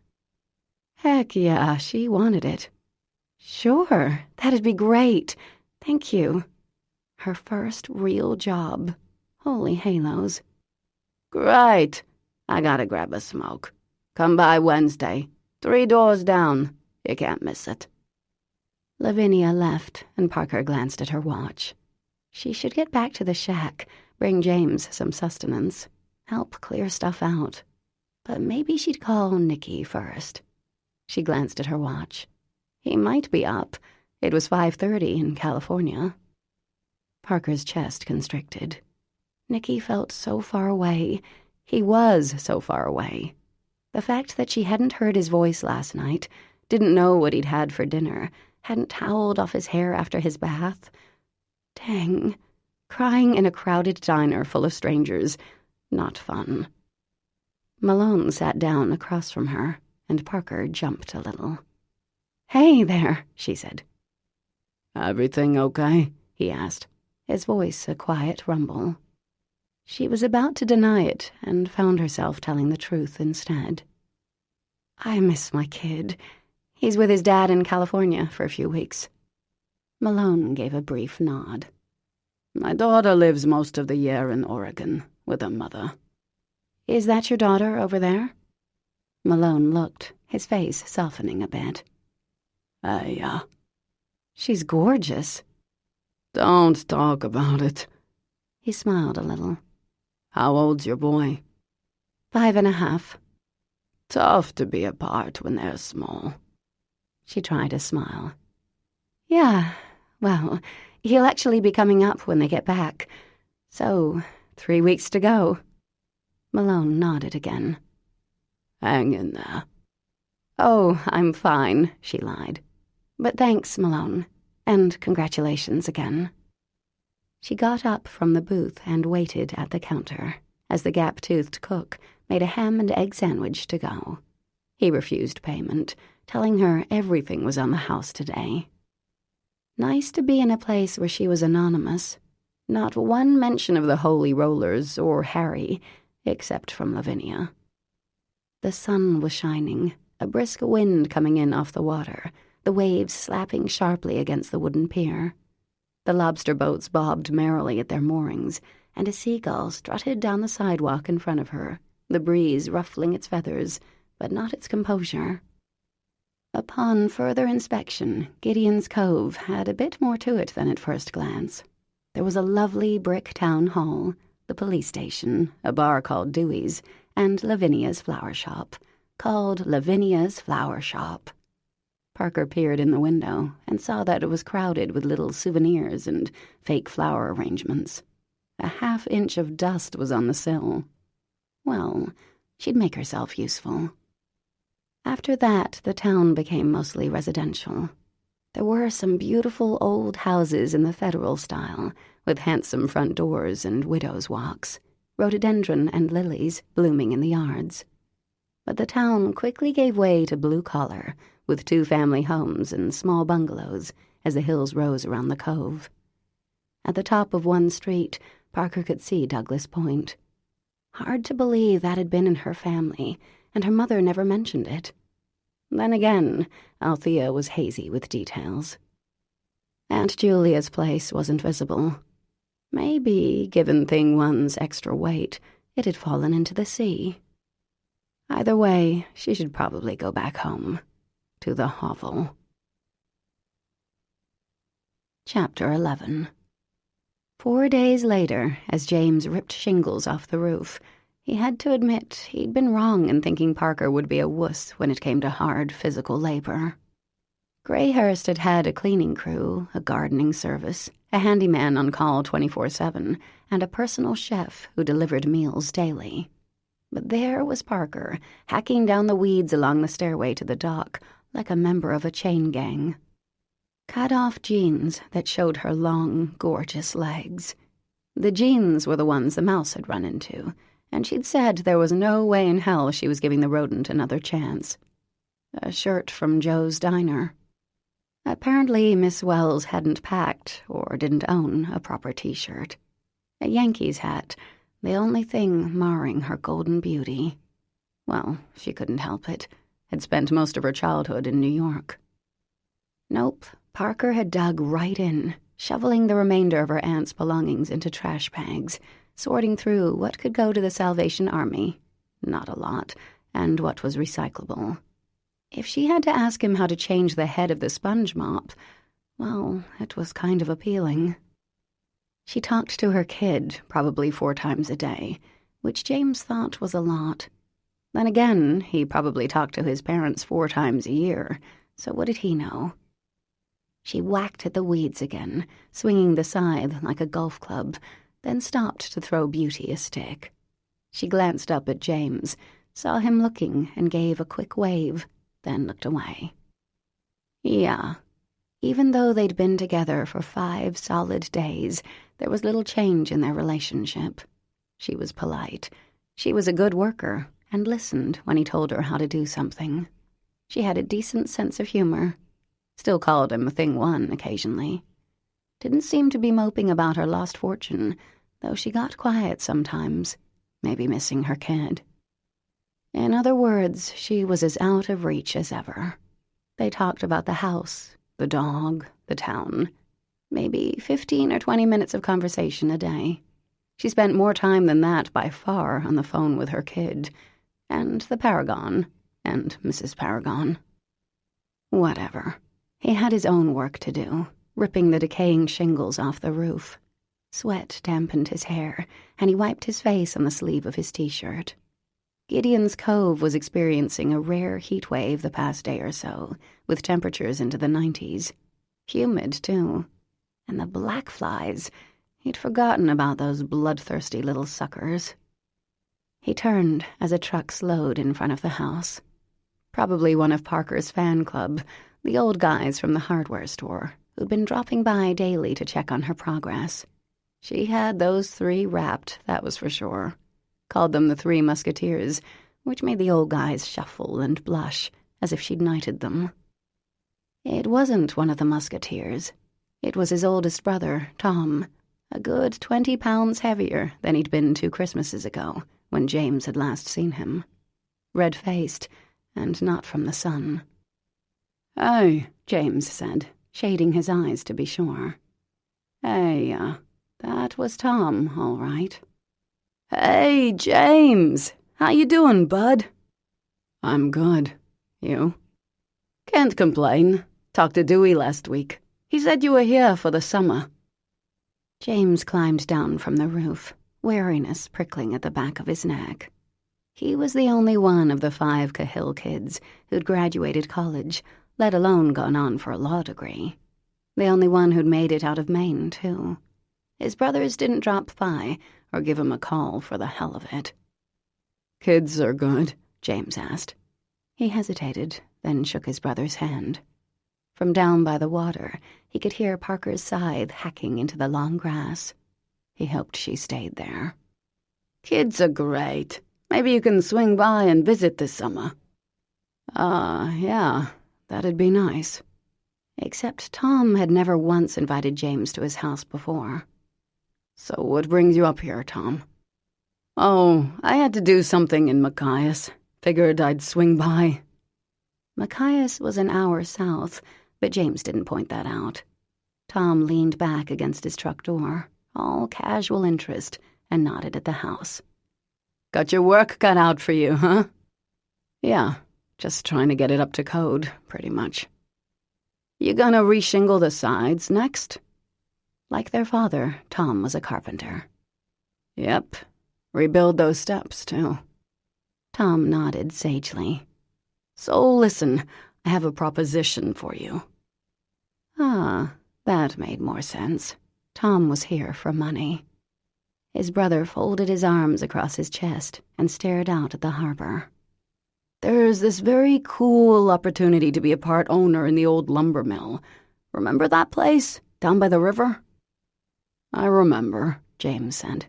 Heck yeah, she wanted it. Sure, that'd be great. Thank you. Her first real job. Holy halos. Great. I gotta grab a smoke. Come by Wednesday. 3 doors down. You can't miss it. Lavinia left, and Parker glanced at her watch. She should get back to the shack, bring James some sustenance, help clear stuff out. But maybe she'd call Nicky first. She glanced at her watch. He might be up. It was 5:30 in California. Parker's chest constricted. Nicky felt so far away. He was so far away. The fact that she hadn't heard his voice last night, didn't know what he'd had for dinner, hadn't toweled off his hair after his bath. Dang. Crying in a crowded diner full of strangers. Not fun. Malone sat down across from her, and Parker jumped a little. Hey there, she said. Everything okay? He asked, his voice a quiet rumble. She was about to deny it and found herself telling the truth instead. I miss my kid. He's with his dad in California for a few weeks. Malone gave a brief nod. My daughter lives most of the year in Oregon with her mother. Is that your daughter over there? Malone looked, his face softening a bit. Yeah. She's gorgeous. Don't talk about it. He smiled a little. How old's your boy? 5.5. Tough to be apart when they're small. She tried a smile. Yeah, well, he'll actually be coming up when they get back. So, 3 weeks to go. Malone nodded again. Hang in there. "Oh, I'm fine," she lied. "But thanks, Malone, and congratulations again." She got up from the booth and waited at the counter as the gap-toothed cook made a ham and egg sandwich to go. He refused payment, telling her everything was on the house today. Nice to be in a place where she was anonymous. Not one mention of the Holy Rollers or Harry, except from Lavinia. The sun was shining, a brisk wind coming in off the water, the waves slapping sharply against the wooden pier. The lobster boats bobbed merrily at their moorings, and a seagull strutted down the sidewalk in front of her, the breeze ruffling its feathers, but not its composure. Upon further inspection, Gideon's Cove had a bit more to it than at first glance. There was a lovely brick town hall, the police station, a bar called Dewey's, and Lavinia's flower shop, called Lavinia's Flower Shop. Parker peered in the window and saw that it was crowded with little souvenirs and fake flower arrangements. A half-inch of dust was on the sill. Well, she'd make herself useful. After that, the town became mostly residential. There were some beautiful old houses in the federal style, with handsome front doors and widows' walks, rhododendron and lilies blooming in the yards. But the town quickly gave way to blue-collar, with two-family homes and small bungalows as the hills rose around the cove. At the top of one street, Parker could see Douglas Point. Hard to believe that had been in her family, and her mother never mentioned it. Then again, Althea was hazy with details. Aunt Julia's place wasn't visible. Maybe, given Thing One's extra weight, it had fallen into the sea. Either way, she should probably go back home, to the hovel. Chapter 11. 4 days later, as James ripped shingles off the roof, he had to admit he'd been wrong in thinking Parker would be a wuss when it came to hard physical labor. Greyhurst had had a cleaning crew, a gardening service, a handyman on call 24/7, and a personal chef who delivered meals daily. But there was Parker, hacking down the weeds along the stairway to the dock like a member of a chain gang. Cut-off jeans that showed her long, gorgeous legs. The jeans were the ones the mouse had run into, and she'd said there was no way in hell she was giving the rodent another chance. A shirt from Joe's Diner. Apparently Miss Wells hadn't packed or didn't own a proper T-shirt. A Yankees hat, the only thing marring her golden beauty. Well, she couldn't help it. Had spent most of her childhood in New York. Nope, Parker had dug right in, shoveling the remainder of her aunt's belongings into trash bags, sorting through what could go to the Salvation Army, not a lot, and what was recyclable. If she had to ask him how to change the head of the sponge mop, well, it was kind of appealing. She talked to her kid probably 4 times a day, which James thought was a lot. Then again, he probably talked to his parents 4 times a year, so what did he know? She whacked at the weeds again, swinging the scythe like a golf club, then stopped to throw Beauty a stick. She glanced up at James, saw him looking, and gave a quick wave, then looked away. Yeah, even though they'd been together for 5 solid days, there was little change in their relationship. She was polite. She was a good worker, and listened when he told her how to do something. She had a decent sense of humor. Still called him Thing One occasionally. Didn't seem to be moping about her lost fortune, though she got quiet sometimes, maybe missing her kid. In other words, she was as out of reach as ever. They talked about the house, the dog, the town. Maybe 15 or 20 minutes of conversation a day. She spent more time than that by far on the phone with her kid, and the Paragon, and Mrs. Paragon. Whatever. He had his own work to do, ripping the decaying shingles off the roof. Sweat dampened his hair, and he wiped his face on the sleeve of his T-shirt. Gideon's Cove was experiencing a rare heat wave the past day or so, with temperatures into the 90s. Humid, too. And the black flies. He'd forgotten about those bloodthirsty little suckers. He turned as a truck slowed in front of the house. Probably one of Parker's fan club, the old guys from the hardware store, who'd been dropping by daily to check on her progress. She had those three wrapped, that was for sure. Called them the Three Musketeers, which made the old guys shuffle and blush, as if she'd knighted them. It wasn't one of the Musketeers. It was his oldest brother, Tom, a good 20 pounds heavier than he'd been 2 Christmases ago, when James had last seen him. Red-faced, and not from the sun. "Hey," James said, shading his eyes to be sure. "Hey, that was Tom, all right." "Hey, James! How you doing, bud?" "I'm good. You?" "Can't complain. Talked to Dewey last week. He said you were here for the summer." James climbed down from the roof, weariness prickling at the back of his neck. He was the only one of the 5 Cahill kids who'd graduated college, let alone gone on for a law degree. The only one who'd made it out of Maine, too. His brothers didn't drop by or give him a call for the hell of it. "Kids are good?" James asked. He hesitated, then shook his brother's hand. From down by the water, he could hear Parker's scythe hacking into the long grass. He hoped she stayed there. "Kids are great. Maybe you can swing by and visit this summer." Yeah, that'd be nice." Except Tom had never once invited James to his house before. "So what brings you up here, Tom?" "Oh, I had to do something in Machias. Figured I'd swing by." Machias was an hour south, but James didn't point that out. Tom leaned back against his truck door, all casual interest, and nodded at the house. "Got your work cut out for you, huh?" "Yeah, just trying to get it up to code, pretty much." "You gonna reshingle the sides next?" Like their father, Tom was a carpenter. "Yep. Rebuild those steps, too." Tom nodded sagely. "So listen, I have a proposition for you." That made more sense. Tom was here for money. His brother folded his arms across his chest and stared out at the harbor. "There's this very cool opportunity to be a part owner in the old lumber mill. Remember that place, down by the river?" "I remember," James said.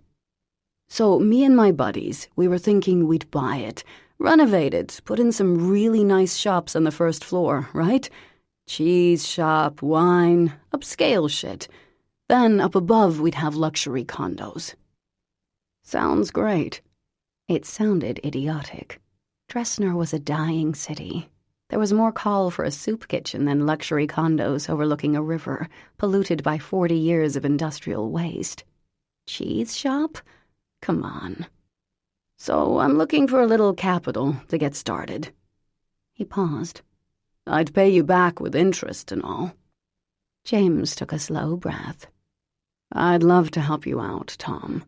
"So me and my buddies, we were thinking we'd buy it, renovate it, put in some really nice shops on the first floor, right? Cheese shop, wine, upscale shit. Then up above we'd have luxury condos." Sounds great. It sounded idiotic. Dresner was a dying city. There was more call for a soup kitchen than luxury condos overlooking a river, polluted by 40 years of industrial waste. Cheese shop? Come on. "So I'm looking for a little capital to get started." He paused. "I'd pay you back with interest and all." James took a slow breath. "I'd love to help you out, Tom."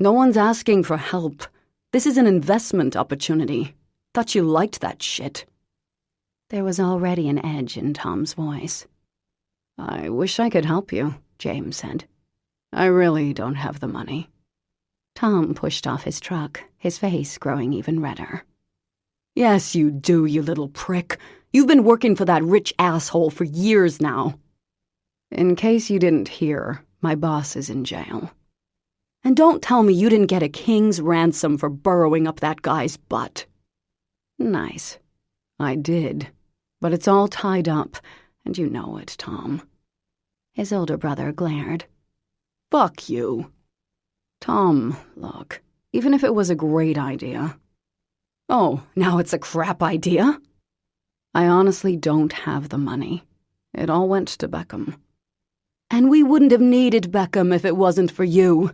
"No one's asking for help. This is an investment opportunity. Thought you liked that shit." There was already an edge in Tom's voice. "I wish I could help you," James said. "I really don't have the money." Tom pushed off his truck, his face growing even redder. "Yes, you do, you little prick. You've been working for that rich asshole for years now." "In case you didn't hear, my boss is in jail." "And don't tell me you didn't get a king's ransom for burrowing up that guy's butt." "Nice." "I did. But it's all tied up, and you know it, Tom." His older brother glared. "Fuck you." "Tom, look, even if it was a great idea." "Oh, now it's a crap idea?" "I honestly don't have the money. It all went to Beckham." "And we wouldn't have needed Beckham if it wasn't for you.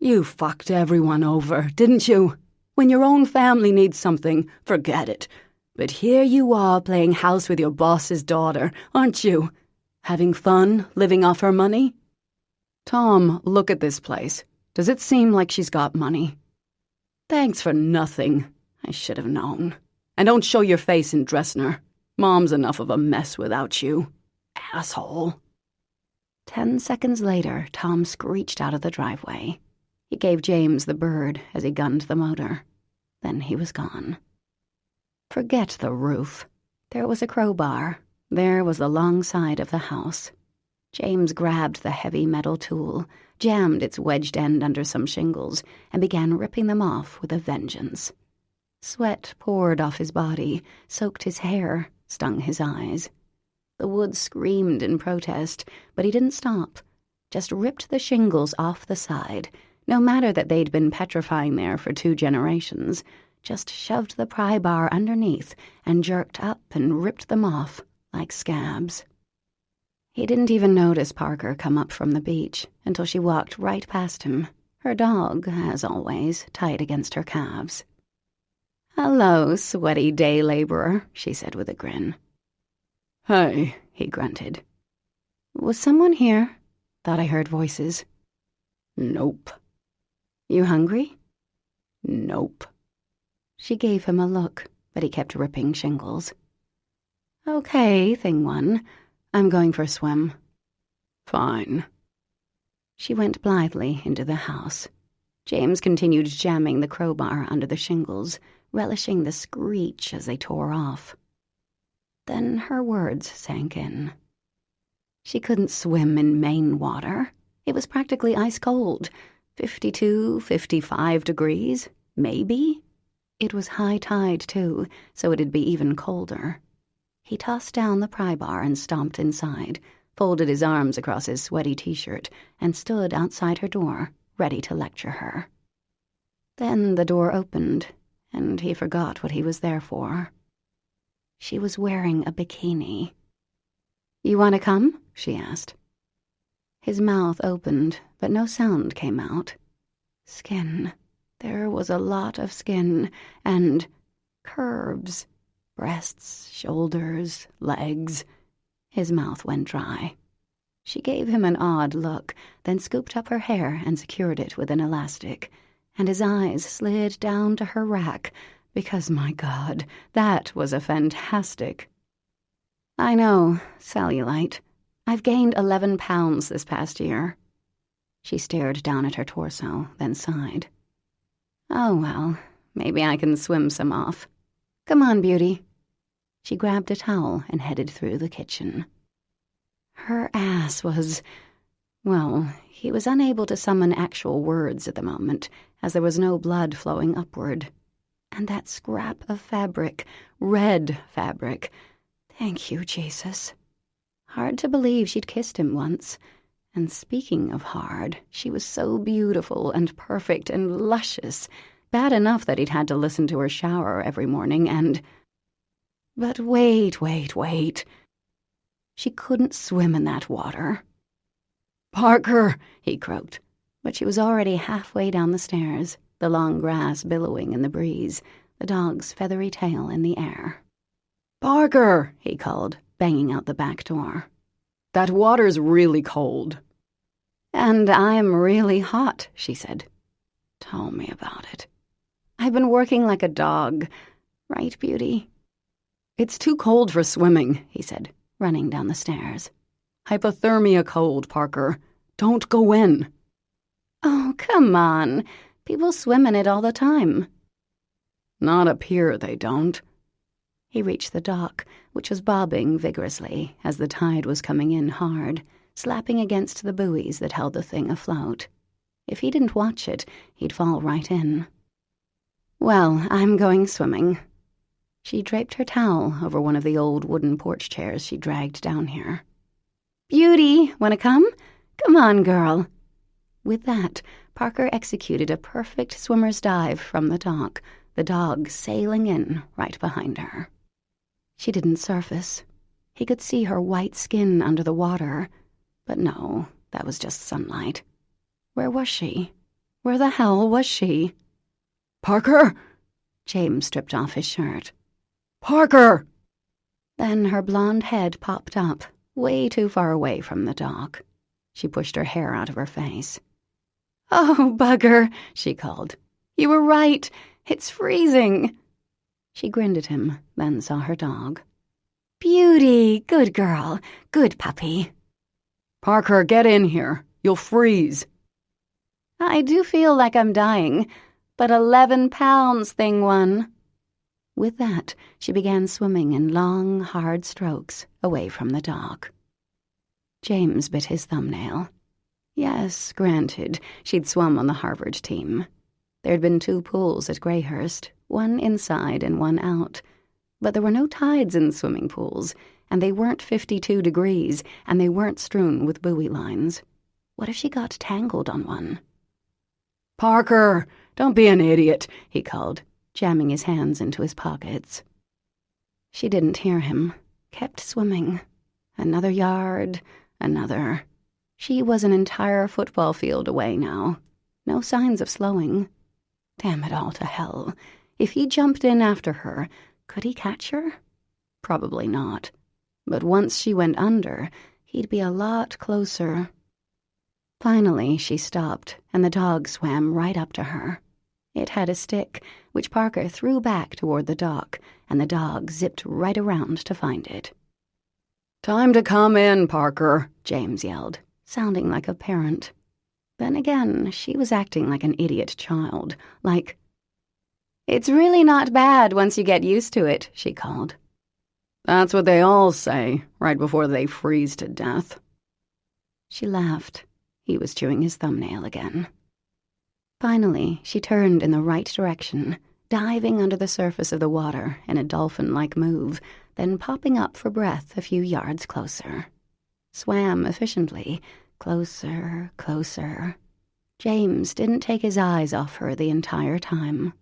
You fucked everyone over, didn't you? When your own family needs something, forget it. But here you are playing house with your boss's daughter, aren't you? Having fun, living off her money?" "Tom, look at this place. Does it seem like she's got money?" "Thanks for nothing. I should have known. And don't show your face in Dresner. Mom's enough of a mess without you. Asshole." 10 seconds later, Tom screeched out of the driveway. He gave James the bird as he gunned the motor. Then he was gone. Forget the roof. There was a crowbar. There was the long side of the house. James grabbed the heavy metal tool, jammed its wedged end under some shingles, and began ripping them off with a vengeance. Sweat poured off his body, soaked his hair, stung his eyes. The wood screamed in protest, but he didn't stop. Just ripped the shingles off the side, no matter that they'd been petrifying there for 2 generations. Just shoved the pry bar underneath and jerked up and ripped them off like scabs. He didn't even notice Parker come up from the beach until she walked right past him, her dog, as always, tight against her calves. "Hello, sweaty day laborer," she said with a grin. "Hey," he grunted. "Was someone here? Thought I heard voices." "Nope." "You hungry?" "Nope." She gave him a look, but he kept ripping shingles. "Okay, thing one. I'm going for a swim." "Fine." She went blithely into the house. James continued jamming the crowbar under the shingles, relishing the screech as they tore off. Then her words sank in. She couldn't swim in Maine water. It was practically ice cold, 52, 55 degrees, maybe. It was high tide, too, so it'd be even colder. He tossed down the pry bar and stomped inside, folded his arms across his sweaty t-shirt, and stood outside her door, ready to lecture her. Then the door opened, and he forgot what he was there for. She was wearing a bikini. "You want to come?" she asked. His mouth opened, but no sound came out. Skin. There was a lot of skin, and curves. Breasts, shoulders, legs. His mouth went dry. She gave him an odd look, then scooped up her hair and secured it with an elastic, and his eyes slid down to her rack, because, my God, that was a fantastic. "I know, cellulite. I've gained 11 pounds this past year." She stared down at her torso, then sighed. "Oh, well, maybe I can swim some off. Come on, beauty." She grabbed a towel and headed through the kitchen. Her ass was... Well, he was unable to summon actual words at the moment, as there was no blood flowing upward. And that scrap of fabric, red fabric. Thank you, Jesus. Hard to believe she'd kissed him once. And speaking of hard, she was so beautiful and perfect and luscious. Bad enough that he'd had to listen to her shower every morning and... But wait. She couldn't swim in that water. "Parker!" he croaked, but she was already halfway down the stairs, the long grass billowing in the breeze, the dog's feathery tail in the air. "Parker!" he called, banging out the back door. "That water's really cold." "And I'm really hot," she said. "Tell me about it." "I've been working like a dog. Right, beauty?" "It's too cold for swimming," he said, running down the stairs. "Hypothermia cold, Parker. Don't go in." "Oh, come on. People swim in it all the time." "Not up here, they don't." He reached the dock, which was bobbing vigorously as the tide was coming in hard, slapping against the buoys that held the thing afloat. If he didn't watch it, he'd fall right in. "Well, I'm going swimming." She draped her towel over one of the old wooden porch chairs she dragged down here. "Beauty, wanna come? Come on, girl." With that, Parker executed a perfect swimmer's dive from the dock, the dog sailing in right behind her. She didn't surface. He could see her white skin under the water, but no, that was just sunlight. Where was she? Where the hell was she? "Parker!" James stripped off his shirt. "Parker!" Then her blonde head popped up, way too far away from the dock. She pushed her hair out of her face. "Oh, bugger," she called. "You were right. It's freezing." She grinned at him, then saw her dog. "Beauty, good girl, good puppy." "Parker, get in here. You'll freeze." "I do feel like I'm dying, but 11 pounds, thing one." With that, she began swimming in long, hard strokes away from the dock. James bit his thumbnail. Yes, granted, she'd swum on the Harvard team. There'd been 2 pools at Greyhurst, one inside and one out. But there were no tides in swimming pools, and they weren't 52 degrees, and they weren't strewn with buoy lines. What if she got tangled on one? "Parker, don't be an idiot," he called, jamming his hands into his pockets. She didn't hear him, kept swimming. Another yard, another. She was an entire football field away now. No signs of slowing. Damn it all to hell. If he jumped in after her, could he catch her? Probably not. But once she went under, he'd be a lot closer. Finally, she stopped, and the dog swam right up to her. It had a stick, which Parker threw back toward the dock, and the dog zipped right around to find it. "Time to come in, Parker," James yelled, sounding like a parent. Then again, she was acting like an idiot child, like, "It's really not bad once you get used to it," she called. "That's what they all say, right before they freeze to death." She laughed. He was chewing his thumbnail again. Finally, she turned in the right direction, diving under the surface of the water in a dolphin-like move, then popping up for breath a few yards closer. Swam efficiently, closer, closer. James didn't take his eyes off her the entire time.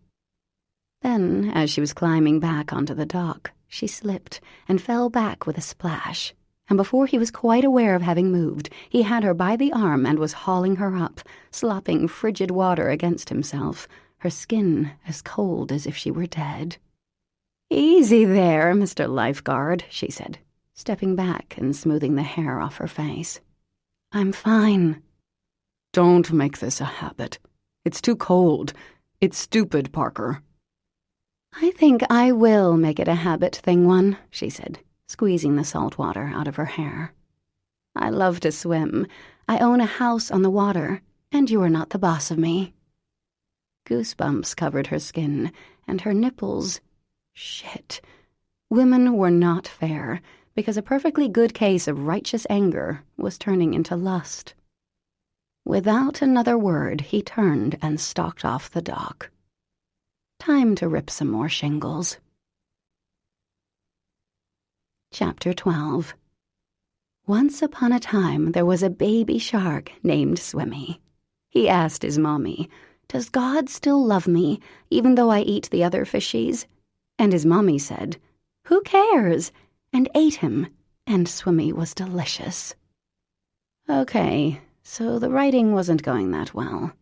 Then, as she was climbing back onto the dock, she slipped and fell back with a splash, and before he was quite aware of having moved, he had her by the arm and was hauling her up, slopping frigid water against himself, her skin as cold as if she were dead. "Easy there, Mr. Lifeguard," she said, stepping back and smoothing the hair off her face. "I'm fine." "Don't make this a habit. It's too cold. It's stupid, Parker." "I think I will make it a habit, Thing One," she said, squeezing the salt water out of her hair. "I love to swim. I own a house on the water, and you are not the boss of me." Goosebumps covered her skin, and her nipples. Shit. Women were not fair, because a perfectly good case of righteous anger was turning into lust. Without another word, he turned and stalked off the dock. Time to rip some more shingles. Chapter 12. Once upon a time, there was a baby shark named Swimmy. He asked his mommy, "Does God still love me, even though I eat the other fishies?" And his mommy said, "Who cares?" and ate him, and Swimmy was delicious. Okay, so the writing wasn't going that well.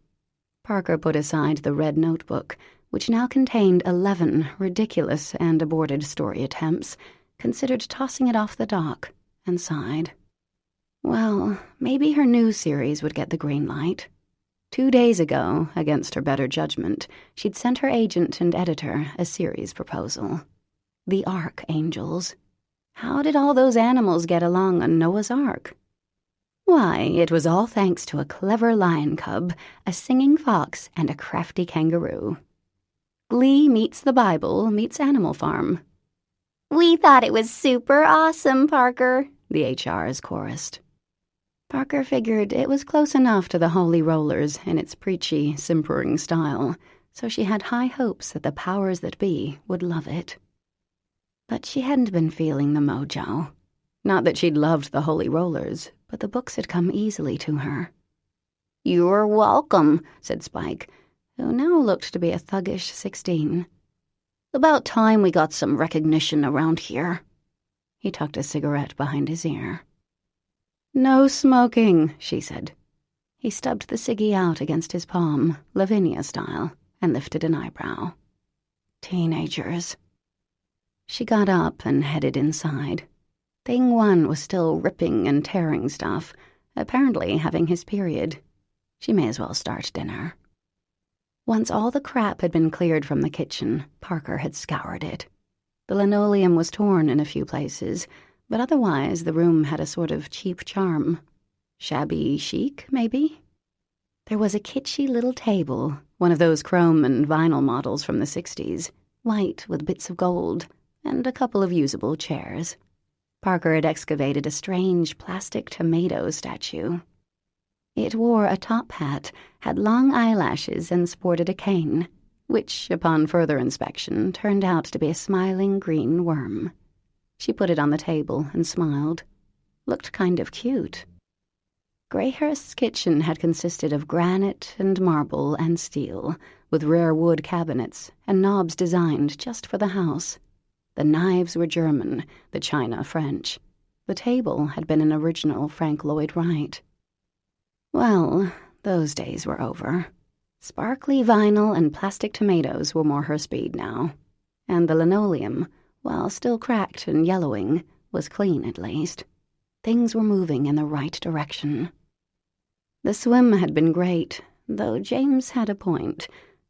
Parker put aside the red notebook, which now contained 11 ridiculous and aborted story attempts, considered tossing it off the dock, and sighed. Well, maybe her new series would get the green light. 2 days ago, against her better judgment, she'd sent her agent and editor a series proposal. The Ark Angels. How did all those animals get along on Noah's Ark? Why, it was all thanks to a clever lion cub, a singing fox, and a crafty kangaroo. Glee meets the Bible meets Animal Farm. "We thought it was super awesome, Parker," the HRs chorused. Parker figured it was close enough to the Holy Rollers in its preachy, simpering style, so she had high hopes that the powers that be would love it. But she hadn't been feeling the mojo. Not that she'd loved the Holy Rollers, but the books had come easily to her. "You're welcome," said Spike, who now looked to be a thuggish 16. "About time we got some recognition around here." He tucked a cigarette behind his ear. "No smoking," she said. He stubbed the ciggy out against his palm, Lavinia style, and lifted an eyebrow. Teenagers. She got up and headed inside. Thing One was still ripping and tearing stuff, apparently having his period. She may as well start dinner. Once all the crap had been cleared from the kitchen, Parker had scoured it. The linoleum was torn in a few places, but otherwise the room had a sort of cheap charm. Shabby chic, maybe? There was a kitschy little table, one of those chrome and vinyl models from the 60s, white with bits of gold, and a couple of usable chairs. Parker had excavated a strange plastic tomato statue. It wore a top hat, had long eyelashes, and sported a cane, which, upon further inspection, turned out to be a smiling green worm. She put it on the table and smiled. Looked kind of cute. Greyhurst's kitchen had consisted of granite and marble and steel, with rare wood cabinets and knobs designed just for the house. The knives were German, the china French. The table had been an original Frank Lloyd Wright. Well, those days were over. Sparkly vinyl and plastic tomatoes were more her speed now, and the linoleum, while still cracked and yellowing, was clean at least. Things were moving in the right direction. The swim had been great, though James had a point.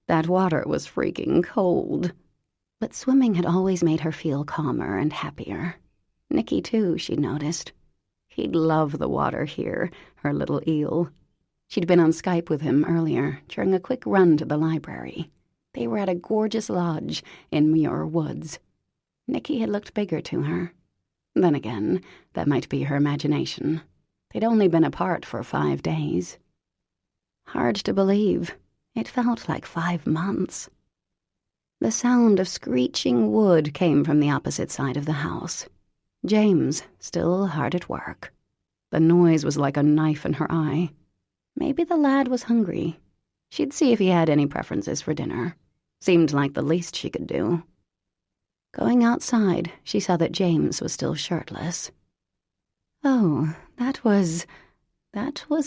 That water was freaking cold. But swimming had always made her feel calmer and happier. Nicky, too, she'd noticed. He'd love the water here, her little eel. She'd been on Skype with him earlier, during a quick run to the library. They were at a gorgeous lodge in Muir Woods. Nicky had looked bigger to her. Then again, that might be her imagination. They'd only been apart for 5 days. Hard to believe. It felt like 5 months. The sound of screeching wood came from the opposite side of the house. James, still hard at work. The noise was like a knife in her eye. Maybe the lad was hungry. She'd see if he had any preferences for dinner. Seemed like the least she could do. Going outside, she saw that James was still shirtless. Oh, that was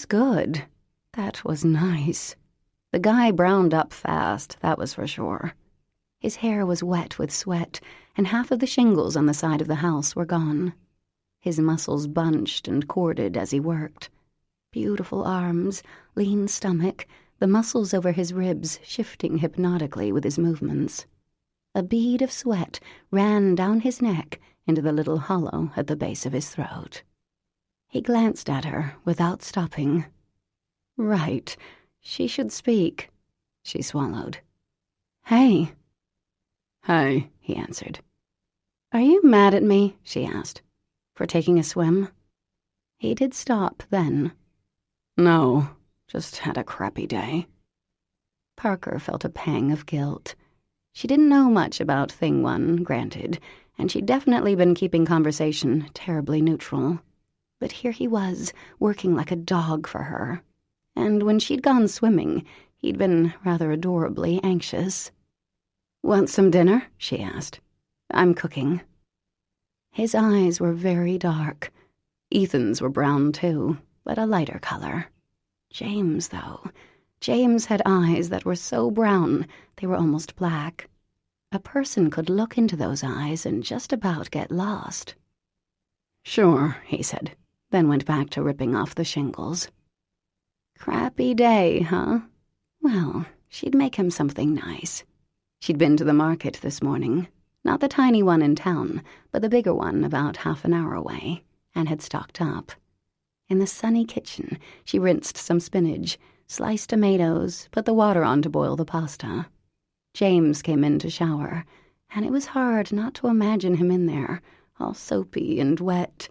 good. That was nice. The guy browned up fast, that was for sure. His hair was wet with sweat, and half of the shingles on the side of the house were gone. His muscles bunched and corded as he worked. Beautiful arms, lean stomach, the muscles over his ribs shifting hypnotically with his movements. A bead of sweat ran down his neck into the little hollow at the base of his throat. He glanced at her without stopping. Right, she should speak. She swallowed. Hey. Hey, he answered. Are you mad at me, she asked, for taking a swim? He did stop then. No, just had a crappy day. Parker felt a pang of guilt. She didn't know much about Thing One, granted, and she'd definitely been keeping conversation terribly neutral. But here he was, working like a dog for her. And when she'd gone swimming, he'd been rather adorably anxious. Want some dinner? She asked. I'm cooking. His eyes were very dark. Ethan's were brown too, but a lighter color. James, though. James had eyes that were so brown they were almost black. A person could look into those eyes and just about get lost. Sure, he said, then went back to ripping off the shingles. Crappy day, huh? Well, she'd make him something nice. She'd been to the market this morning, not the tiny one in town, but the bigger one about half an hour away, and had stocked up. In the sunny kitchen, she rinsed some spinach, sliced tomatoes, put the water on to boil the pasta. James came in to shower, and it was hard not to imagine him in there, all soapy and wet,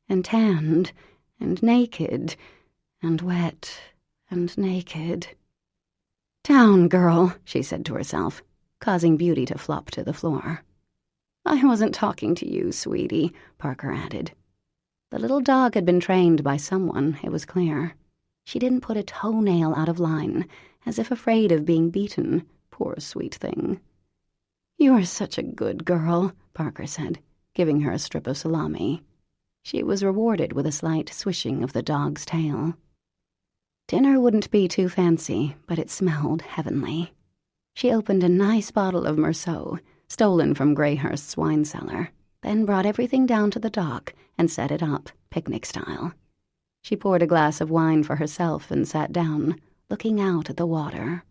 and tanned, and naked, and wet, and naked. Down, girl, she said to herself, causing Beauty to flop to the floor. I wasn't talking to you, sweetie, Parker added. The little dog had been trained by someone, it was clear. She didn't put a toenail out of line, as if afraid of being beaten, poor sweet thing. You are such a good girl, Parker said, giving her a strip of salami. She was rewarded with a slight swishing of the dog's tail. Dinner wouldn't be too fancy, but it smelled heavenly. She opened a nice bottle of Merceau, stolen from Greyhurst's wine cellar, then brought everything down to the dock and set it up, picnic style. She poured a glass of wine for herself and sat down, looking out at the water.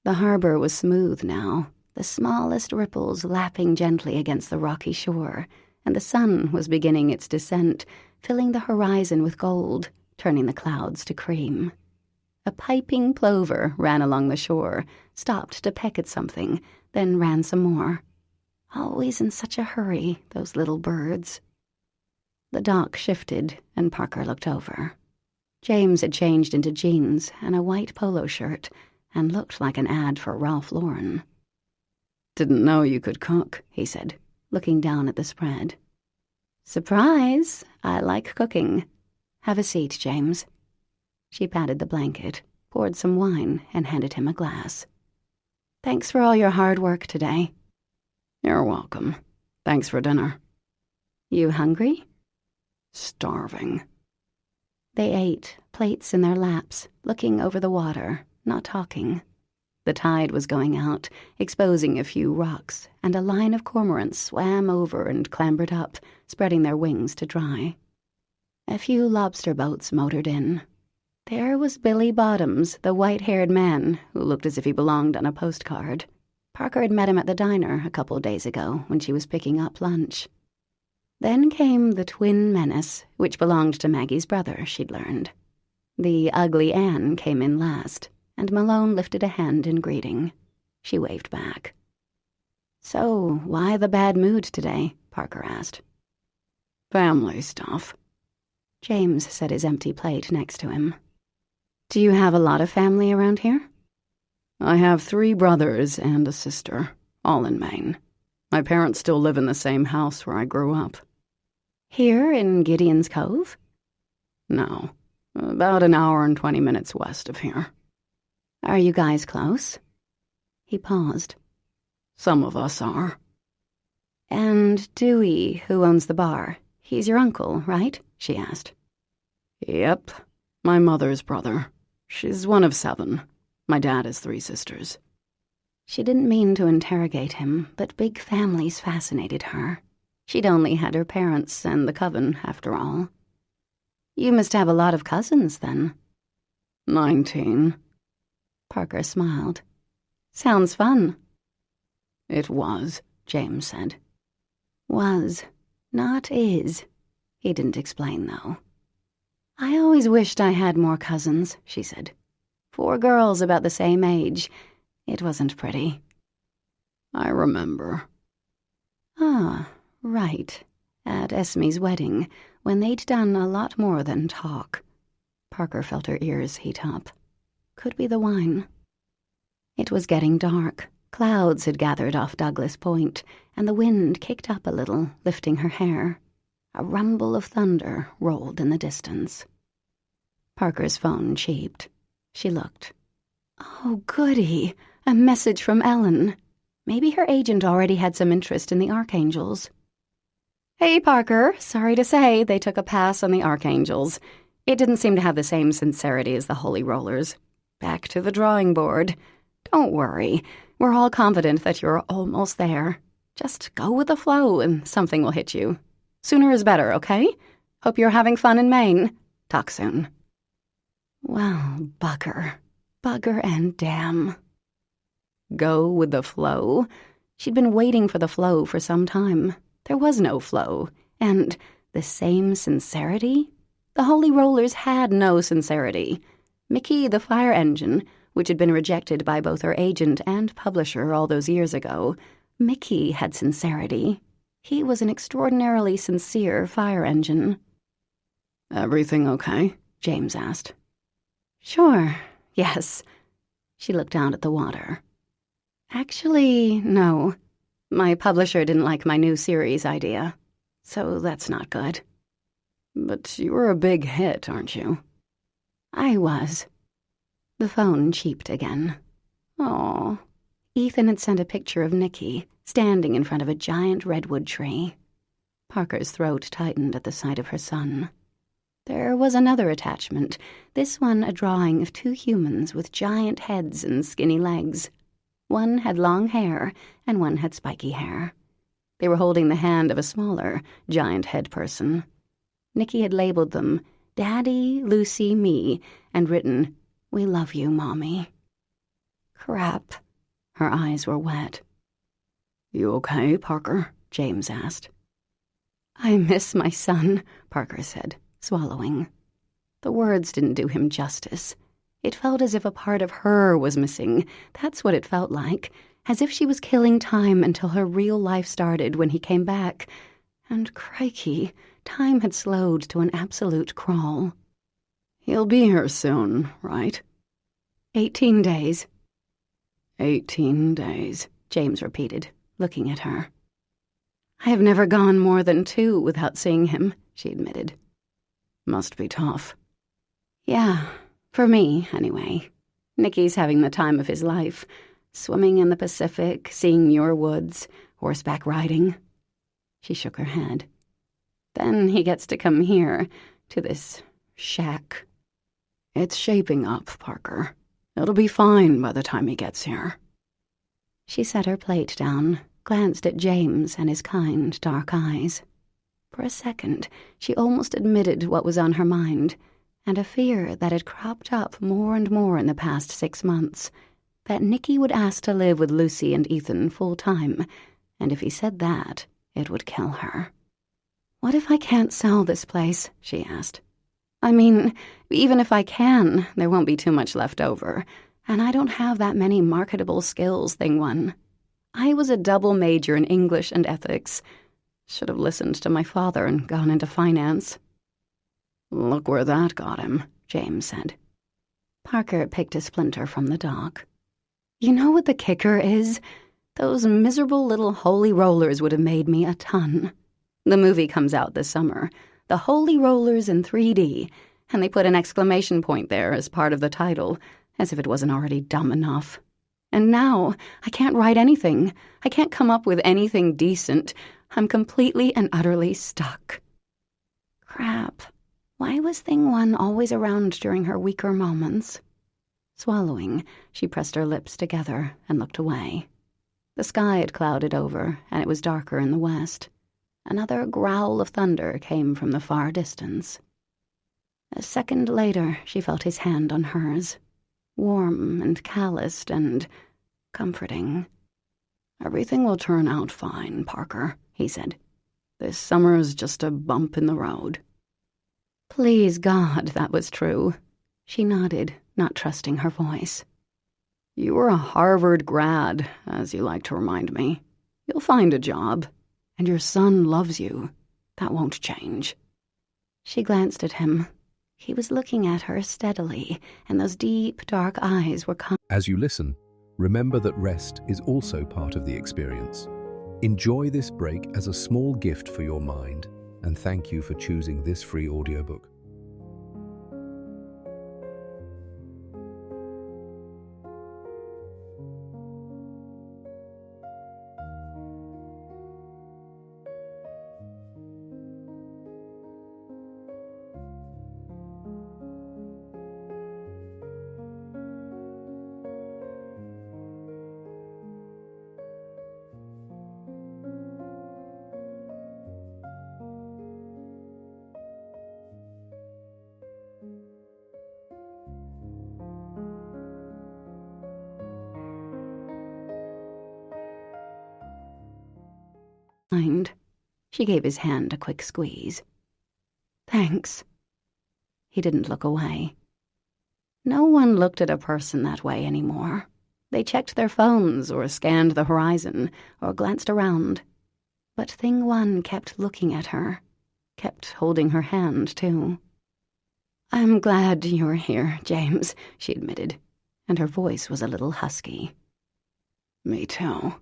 The harbor was smooth now, the smallest ripples lapping gently against the rocky shore, and the sun was beginning its descent, filling the horizon with gold, turning the clouds to cream. A piping plover ran along the shore, stopped to peck at something, then ran some more. Always in such a hurry, those little birds. The dock shifted, and Parker looked over. James had changed into jeans and a white polo shirt and looked like an ad for Ralph Lauren. "Didn't know you could cook," he said, looking down at the spread. "Surprise! I like cooking. Have a seat, James." She patted the blanket, poured some wine, and handed him a glass. "Thanks for all your hard work today." "You're welcome. Thanks for dinner." "You hungry?" "Starving." They ate, plates in their laps, looking over the water, not talking. The tide was going out, exposing a few rocks, and a line of cormorants swam over and clambered up, spreading their wings to dry. A few lobster boats motored in. There was Billy Bottoms, the white-haired man who looked as if he belonged on a postcard. Parker had met him at the diner a couple days ago when she was picking up lunch. Then came the twin menace, which belonged to Maggie's brother, she'd learned. The ugly Anne came in last, and Malone lifted a hand in greeting. She waved back. "So, why the bad mood today?" Parker asked. "Family stuff." James set his empty plate next to him. "Do you have a lot of family around here?" "I have 3 brothers and a sister, all in Maine. My parents still live in the same house where I grew up." "Here in Gideon's Cove?" "No, about an hour and 20 minutes west of here." "Are you guys close?" He paused. "Some of us are." "And Dewey, who owns the bar, he's your uncle, right?" she asked. "Yep, my mother's brother. She's one of 7. My dad has 3 sisters." She didn't mean to interrogate him, but big families fascinated her. She'd only had her parents and the coven, after all. "You must have a lot of cousins, then." 19. Parker smiled. "Sounds fun." "It was," James said. "Was, not is." He didn't explain, though. "I always wished I had more cousins," she said. 4 girls about the same age. It wasn't pretty." "I remember." "Ah, right. At Esme's wedding, when they'd done a lot more than talk." Parker felt her ears heat up. Could be the wine. It was getting dark. Clouds had gathered off Douglas Point, and the wind kicked up a little, lifting her hair. A rumble of thunder rolled in the distance. Parker's phone cheeped. She looked. Oh, goody! A message from Ellen. Maybe her agent already had some interest in the Archangels. "Hey, Parker. Sorry to say they took a pass on the Archangels. It didn't seem to have the same sincerity as the Holy Rollers. Back to the drawing board. Don't worry. We're all confident that you're almost there. Just go with the flow and something will hit you. Sooner is better, okay? Hope you're having fun in Maine. Talk soon." Well, bugger and damn. Go with the flow? She'd been waiting for the flow for some time. There was no flow. And the same sincerity? The Holy Rollers had no sincerity. Mickey, the fire engine, which had been rejected by both her agent and publisher all those years ago, Mickey had sincerity. He was an extraordinarily sincere fire engine. "Everything okay?" James asked. "Sure, yes." She looked out at the water. "Actually, no. My publisher didn't like my new series idea, so that's not good." "But you were a big hit, aren't you?" "I was." The phone cheeped again. Aw. Ethan had sent a picture of Nikki, standing in front of a giant redwood tree. Parker's throat tightened at the sight of her son. There was another attachment, this one a drawing of 2 humans with giant heads and skinny legs. One had long hair, and one had spiky hair. They were holding the hand of a smaller, giant head person. Nikki had labeled them Daddy, Lucy, me, and written, "We love you, Mommy." Crap. Her eyes were wet. "You okay, Parker?" James asked. "I miss my son," Parker said, swallowing. The words didn't do him justice. It felt as if a part of her was missing. That's what it felt like. As if she was killing time until her real life started when he came back. And crikey, time had slowed to an absolute crawl. He'll be here soon, right? 18 days. 18 days, James repeated, looking at her. I have never gone more than 2 without seeing him, she admitted. Must be tough. Yeah, for me, anyway. Nicky's having the time of his life. Swimming in the Pacific, seeing Muir Woods, horseback riding. She shook her head. Then he gets to come here, to this shack. It's shaping up, Parker. It'll be fine by the time he gets here. She set her plate down, glanced at James and his kind, dark eyes. For a second, she almost admitted what was on her mind, and a fear that had cropped up more and more in the past 6 months, that Nicky would ask to live with Lucy and Ethan full-time, and if he said that, it would kill her. What if I can't sell this place? She asked. I mean, even if I can, there won't be too much left over, and I don't have that many marketable skills, thing one. I was a double major in English and ethics. Should have listened to my father and gone into finance. Look where that got him, James said. Parker picked a splinter from the dog. You know what the kicker is? Those miserable little holy rollers would have made me a ton. The movie comes out this summer, The Holy Rollers in 3D, and they put an exclamation point there as part of the title, as if it wasn't already dumb enough. And now, I can't write anything. I can't come up with anything decent. I'm completely and utterly stuck. Crap. Why was Thing One always around during her weaker moments? Swallowing, she pressed her lips together and looked away. The sky had clouded over, and it was darker in the west. Another growl of thunder came from the far distance. A second later, she felt his hand on hers, warm and calloused and comforting. Everything will turn out fine, Parker, he said. This summer's just a bump in the road. Please God, that was true. She nodded, not trusting her voice. You were a Harvard grad, as you like to remind me. You'll find a job, and your son loves you. That won't change. She glanced at him. He was looking at her steadily, and those deep, dark eyes were As you listen, remember that rest is also part of the experience. Enjoy this break as a small gift for your mind, and thank you for choosing this free audiobook. She gave his hand a quick squeeze. Thanks. He didn't look away. No one looked at a person that way anymore. They checked their phones or scanned the horizon or glanced around. But Thing One kept looking at her, kept holding her hand, too. I'm glad you're here, James, she admitted, and her voice was a little husky. Me too.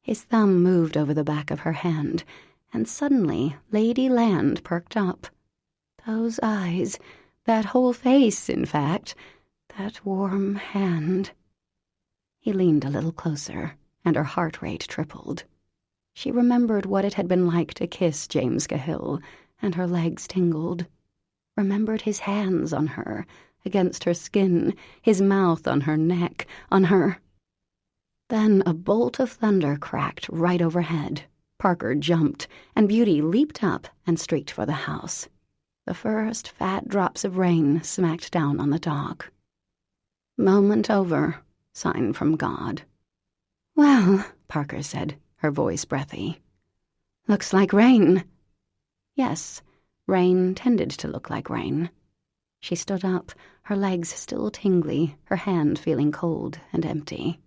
His thumb moved over the back of her hand, and suddenly Lady Land perked up. Those eyes, that whole face, in fact, that warm hand. He leaned a little closer, and her heart rate tripled. She remembered what it had been like to kiss James Cahill, and her legs tingled. Remembered his hands on her, against her skin, his mouth on her neck, on her... Then a bolt of thunder cracked right overhead. Parker jumped, and Beauty leaped up and streaked for the house. The first fat drops of rain smacked down on the dog. Moment over, sign from God. Well, Parker said, her voice breathy. Looks like rain. Yes, rain tended to look like rain. She stood up, her legs still tingly, her hand feeling cold and empty.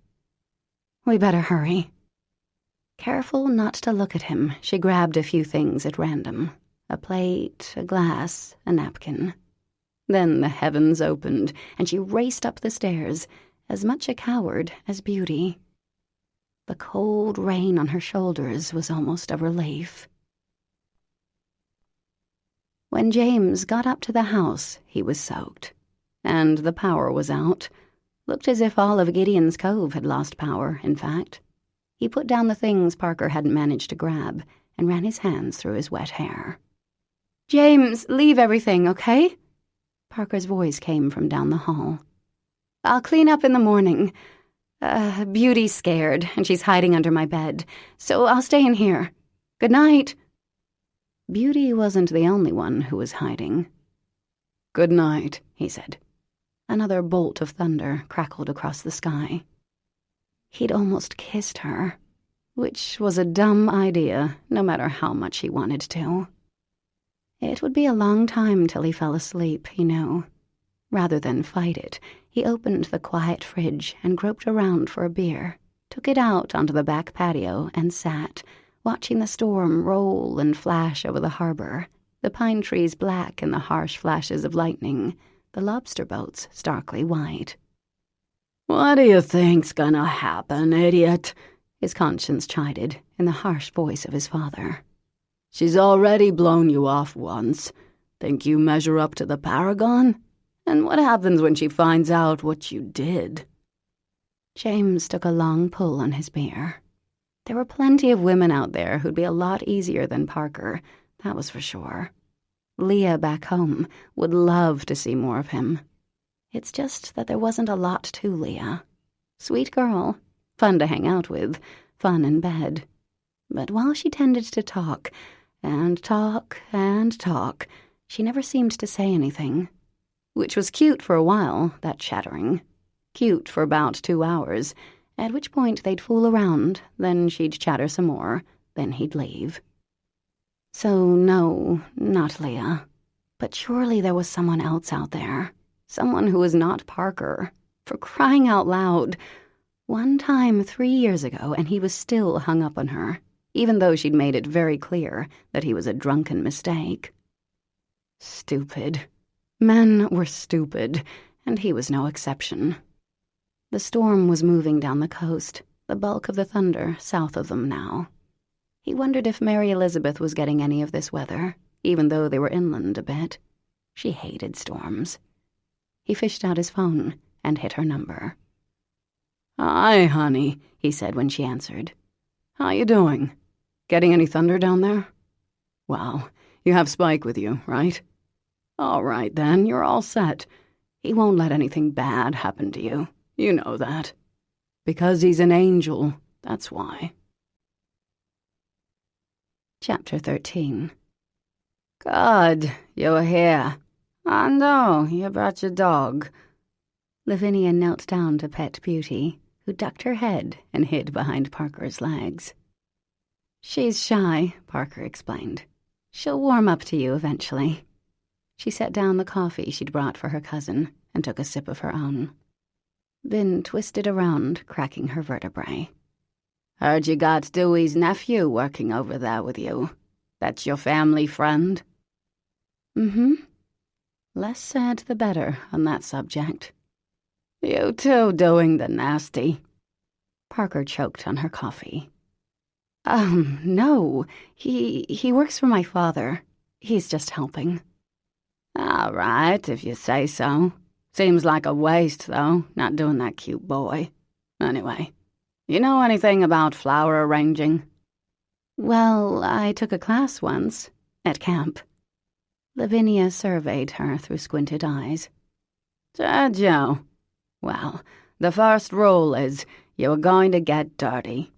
"We better hurry." Careful not to look at him, she grabbed a few things at random. A plate, a glass, a napkin. Then the heavens opened, and she raced up the stairs, as much a coward as Beauty. The cold rain on her shoulders was almost a relief. When James got up to the house, he was soaked, and the power was out. Looked as if all of Gideon's Cove had lost power, in fact. He put down the things Parker hadn't managed to grab and ran his hands through his wet hair. "James, leave everything, okay?" Parker's voice came from down the hall. "I'll clean up in the morning. Beauty's scared, and she's hiding under my bed, so I'll stay in here. Good night." Beauty wasn't the only one who was hiding. "Good night," he said. Another bolt of thunder crackled across the sky. He'd almost kissed her, which was a dumb idea, no matter how much he wanted to. It would be a long time till he fell asleep, he knew. Rather than fight it, he opened the quiet fridge and groped around for a beer, took it out onto the back patio and sat, watching the storm roll and flash over the harbor, the pine trees black in the harsh flashes of lightning, the lobster boats starkly white. "What do you think's gonna happen, idiot?" his conscience chided in the harsh voice of his father. "She's already blown you off once. Think you measure up to the paragon? And what happens when she finds out what you did?" James took a long pull on his beer. There were plenty of women out there who'd be a lot easier than Parker, that was for sure. Leah back home would love to see more of him. It's just that there wasn't a lot to Leah. Sweet girl, fun to hang out with, fun in bed. But while she tended to talk, and talk, and talk, she never seemed to say anything. Which was cute for a while, that chattering. Cute for about 2 hours, at which point they'd fool around, then she'd chatter some more, then he'd leave. So no, not Leah. But surely there was someone else out there. Someone who was not Parker. For crying out loud. One time 3 years ago, and he was still hung up on her, even though she'd made it very clear that he was a drunken mistake. Stupid. Men were stupid, and he was no exception. The storm was moving down the coast, the bulk of the thunder south of them now. He wondered if Mary Elizabeth was getting any of this weather, even though they were inland a bit. She hated storms. He fished out his phone and hit her number. "Hi, honey," he said when she answered. "How you doing? Getting any thunder down there? Well, you have Spike with you, right? All right, then, you're all set. He won't let anything bad happen to you. You know that. Because he's an angel, that's why." Chapter 13. "Good, you're here. I know, you brought your dog." Lavinia knelt down to pet Beauty, who ducked her head and hid behind Parker's legs. "She's shy," Parker explained. "She'll warm up to you eventually." She set down the coffee she'd brought for her cousin and took a sip of her own. Then twisted around, cracking her vertebrae. "Heard you got Dewey's nephew working over there with you. That's your family friend?" "Mm-hmm. Less said the better on that subject." "You two doing the nasty?" Parker choked on her coffee. No. He works for my father. He's just helping." "All right, if you say so. Seems like a waste, though, not doing that cute boy. Anyway, you know anything about flower arranging?" "Well, I took a class once, at camp." Lavinia surveyed her through squinted eyes. "Did you? Well, the first rule is you're going to get dirty.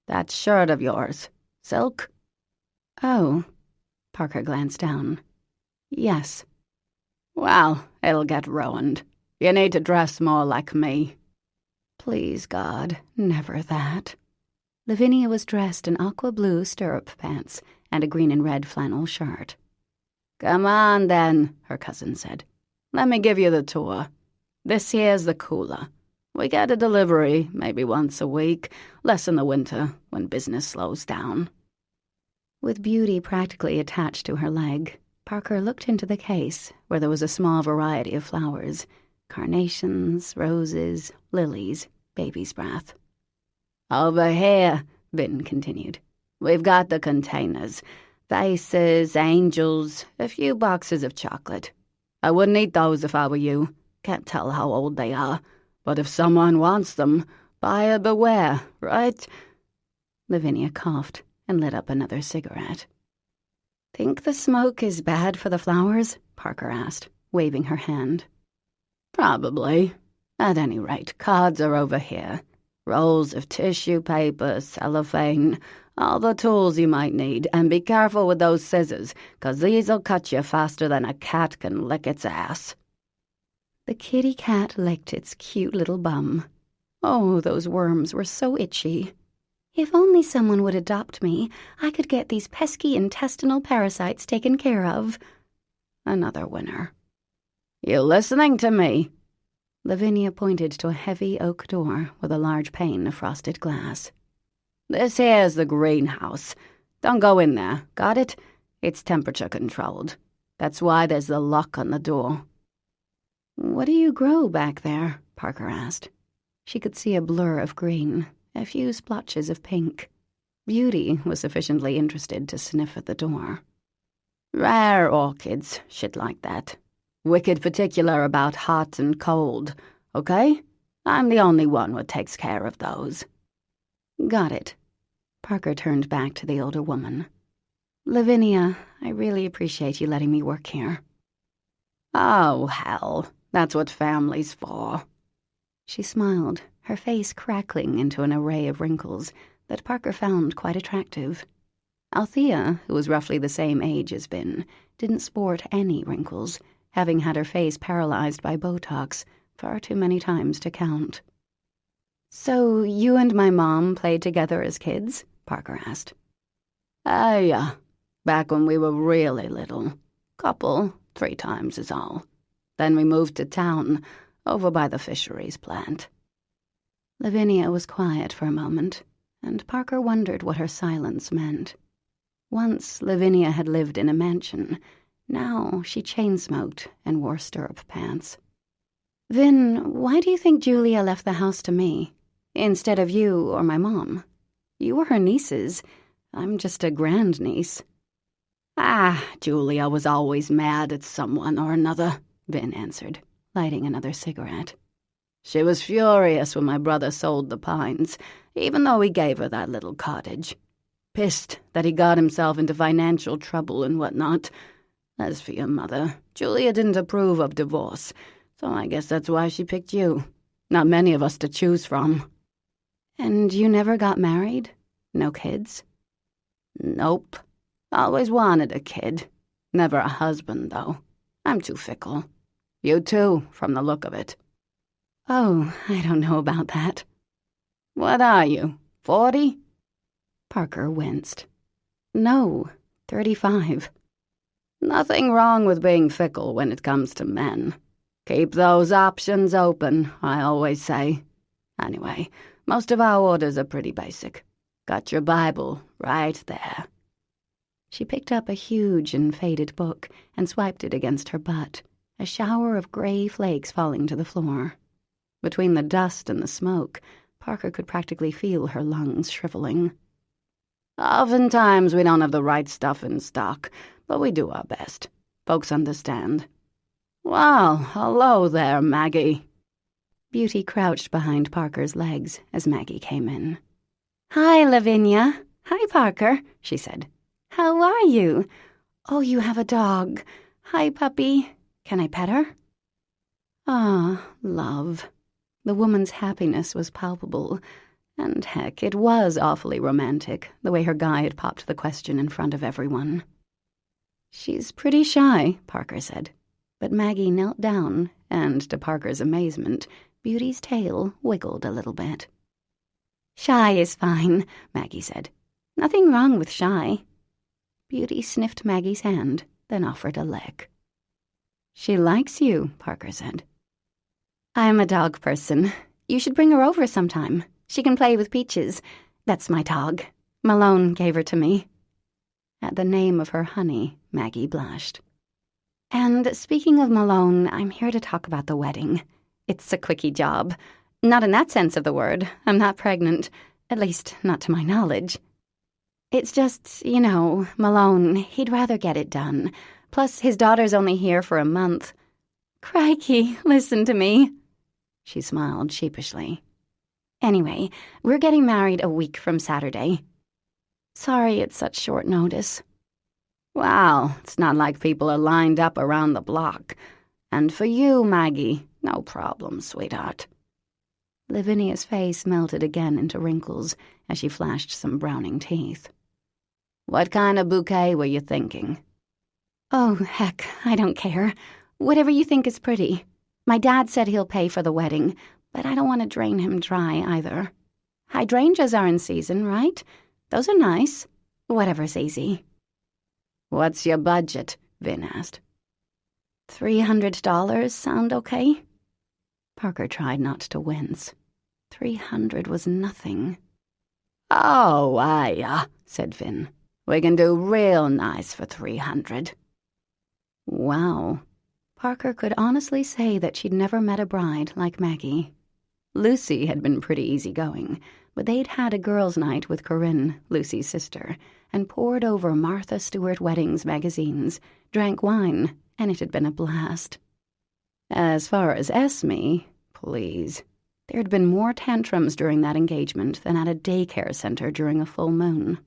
That shirt of yours, silk?" "Oh." Parker glanced down. "Yes." "Well, it'll get ruined. You need to dress more like me." Please, God, never that. Lavinia was dressed in aqua blue stirrup pants and a green and red flannel shirt. "Come on, then," her cousin said. Let me give you the tour. This here's the cooler. We get a delivery maybe once a week, less in the winter when business slows down." With Beauty practically attached to her leg, Parker looked into the case where there was a small variety of flowers: carnations, roses, lilies, baby's breath. "Over here," Vin continued, "we've got the containers. Vases, angels, a few boxes of chocolate. I wouldn't eat those if I were you. Can't tell how old they are. But if someone wants them, buyer beware, right?" Lavinia coughed and lit up another cigarette. "Think the smoke is bad for the flowers?" Parker asked, waving her hand. "Probably. At any rate, cards are over here. Rolls of tissue paper, cellophane, all the tools you might need, and be careful with those scissors, 'cause these'll cut you faster than a cat can lick its ass." The kitty cat licked its cute little bum. Oh, those worms were so itchy. If only someone would adopt me, I could get these pesky intestinal parasites taken care of. Another winner. "You listening to me?" Lavinia pointed to a heavy oak door with a large pane of frosted glass. "This here's the greenhouse. Don't go in there, got it? It's temperature controlled. That's why there's the lock on the door." "What do you grow back there?" Parker asked. She could see a blur of green, a few splotches of pink. Beauty was sufficiently interested to sniff at the door. "Rare orchids, shit like that. Wicked particular about hot and cold, okay? I'm the only one what takes care of those." "Got it." Parker turned back to the older woman. "Lavinia, I really appreciate you letting me work here." "Oh, hell. That's what family's for." She smiled, her face crackling into an array of wrinkles that Parker found quite attractive. Althea, who was roughly the same age as Vin, didn't sport any wrinkles, having had her face paralyzed by Botox far too many times to count. "So you and my mom played together as kids?" Parker asked. Yeah. Back when we were really little. Couple, 3 times is all. Then we moved to town, over by the fisheries plant." Lavinia was quiet for a moment, and Parker wondered what her silence meant. Once Lavinia had lived in a mansion. Now she chain-smoked and wore stirrup pants. "Vin, why do you think Julia left the house to me, instead of you or my mom? You were her nieces. I'm just a grandniece." Julia was always mad at someone or another," Vin answered, lighting another cigarette. "She was furious when my brother sold the Pines, even though he gave her that little cottage. Pissed that he got himself into financial trouble and whatnot. As for your mother, Julia didn't approve of divorce, so I guess that's why she picked you. Not many of us to choose from." "And you never got married? No kids?" "Nope. Always wanted a kid. Never a husband, though. I'm too fickle. You too, from the look of it." "Oh, I don't know about that." "What are you, 40? Parker winced. "No, 35. Nothing wrong with being fickle when it comes to men. Keep those options open, I always say. Anyway, most of our orders are pretty basic. Got your Bible right there." She picked up a huge and faded book and swiped it against her butt, a shower of gray flakes falling to the floor. Between the dust and the smoke, Parker could practically feel her lungs shriveling. "Oftentimes we don't have the right stuff in stock, but we do our best. Folks understand." "Well, hello there, Maggie." Beauty crouched behind Parker's legs as Maggie came in. "Hi, Lavinia. Hi, Parker," she said. "How are you? Oh, you have a dog. Hi, puppy. Can I pet her?" Ah, love. The woman's happiness was palpable, and heck, it was awfully romantic, the way her guy had popped the question in front of everyone. "She's pretty shy," Parker said, but Maggie knelt down, and to Parker's amazement, Beauty's tail wiggled a little bit. "Shy is fine," Maggie said. "Nothing wrong with shy." Beauty sniffed Maggie's hand, then offered a lick. She likes you, Parker said. I'm a dog person. You should bring her over sometime. She can play with Peaches. That's my dog. Malone gave her to me. At the name of her honey, Maggie blushed. And speaking of Malone, I'm here to talk about the wedding. It's a quickie job. Not in that sense of the word. I'm not pregnant. At least, not to my knowledge. It's just, Malone, he'd rather get it done. Plus, his daughter's only here for a month. Crikey, listen to me. She smiled sheepishly. Anyway, we're getting married a week from Saturday. Sorry it's such short notice. Wow, it's not like people are lined up around the block. And for you, Maggie, no problem, sweetheart. Lavinia's face melted again into wrinkles as she flashed some browning teeth. What kind of bouquet were you thinking? Oh, heck, I don't care. Whatever you think is pretty. My dad said he'll pay for the wedding, but I don't want to drain him dry either. Hydrangeas are in season, right? Those are nice. Whatever's easy. What's your budget? Vin asked. $300 sound okay? Parker tried not to wince. 300 was nothing. Oh, said Vin. We can do real nice for 300. Wow. Parker could honestly say that she'd never met a bride like Maggie. Lucy had been pretty easygoing, but they'd had a girls' night with Corinne, Lucy's sister, and pored over Martha Stewart Weddings magazines, drank wine, and it had been a blast. As far as Esme, please. There'd been more tantrums during that engagement than at a daycare center during a full moon.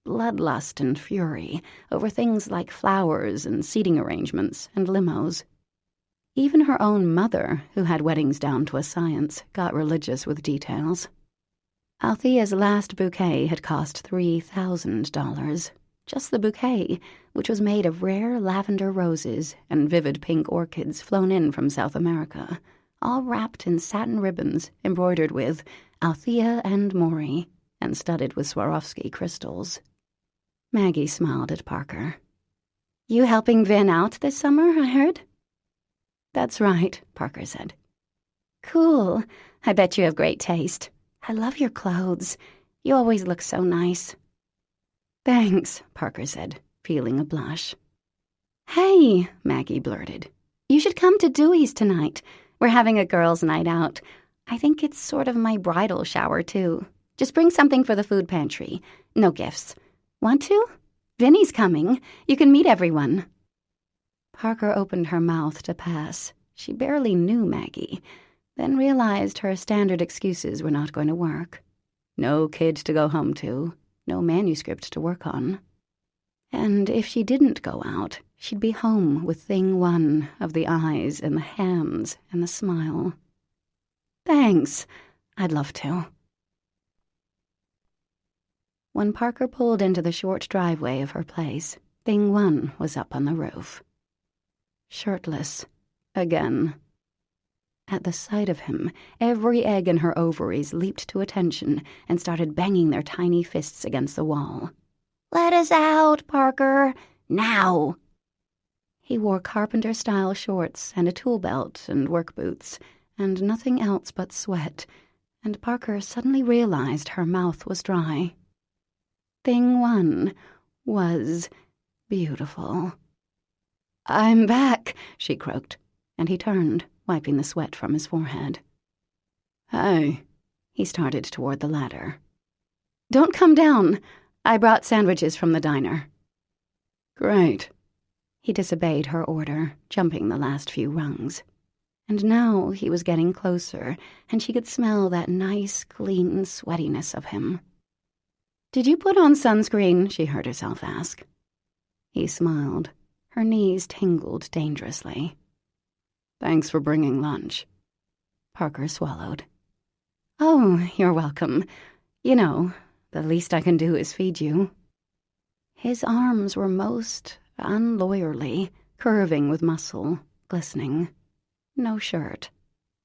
Bloodlust and fury over things like flowers and seating arrangements and limos. Even her own mother, who had weddings down to a science, got religious with details. Althea's last bouquet had cost $3,000. Just the bouquet, which was made of rare lavender roses and vivid pink orchids flown in from South America, all wrapped in satin ribbons embroidered with Althea and Maury and studded with Swarovski crystals. Maggie smiled at Parker. You helping Vin out this summer, I heard? That's right, Parker said. Cool. I bet you have great taste. I love your clothes. You always look so nice. Thanks, Parker said, feeling a blush. Hey, Maggie blurted. You should come to Dewey's tonight. We're having a girls' night out. I think it's sort of my bridal shower, too. Just bring something for the food pantry. No gifts. Want to? Vinny's coming. You can meet everyone. Parker opened her mouth to pass. She barely knew Maggie, then realized her standard excuses were not going to work. No kid to go home to, no manuscript to work on. And if she didn't go out, she'd be home with thing one of the eyes and the hands and the smile. Thanks. I'd love to. When Parker pulled into the short driveway of her place, thing one was up on the roof. Shirtless. Again. At the sight of him, every egg in her ovaries leaped to attention and started banging their tiny fists against the wall. Let us out, Parker. Now. He wore carpenter-style shorts and a tool belt and work boots, and nothing else but sweat, and Parker suddenly realized her mouth was dry. Thing one was beautiful. I'm back, she croaked, and he turned, wiping the sweat from his forehead. Hey, he started toward the ladder. Don't come down. I brought sandwiches from the diner. Great. He disobeyed her order, jumping the last few rungs. And now he was getting closer, and she could smell that nice, clean sweatiness of him. Did you put on sunscreen? She heard herself ask. He smiled. Her knees tingled dangerously. Thanks for bringing lunch. Parker swallowed. Oh, you're welcome. You know, the least I can do is feed you. His arms were most unlawyerly, curving with muscle, glistening. No shirt.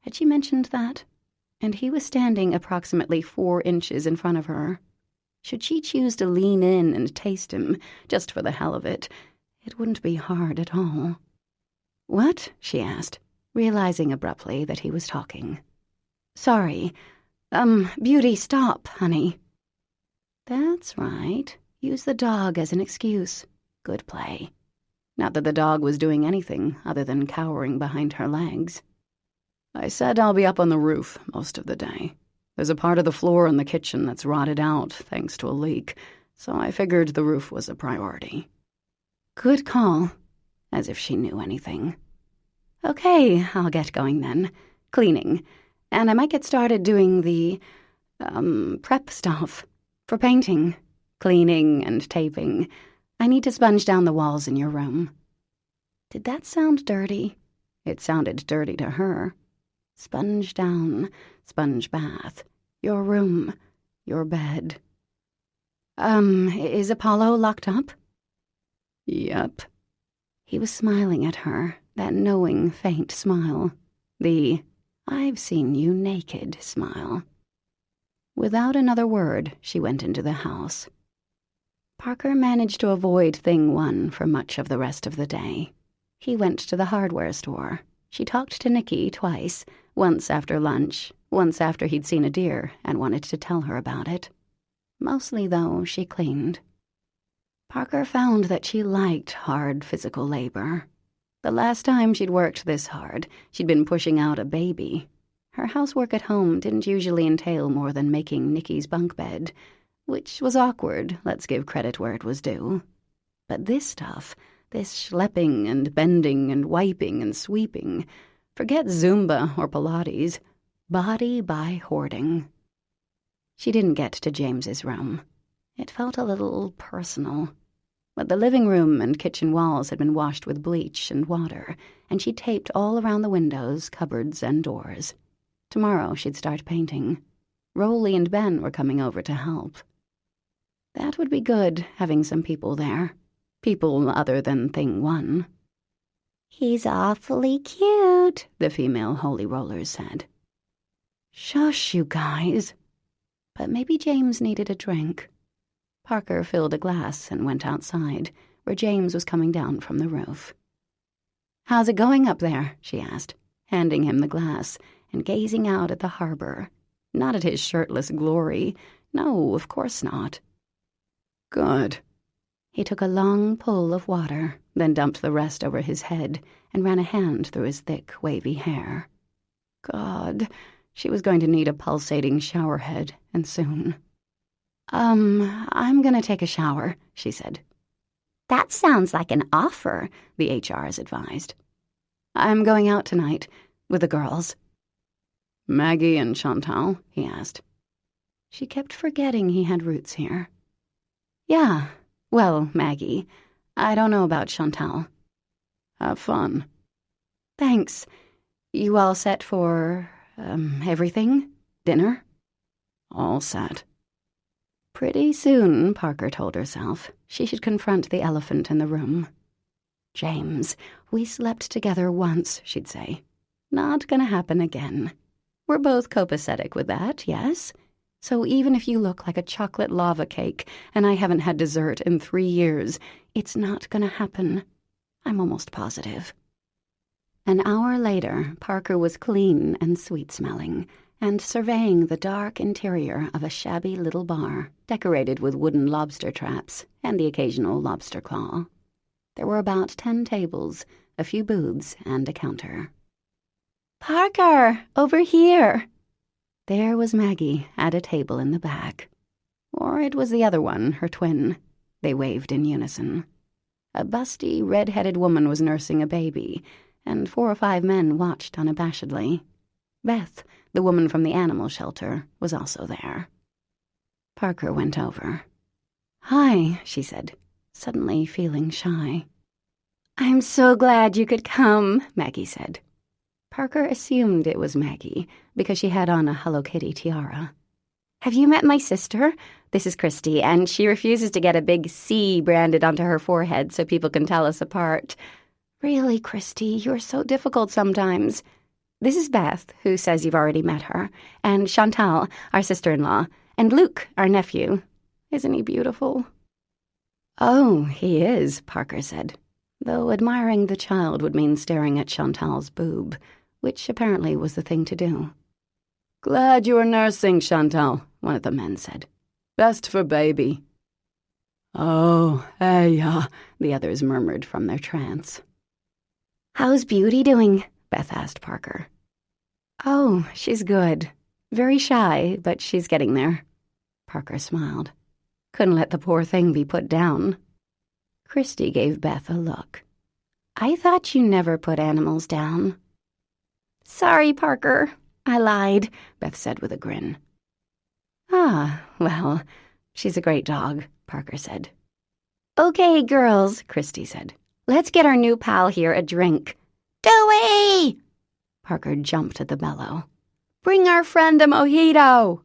Had she mentioned that? And he was standing approximately 4 inches in front of her. Should she choose to lean in and taste him, just for the hell of it, it wouldn't be hard at all. "What?" she asked, realizing abruptly that he was talking. "Sorry. Beauty, stop, honey." "That's right. Use the dog as an excuse. Good play." Not that the dog was doing anything other than cowering behind her legs. "I said I'll be up on the roof most of the day. There's a part of the floor in the kitchen that's rotted out thanks to a leak, so I figured the roof was a priority." "Good call." As if she knew anything. "Okay, I'll get going then. Cleaning. And I might get started doing the, prep stuff. For painting. Cleaning and taping. I need to sponge down the walls in your room." Did that sound dirty? It sounded dirty to her. Sponge down, sponge bath. Your room. Your bed. Is Apollo locked up?" "Yep." He was smiling at her, that knowing, faint smile. The "I've seen you naked" smile. Without another word, she went into the house. Parker managed to avoid Thing 1 for much of the rest of the day. He went to the hardware store. She talked to Nikki twice, once after lunch, once after he'd seen a deer and wanted to tell her about it. Mostly, though, she cleaned. Parker found that she liked hard physical labor. The last time she'd worked this hard, she'd been pushing out a baby. Her housework at home didn't usually entail more than making Nikki's bunk bed, which was awkward, let's give credit where it was due. But this stuff, this schlepping and bending and wiping and sweeping, forget Zumba or Pilates, body by hoarding. She didn't get to James's room. It felt a little personal. But the living room and kitchen walls had been washed with bleach and water, and she taped all around the windows, cupboards, and doors. Tomorrow she'd start painting. Rolly and Ben were coming over to help. That would be good, having some people there. People other than Thing 1. "He's awfully cute," the female holy rollers said. Shush, you guys. But maybe James needed a drink. Parker filled a glass and went outside, where James was coming down from the roof. "How's it going up there?" she asked, handing him the glass and gazing out at the harbor. Not at his shirtless glory. No, of course not. "Good." He took a long pull of water, then dumped the rest over his head and ran a hand through his thick, wavy hair. God, she was going to need a pulsating shower head, and soon. I'm gonna take a shower," she said. "That sounds like an offer," the HRs advised. "I'm going out tonight, with the girls." "Maggie and Chantal?" he asked. She kept forgetting he had roots here. "Yeah, well, Maggie. I don't know about Chantal." "Have fun." "Thanks. You all set for, everything? Dinner?" "All set." Pretty soon, Parker told herself, she should confront the elephant in the room. "James, we slept together once," she'd say. "Not gonna happen again. We're both copacetic with that, yes? So even if you look like a chocolate lava cake and I haven't had dessert in 3 years, it's not gonna happen. I'm almost positive." An hour later, Parker was clean and sweet-smelling, and surveying the dark interior of a shabby little bar, decorated with wooden lobster traps and the occasional lobster claw. There were about 10 tables, a few booths, and a counter. "Parker, over here." There was Maggie at a table in the back. Or it was the other one, her twin. They waved in unison. A busty, red-headed woman was nursing a baby, and 4 or 5 men watched unabashedly. Beth, the woman from the animal shelter, was also there. Parker went over. "Hi," she said, suddenly feeling shy. "I'm so glad you could come," Maggie said. Parker assumed it was Maggie because she had on a Hello Kitty tiara. "Have you met my sister? This is Christy, and she refuses to get a big C branded onto her forehead so people can tell us apart." "Really, Christy, you're so difficult sometimes." "This is Beth, who says you've already met her, and Chantal, our sister-in-law, and Luke, our nephew. Isn't he beautiful?" "Oh, he is," Parker said. though admiring the child would mean staring at Chantal's boob, which apparently was the thing to do. "Glad you are nursing, Chantal," one of the men said. "Best for baby." "Oh, yeah," the others murmured from their trance. "How's Beauty doing?" Beth asked Parker. "Oh, she's good. Very shy, but she's getting there." Parker smiled. Couldn't let the poor thing be put down. Kristy gave Beth a look. "I thought you never put animals down." "Sorry, Parker. I lied," Beth said with a grin. "Ah, well, she's a great dog," Parker said. "Okay, girls," Kristy said. "Let's get our new pal here a drink." "Dewey!" Parker jumped at the bellow. "Bring our friend a mojito!"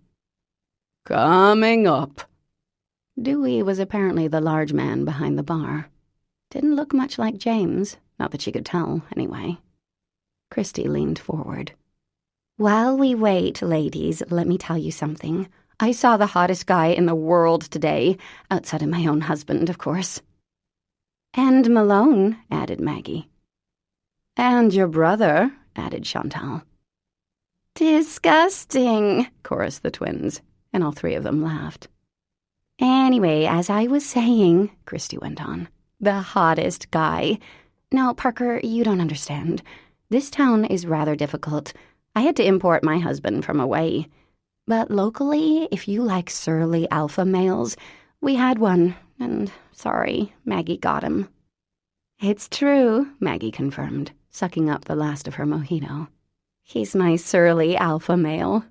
"Coming up." Dewey was apparently the large man behind the bar. Didn't look much like James, not that she could tell, anyway. Kristy leaned forward. "While we wait, ladies, let me tell you something. I saw the hottest guy in the world today, outside of my own husband, of course." "And Malone," added Maggie. "And your brother," added Chantal. "Disgusting," chorused the twins, and all three of them laughed. "Anyway, as I was saying," Kristy went on, "the hottest guy. Now, Parker, you don't understand. This town is rather difficult. I had to import my husband from away. But locally, if you like surly alpha males, we had one, and sorry, Maggie got him." "It's true," Maggie confirmed, sucking up the last of her mojito. "He's my surly alpha male.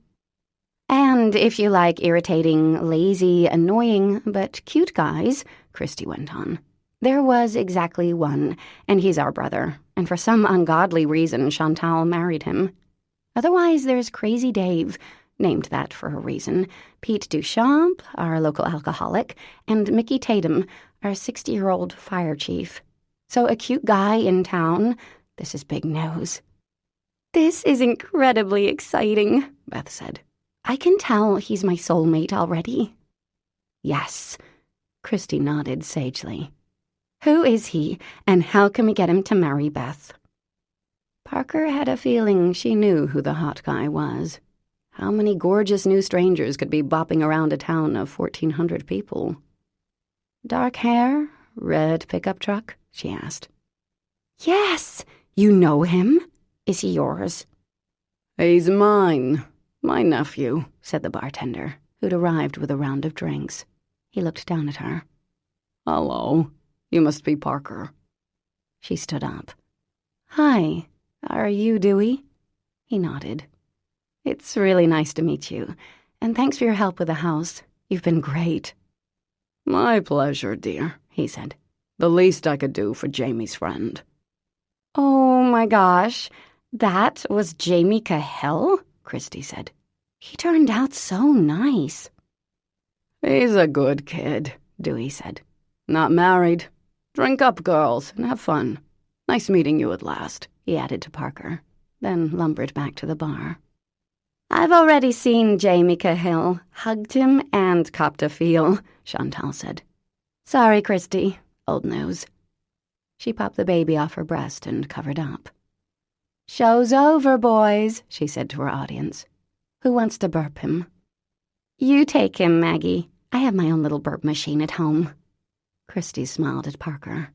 And if you like irritating, lazy, annoying, but cute guys," Kristy went on, "there was exactly one, and he's our brother, and for some ungodly reason Chantal married him. Otherwise, there's Crazy Dave, named that for a reason, Pete Duchamp, our local alcoholic, and Mickey Tatum, our 60-year-old fire chief. So a cute guy in town, this is big news." "This is incredibly exciting," Beth said. "I can tell he's my soulmate already." "Yes," Kristy nodded sagely. "Who is he, and how can we get him to marry Beth?" Parker had a feeling she knew who the hot guy was. How many gorgeous new strangers could be bopping around a town of 1,400 people? "Dark hair, red pickup truck?" she asked. "Yes! You know him? Is he yours?" "He's mine. My nephew," said the bartender, who'd arrived with a round of drinks. He looked down at her. "Hello. You must be Parker." She stood up. "Hi. Are you Dewey?" He nodded. "It's really nice to meet you, and thanks for your help with the house. You've been great." "My pleasure, dear," he said. "The least I could do for Jamie's friend." "Oh my gosh, that was Jamie Cahill?" Kristy said. "He turned out so nice." "He's a good kid," Dewey said. "Not married. Drink up, girls, and have fun. Nice meeting you at last," he added to Parker, then lumbered back to the bar. "I've already seen Jamie Cahill, hugged him, and copped a feel," Chantal said. "Sorry, Kristy. Old news." She popped the baby off her breast and covered up. "Show's over, boys," she said to her audience. "Who wants to burp him?" "You take him, Maggie. I have my own little burp machine at home." Kristy smiled at Parker.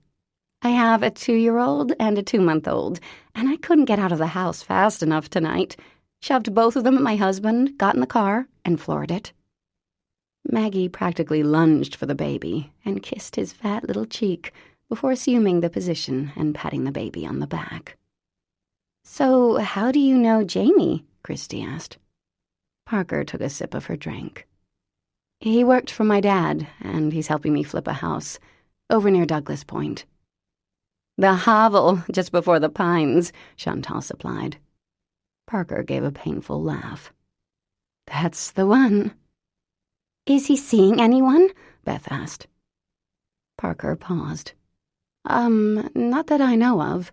"I have a 2-year-old and a 2-month-old, and I couldn't get out of the house fast enough tonight. Shoved both of them at my husband, got in the car, and floored it." Maggie practically lunged for the baby and kissed his fat little cheek before assuming the position and patting the baby on the back. "So how do you know Jamie?" Kristy asked. Parker took a sip of her drink. "He worked for my dad, and he's helping me flip a house over near Douglas Point." "The hovel just before the pines," Chantal supplied. Parker gave a painful laugh. "That's the one." "Is he seeing anyone?" Beth asked. Parker paused. Not that I know of.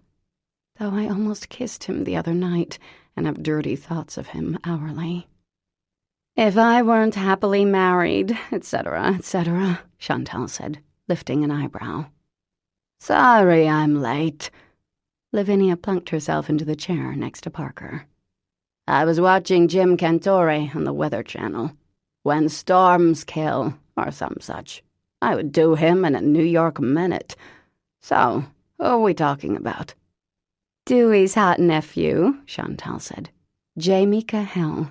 Though I almost kissed him the other night and have dirty thoughts of him hourly." "If I weren't happily married, etc., etc., Chantal said, lifting an eyebrow. Sorry I'm late. Lavinia plunked herself into the chair next to Parker. I was watching Jim Cantore on the Weather Channel. When Storms Kill, or some such. I would do him in a New York minute. So, who are we talking about? Dewey's hot nephew, Chantal said. Jamie Cahill.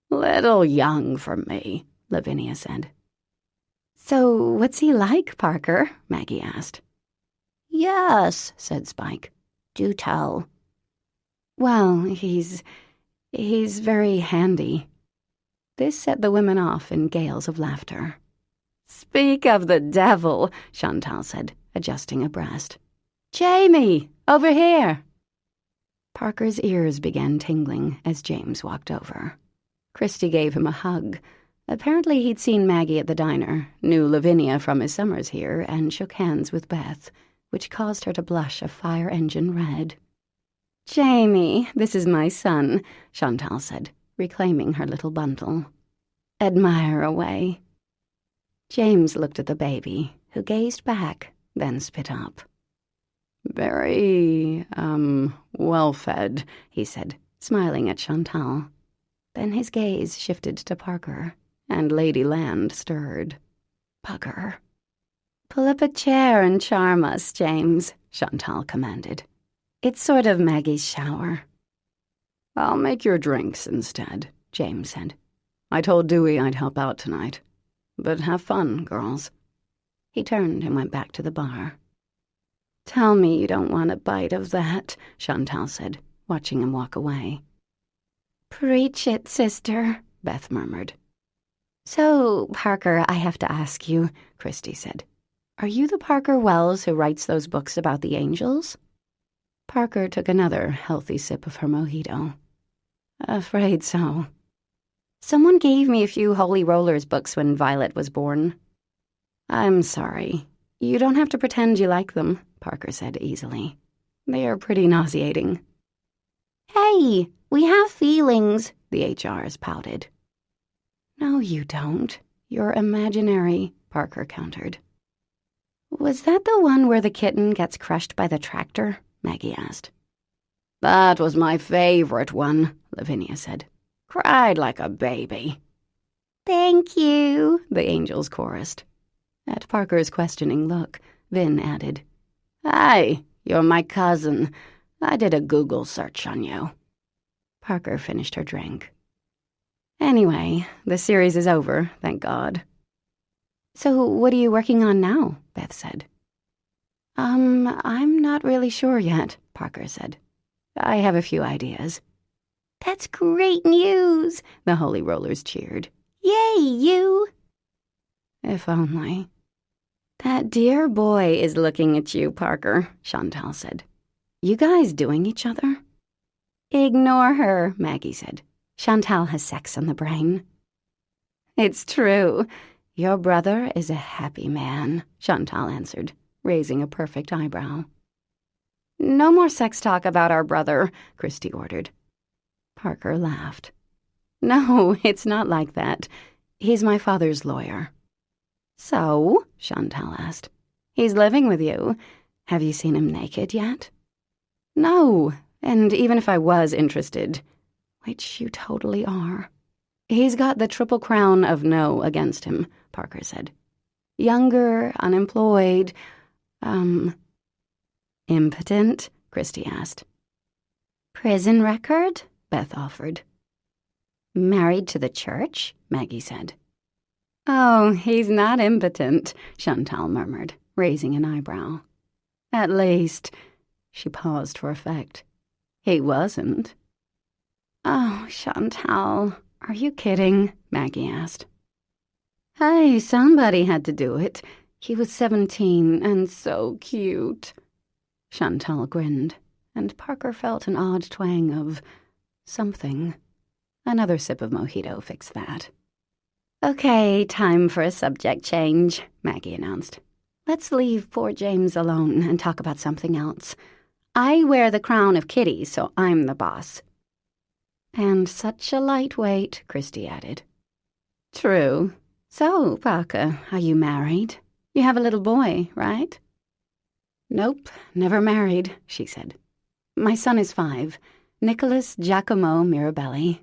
Little young for me, Lavinia said. So what's he like, Parker? Maggie asked. Yes, said Spike. Do tell. Well, he's very handy. This set the women off in gales of laughter. Speak of the devil, Chantal said, adjusting a breast. Jamie, over here. Parker's ears began tingling as James walked over. Christy gave him a hug. Apparently he'd seen Maggie at the diner, knew Lavinia from his summers here, and shook hands with Beth, which caused her to blush a fire engine red. Jamie, this is my son, Chantal said, reclaiming her little bundle. Admire away. James looked at the baby, who gazed back, then spit up. Very, well-fed, he said, smiling at Chantal. Then his gaze shifted to Parker, and Lady Land stirred. Bugger. Pull up a chair and charm us, James, Chantal commanded. It's sort of Maggie's shower. I'll make your drinks instead, James said. I told Dewey I'd help out tonight. But have fun, girls. He turned and went back to the bar. Tell me you don't want a bite of that, Chantal said, watching him walk away. Preach it, sister, Beth murmured. So, Parker, I have to ask you, Christy said. Are you the Parker Wells who writes those books about the angels? Parker took another healthy sip of her mojito. Afraid so. Someone gave me a few Holy Rollers books when Violet was born. I'm sorry. You don't have to pretend you like them, Parker said easily. They are pretty nauseating. Hey, we have feelings, the HRs pouted. No, you don't. You're imaginary, Parker countered. Was that the one where the kitten gets crushed by the tractor? Maggie asked. That was my favorite one, Lavinia said. Cried like a baby. Thank you, the angels chorused. At Parker's questioning look, Vin added, Hi, you're my cousin. I did a Google search on you. Parker finished her drink. Anyway, the series is over, thank God. So what are you working on now? Beth said. I'm not really sure yet, Parker said. I have a few ideas. That's great news, the Holy Rollers cheered. Yay, you! If only. That dear boy is looking at you, Parker, Chantal said. You guys doing each other? Ignore her, Maggie said. Chantal has sex on the brain. It's true. Your brother is a happy man, Chantal answered, raising a perfect eyebrow. No more sex talk about our brother, Christy ordered. Parker laughed. No, it's not like that. He's my father's lawyer. So, Chantal asked, he's living with you. Have you seen him naked yet? No, and even if I was interested, which you totally are, he's got the triple crown of no against him, Parker said. Younger, unemployed, impotent, Christy asked. Prison record? Beth offered. Married to the church? Maggie said. Oh, he's not impotent, Chantal murmured, raising an eyebrow. At least, she paused for effect. He wasn't. Oh, Chantal, are you kidding? Maggie asked. Hey, somebody had to do it. He was 17 and so cute. Chantal grinned, and Parker felt an odd twang of something. Another sip of mojito fixed that. Okay, time for a subject change, Maggie announced. Let's leave poor James alone and talk about something else. I wear the crown of Kitty, so I'm the boss. And such a lightweight, Christy added. True. So, Parker, are you married? You have a little boy, right? "Nope, never married," she said. "My son is 5, Nicholas Giacomo Mirabelli."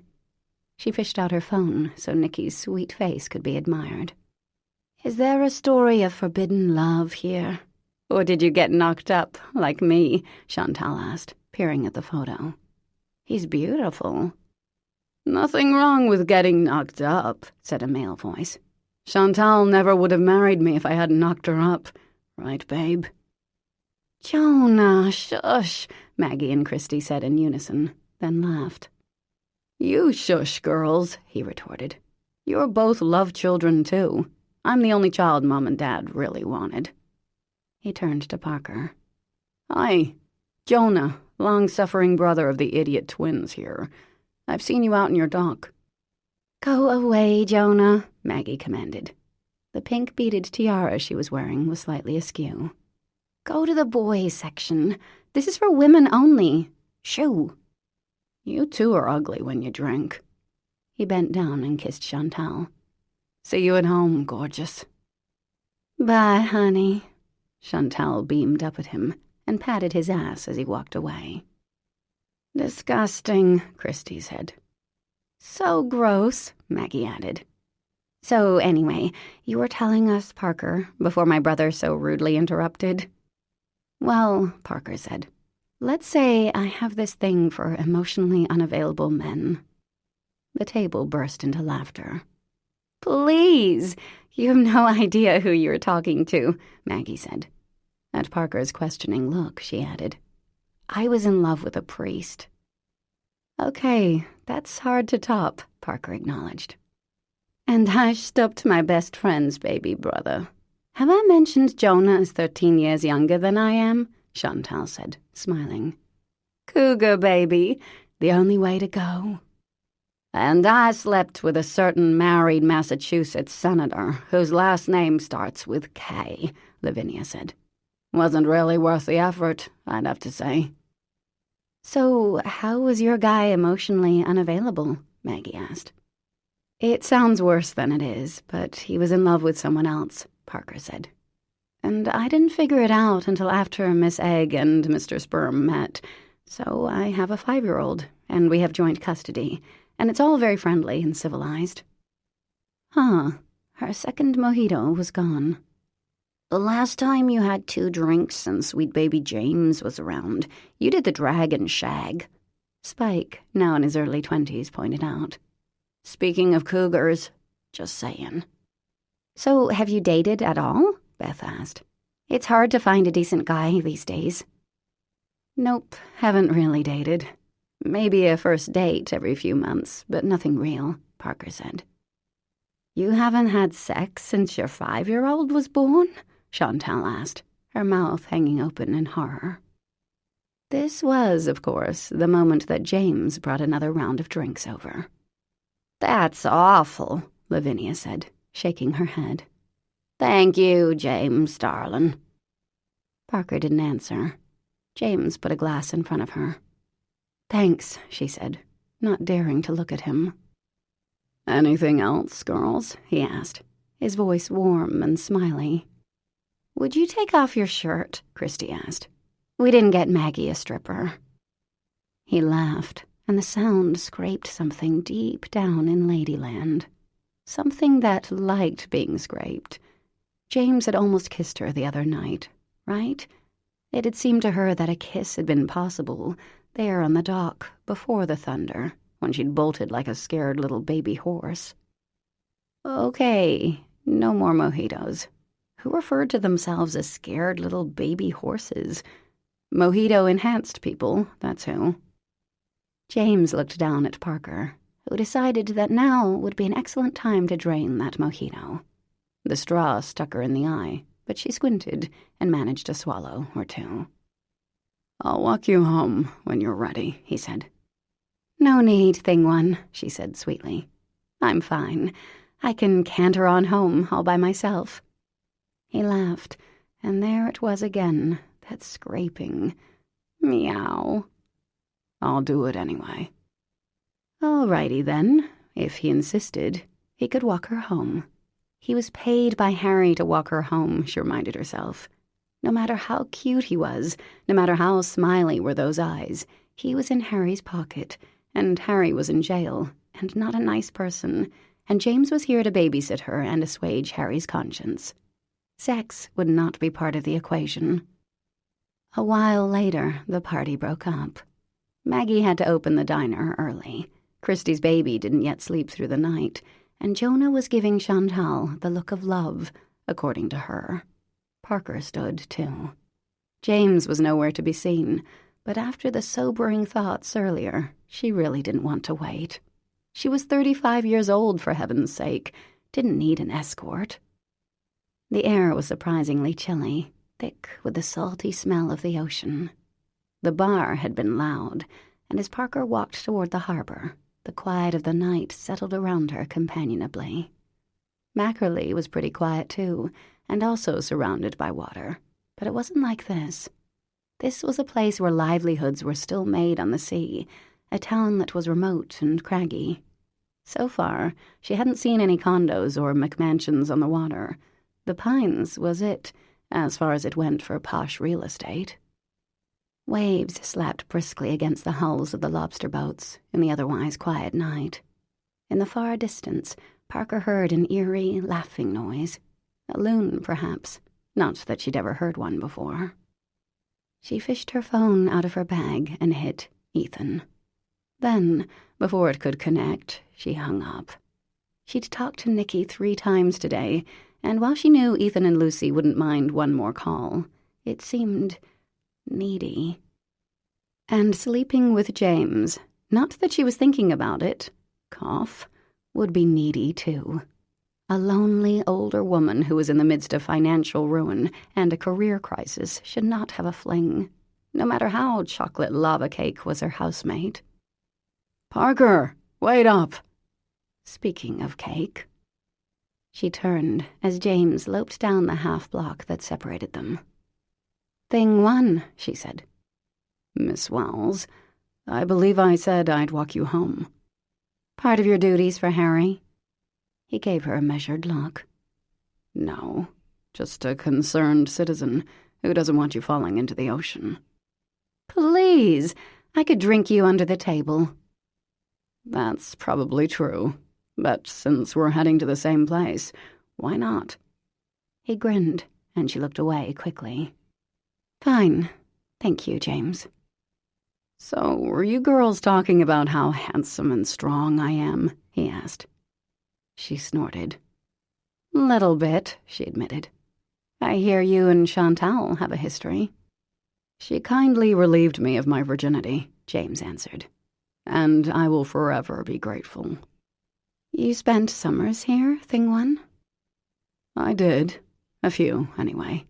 She fished out her phone so Nicky's sweet face could be admired. "Is there a story of forbidden love here? Or did you get knocked up, like me?" Chantal asked, peering at the photo. "He's beautiful." "Nothing wrong with getting knocked up," said a male voice. "Chantal never would have married me if I hadn't knocked her up. Right, babe?" "Jonah, shush," Maggie and Christy said in unison, then laughed. "You shush, girls," he retorted. "You're both love children, too. I'm the only child Mom and Dad really wanted." He turned to Parker. "Hi, Jonah, long-suffering brother of the idiot twins here. I've seen you out in your dock." "Go away, Jonah," Maggie commanded. The pink beaded tiara she was wearing was slightly askew. "Go to the boys' section. This is for women only. Shoo." "You two are ugly when you drink." He bent down and kissed Chantal. "See you at home, gorgeous." "Bye, honey." Chantal beamed up at him and patted his ass as he walked away. "Disgusting," Christy said. "So gross," Maggie added. "So anyway, you were telling us, Parker, before my brother so rudely interrupted?" "Well," Parker said, "let's say I have this thing for emotionally unavailable men." The table burst into laughter. "Please, you have no idea who you're talking to," Maggie said. At Parker's questioning look, she added, "I was in love with a priest." "Okay, that's hard to top," Parker acknowledged. "And I stopped my best friend's baby brother. Have I mentioned Jonah is 13 years younger than I am?" Chantal said, smiling. "Cougar baby, the only way to go." "And I slept with a certain married Massachusetts senator whose last name starts with K," Lavinia said. "Wasn't really worth the effort, I'd have to say." "So how was your guy emotionally unavailable?" Maggie asked. "It sounds worse than it is, but he was in love with someone else," Parker said. "And I didn't figure it out until after Miss Egg and Mr. Sperm met. So I have a 5-year-old, and we have joint custody, and it's all very friendly and civilized." Huh, her second mojito was gone. "The last time you had 2 drinks and sweet baby James was around, you did the dragon shag," Spike, now in his early 20s, pointed out. "Speaking of cougars, just saying." "So have you dated at all?" Beth asked. "It's hard to find a decent guy these days." "Nope, haven't really dated. Maybe a first date every few months, but nothing real," Parker said. "You haven't had sex since your 5-year-old was born?" Chantal asked, her mouth hanging open in horror. This was, of course, the moment that James brought another round of drinks over. "That's awful," Lavinia said, shaking her head. "Thank you, James, darling." Parker didn't answer. James put a glass in front of her. "Thanks," she said, not daring to look at him. "Anything else, girls?" he asked, his voice warm and smiley. "Would you take off your shirt?" Christy asked. "We didn't get Maggie a stripper." He laughed, and the sound scraped something deep down in Ladyland. Something that liked being scraped. James had almost kissed her the other night, right? It had seemed to her that a kiss had been possible, there on the dock, before the thunder, when she'd bolted like a scared little baby horse. Okay, no more mojitos. Who referred to themselves as scared little baby horses? Mojito-enhanced people, that's who. James looked down at Parker, who decided that now would be an excellent time to drain that mojito. The straw stuck her in the eye, but she squinted and managed a swallow or two. "I'll walk you home when you're ready," he said. "No need, thing one," she said sweetly. "I'm fine. I can canter on home all by myself." He laughed, and there it was again, that scraping. Meow. "I'll do it anyway." All righty then. If he insisted, he could walk her home. He was paid by Harry to walk her home, she reminded herself. No matter how cute he was, no matter how smiley were those eyes, he was in Harry's pocket, and Harry was in jail, and not a nice person, and James was here to babysit her and assuage Harry's conscience. Sex would not be part of the equation. A while later, the party broke up. Maggie had to open the diner early. Christy's baby didn't yet sleep through the night, and Jonah was giving Chantal the look of love, according to her. Parker stood, too. James was nowhere to be seen, but after the sobering thoughts earlier, she really didn't want to wait. She was 35 years old, for heaven's sake, didn't need an escort. The air was surprisingly chilly, thick with the salty smell of the ocean. The bar had been loud, and as Parker walked toward the harbor, the quiet of the night settled around her companionably. Mackerley was pretty quiet, too, and also surrounded by water, but it wasn't like this. This was a place where livelihoods were still made on the sea, a town that was remote and craggy. So far, she hadn't seen any condos or McMansions on the water. The Pines was it, as far as it went for posh real estate. Waves slapped briskly against the hulls of the lobster boats in the otherwise quiet night. In the far distance, Parker heard an eerie, laughing noise. A loon, perhaps, not that she'd ever heard one before. She fished her phone out of her bag and hit Ethan. Then, before it could connect, she hung up. She'd talked to Nicky 3 times today, and while she knew Ethan and Lucy wouldn't mind one more call, it seemed needy. And sleeping with James, not that she was thinking about it, cough, would be needy too. A lonely older woman who was in the midst of financial ruin and a career crisis should not have a fling, no matter how chocolate lava cake was her housemate. "Parker, wait up!" Speaking of cake. She turned as James loped down the half-block that separated them. "Thing 1," she said. "Miss Wells, I believe I said I'd walk you home." "Part of your duties for Harry?" He gave her a measured look. "No, just a concerned citizen who doesn't want you falling into the ocean." "Please, I could drink you under the table." "That's probably true, but since we're heading to the same place, why not?" He grinned, and she looked away quickly. "Fine. Thank you, James." "So, were you girls talking about how handsome and strong I am?" he asked. She snorted. "Little bit," she admitted. "I hear you and Chantal have a history." "She kindly relieved me of my virginity," James answered, "and I will forever be grateful." "You spent summers here, Thing 1?" "I did. A few, anyway."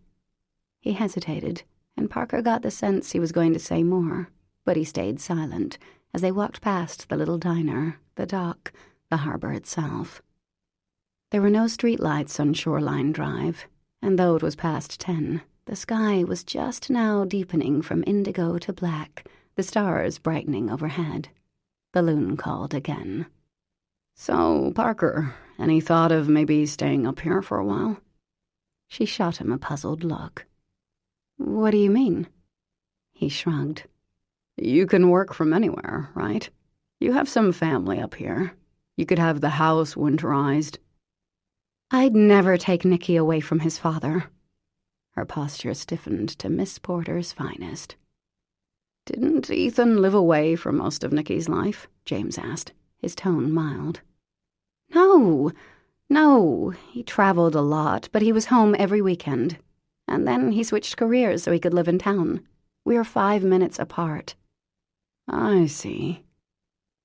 He hesitated, and Parker got the sense he was going to say more, but he stayed silent as they walked past the little diner, the dock, the harbor itself. There were no streetlights on Shoreline Drive, and though it was past 10, the sky was just now deepening from indigo to black, the stars brightening overhead. The loon called again. "So, Parker, any thought of maybe staying up here for a while?" She shot him a puzzled look. "What do you mean?" He shrugged. "You can work from anywhere, right? You have some family up here. You could have the house winterized." "I'd never take Nicky away from his father." Her posture stiffened to Miss Porter's finest. "Didn't Ethan live away for most of Nicky's life?" James asked, his tone mild. No, he traveled a lot, but he was home every weekend. And then he switched careers so he could live in town. We were 5 minutes apart." "I see."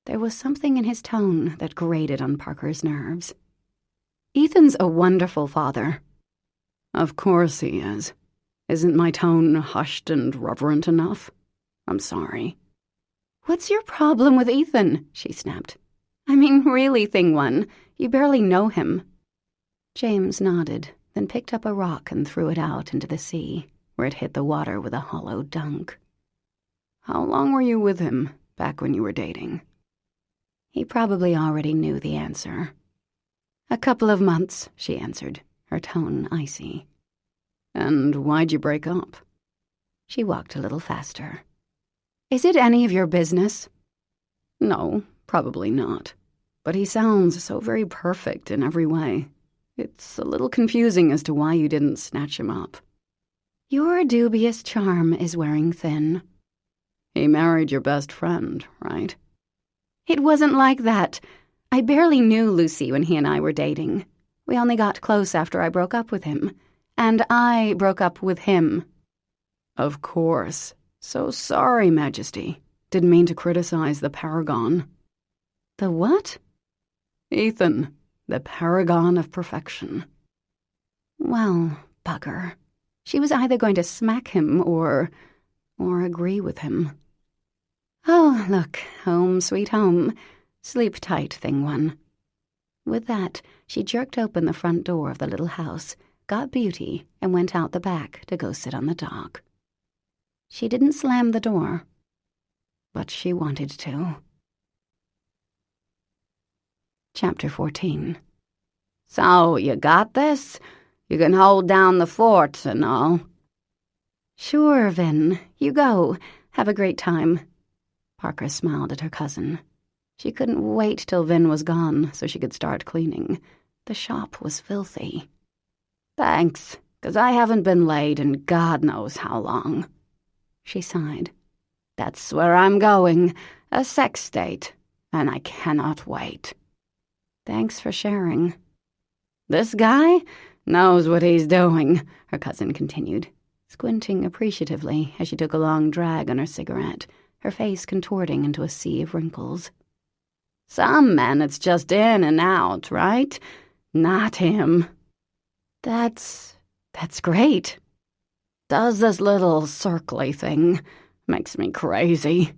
There was something in his tone that grated on Parker's nerves. "Ethan's a wonderful father." "Of course he is. Isn't my tone hushed and reverent enough? I'm sorry." "What's your problem with Ethan?" she snapped. "I mean, really, Thing 1, you barely know him." James nodded, then picked up a rock and threw it out into the sea, where it hit the water with a hollow dunk. "How long were you with him, back when you were dating?" He probably already knew the answer. "A couple of months," she answered, her tone icy. And why'd you break up? She walked a little faster. Is it any of your business? No, probably not. But he sounds so very perfect in every way. It's a little confusing as to why you didn't snatch him up. Your dubious charm is wearing thin. He married your best friend, right? It wasn't like that. I barely knew Lucy when he and I were dating. We only got close after I broke up with him. And I broke up with him. Of course. So sorry, Majesty. Didn't mean to criticize the paragon. The what? Ethan, the paragon of perfection. Well, bugger. She was either going to smack him or agree with him. Oh, look, home sweet home. Sleep tight, thing one. With that, she jerked open the front door of the little house, got Beauty, and went out the back to go sit on the dock. She didn't slam the door, but she wanted to. Chapter 14. So, you got this? You can hold down the fort and all. Sure, Vin. You go. Have a great time. Parker smiled at her cousin. She couldn't wait till Vin was gone so she could start cleaning. The shop was filthy. Thanks, 'cause I haven't been laid in God knows how long. She sighed. That's where I'm going, a sex state, and I cannot wait. Thanks for sharing. This guy knows what he's doing, her cousin continued, squinting appreciatively as she took a long drag on her cigarette, her face contorting into a sea of wrinkles. Some men it's just in and out, right? Not him. That's great. Does this little circly thing. Makes me crazy.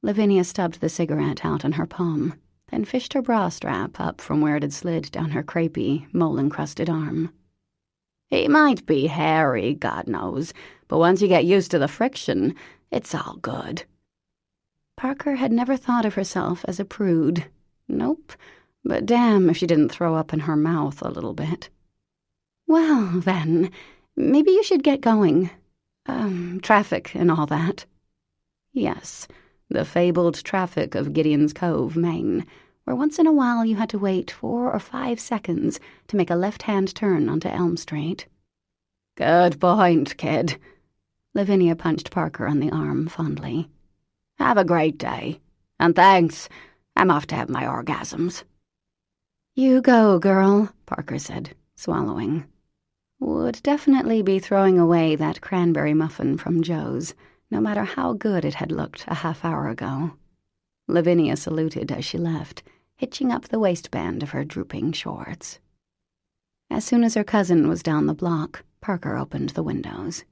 Lavinia stubbed the cigarette out on her palm, then fished her bra strap up from where it had slid down her crepey, mole-encrusted arm. He might be hairy, God knows, but once you get used to the friction, it's all good. Parker had never thought of herself as a prude. Nope, but damn if she didn't throw up in her mouth a little bit. Well, then, maybe you should get going. Traffic and all that. Yes, the fabled traffic of Gideon's Cove, Maine, where once in a while you had to wait 4 or 5 seconds to make a left-hand turn onto Elm Street. Good point, kid. Lavinia punched Parker on the arm fondly. Have a great day. And thanks. I'm off to have my orgasms. You go, girl, Parker said, swallowing. Would definitely be throwing away that cranberry muffin from Joe's, no matter how good it had looked a half hour ago. Lavinia saluted as she left, hitching up the waistband of her drooping shorts. As soon as her cousin was down the block, Parker opened the windows.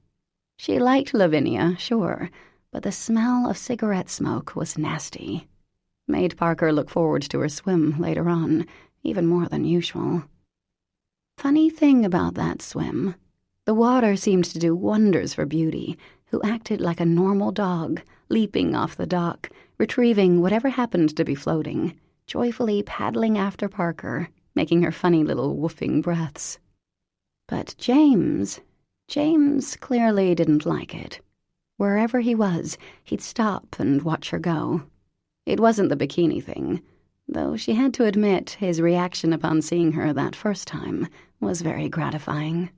She liked Lavinia, sure, but the smell of cigarette smoke was nasty. Made Parker look forward to her swim later on, even more than usual. Funny thing about that swim. The water seemed to do wonders for Beauty, who acted like a normal dog, leaping off the dock, retrieving whatever happened to be floating, joyfully paddling after Parker, making her funny little woofing breaths. But James clearly didn't like it. Wherever he was, he'd stop and watch her go. It wasn't the bikini thing, though she had to admit his reaction upon seeing her that first time was very gratifying.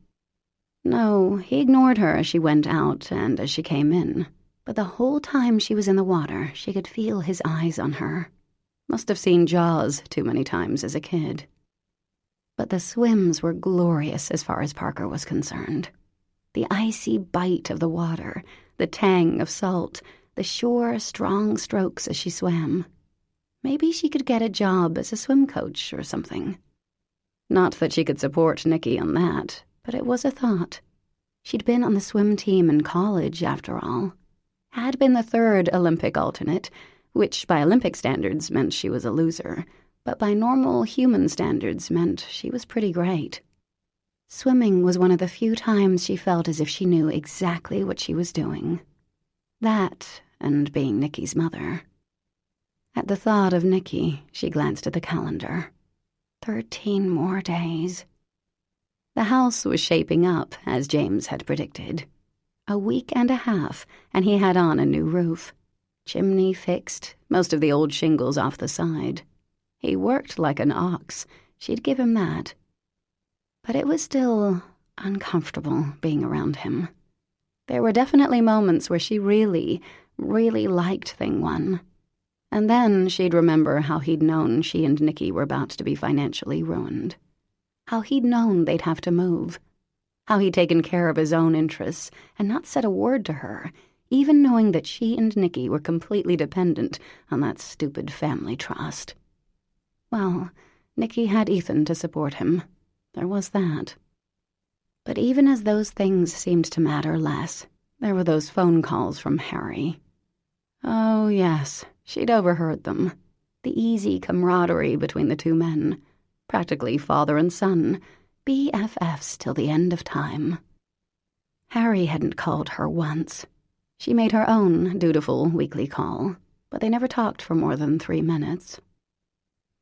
No, he ignored her as she went out and as she came in, but the whole time she was in the water, she could feel his eyes on her. Must have seen Jaws too many times as a kid. But the swims were glorious as far as Parker was concerned. The icy bite of the water, the tang of salt, the sure, strong strokes as she swam. Maybe she could get a job as a swim coach or something. Not that she could support Nikki on that, but it was a thought. She'd been on the swim team in college, after all. Had been the 3rd Olympic alternate, which by Olympic standards meant she was a loser, but by normal human standards meant she was pretty great. Swimming was one of the few times she felt as if she knew exactly what she was doing. That, and being Nikki's mother. At the thought of Nikki, she glanced at the calendar. 13 more days. The house was shaping up as James had predicted. A week and a half, and he had on a new roof. Chimney fixed, most of the old shingles off the side. He worked like an ox, she'd give him that. But it was still uncomfortable being around him. There were definitely moments where she really liked Thing One. And then she'd remember how he'd known she and Nicky were about to be financially ruined. How he'd known they'd have to move. How he'd taken care of his own interests and not said a word to her, even knowing that she and Nicky were completely dependent on that stupid family trust. Well, Nicky had Ethan to support him. There was that. But even as those things seemed to matter less, there were those phone calls from Harry. Oh, yes, she'd overheard them. The easy camaraderie between the two men. Practically father and son. BFFs till the end of time. Harry hadn't called her once. She made her own dutiful weekly call, but they never talked for more than 3 minutes.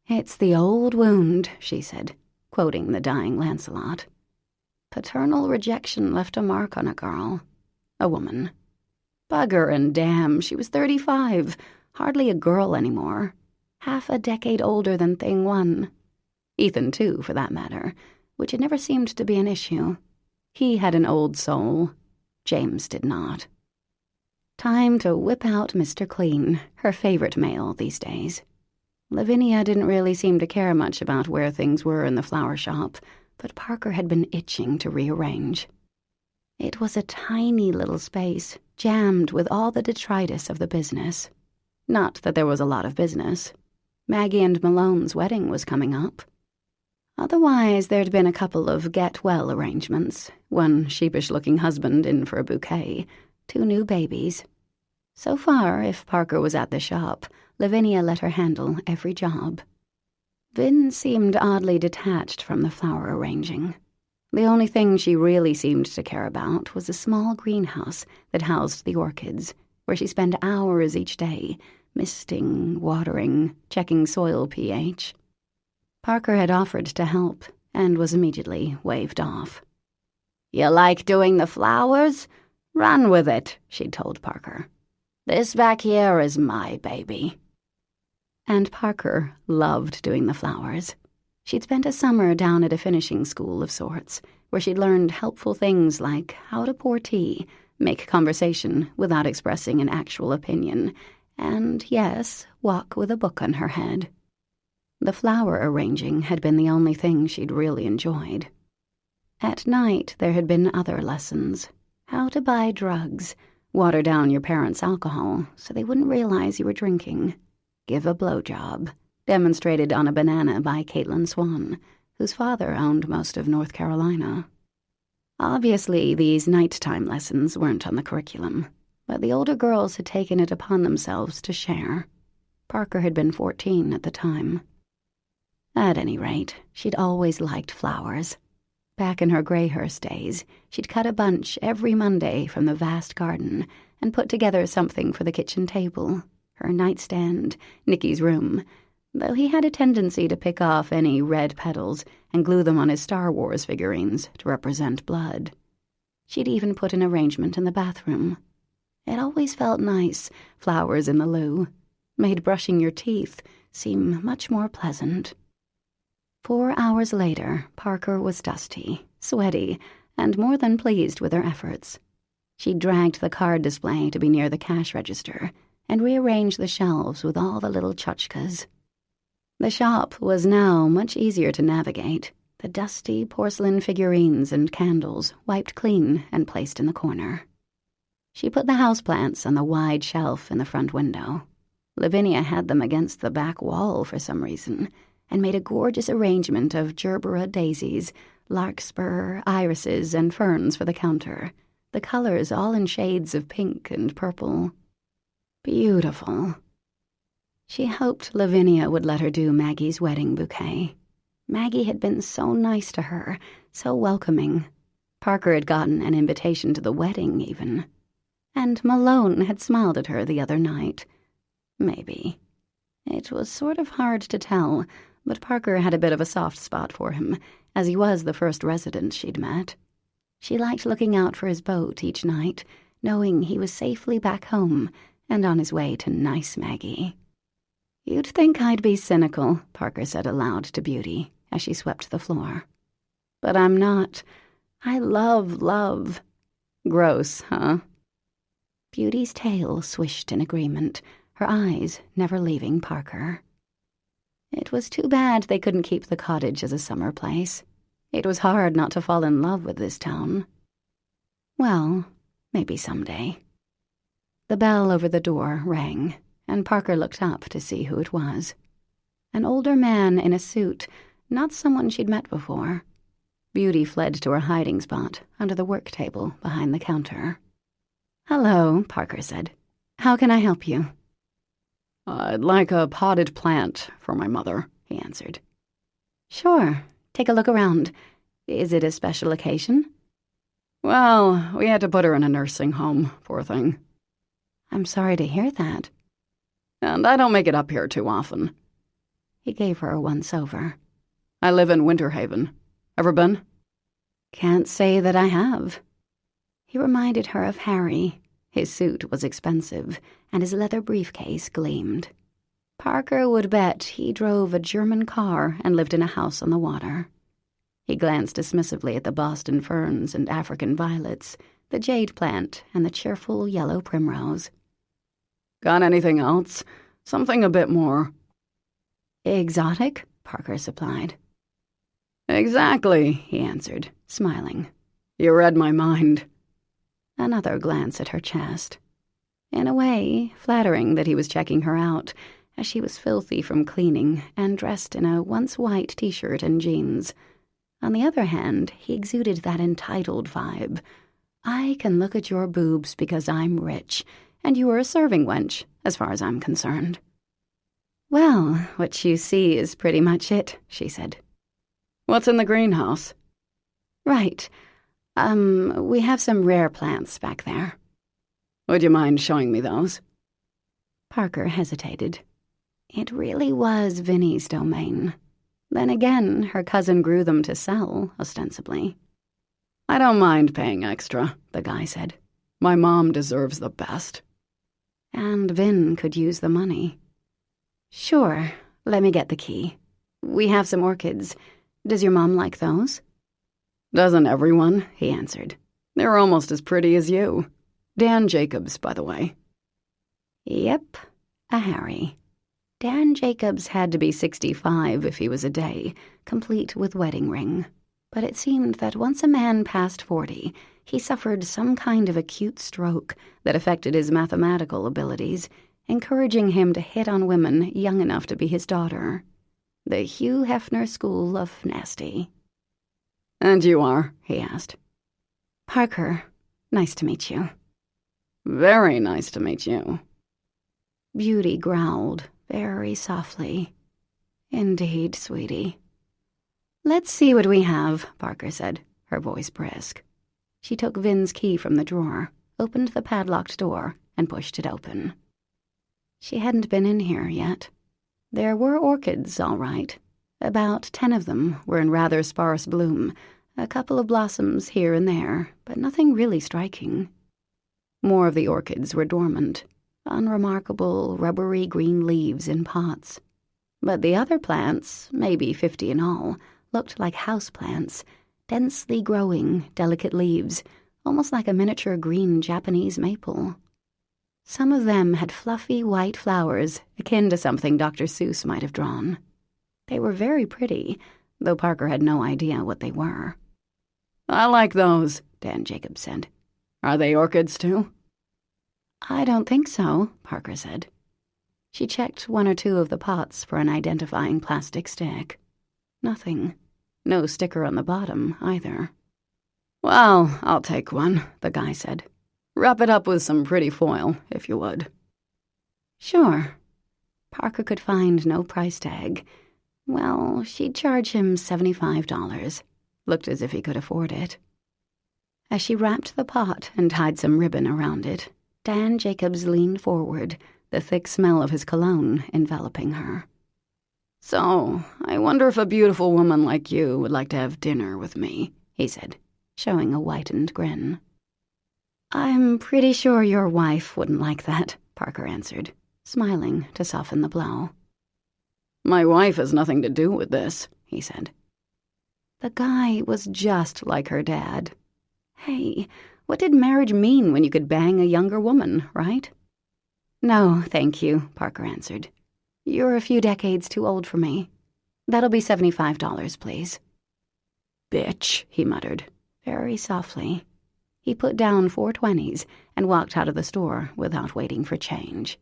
"It's the old wound," she said, quoting the dying Lancelot. Paternal rejection left a mark on a girl. A woman. Bugger and damn, she was 35, hardly a girl anymore. Half a decade older than Thing One. Ethan, too, for that matter, which had never seemed to be an issue. He had an old soul. James did not. Time to whip out Mr. Clean, her favorite male these days. Lavinia didn't really seem to care much about where things were in the flower shop, but Parker had been itching to rearrange. It was a tiny little space, jammed with all the detritus of the business. Not that there was a lot of business. Maggie and Malone's wedding was coming up. Otherwise, there'd been a couple of get-well arrangements, one sheepish-looking husband in for a bouquet, 2 new babies. So far, if Parker was at the shop, Lavinia let her handle every job. Vin seemed oddly detached from the flower arranging. The only thing she really seemed to care about was a small greenhouse that housed the orchids, where she spent hours each day, misting, watering, checking soil pH. Parker had offered to help, and was immediately waved off. "You like doing the flowers? Run with it," she'd told Parker. "This back here is my baby." And Parker loved doing the flowers. She'd spent a summer down at a finishing school of sorts, where she'd learned helpful things like how to pour tea, make conversation without expressing an actual opinion, and, yes, walk with a book on her head. The flower arranging had been the only thing she'd really enjoyed. At night, there had been other lessons. How to buy drugs, water down your parents' alcohol so they wouldn't realize you were drinking, give a blowjob, demonstrated on a banana by Caitlin Swan, whose father owned most of North Carolina. Obviously, these nighttime lessons weren't on the curriculum, but the older girls had taken it upon themselves to share. Parker had been 14 at the time. At any rate, she'd always liked flowers. Back in her Greyhurst days, she'd cut a bunch every Monday from the vast garden and put together something for the kitchen table, her nightstand, Nicky's room, though he had a tendency to pick off any red petals and glue them on his Star Wars figurines to represent blood. She'd even put an arrangement in the bathroom. It always felt nice, flowers in the loo. Made brushing your teeth seem much more pleasant. 4 hours later, Parker was dusty, sweaty, and more than pleased with her efforts. She dragged the card display to be near the cash register and rearranged the shelves with all the little tchotchkes. The shop was now much easier to navigate, the dusty porcelain figurines and candles wiped clean and placed in the corner. She put the houseplants on the wide shelf in the front window. Lavinia had them against the back wall for some reason, and made a gorgeous arrangement of gerbera daisies, larkspur, irises, and ferns for the counter, the colors all in shades of pink and purple. Beautiful. She hoped Lavinia would let her do Maggie's wedding bouquet. Maggie had been so nice to her, so welcoming. Parker had gotten an invitation to the wedding, even. And Malone had smiled at her the other night. Maybe. It was sort of hard to tell. but Parker had a bit of a soft spot for him, as he was the first resident she'd met. She liked looking out for his boat each night, knowing he was safely back home and on his way to nice Maggie. "You'd think I'd be cynical," Parker said aloud to Beauty as she swept the floor. "But I'm not. I love love. Gross, huh?" Beauty's tail swished in agreement, her eyes never leaving Parker. It was too bad they couldn't keep the cottage as a summer place. It was hard not to fall in love with this town. Well, maybe someday. The bell over the door rang, and Parker looked up to see who it was. An older man in a suit, not someone she'd met before. Beauty fled to her hiding spot under the work table behind the counter. "Hello," Parker said. "How can I help you?" "I'd like a potted plant for my mother," he answered. "Sure. Take a look around. Is it a special occasion?" "Well, we had to put her in a nursing home, poor thing." "I'm sorry to hear that." "And I don't make it up here too often." He gave her a once-over. "I live in Winter Haven. Ever been?" "Can't say that I have." He reminded her of Harry. His suit was expensive, and his leather briefcase gleamed. Parker would bet he drove a German car and lived in a house on the water. He glanced dismissively at the Boston ferns and African violets, the jade plant, and the cheerful yellow primrose. "Got anything else? Something a bit more." "Exotic?" Parker supplied. "Exactly," he answered, smiling. "You read my mind." Another glance at her chest. In a way, flattering that he was checking her out, as she was filthy from cleaning and dressed in a once-white t-shirt and jeans. On the other hand, he exuded that entitled vibe. "I can look at your boobs because I'm rich, and you are a serving wench, as far as I'm concerned." "Well, what you see is pretty much it," she said. "What's in the greenhouse?" "Right. We have some rare plants back there." "Would you mind showing me those?" Parker hesitated. It really was Vinny's domain. Then again, her cousin grew them to sell, ostensibly. "I don't mind paying extra," the guy said. "My mom deserves the best." And Vin could use the money. "Sure, let me get the key. We have some orchids. Does your mom like those?" "Doesn't everyone?" he answered. "They're almost as pretty as you. Dan Jacobs, by the way." Yep, a Harry. Dan Jacobs had to be 65 if he was a day, complete with wedding ring. But it seemed that once a man passed 40, he suffered some kind of acute stroke that affected his mathematical abilities, encouraging him to hit on women young enough to be his daughter. The Hugh Hefner School of Nasty. "And you are?" he asked. "Parker, nice to meet you." "Very nice to meet you." Beauty growled very softly. "Indeed, sweetie." "Let's see what we have," Parker said, her voice brisk. She took Vin's key from the drawer, opened the padlocked door, and pushed it open. She hadn't been in here yet. There were orchids, all right. About 10 of them were in rather sparse bloom, a couple of blossoms here and there, but nothing really striking. More of the orchids were dormant, unremarkable, rubbery green leaves in pots. But the other plants, maybe 50 in all, looked like houseplants, densely growing, delicate leaves, almost like a miniature green Japanese maple. Some of them had fluffy white flowers, akin to something Dr. Seuss might have drawn. They were very pretty, though Parker had no idea what they were. "I like those," Dan Jacobs said. "Are they orchids, too?" "I don't think so," Parker said. She checked 1 or 2 of the pots for an identifying plastic stick. Nothing. No sticker on the bottom, either. "Well, I'll take one," the guy said. "Wrap it up with some pretty foil, if you would." "Sure." Parker could find no price tag. Well, she'd charge him $75. Looked as if he could afford it. As she wrapped the pot and tied some ribbon around it, Dan Jacobs leaned forward, the thick smell of his cologne enveloping her. "So, I wonder if a beautiful woman like you would like to have dinner with me," he said, showing a whitened grin. "I'm pretty sure your wife wouldn't like that," Parker answered, smiling to soften the blow. "My wife has nothing to do with this," he said. The guy was just like her dad. Hey, what did marriage mean when you could bang a younger woman, right? "No, thank you," Parker answered. "You're a few decades too old for me. That'll be $75, please." "Bitch," he muttered, very softly. He put down 4 20s and walked out of the store without waiting for change.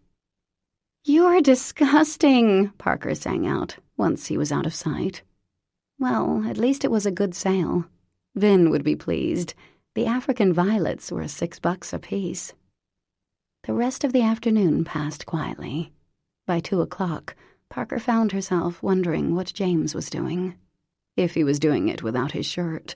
"You're disgusting," Parker sang out once he was out of sight. Well, at least it was a good sale. Vin would be pleased. The African violets were $6 apiece. The rest of the afternoon passed quietly. By 2 o'clock, Parker found herself wondering what James was doing. If he was doing it without his shirt.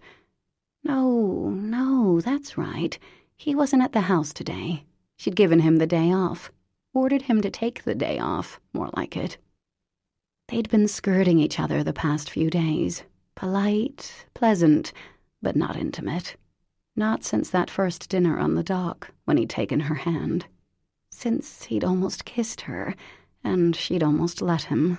No, that's right. He wasn't at the house today. She'd given him the day off. Ordered him to take the day off, more like it. They'd been skirting each other the past few days. Polite, pleasant, but not intimate. Not since that first dinner on the dock, when he'd taken her hand. Since he'd almost kissed her, and she'd almost let him.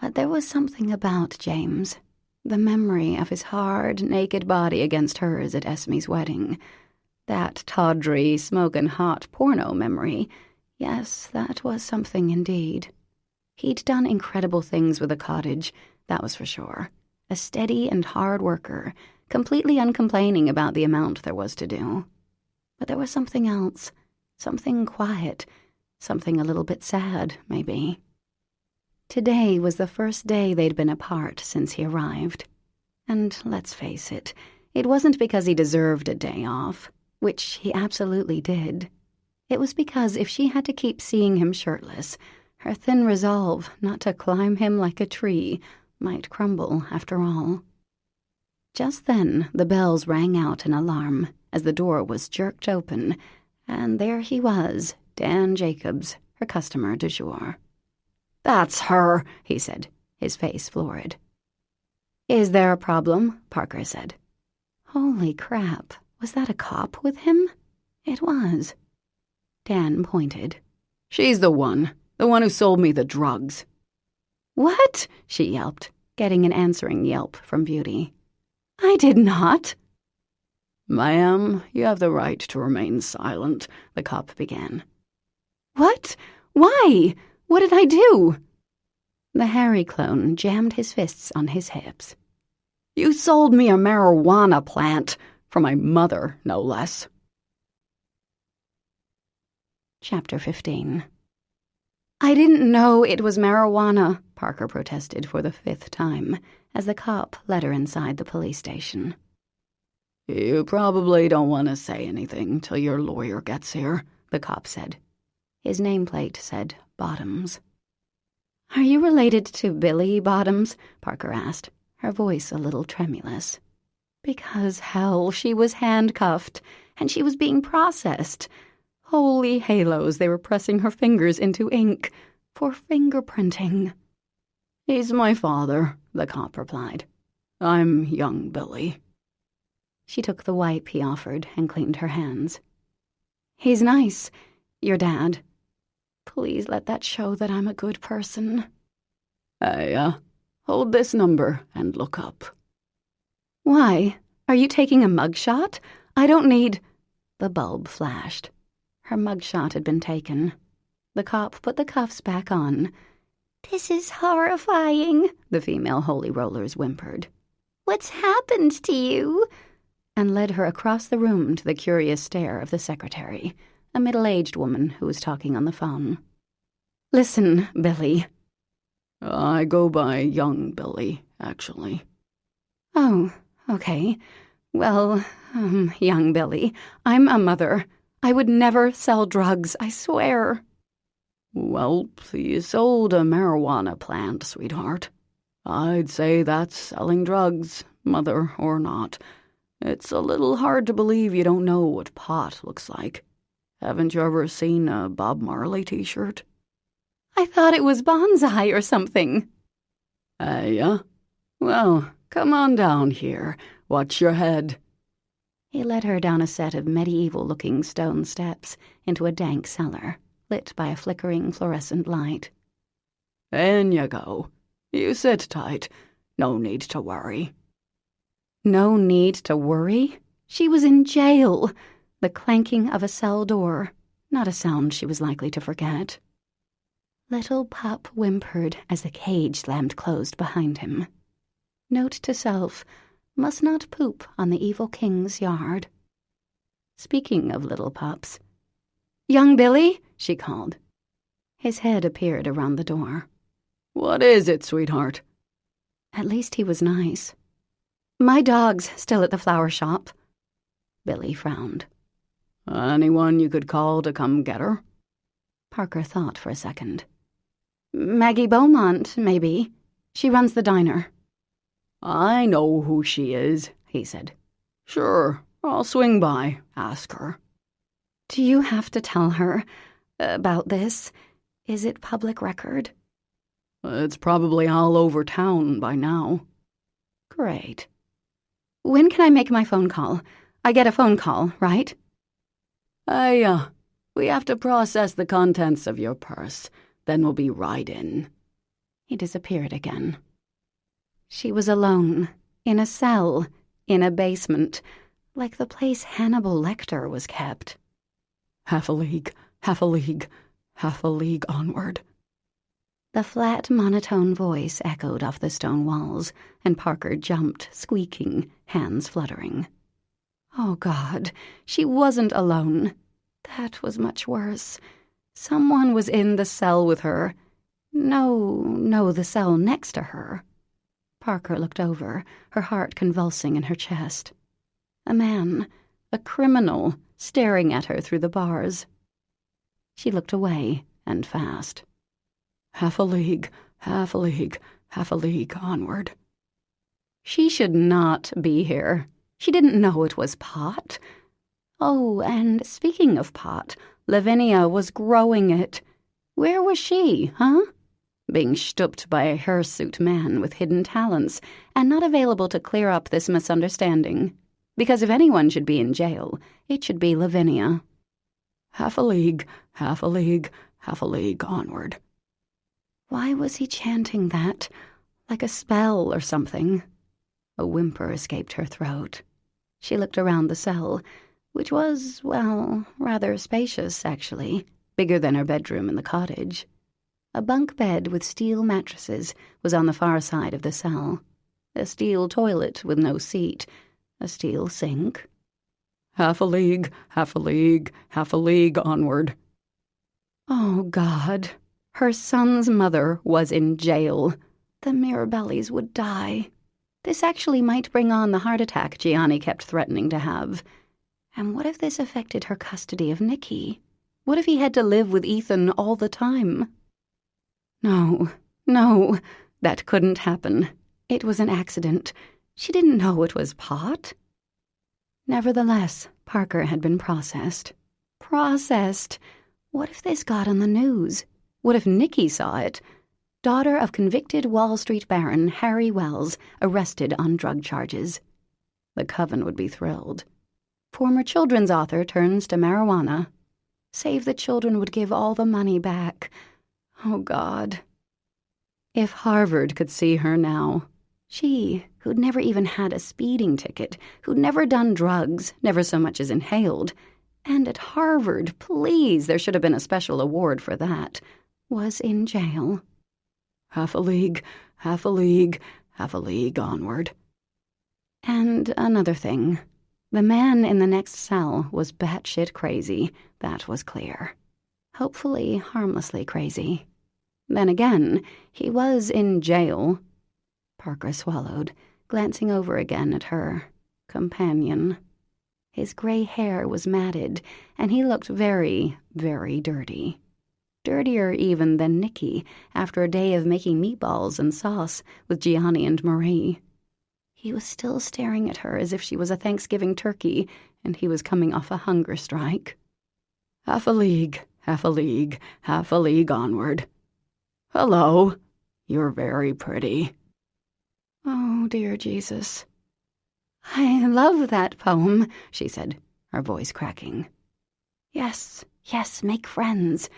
But there was something about James. The memory of his hard, naked body against hers at Esme's wedding. That tawdry, smokin' hot porno memory. Yes, that was something indeed. He'd done incredible things with the cottage, that was for sure. A steady and hard worker, completely uncomplaining about the amount there was to do. But there was something else, something quiet, something a little bit sad, maybe. Today was the first day they'd been apart since he arrived. And let's face it, it wasn't because he deserved a day off, which he absolutely did. It was because if she had to keep seeing him shirtless, her thin resolve not to climb him like a tree might crumble after all. Just then, the bells rang out in alarm as the door was jerked open, and there he was, Dan Jacobs, her customer du jour. "That's her," he said, his face florid. "Is there a problem?" Parker said. Holy crap, was that a cop with him? It was. Dan pointed. "She's the one who sold me the drugs." "What?" she yelped, getting an answering yelp from Beauty. "I did not." "Ma'am, you have the right to remain silent," the cop began. "What? Why? What did I do?" The hairy clone jammed his fists on his hips. "You sold me a marijuana plant, for my mother, no less." Chapter 15. "I didn't know it was marijuana," Parker protested for the 5th time, as the cop led her inside the police station. "You probably don't want to say anything till your lawyer gets here," the cop said. His nameplate said Bottoms. "Are you related to Billy Bottoms?" Parker asked, her voice a little tremulous. Because, hell, she was handcuffed, and she was being processed. Holy halos, they were pressing her fingers into ink for fingerprinting. "He's my father," the cop replied. "I'm young Billy." She took the wipe he offered and cleaned her hands. "He's nice. Your dad. Please let that show that I'm a good person." "Hey, hold this number and look up." "Why? Are you taking a mugshot? I don't need—" The bulb flashed. Her mugshot had been taken. The cop put the cuffs back on. "This is horrifying," the female holy rollers whimpered. "What's happened to you?" And led her across the room to the curious stare of the secretary, a middle-aged woman who was talking on the phone. "Listen, Billy." "I go by young Billy, actually." "Oh, okay. Well, young Billy, I'm a mother. I would never sell drugs, I swear." "Well, you sold a marijuana plant, sweetheart. I'd say that's selling drugs, mother or not. It's a little hard to believe you don't know what pot looks like. Haven't you ever seen a Bob Marley t-shirt?" "I thought it was bonsai or something." Yeah? Well, come on down here. Watch your head. He led her down a set of medieval-looking stone steps into a dank cellar, lit by a flickering fluorescent light. In you go. You sit tight. No need to worry. No need to worry? She was in jail. The clanking of a cell door, not a sound she was likely to forget. Little Pup whimpered as the cage slammed closed behind him. Note to self, must not poop on the evil king's yard. Speaking of little pups, "Young Billy," she called. His head appeared around the door. What is it, sweetheart? At least he was nice. "My dog's still at the flower shop." Billy frowned. Anyone you could call to come get her? Parker thought for a second. "Maggie Beaumont, maybe. She runs the diner." I know who she is, he said. Sure, I'll swing by, ask her. Do you have to tell her about this? Is it public record? It's probably all over town by now. Great. When can I make my phone call? I get a phone call, right? We have to process the contents of your purse. Then we'll be right in. He disappeared again. She was alone, in a cell, in a basement, like the place Hannibal Lecter was kept. Half a league, half a league, half a league onward. The flat, monotone voice echoed off the stone walls, and Parker jumped, squeaking, hands fluttering. Oh, God, she wasn't alone. That was much worse. Someone was in the cell with her. No, the cell next to her. Parker looked over, her heart convulsing in her chest. A man, a criminal, staring at her through the bars. She looked away, and fast. Half a league, half a league, half a league onward. She should not be here. She didn't know it was pot. Oh, and speaking of pot, Lavinia was growing it. Where was she, huh? Being stooped by a hirsute man with hidden talents, and not available to clear up this misunderstanding. Because if anyone should be in jail, it should be Lavinia. Half a league, half a league, half a league onward. Why was he chanting that? Like a spell or something? A whimper escaped her throat. She looked around the cell, which was, well, rather spacious, actually, bigger than her bedroom in the cottage. A bunk bed with steel mattresses was on the far side of the cell. A steel toilet with no seat. A steel sink. Half a league, half a league, half a league onward. Oh, God. Her son's mother was in jail. The Mirabellis would die. This actually might bring on the heart attack Gianni kept threatening to have. And what if this affected her custody of Nicky? What if he had to live with Ethan all the time? No, that couldn't happen. It was an accident. She didn't know it was pot. Nevertheless, Parker had been processed. Processed? What if this got on the news? What if Nicky saw it? Daughter of convicted Wall Street baron Harry Wells, arrested on drug charges. The coven would be thrilled. Former children's author turns to marijuana. Save the Children would give all the money back. Oh, God. If Harvard could see her now, she, who'd never even had a speeding ticket, who'd never done drugs, never so much as inhaled, and at Harvard, please, there should have been a special award for that, was in jail. Half a league, half a league, half a league onward. And another thing. The man in the next cell was batshit crazy, that was clear. Hopefully harmlessly crazy. Then again, he was in jail. Parker swallowed, glancing over again at her companion. His gray hair was matted, and he looked very, very dirty. Dirtier even than Nicky after a day of making meatballs and sauce with Gianni and Marie. He was still staring at her as if she was a Thanksgiving turkey and he was coming off a hunger strike. Half a league, half a league, half a league onward. Hello, you're very pretty. Oh, dear Jesus. I love that poem, she said, her voice cracking. Yes, make friends,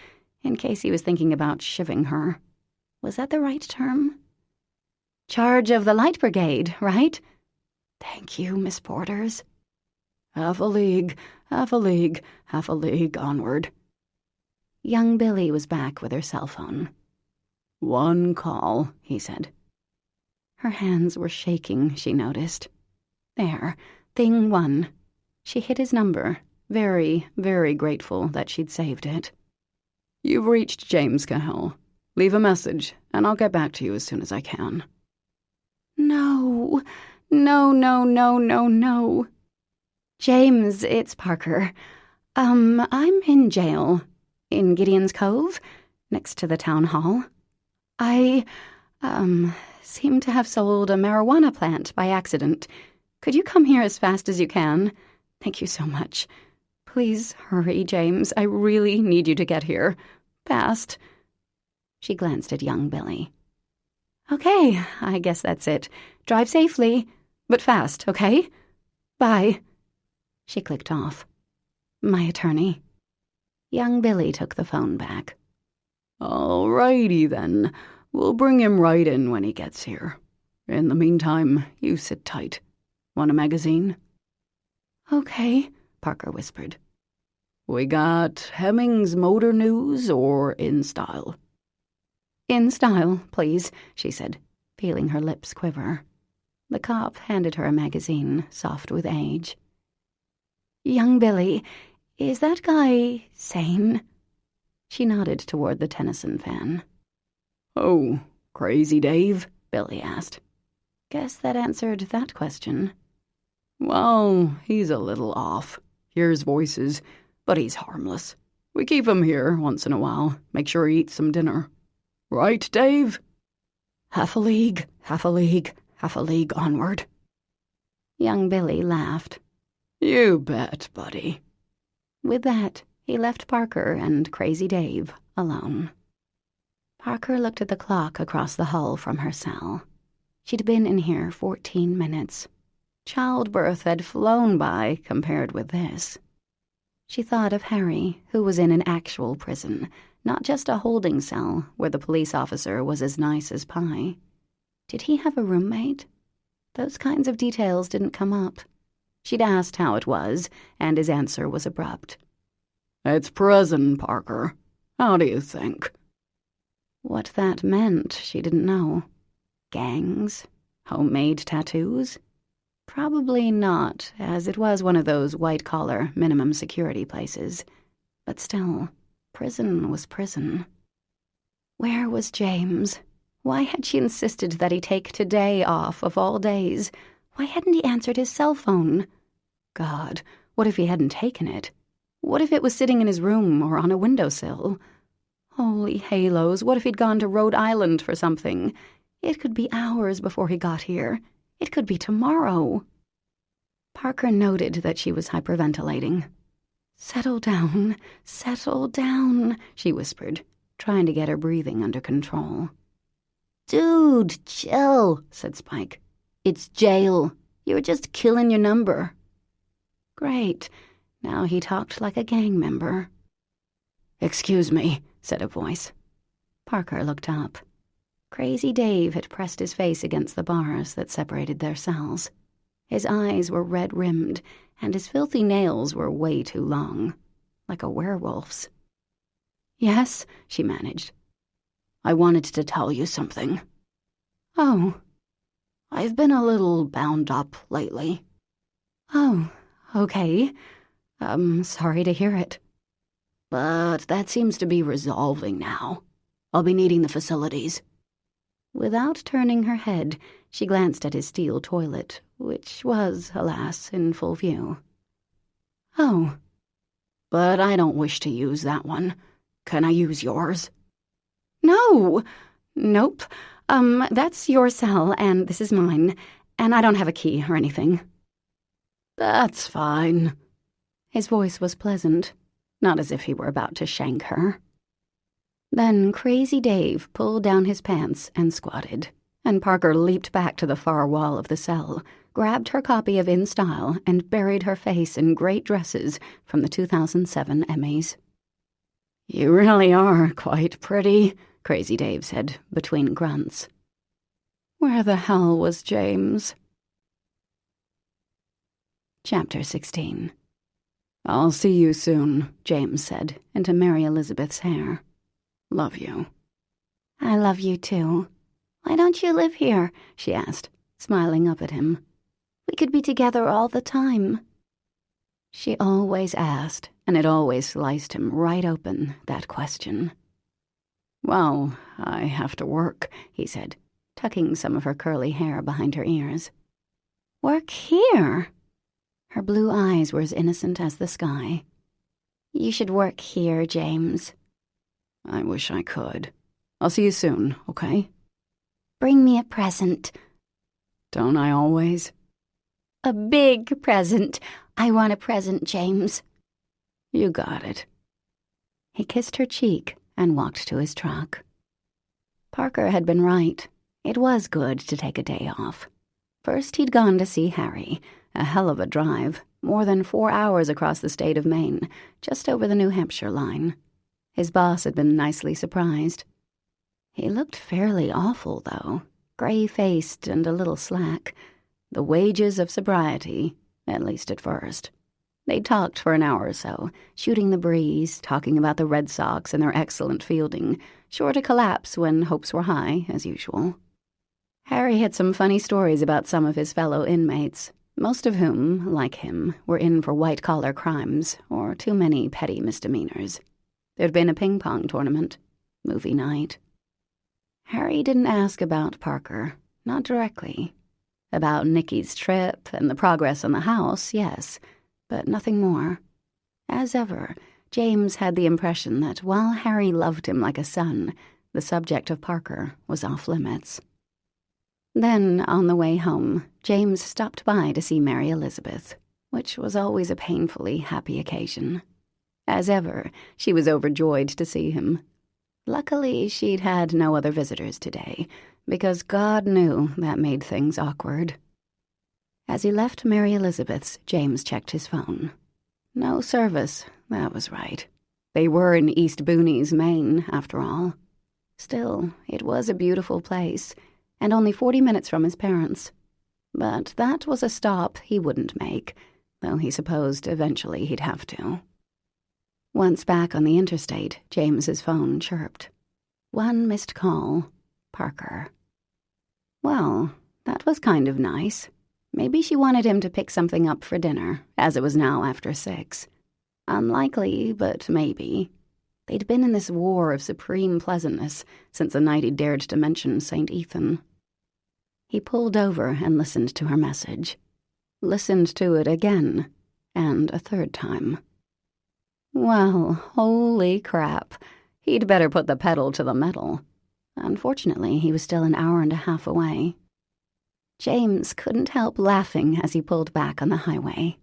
in case he was thinking about shivving her. Was that the right term? Charge of the Light Brigade, right? Thank you, Miss Porters. Half a league, half a league, half a league onward. Young Billy was back with her cell phone. One call, he said. Her hands were shaking, she noticed. There, thing one. She hit his number, very, very grateful that she'd saved it. You've reached James Cahill. Leave a message, and I'll get back to you as soon as I can. No. James, it's Parker. I'm in jail. In Gideon's Cove, next to the town hall. I, seem to have sold a marijuana plant by accident. Could you come here as fast as you can? Thank you so much. Please hurry, James. I really need you to get here. Fast. She glanced at young Billy. Okay, I guess that's it. Drive safely, but fast, okay? Bye. She clicked off. My attorney. Young Billy took the phone back. All righty, then. We'll bring him right in when he gets here. In the meantime, you sit tight. Want a magazine? Okay, Parker whispered. We got Hemmings Motor News or In Style? In Style, please, she said, feeling her lips quiver. The cop handed her a magazine, soft with age. Young Billy, is that guy sane? She nodded toward the Tennyson fan. Oh, Crazy Dave? Billy asked. Guess that answered that question. Well, he's a little off. Hears voices, but he's harmless. We keep him here once in a while. Make sure he eats some dinner. Right, Dave? Half a league, half a league, half a league onward. Young Billy laughed. You bet, buddy. With that, he left Parker and Crazy Dave alone. Parker looked at the clock across the hall from her cell. She'd been in here 14 minutes. Childbirth had flown by compared with this. She thought of Harry, who was in an actual prison, not just a holding cell where the police officer was as nice as pie. Did he have a roommate? Those kinds of details didn't come up. She'd asked how it was, and his answer was abrupt. It's prison, Parker. How do you think? What that meant, she didn't know. Gangs? Homemade tattoos? Probably not, as it was one of those white-collar, minimum security places. But still, prison was prison. Where was James? Why had she insisted that he take today off of all days? Why hadn't he answered his cell phone? God, what if he hadn't taken it? What if it was sitting in his room or on a windowsill? Holy halos, what if he'd gone to Rhode Island for something? It could be hours before he got here. It could be tomorrow. Parker noted that she was hyperventilating. Settle down, she whispered, trying to get her breathing under control. Dude, chill, said Spike. It's jail. You were just killing your number. Great. Now he talked like a gang member. Excuse me, said a voice. Parker looked up. Crazy Dave had pressed his face against the bars that separated their cells. His eyes were red-rimmed, and his filthy nails were way too long, like a werewolf's. Yes, she managed. I wanted to tell you something. Oh. I've been a little bound up lately. Oh, okay. Sorry to hear it. But that seems to be resolving now. I'll be needing the facilities. Without turning her head, she glanced at his steel toilet, which was, alas, in full view. Oh. But I don't wish to use that one. Can I use yours? No. Nope. That's your cell, and this is mine, and I don't have a key or anything. That's fine. His voice was pleasant, not as if he were about to shank her. Then Crazy Dave pulled down his pants and squatted. And Parker leaped back to the far wall of the cell, grabbed her copy of In Style, and buried her face in great dresses from the 2007 Emmys. "You really are quite pretty," Crazy Dave said, between grunts. Where the hell was James? Chapter 16. "I'll see you soon," James said, into Mary Elizabeth's hair. "Love you." I love you too. Why don't you live here? She asked, smiling up at him. We could be together all the time. She always asked, and it always sliced him right open, that question. "Well, I have to work," he said, tucking some of her curly hair behind her ears. Work here? Her blue eyes were as innocent as the sky. You should work here, James. I wish I could. I'll see you soon, okay? Bring me a present. Don't I always? A big present. I want a present, James. You got it. He kissed her cheek and walked to his truck. Parker had been right. It was good to take a day off. First, he'd gone to see Harry. A hell of a drive, more than 4 hours across the state of Maine, just over the New Hampshire line. His boss had been nicely surprised. He looked fairly awful, though, gray-faced and a little slack. The wages of sobriety, at least at first. They talked for an hour or so, shooting the breeze, talking about the Red Sox and their excellent fielding, sure to collapse when hopes were high, as usual. Harry had some funny stories about some of his fellow inmates, most of whom, like him, were in for white-collar crimes or too many petty misdemeanors. There'd been a ping-pong tournament, movie night. Harry didn't ask about Parker, not directly. About Nicky's trip and the progress on the house, yes, but nothing more. As ever, James had the impression that while Harry loved him like a son, the subject of Parker was off-limits. Then, on the way home, James stopped by to see Mary Elizabeth, which was always a painfully happy occasion. As ever, she was overjoyed to see him. Luckily, she'd had no other visitors today, because God knew that made things awkward. As he left Mary Elizabeth's, James checked his phone. No service, that was right. They were in East Boonies, Maine, after all. Still, it was a beautiful place, and only 40 minutes from his parents. But that was a stop he wouldn't make, though he supposed eventually he'd have to. Once back on the interstate, James's phone chirped. One missed call. Parker. Well, that was kind of nice. Maybe she wanted him to pick something up for dinner, as it was now after 6. Unlikely, but maybe. They'd been in this war of supreme pleasantness since the night he dared to mention St. Ethan. He pulled over and listened to her message. Listened to it again, and a third time. Well, holy crap. He'd better put the pedal to the metal. Unfortunately, he was still an hour and a half away. James couldn't help laughing as he pulled back on the highway.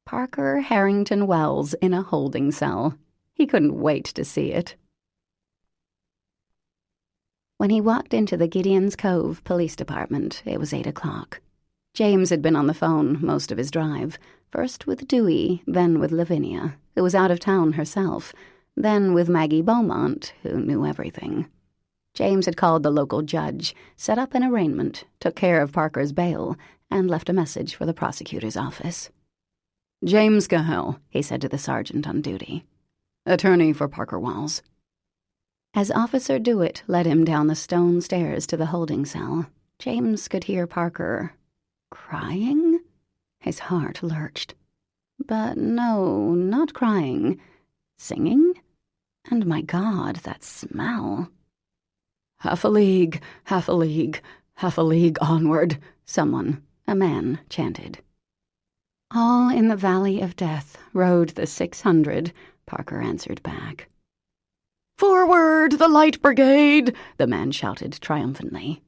Parker Harrington Wells in a holding cell. He couldn't wait to see it. When he walked into the Gideon's Cove Police Department, it was 8 o'clock. James had been on the phone most of his drive, first with Dewey, then with Lavinia, who was out of town herself, then with Maggie Beaumont, who knew everything. James had called the local judge, set up an arraignment, took care of Parker's bail, and left a message for the prosecutor's office. "James Cahill," he said to the sergeant on duty. "Attorney for Parker Wells." As Officer Dewitt led him down the stone stairs to the holding cell, James could hear Parker crying? His heart lurched. But no, not crying. Singing? And my God, that smell. Half a league, half a league, half a league onward, someone, a man, chanted. All in the Valley of Death rode the 600, Parker answered back. "Forward, the Light Brigade!" the man shouted triumphantly.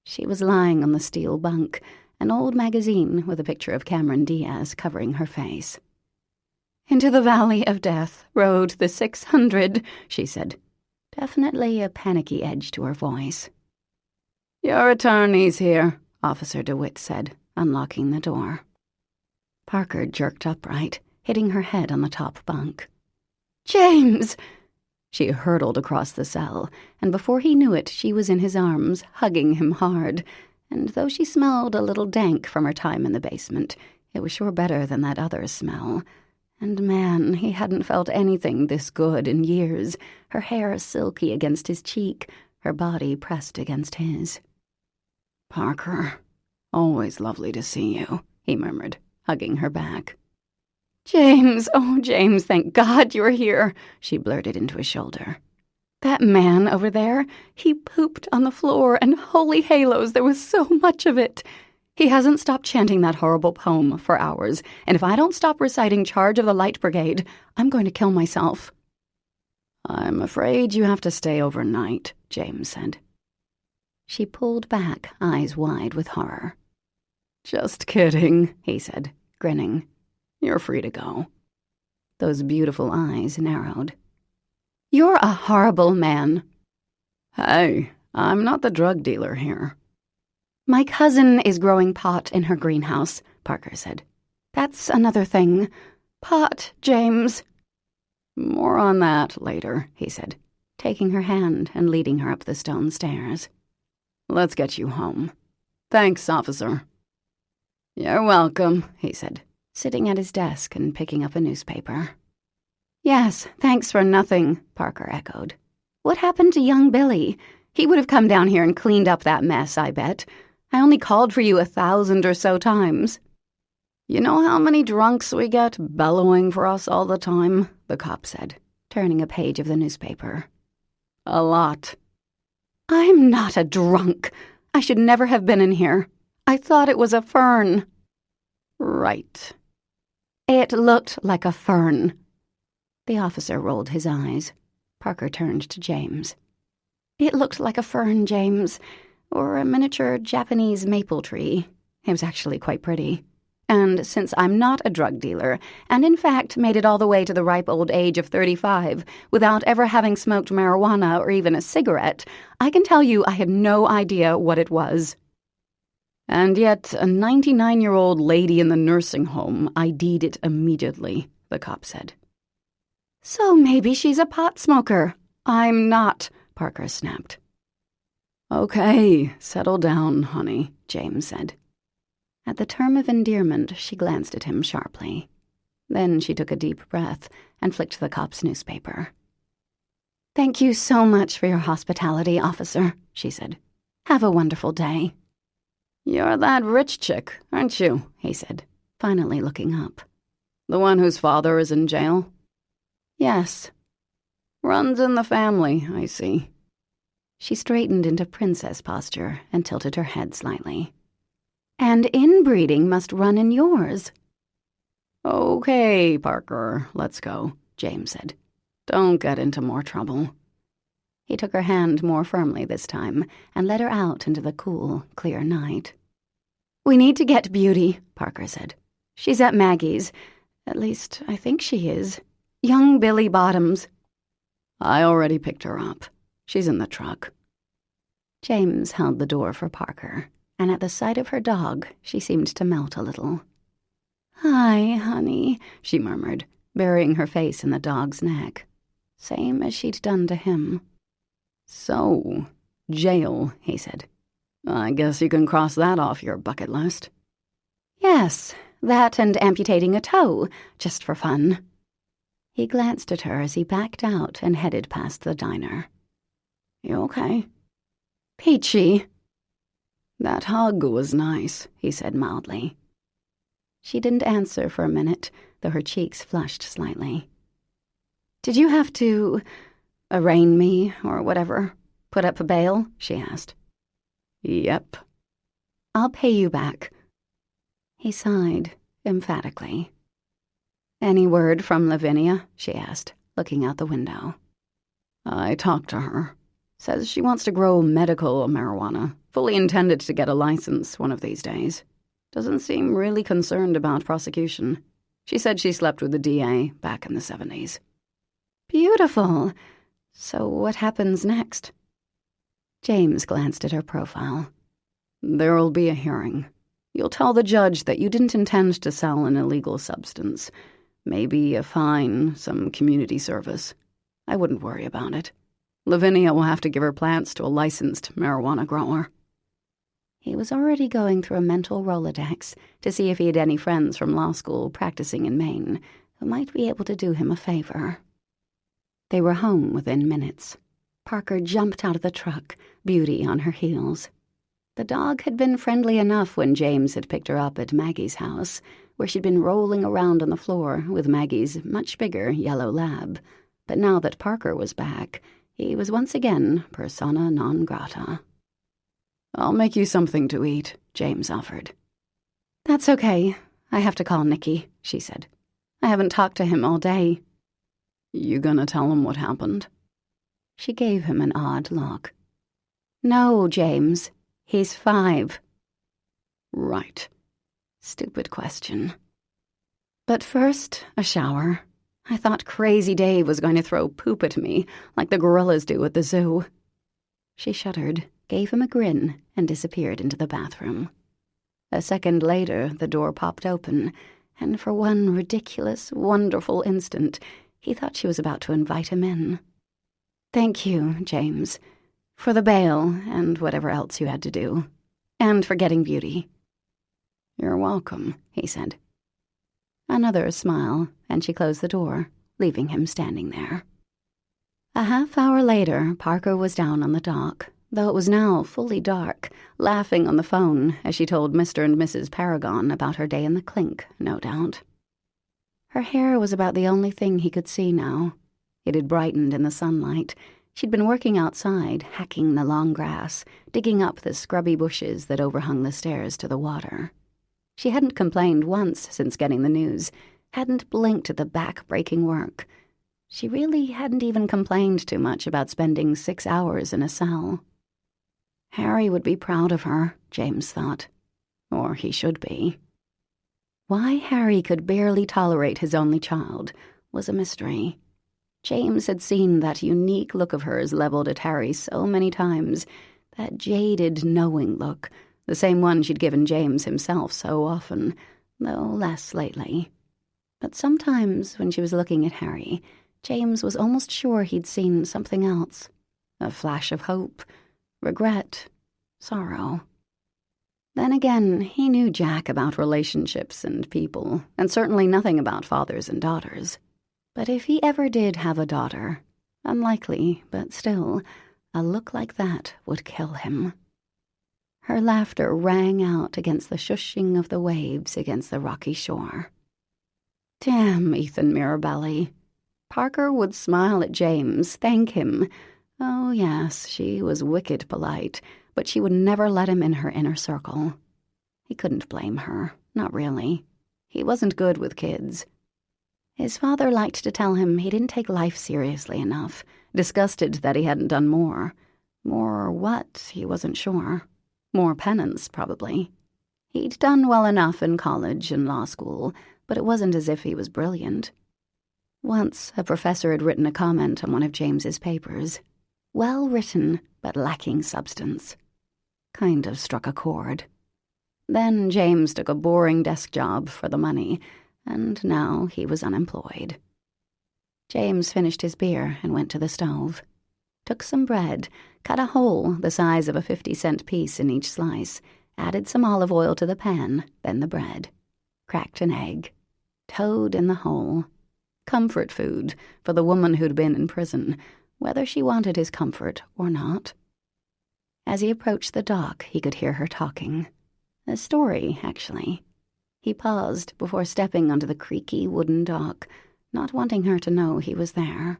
She was lying on the steel bunk, an old magazine with a picture of Cameron Diaz covering her face. "Into the Valley of Death rode the 600, she said, definitely a panicky edge to her voice. "Your attorney's here," Officer DeWitt said, unlocking the door. Parker jerked upright, hitting her head on the top bunk. James! She hurtled across the cell, and before he knew it, she was in his arms, hugging him hard. And though she smelled a little dank from her time in the basement, it was sure better than that other smell. And man, he hadn't felt anything this good in years, her hair silky against his cheek, her body pressed against his. "Parker, always lovely to see you," he murmured, hugging her back. James, oh, James, thank God you're here, she blurted into his shoulder. That man over there, he pooped on the floor, and holy halos, there was so much of it. He hasn't stopped chanting that horrible poem for hours, and if I don't stop reciting Charge of the Light Brigade, I'm going to kill myself. "I'm afraid you have to stay overnight," James said. She pulled back, eyes wide with horror. "Just kidding," he said, grinning. "You're free to go." Those beautiful eyes narrowed. You're a horrible man. "Hey, I'm not the drug dealer here." My cousin is growing pot in her greenhouse, Parker said. That's another thing. Pot, James. "More on that later," he said, taking her hand and leading her up the stone stairs. "Let's get you home." "Thanks, officer." "You're welcome," he said, sitting at his desk and picking up a newspaper. Yes, thanks for nothing, Parker echoed. What happened to young Billy? He would have come down here and cleaned up that mess, I bet. I only called for you 1,000 or so times. "You know how many drunks we get bellowing for us all the time?" the cop said, turning a page of the newspaper. "A lot." I'm not a drunk. I should never have been in here. I thought it was a fern. "Right." It looked like a fern. The officer rolled his eyes. Parker turned to James. It looked like a fern, James, or a miniature Japanese maple tree. It was actually quite pretty. And since I'm not a drug dealer, and in fact made it all the way to the ripe old age of 35 without ever having smoked marijuana or even a cigarette, I can tell you I had no idea what it was. "And yet a 99-year-old lady in the nursing home ID'd it immediately," the cop said. So maybe she's a pot smoker. I'm not, Parker snapped. "Okay, settle down, honey," James said. At the term of endearment, she glanced at him sharply. Then she took a deep breath and flicked the cop's newspaper. Thank you so much for your hospitality, officer, she said. Have a wonderful day. "You're that rich chick, aren't you?" he said, finally looking up. "The one whose father is in jail?" "Yes." "Runs in the family, I see." She straightened into princess posture and tilted her head slightly. "And inbreeding must run in yours." "Okay, Parker, let's go," James said. "Don't get into more trouble." He took her hand more firmly this time and led her out into the cool, clear night. "We need to get Beauty," Parker said. "She's at Maggie's. At least, I think she is. Young Billy Bottoms." "I already picked her up. She's in the truck." James held the door for Parker, and at the sight of her dog, she seemed to melt a little. "Hi, honey," she murmured, burying her face in the dog's neck, same as she'd done to him. "So, jail," he said. "I guess you can cross that off your bucket list." "Yes, that and amputating a toe, just for fun." He glanced at her as he backed out and headed past the diner. "You okay?" "Peachy." "That hug was nice," he said mildly. She didn't answer for a minute, though her cheeks flushed slightly. "Did you have to arraign me, or whatever? Put up a bail?" she asked. "Yep." "I'll pay you back." He sighed, emphatically. "Any word from Lavinia?" she asked, looking out the window. "I talked to her. Says she wants to grow medical marijuana, fully intended to get a license one of these days. Doesn't seem really concerned about prosecution. She said she slept with the DA back in the 70s. "Beautiful. So what happens next?" James glanced at her profile, There'll be a hearing. You'll tell the judge that you didn't intend to sell an illegal substance. Maybe a fine, some community service. I wouldn't worry about it. Lavinia will have to give her plants to a licensed marijuana grower. He was already going through a mental Rolodex to see if he had any friends from law school practicing in Maine who might be able to do him a favor. They were home within minutes. Parker jumped out of the truck, Beauty on her heels. The dog had been friendly enough when James had picked her up at Maggie's house, where she'd been rolling around on the floor with Maggie's much bigger yellow lab. But now that Parker was back, he was once again persona non grata. I'll make you something to eat, James offered. That's okay. I have to call Nicky, she said. I haven't talked to him all day. You gonna tell him what happened? She gave him an odd look. No, James. He's 5. Right. Stupid question. But first, a shower. I thought Crazy Dave was going to throw poop at me, like the gorillas do at the zoo. She shuddered, gave him a grin, and disappeared into the bathroom. A second later, the door popped open, and for one ridiculous, wonderful instant, he thought she was about to invite him in. Thank you, James, for the bail and whatever else you had to do, and for getting Beauty. You're welcome, he said. Another smile, and she closed the door, leaving him standing there. A half-hour later, Parker was down on the dock, though it was now fully dark, laughing on the phone as she told Mr. and Mrs. Paragon about her day in the clink, no doubt. Her hair was about the only thing he could see now. It had brightened in the sunlight. She'd been working outside, hacking the long grass, digging up the scrubby bushes that overhung the stairs to the water. She hadn't complained once since getting the news, hadn't blinked at the back-breaking work. She really hadn't even complained too much about spending 6 hours in a cell. Harry would be proud of her, James thought. Or he should be. Why Harry could barely tolerate his only child was a mystery. James had seen that unique look of hers leveled at Harry so many times, that jaded, knowing look, the same one she'd given James himself so often, though less lately. But sometimes, when she was looking at Harry, James was almost sure he'd seen something else. A flash of hope, regret, sorrow. Then again, he knew jack about relationships and people, and certainly nothing about fathers and daughters. But if he ever did have a daughter, unlikely, but still, a look like that would kill him. Her laughter rang out against the shushing of the waves against the rocky shore. Damn Ethan Mirabelli. Parker would smile at James, thank him. Oh, yes, she was wicked polite, but she would never let him in her inner circle. He couldn't blame her, not really. He wasn't good with kids. His father liked to tell him he didn't take life seriously enough, disgusted that he hadn't done more. More what, he wasn't sure. More penance, probably. He'd done well enough in college and law school, but it wasn't as if he was brilliant. Once, a professor had written a comment on one of James's papers. Well written, but lacking substance. Kind of struck a chord. Then James took a boring desk job for the money, and now he was unemployed. James finished his beer and went to the stove. Took some bread, cut a hole the size of a 50-cent piece in each slice, added some olive oil to the pan, then the bread. Cracked an egg. Toad in the hole. Comfort food for the woman who'd been in prison, whether she wanted his comfort or not. As he approached the dock, he could hear her talking. A story, actually. He paused before stepping onto the creaky wooden dock, not wanting her to know he was there.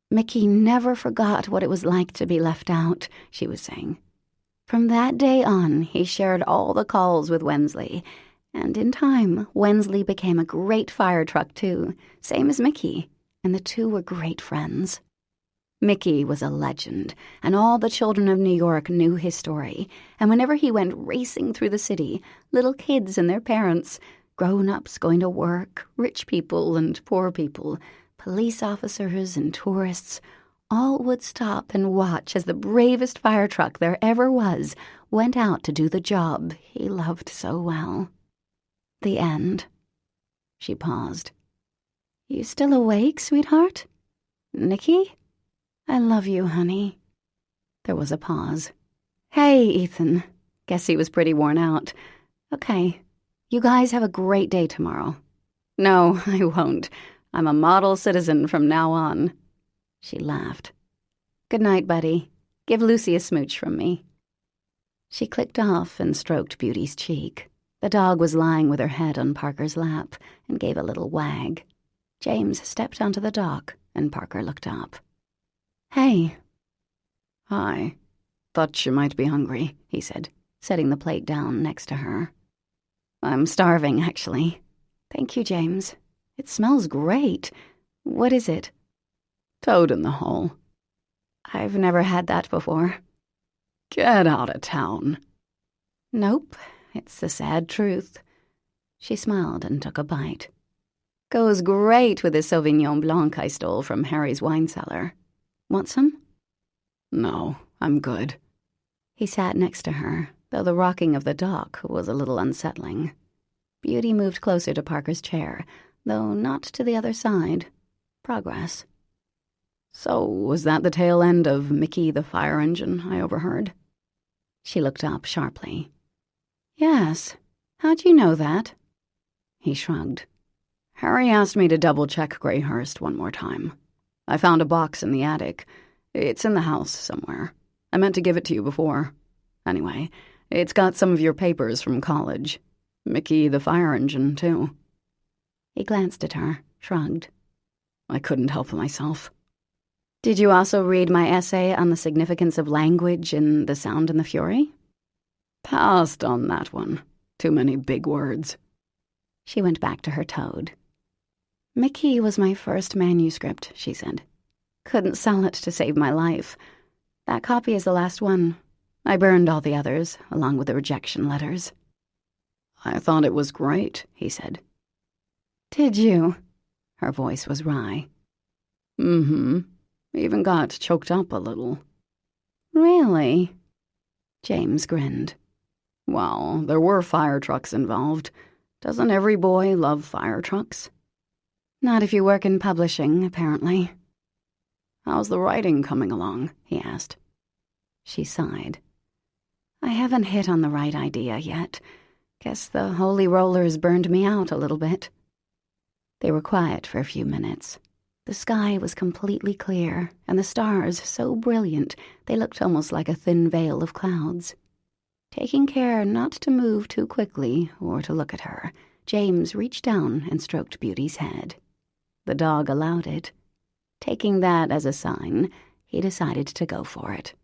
Mickey never forgot what it was like to be left out, she was saying. From that day on, he shared all the calls with Wensley, and in time, Wensley became a great fire truck too, same as Mickey, and the two were great friends. Mickey was a legend, and all the children of New York knew his story, and whenever he went racing through the city, little kids and their parents, grown-ups going to work, rich people and poor people, police officers and tourists, All would stop and watch as the bravest fire truck there ever was went out to do the job he loved so well. The end. She paused. You still awake, sweetheart? Nicky? I love you, honey. There was a pause. Hey, Ethan. Guess he was pretty worn out. Okay. You guys have a great day tomorrow. No, I won't. I'm a model citizen from now on. She laughed. Good night, buddy. Give Lucy a smooch from me. She clicked off and stroked Beauty's cheek. The dog was lying with her head on Parker's lap and gave a little wag. James stepped onto the dock and Parker looked up. Hey. Hi. Thought you might be hungry, he said, setting the plate down next to her. I'm starving, actually. Thank you, James. It smells great. What is it? Toad in the hole. I've never had that before. Get out of town. Nope, it's the sad truth. She smiled and took a bite. Goes great with the Sauvignon Blanc I stole from Harry's wine cellar. Want some? No, I'm good. He sat next to her, though the rocking of the dock was a little unsettling. Beauty moved closer to Parker's chair, though not to the other side. Progress. So, was that the tail end of Mickey the fire engine I overheard? She looked up sharply. Yes. How'd you know that? He shrugged. Harry asked me to double-check Greyhurst one more time. I found a box in the attic. It's in the house somewhere. I meant to give it to you before. Anyway, it's got some of your papers from college. Mickey the fire engine, too. He glanced at her, shrugged. I couldn't help myself. Did you also read my essay on the significance of language in The Sound and the Fury? Passed on that one. Too many big words. She went back to her toad. Mickey was my first manuscript, she said. Couldn't sell it to save my life. That copy is the last one. I burned all the others, along with the rejection letters. I thought it was great, he said. Did you? Her voice was wry. Mm-hmm. Even got choked up a little. Really? James grinned. Well, there were fire trucks involved. Doesn't every boy love fire trucks? Not if you work in publishing, apparently. How's the writing coming along? He asked. She sighed. I haven't hit on the right idea yet. Guess the holy rollers burned me out a little bit. They were quiet for a few minutes. The sky was completely clear, and the stars so brilliant they looked almost like a thin veil of clouds. Taking care not to move too quickly or to look at her, James reached down and stroked Beauty's head. The dog allowed it. Taking that as a sign, he decided to go for it.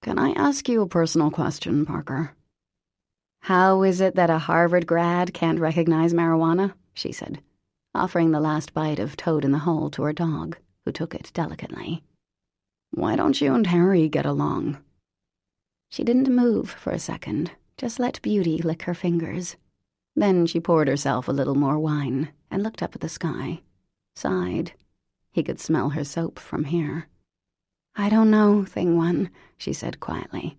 Can I ask you a personal question, Parker? How is it that a Harvard grad can't recognize marijuana? She said, offering the last bite of Toad in the Hole to her dog, who took it delicately. Why don't you and Harry get along? She didn't move for a second, just let Beauty lick her fingers. Then she poured herself a little more wine and looked up at the sky, sighed. He could smell her soap from here. I don't know, Thing One, she said quietly.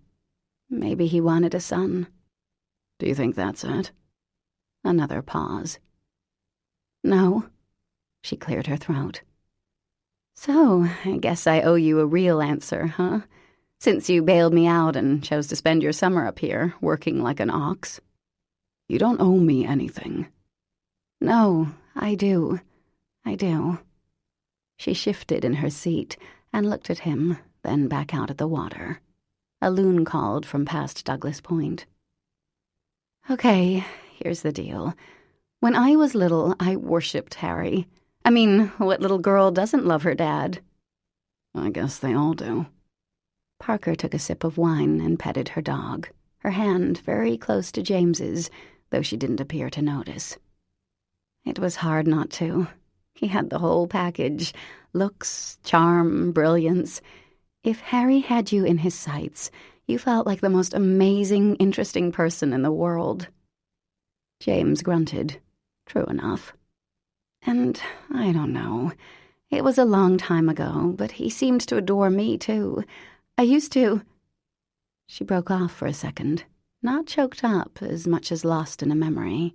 Maybe he wanted a son. Do you think that's it? Another pause. No. She cleared her throat. So, I guess I owe you a real answer, huh? Since you bailed me out and chose to spend your summer up here, working like an ox. You don't owe me anything. No, I do. I do. She shifted in her seat and looked at him, then back out at the water. A loon called from past Douglas Point. Okay, here's the deal. When I was little, I worshipped Harry. I mean, what little girl doesn't love her dad? I guess they all do. Parker took a sip of wine and petted her dog, her hand very close to James's, though she didn't appear to notice. It was hard not to. He had the whole package, looks, charm, brilliance. If Harry had you in his sights, you felt like the most amazing, interesting person in the world. James grunted. True enough. And, I don't know, It was a long time ago, but he seemed to adore me, too. I used to—" She broke off for a second, not choked up as much as lost in a memory.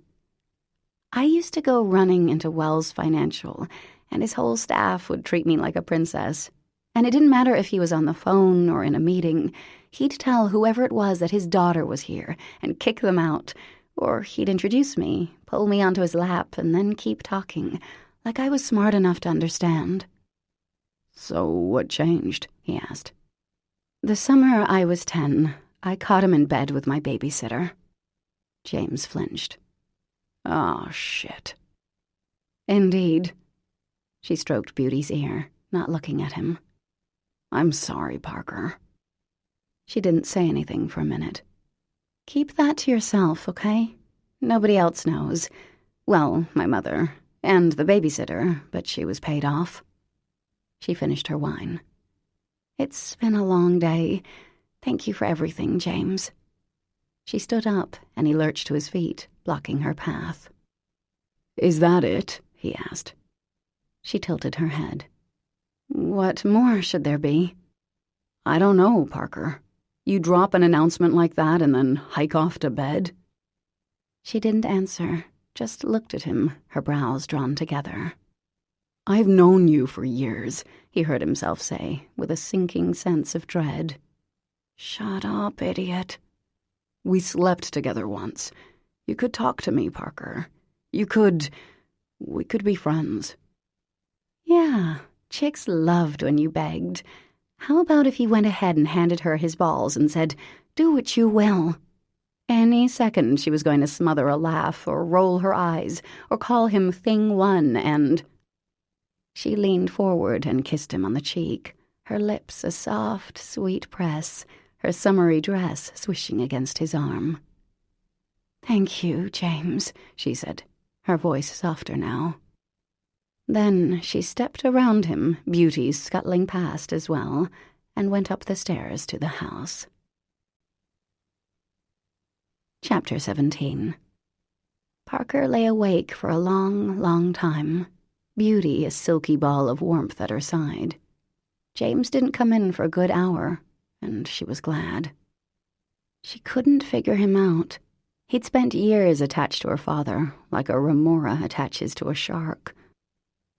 "I used to go running into Wells Financial, and his whole staff would treat me like a princess. And it didn't matter if he was on the phone or in a meeting. He'd tell whoever it was that his daughter was here and kick them out. Or he'd introduce me, pull me onto his lap, and then keep talking, like I was smart enough to understand." "So what changed?" he asked. "The summer I was 10, I caught him in bed with my babysitter." James flinched. "Oh, shit." "Indeed." She stroked Beauty's ear, not looking at him. "I'm sorry, Parker." She didn't say anything for a minute. "Keep that to yourself, okay? Nobody else knows. Well, my mother, and the babysitter, but she was paid off." She finished her wine. "It's been a long day. Thank you for everything, James." She stood up, and he lurched to his feet, blocking her path. "Is that it?" he asked. She tilted her head. "What more should there be?" "I don't know, Parker. You drop an announcement like that and then hike off to bed?" She didn't answer, just looked at him, her brows drawn together. "I've known you for years," he heard himself say, with a sinking sense of dread. "Shut up, idiot." "We slept together once. You could talk to me, Parker. We could be friends." "Yeah, chicks loved when you begged. How about if he went ahead and handed her his balls and said, 'Do what you will'?" Any second she was going to smother a laugh or roll her eyes or call him Thing One and... She leaned forward and kissed him on the cheek, her lips a soft, sweet press, her summery dress swishing against his arm. "Thank you, James," she said, her voice softer now. Then she stepped around him, Beauty scuttling past as well, and went up the stairs to the house. Chapter 17. Parker lay awake for a long, long time, Beauty a silky ball of warmth at her side. James didn't come in for a good hour, and she was glad. She couldn't figure him out. He'd spent years attached to her father, like a remora attaches to a shark.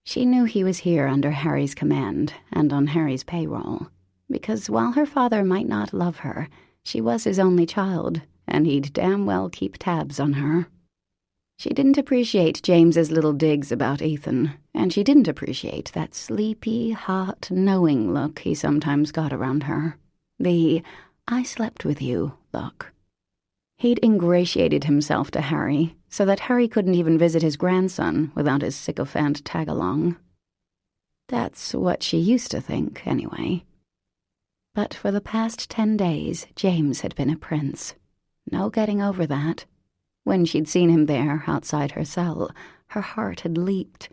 She knew he was here under Harry's command and on Harry's payroll, because while her father might not love her, she was his only child, and he'd damn well keep tabs on her. She didn't appreciate James's little digs about Ethan, and she didn't appreciate that sleepy, hot, knowing look he sometimes got around her. The "I slept with you" look. He'd ingratiated himself to Harry, so that Harry couldn't even visit his grandson without his sycophant tag-along. That's what she used to think, anyway. But for the past 10 days, James had been a prince. No getting over that. When she'd seen him there, outside her cell, her heart had leaped.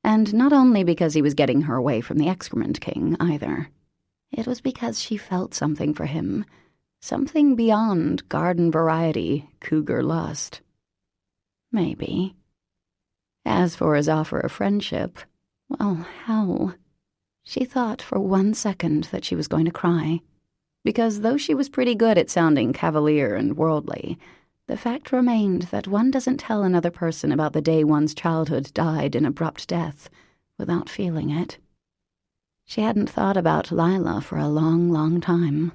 And not only because he was getting her away from the excrement king, either. It was because she felt something for him. Something beyond garden variety cougar lust. Maybe. As for his offer of friendship, well, hell. She thought for 1 second that she was going to cry. Because though she was pretty good at sounding cavalier and worldly, the fact remained that one doesn't tell another person about the day one's childhood died in abrupt death without feeling it. She hadn't thought about Lila for a long, long time.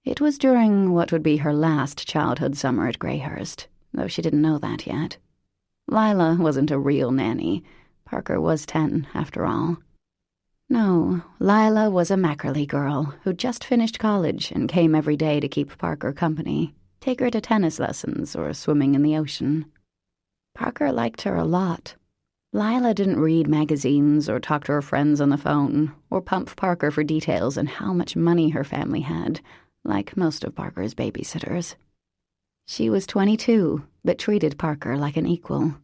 It was during what would be her last childhood summer at Greyhurst, though she didn't know that yet. Lila wasn't a real nanny. Parker was 10, after all. No, Lila was a Mackerley girl who'd just finished college and came every day to keep Parker company, take her to tennis lessons or swimming in the ocean. Parker liked her a lot. Lila didn't read magazines or talk to her friends on the phone or pump Parker for details on how much money her family had, like most of Parker's babysitters. She was 22, but treated Parker like an equal.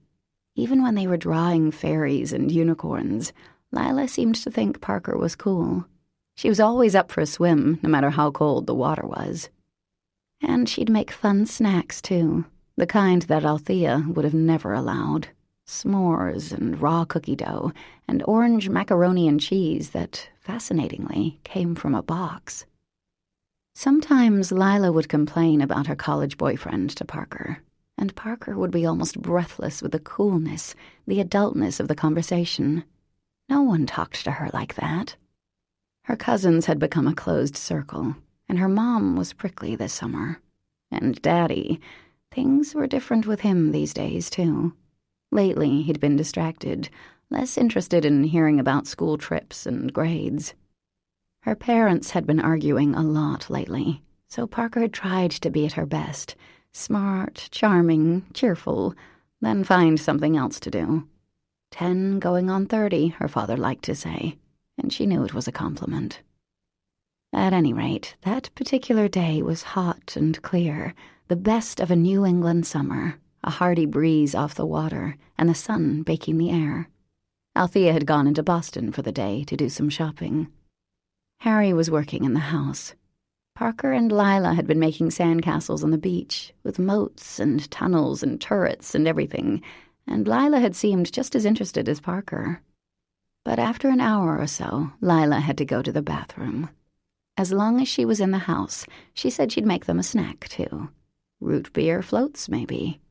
Even when they were drawing fairies and unicorns, Lila seemed to think Parker was cool. She was always up for a swim, no matter how cold the water was. And she'd make fun snacks, too, the kind that Althea would have never allowed. S'mores and raw cookie dough and orange macaroni and cheese that, fascinatingly, came from a box. Sometimes Lila would complain about her college boyfriend to Parker, and Parker would be almost breathless with the coolness, the adultness of the conversation. No one talked to her like that. Her cousins had become a closed circle, and her mom was prickly this summer. And Daddy, things were different with him these days, too. Lately, he'd been distracted, less interested in hearing about school trips and grades. Her parents had been arguing a lot lately, so Parker had tried to be at her best, smart, charming, cheerful, then find something else to do. 10 going on 30, her father liked to say, and she knew it was a compliment. At any rate, that particular day was hot and clear, the best of a New England summer, a hearty breeze off the water, and the sun baking the air. Althea had gone into Boston for the day to do some shopping. Harry was working in the house. Parker and Lila had been making sandcastles on the beach, with moats and tunnels and turrets and everything, and Lila had seemed just as interested as Parker. But after an hour or so, Lila had to go to the bathroom. As long as she was in the house, she said she'd make them a snack, too. Root beer floats, maybe.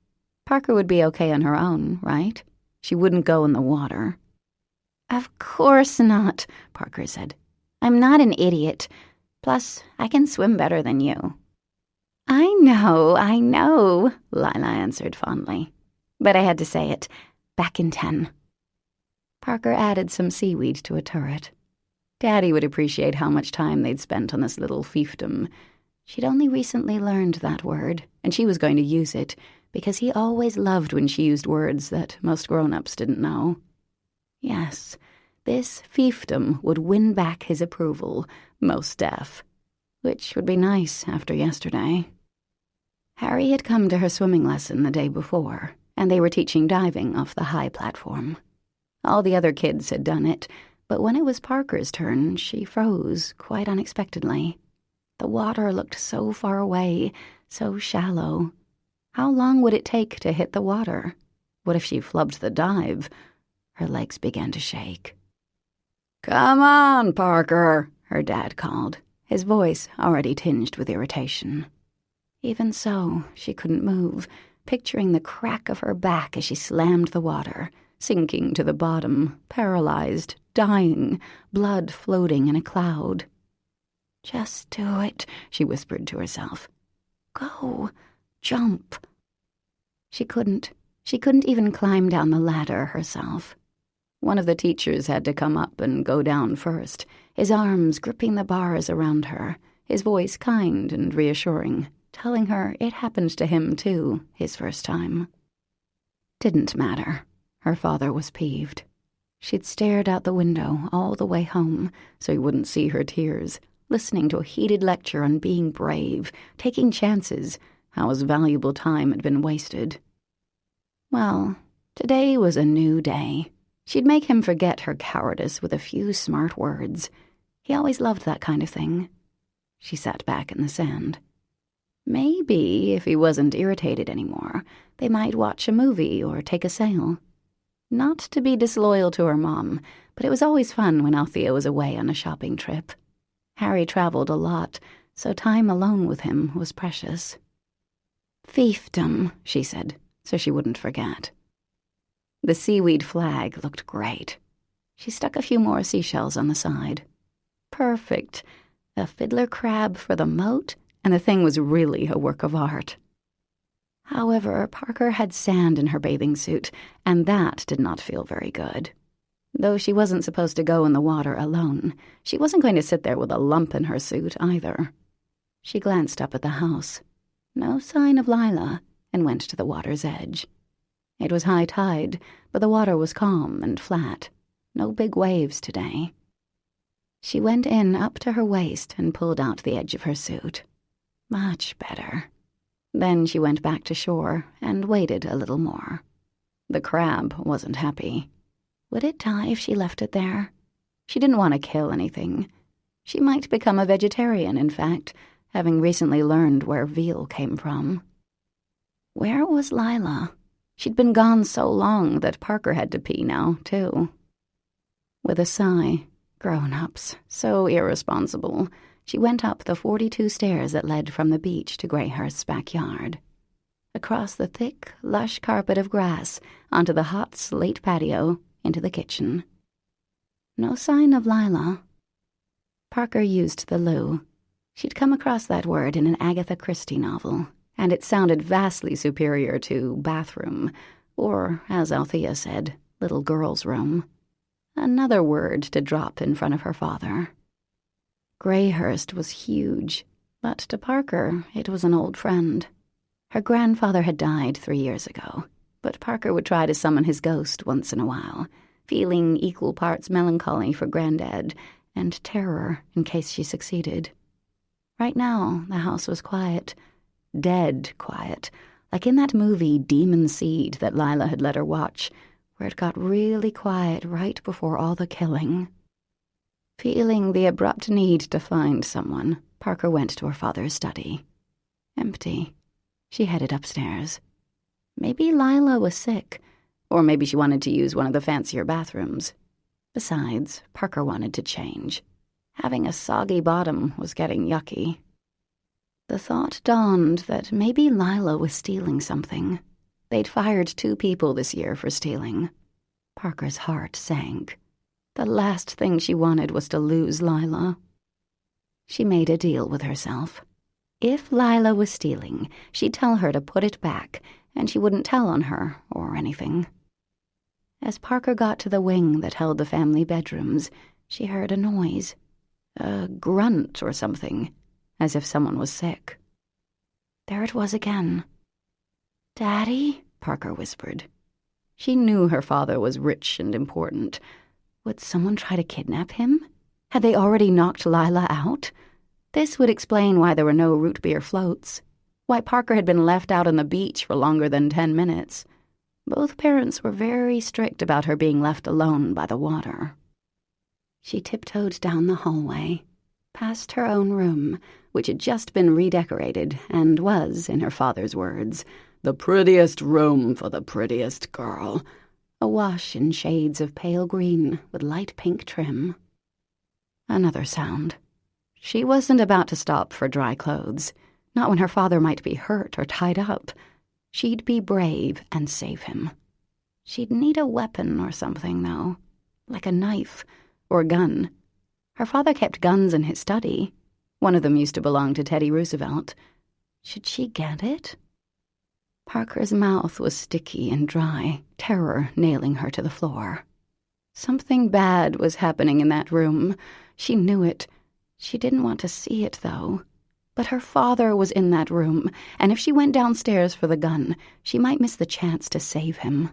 Parker would be okay on her own, right? She wouldn't go in the water. Of course not, Parker said. I'm not an idiot. Plus, I can swim better than you. I know, Lila answered fondly. But I had to say it. Back in 10. Parker added some seaweed to a turret. Daddy would appreciate how much time they'd spent on this little fiefdom. She'd only recently learned that word, and she was going to use it, because he always loved when she used words that most grown-ups didn't know. Yes, this fiefdom would win back his approval, most deaf, which would be nice after yesterday. Harry had come to her swimming lesson the day before, and they were teaching diving off the high platform. All the other kids had done it, but when it was Parker's turn, she froze quite unexpectedly. The water looked so far away, so shallow. How long would it take to hit the water? What if she flubbed the dive? Her legs began to shake. "Come on, Parker," her dad called, his voice already tinged with irritation. Even so, she couldn't move, picturing the crack of her back as she slammed the water, sinking to the bottom, paralyzed, dying, blood floating in a cloud. "Just do it," she whispered to herself. "Go. Jump." She couldn't even climb down the ladder herself. One of the teachers had to come up and go down first, his arms gripping the bars around her, his voice kind and reassuring, telling her it happened to him too, his first time. Didn't matter. Her father was peeved. She'd stared out the window all the way home so he wouldn't see her tears, listening to a heated lecture on being brave, taking chances, how his valuable time had been wasted. Well, today was a new day. She'd make him forget her cowardice with a few smart words. He always loved that kind of thing. She sat back in the sand. Maybe, if he wasn't irritated anymore, they might watch a movie or take a sail. Not to be disloyal to her mom, but it was always fun when Althea was away on a shopping trip. Harry traveled a lot, so time alone with him was precious. "Fiefdom," she said, so she wouldn't forget. The seaweed flag looked great. She stuck a few more seashells on the side. Perfect. A fiddler crab for the moat, and the thing was really a work of art. However, Parker had sand in her bathing suit, and that did not feel very good. Though she wasn't supposed to go in the water alone, she wasn't going to sit there with a lump in her suit either. She glanced up at the house. No sign of Lila, and went to the water's edge. It was high tide, but the water was calm and flat. No big waves today. She went in up to her waist and pulled out the edge of her suit. Much better. Then she went back to shore and waited a little more. The crab wasn't happy. Would it die if she left it there? She didn't want to kill anything. She might become a vegetarian, in fact, having recently learned where veal came from. Where was Lila? She'd been gone so long that Parker had to pee now, too. With a sigh, grown-ups, so irresponsible, she went up the 42 stairs that led from the beach to Greyhurst's backyard. Across the thick, lush carpet of grass, onto the hot slate patio, into the kitchen. No sign of Lila. Parker used the loo. She'd come across that word in an Agatha Christie novel, and it sounded vastly superior to bathroom, or, as Althea said, little girl's room. Another word to drop in front of her father. Greyhurst was huge, but to Parker it was an old friend. Her grandfather had died 3 years ago, but Parker would try to summon his ghost once in a while, feeling equal parts melancholy for Granddad and terror in case she succeeded. Right now, the house was quiet, dead quiet, like in that movie Demon Seed that Lila had let her watch, where it got really quiet right before all the killing. Feeling the abrupt need to find someone, Parker went to her father's study. Empty. She headed upstairs. Maybe Lila was sick, or maybe she wanted to use one of the fancier bathrooms. Besides, Parker wanted to change. Having a soggy bottom was getting yucky. The thought dawned that maybe Lila was stealing something. They'd fired 2 people this year for stealing. Parker's heart sank. The last thing she wanted was to lose Lila. She made a deal with herself. If Lila was stealing, she'd tell her to put it back, and she wouldn't tell on her or anything. As Parker got to the wing that held the family bedrooms, she heard a noise. A grunt or something, as if someone was sick. There it was again. "Daddy?" Parker whispered. She knew her father was rich and important. Would someone try to kidnap him? Had they already knocked Lila out? This would explain why there were no root beer floats, why Parker had been left out on the beach for longer than 10 minutes. Both parents were very strict about her being left alone by the water. She tiptoed down the hallway, past her own room, which had just been redecorated and was, in her father's words, the prettiest room for the prettiest girl, awash in shades of pale green with light pink trim. Another sound. She wasn't about to stop for dry clothes, not when her father might be hurt or tied up. She'd be brave and save him. She'd need a weapon or something, though, like a knife or a gun. Her father kept guns in his study. One of them used to belong to Teddy Roosevelt. Should she get it? Parker's mouth was sticky and dry, terror nailing her to the floor. Something bad was happening in that room. She knew it. She didn't want to see it, though. But her father was in that room, and if she went downstairs for the gun, she might miss the chance to save him.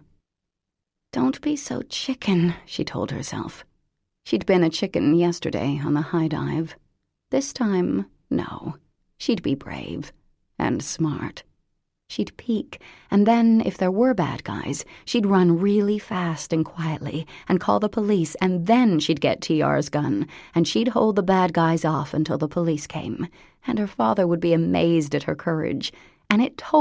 "Don't be so chicken," she told herself. She'd been a chicken yesterday on the high dive. This time, no. She'd be brave and smart. She'd peek, and then, if there were bad guys, she'd run really fast and quietly and call the police, and then she'd get TR's gun, and she'd hold the bad guys off until the police came, and her father would be amazed at her courage, and it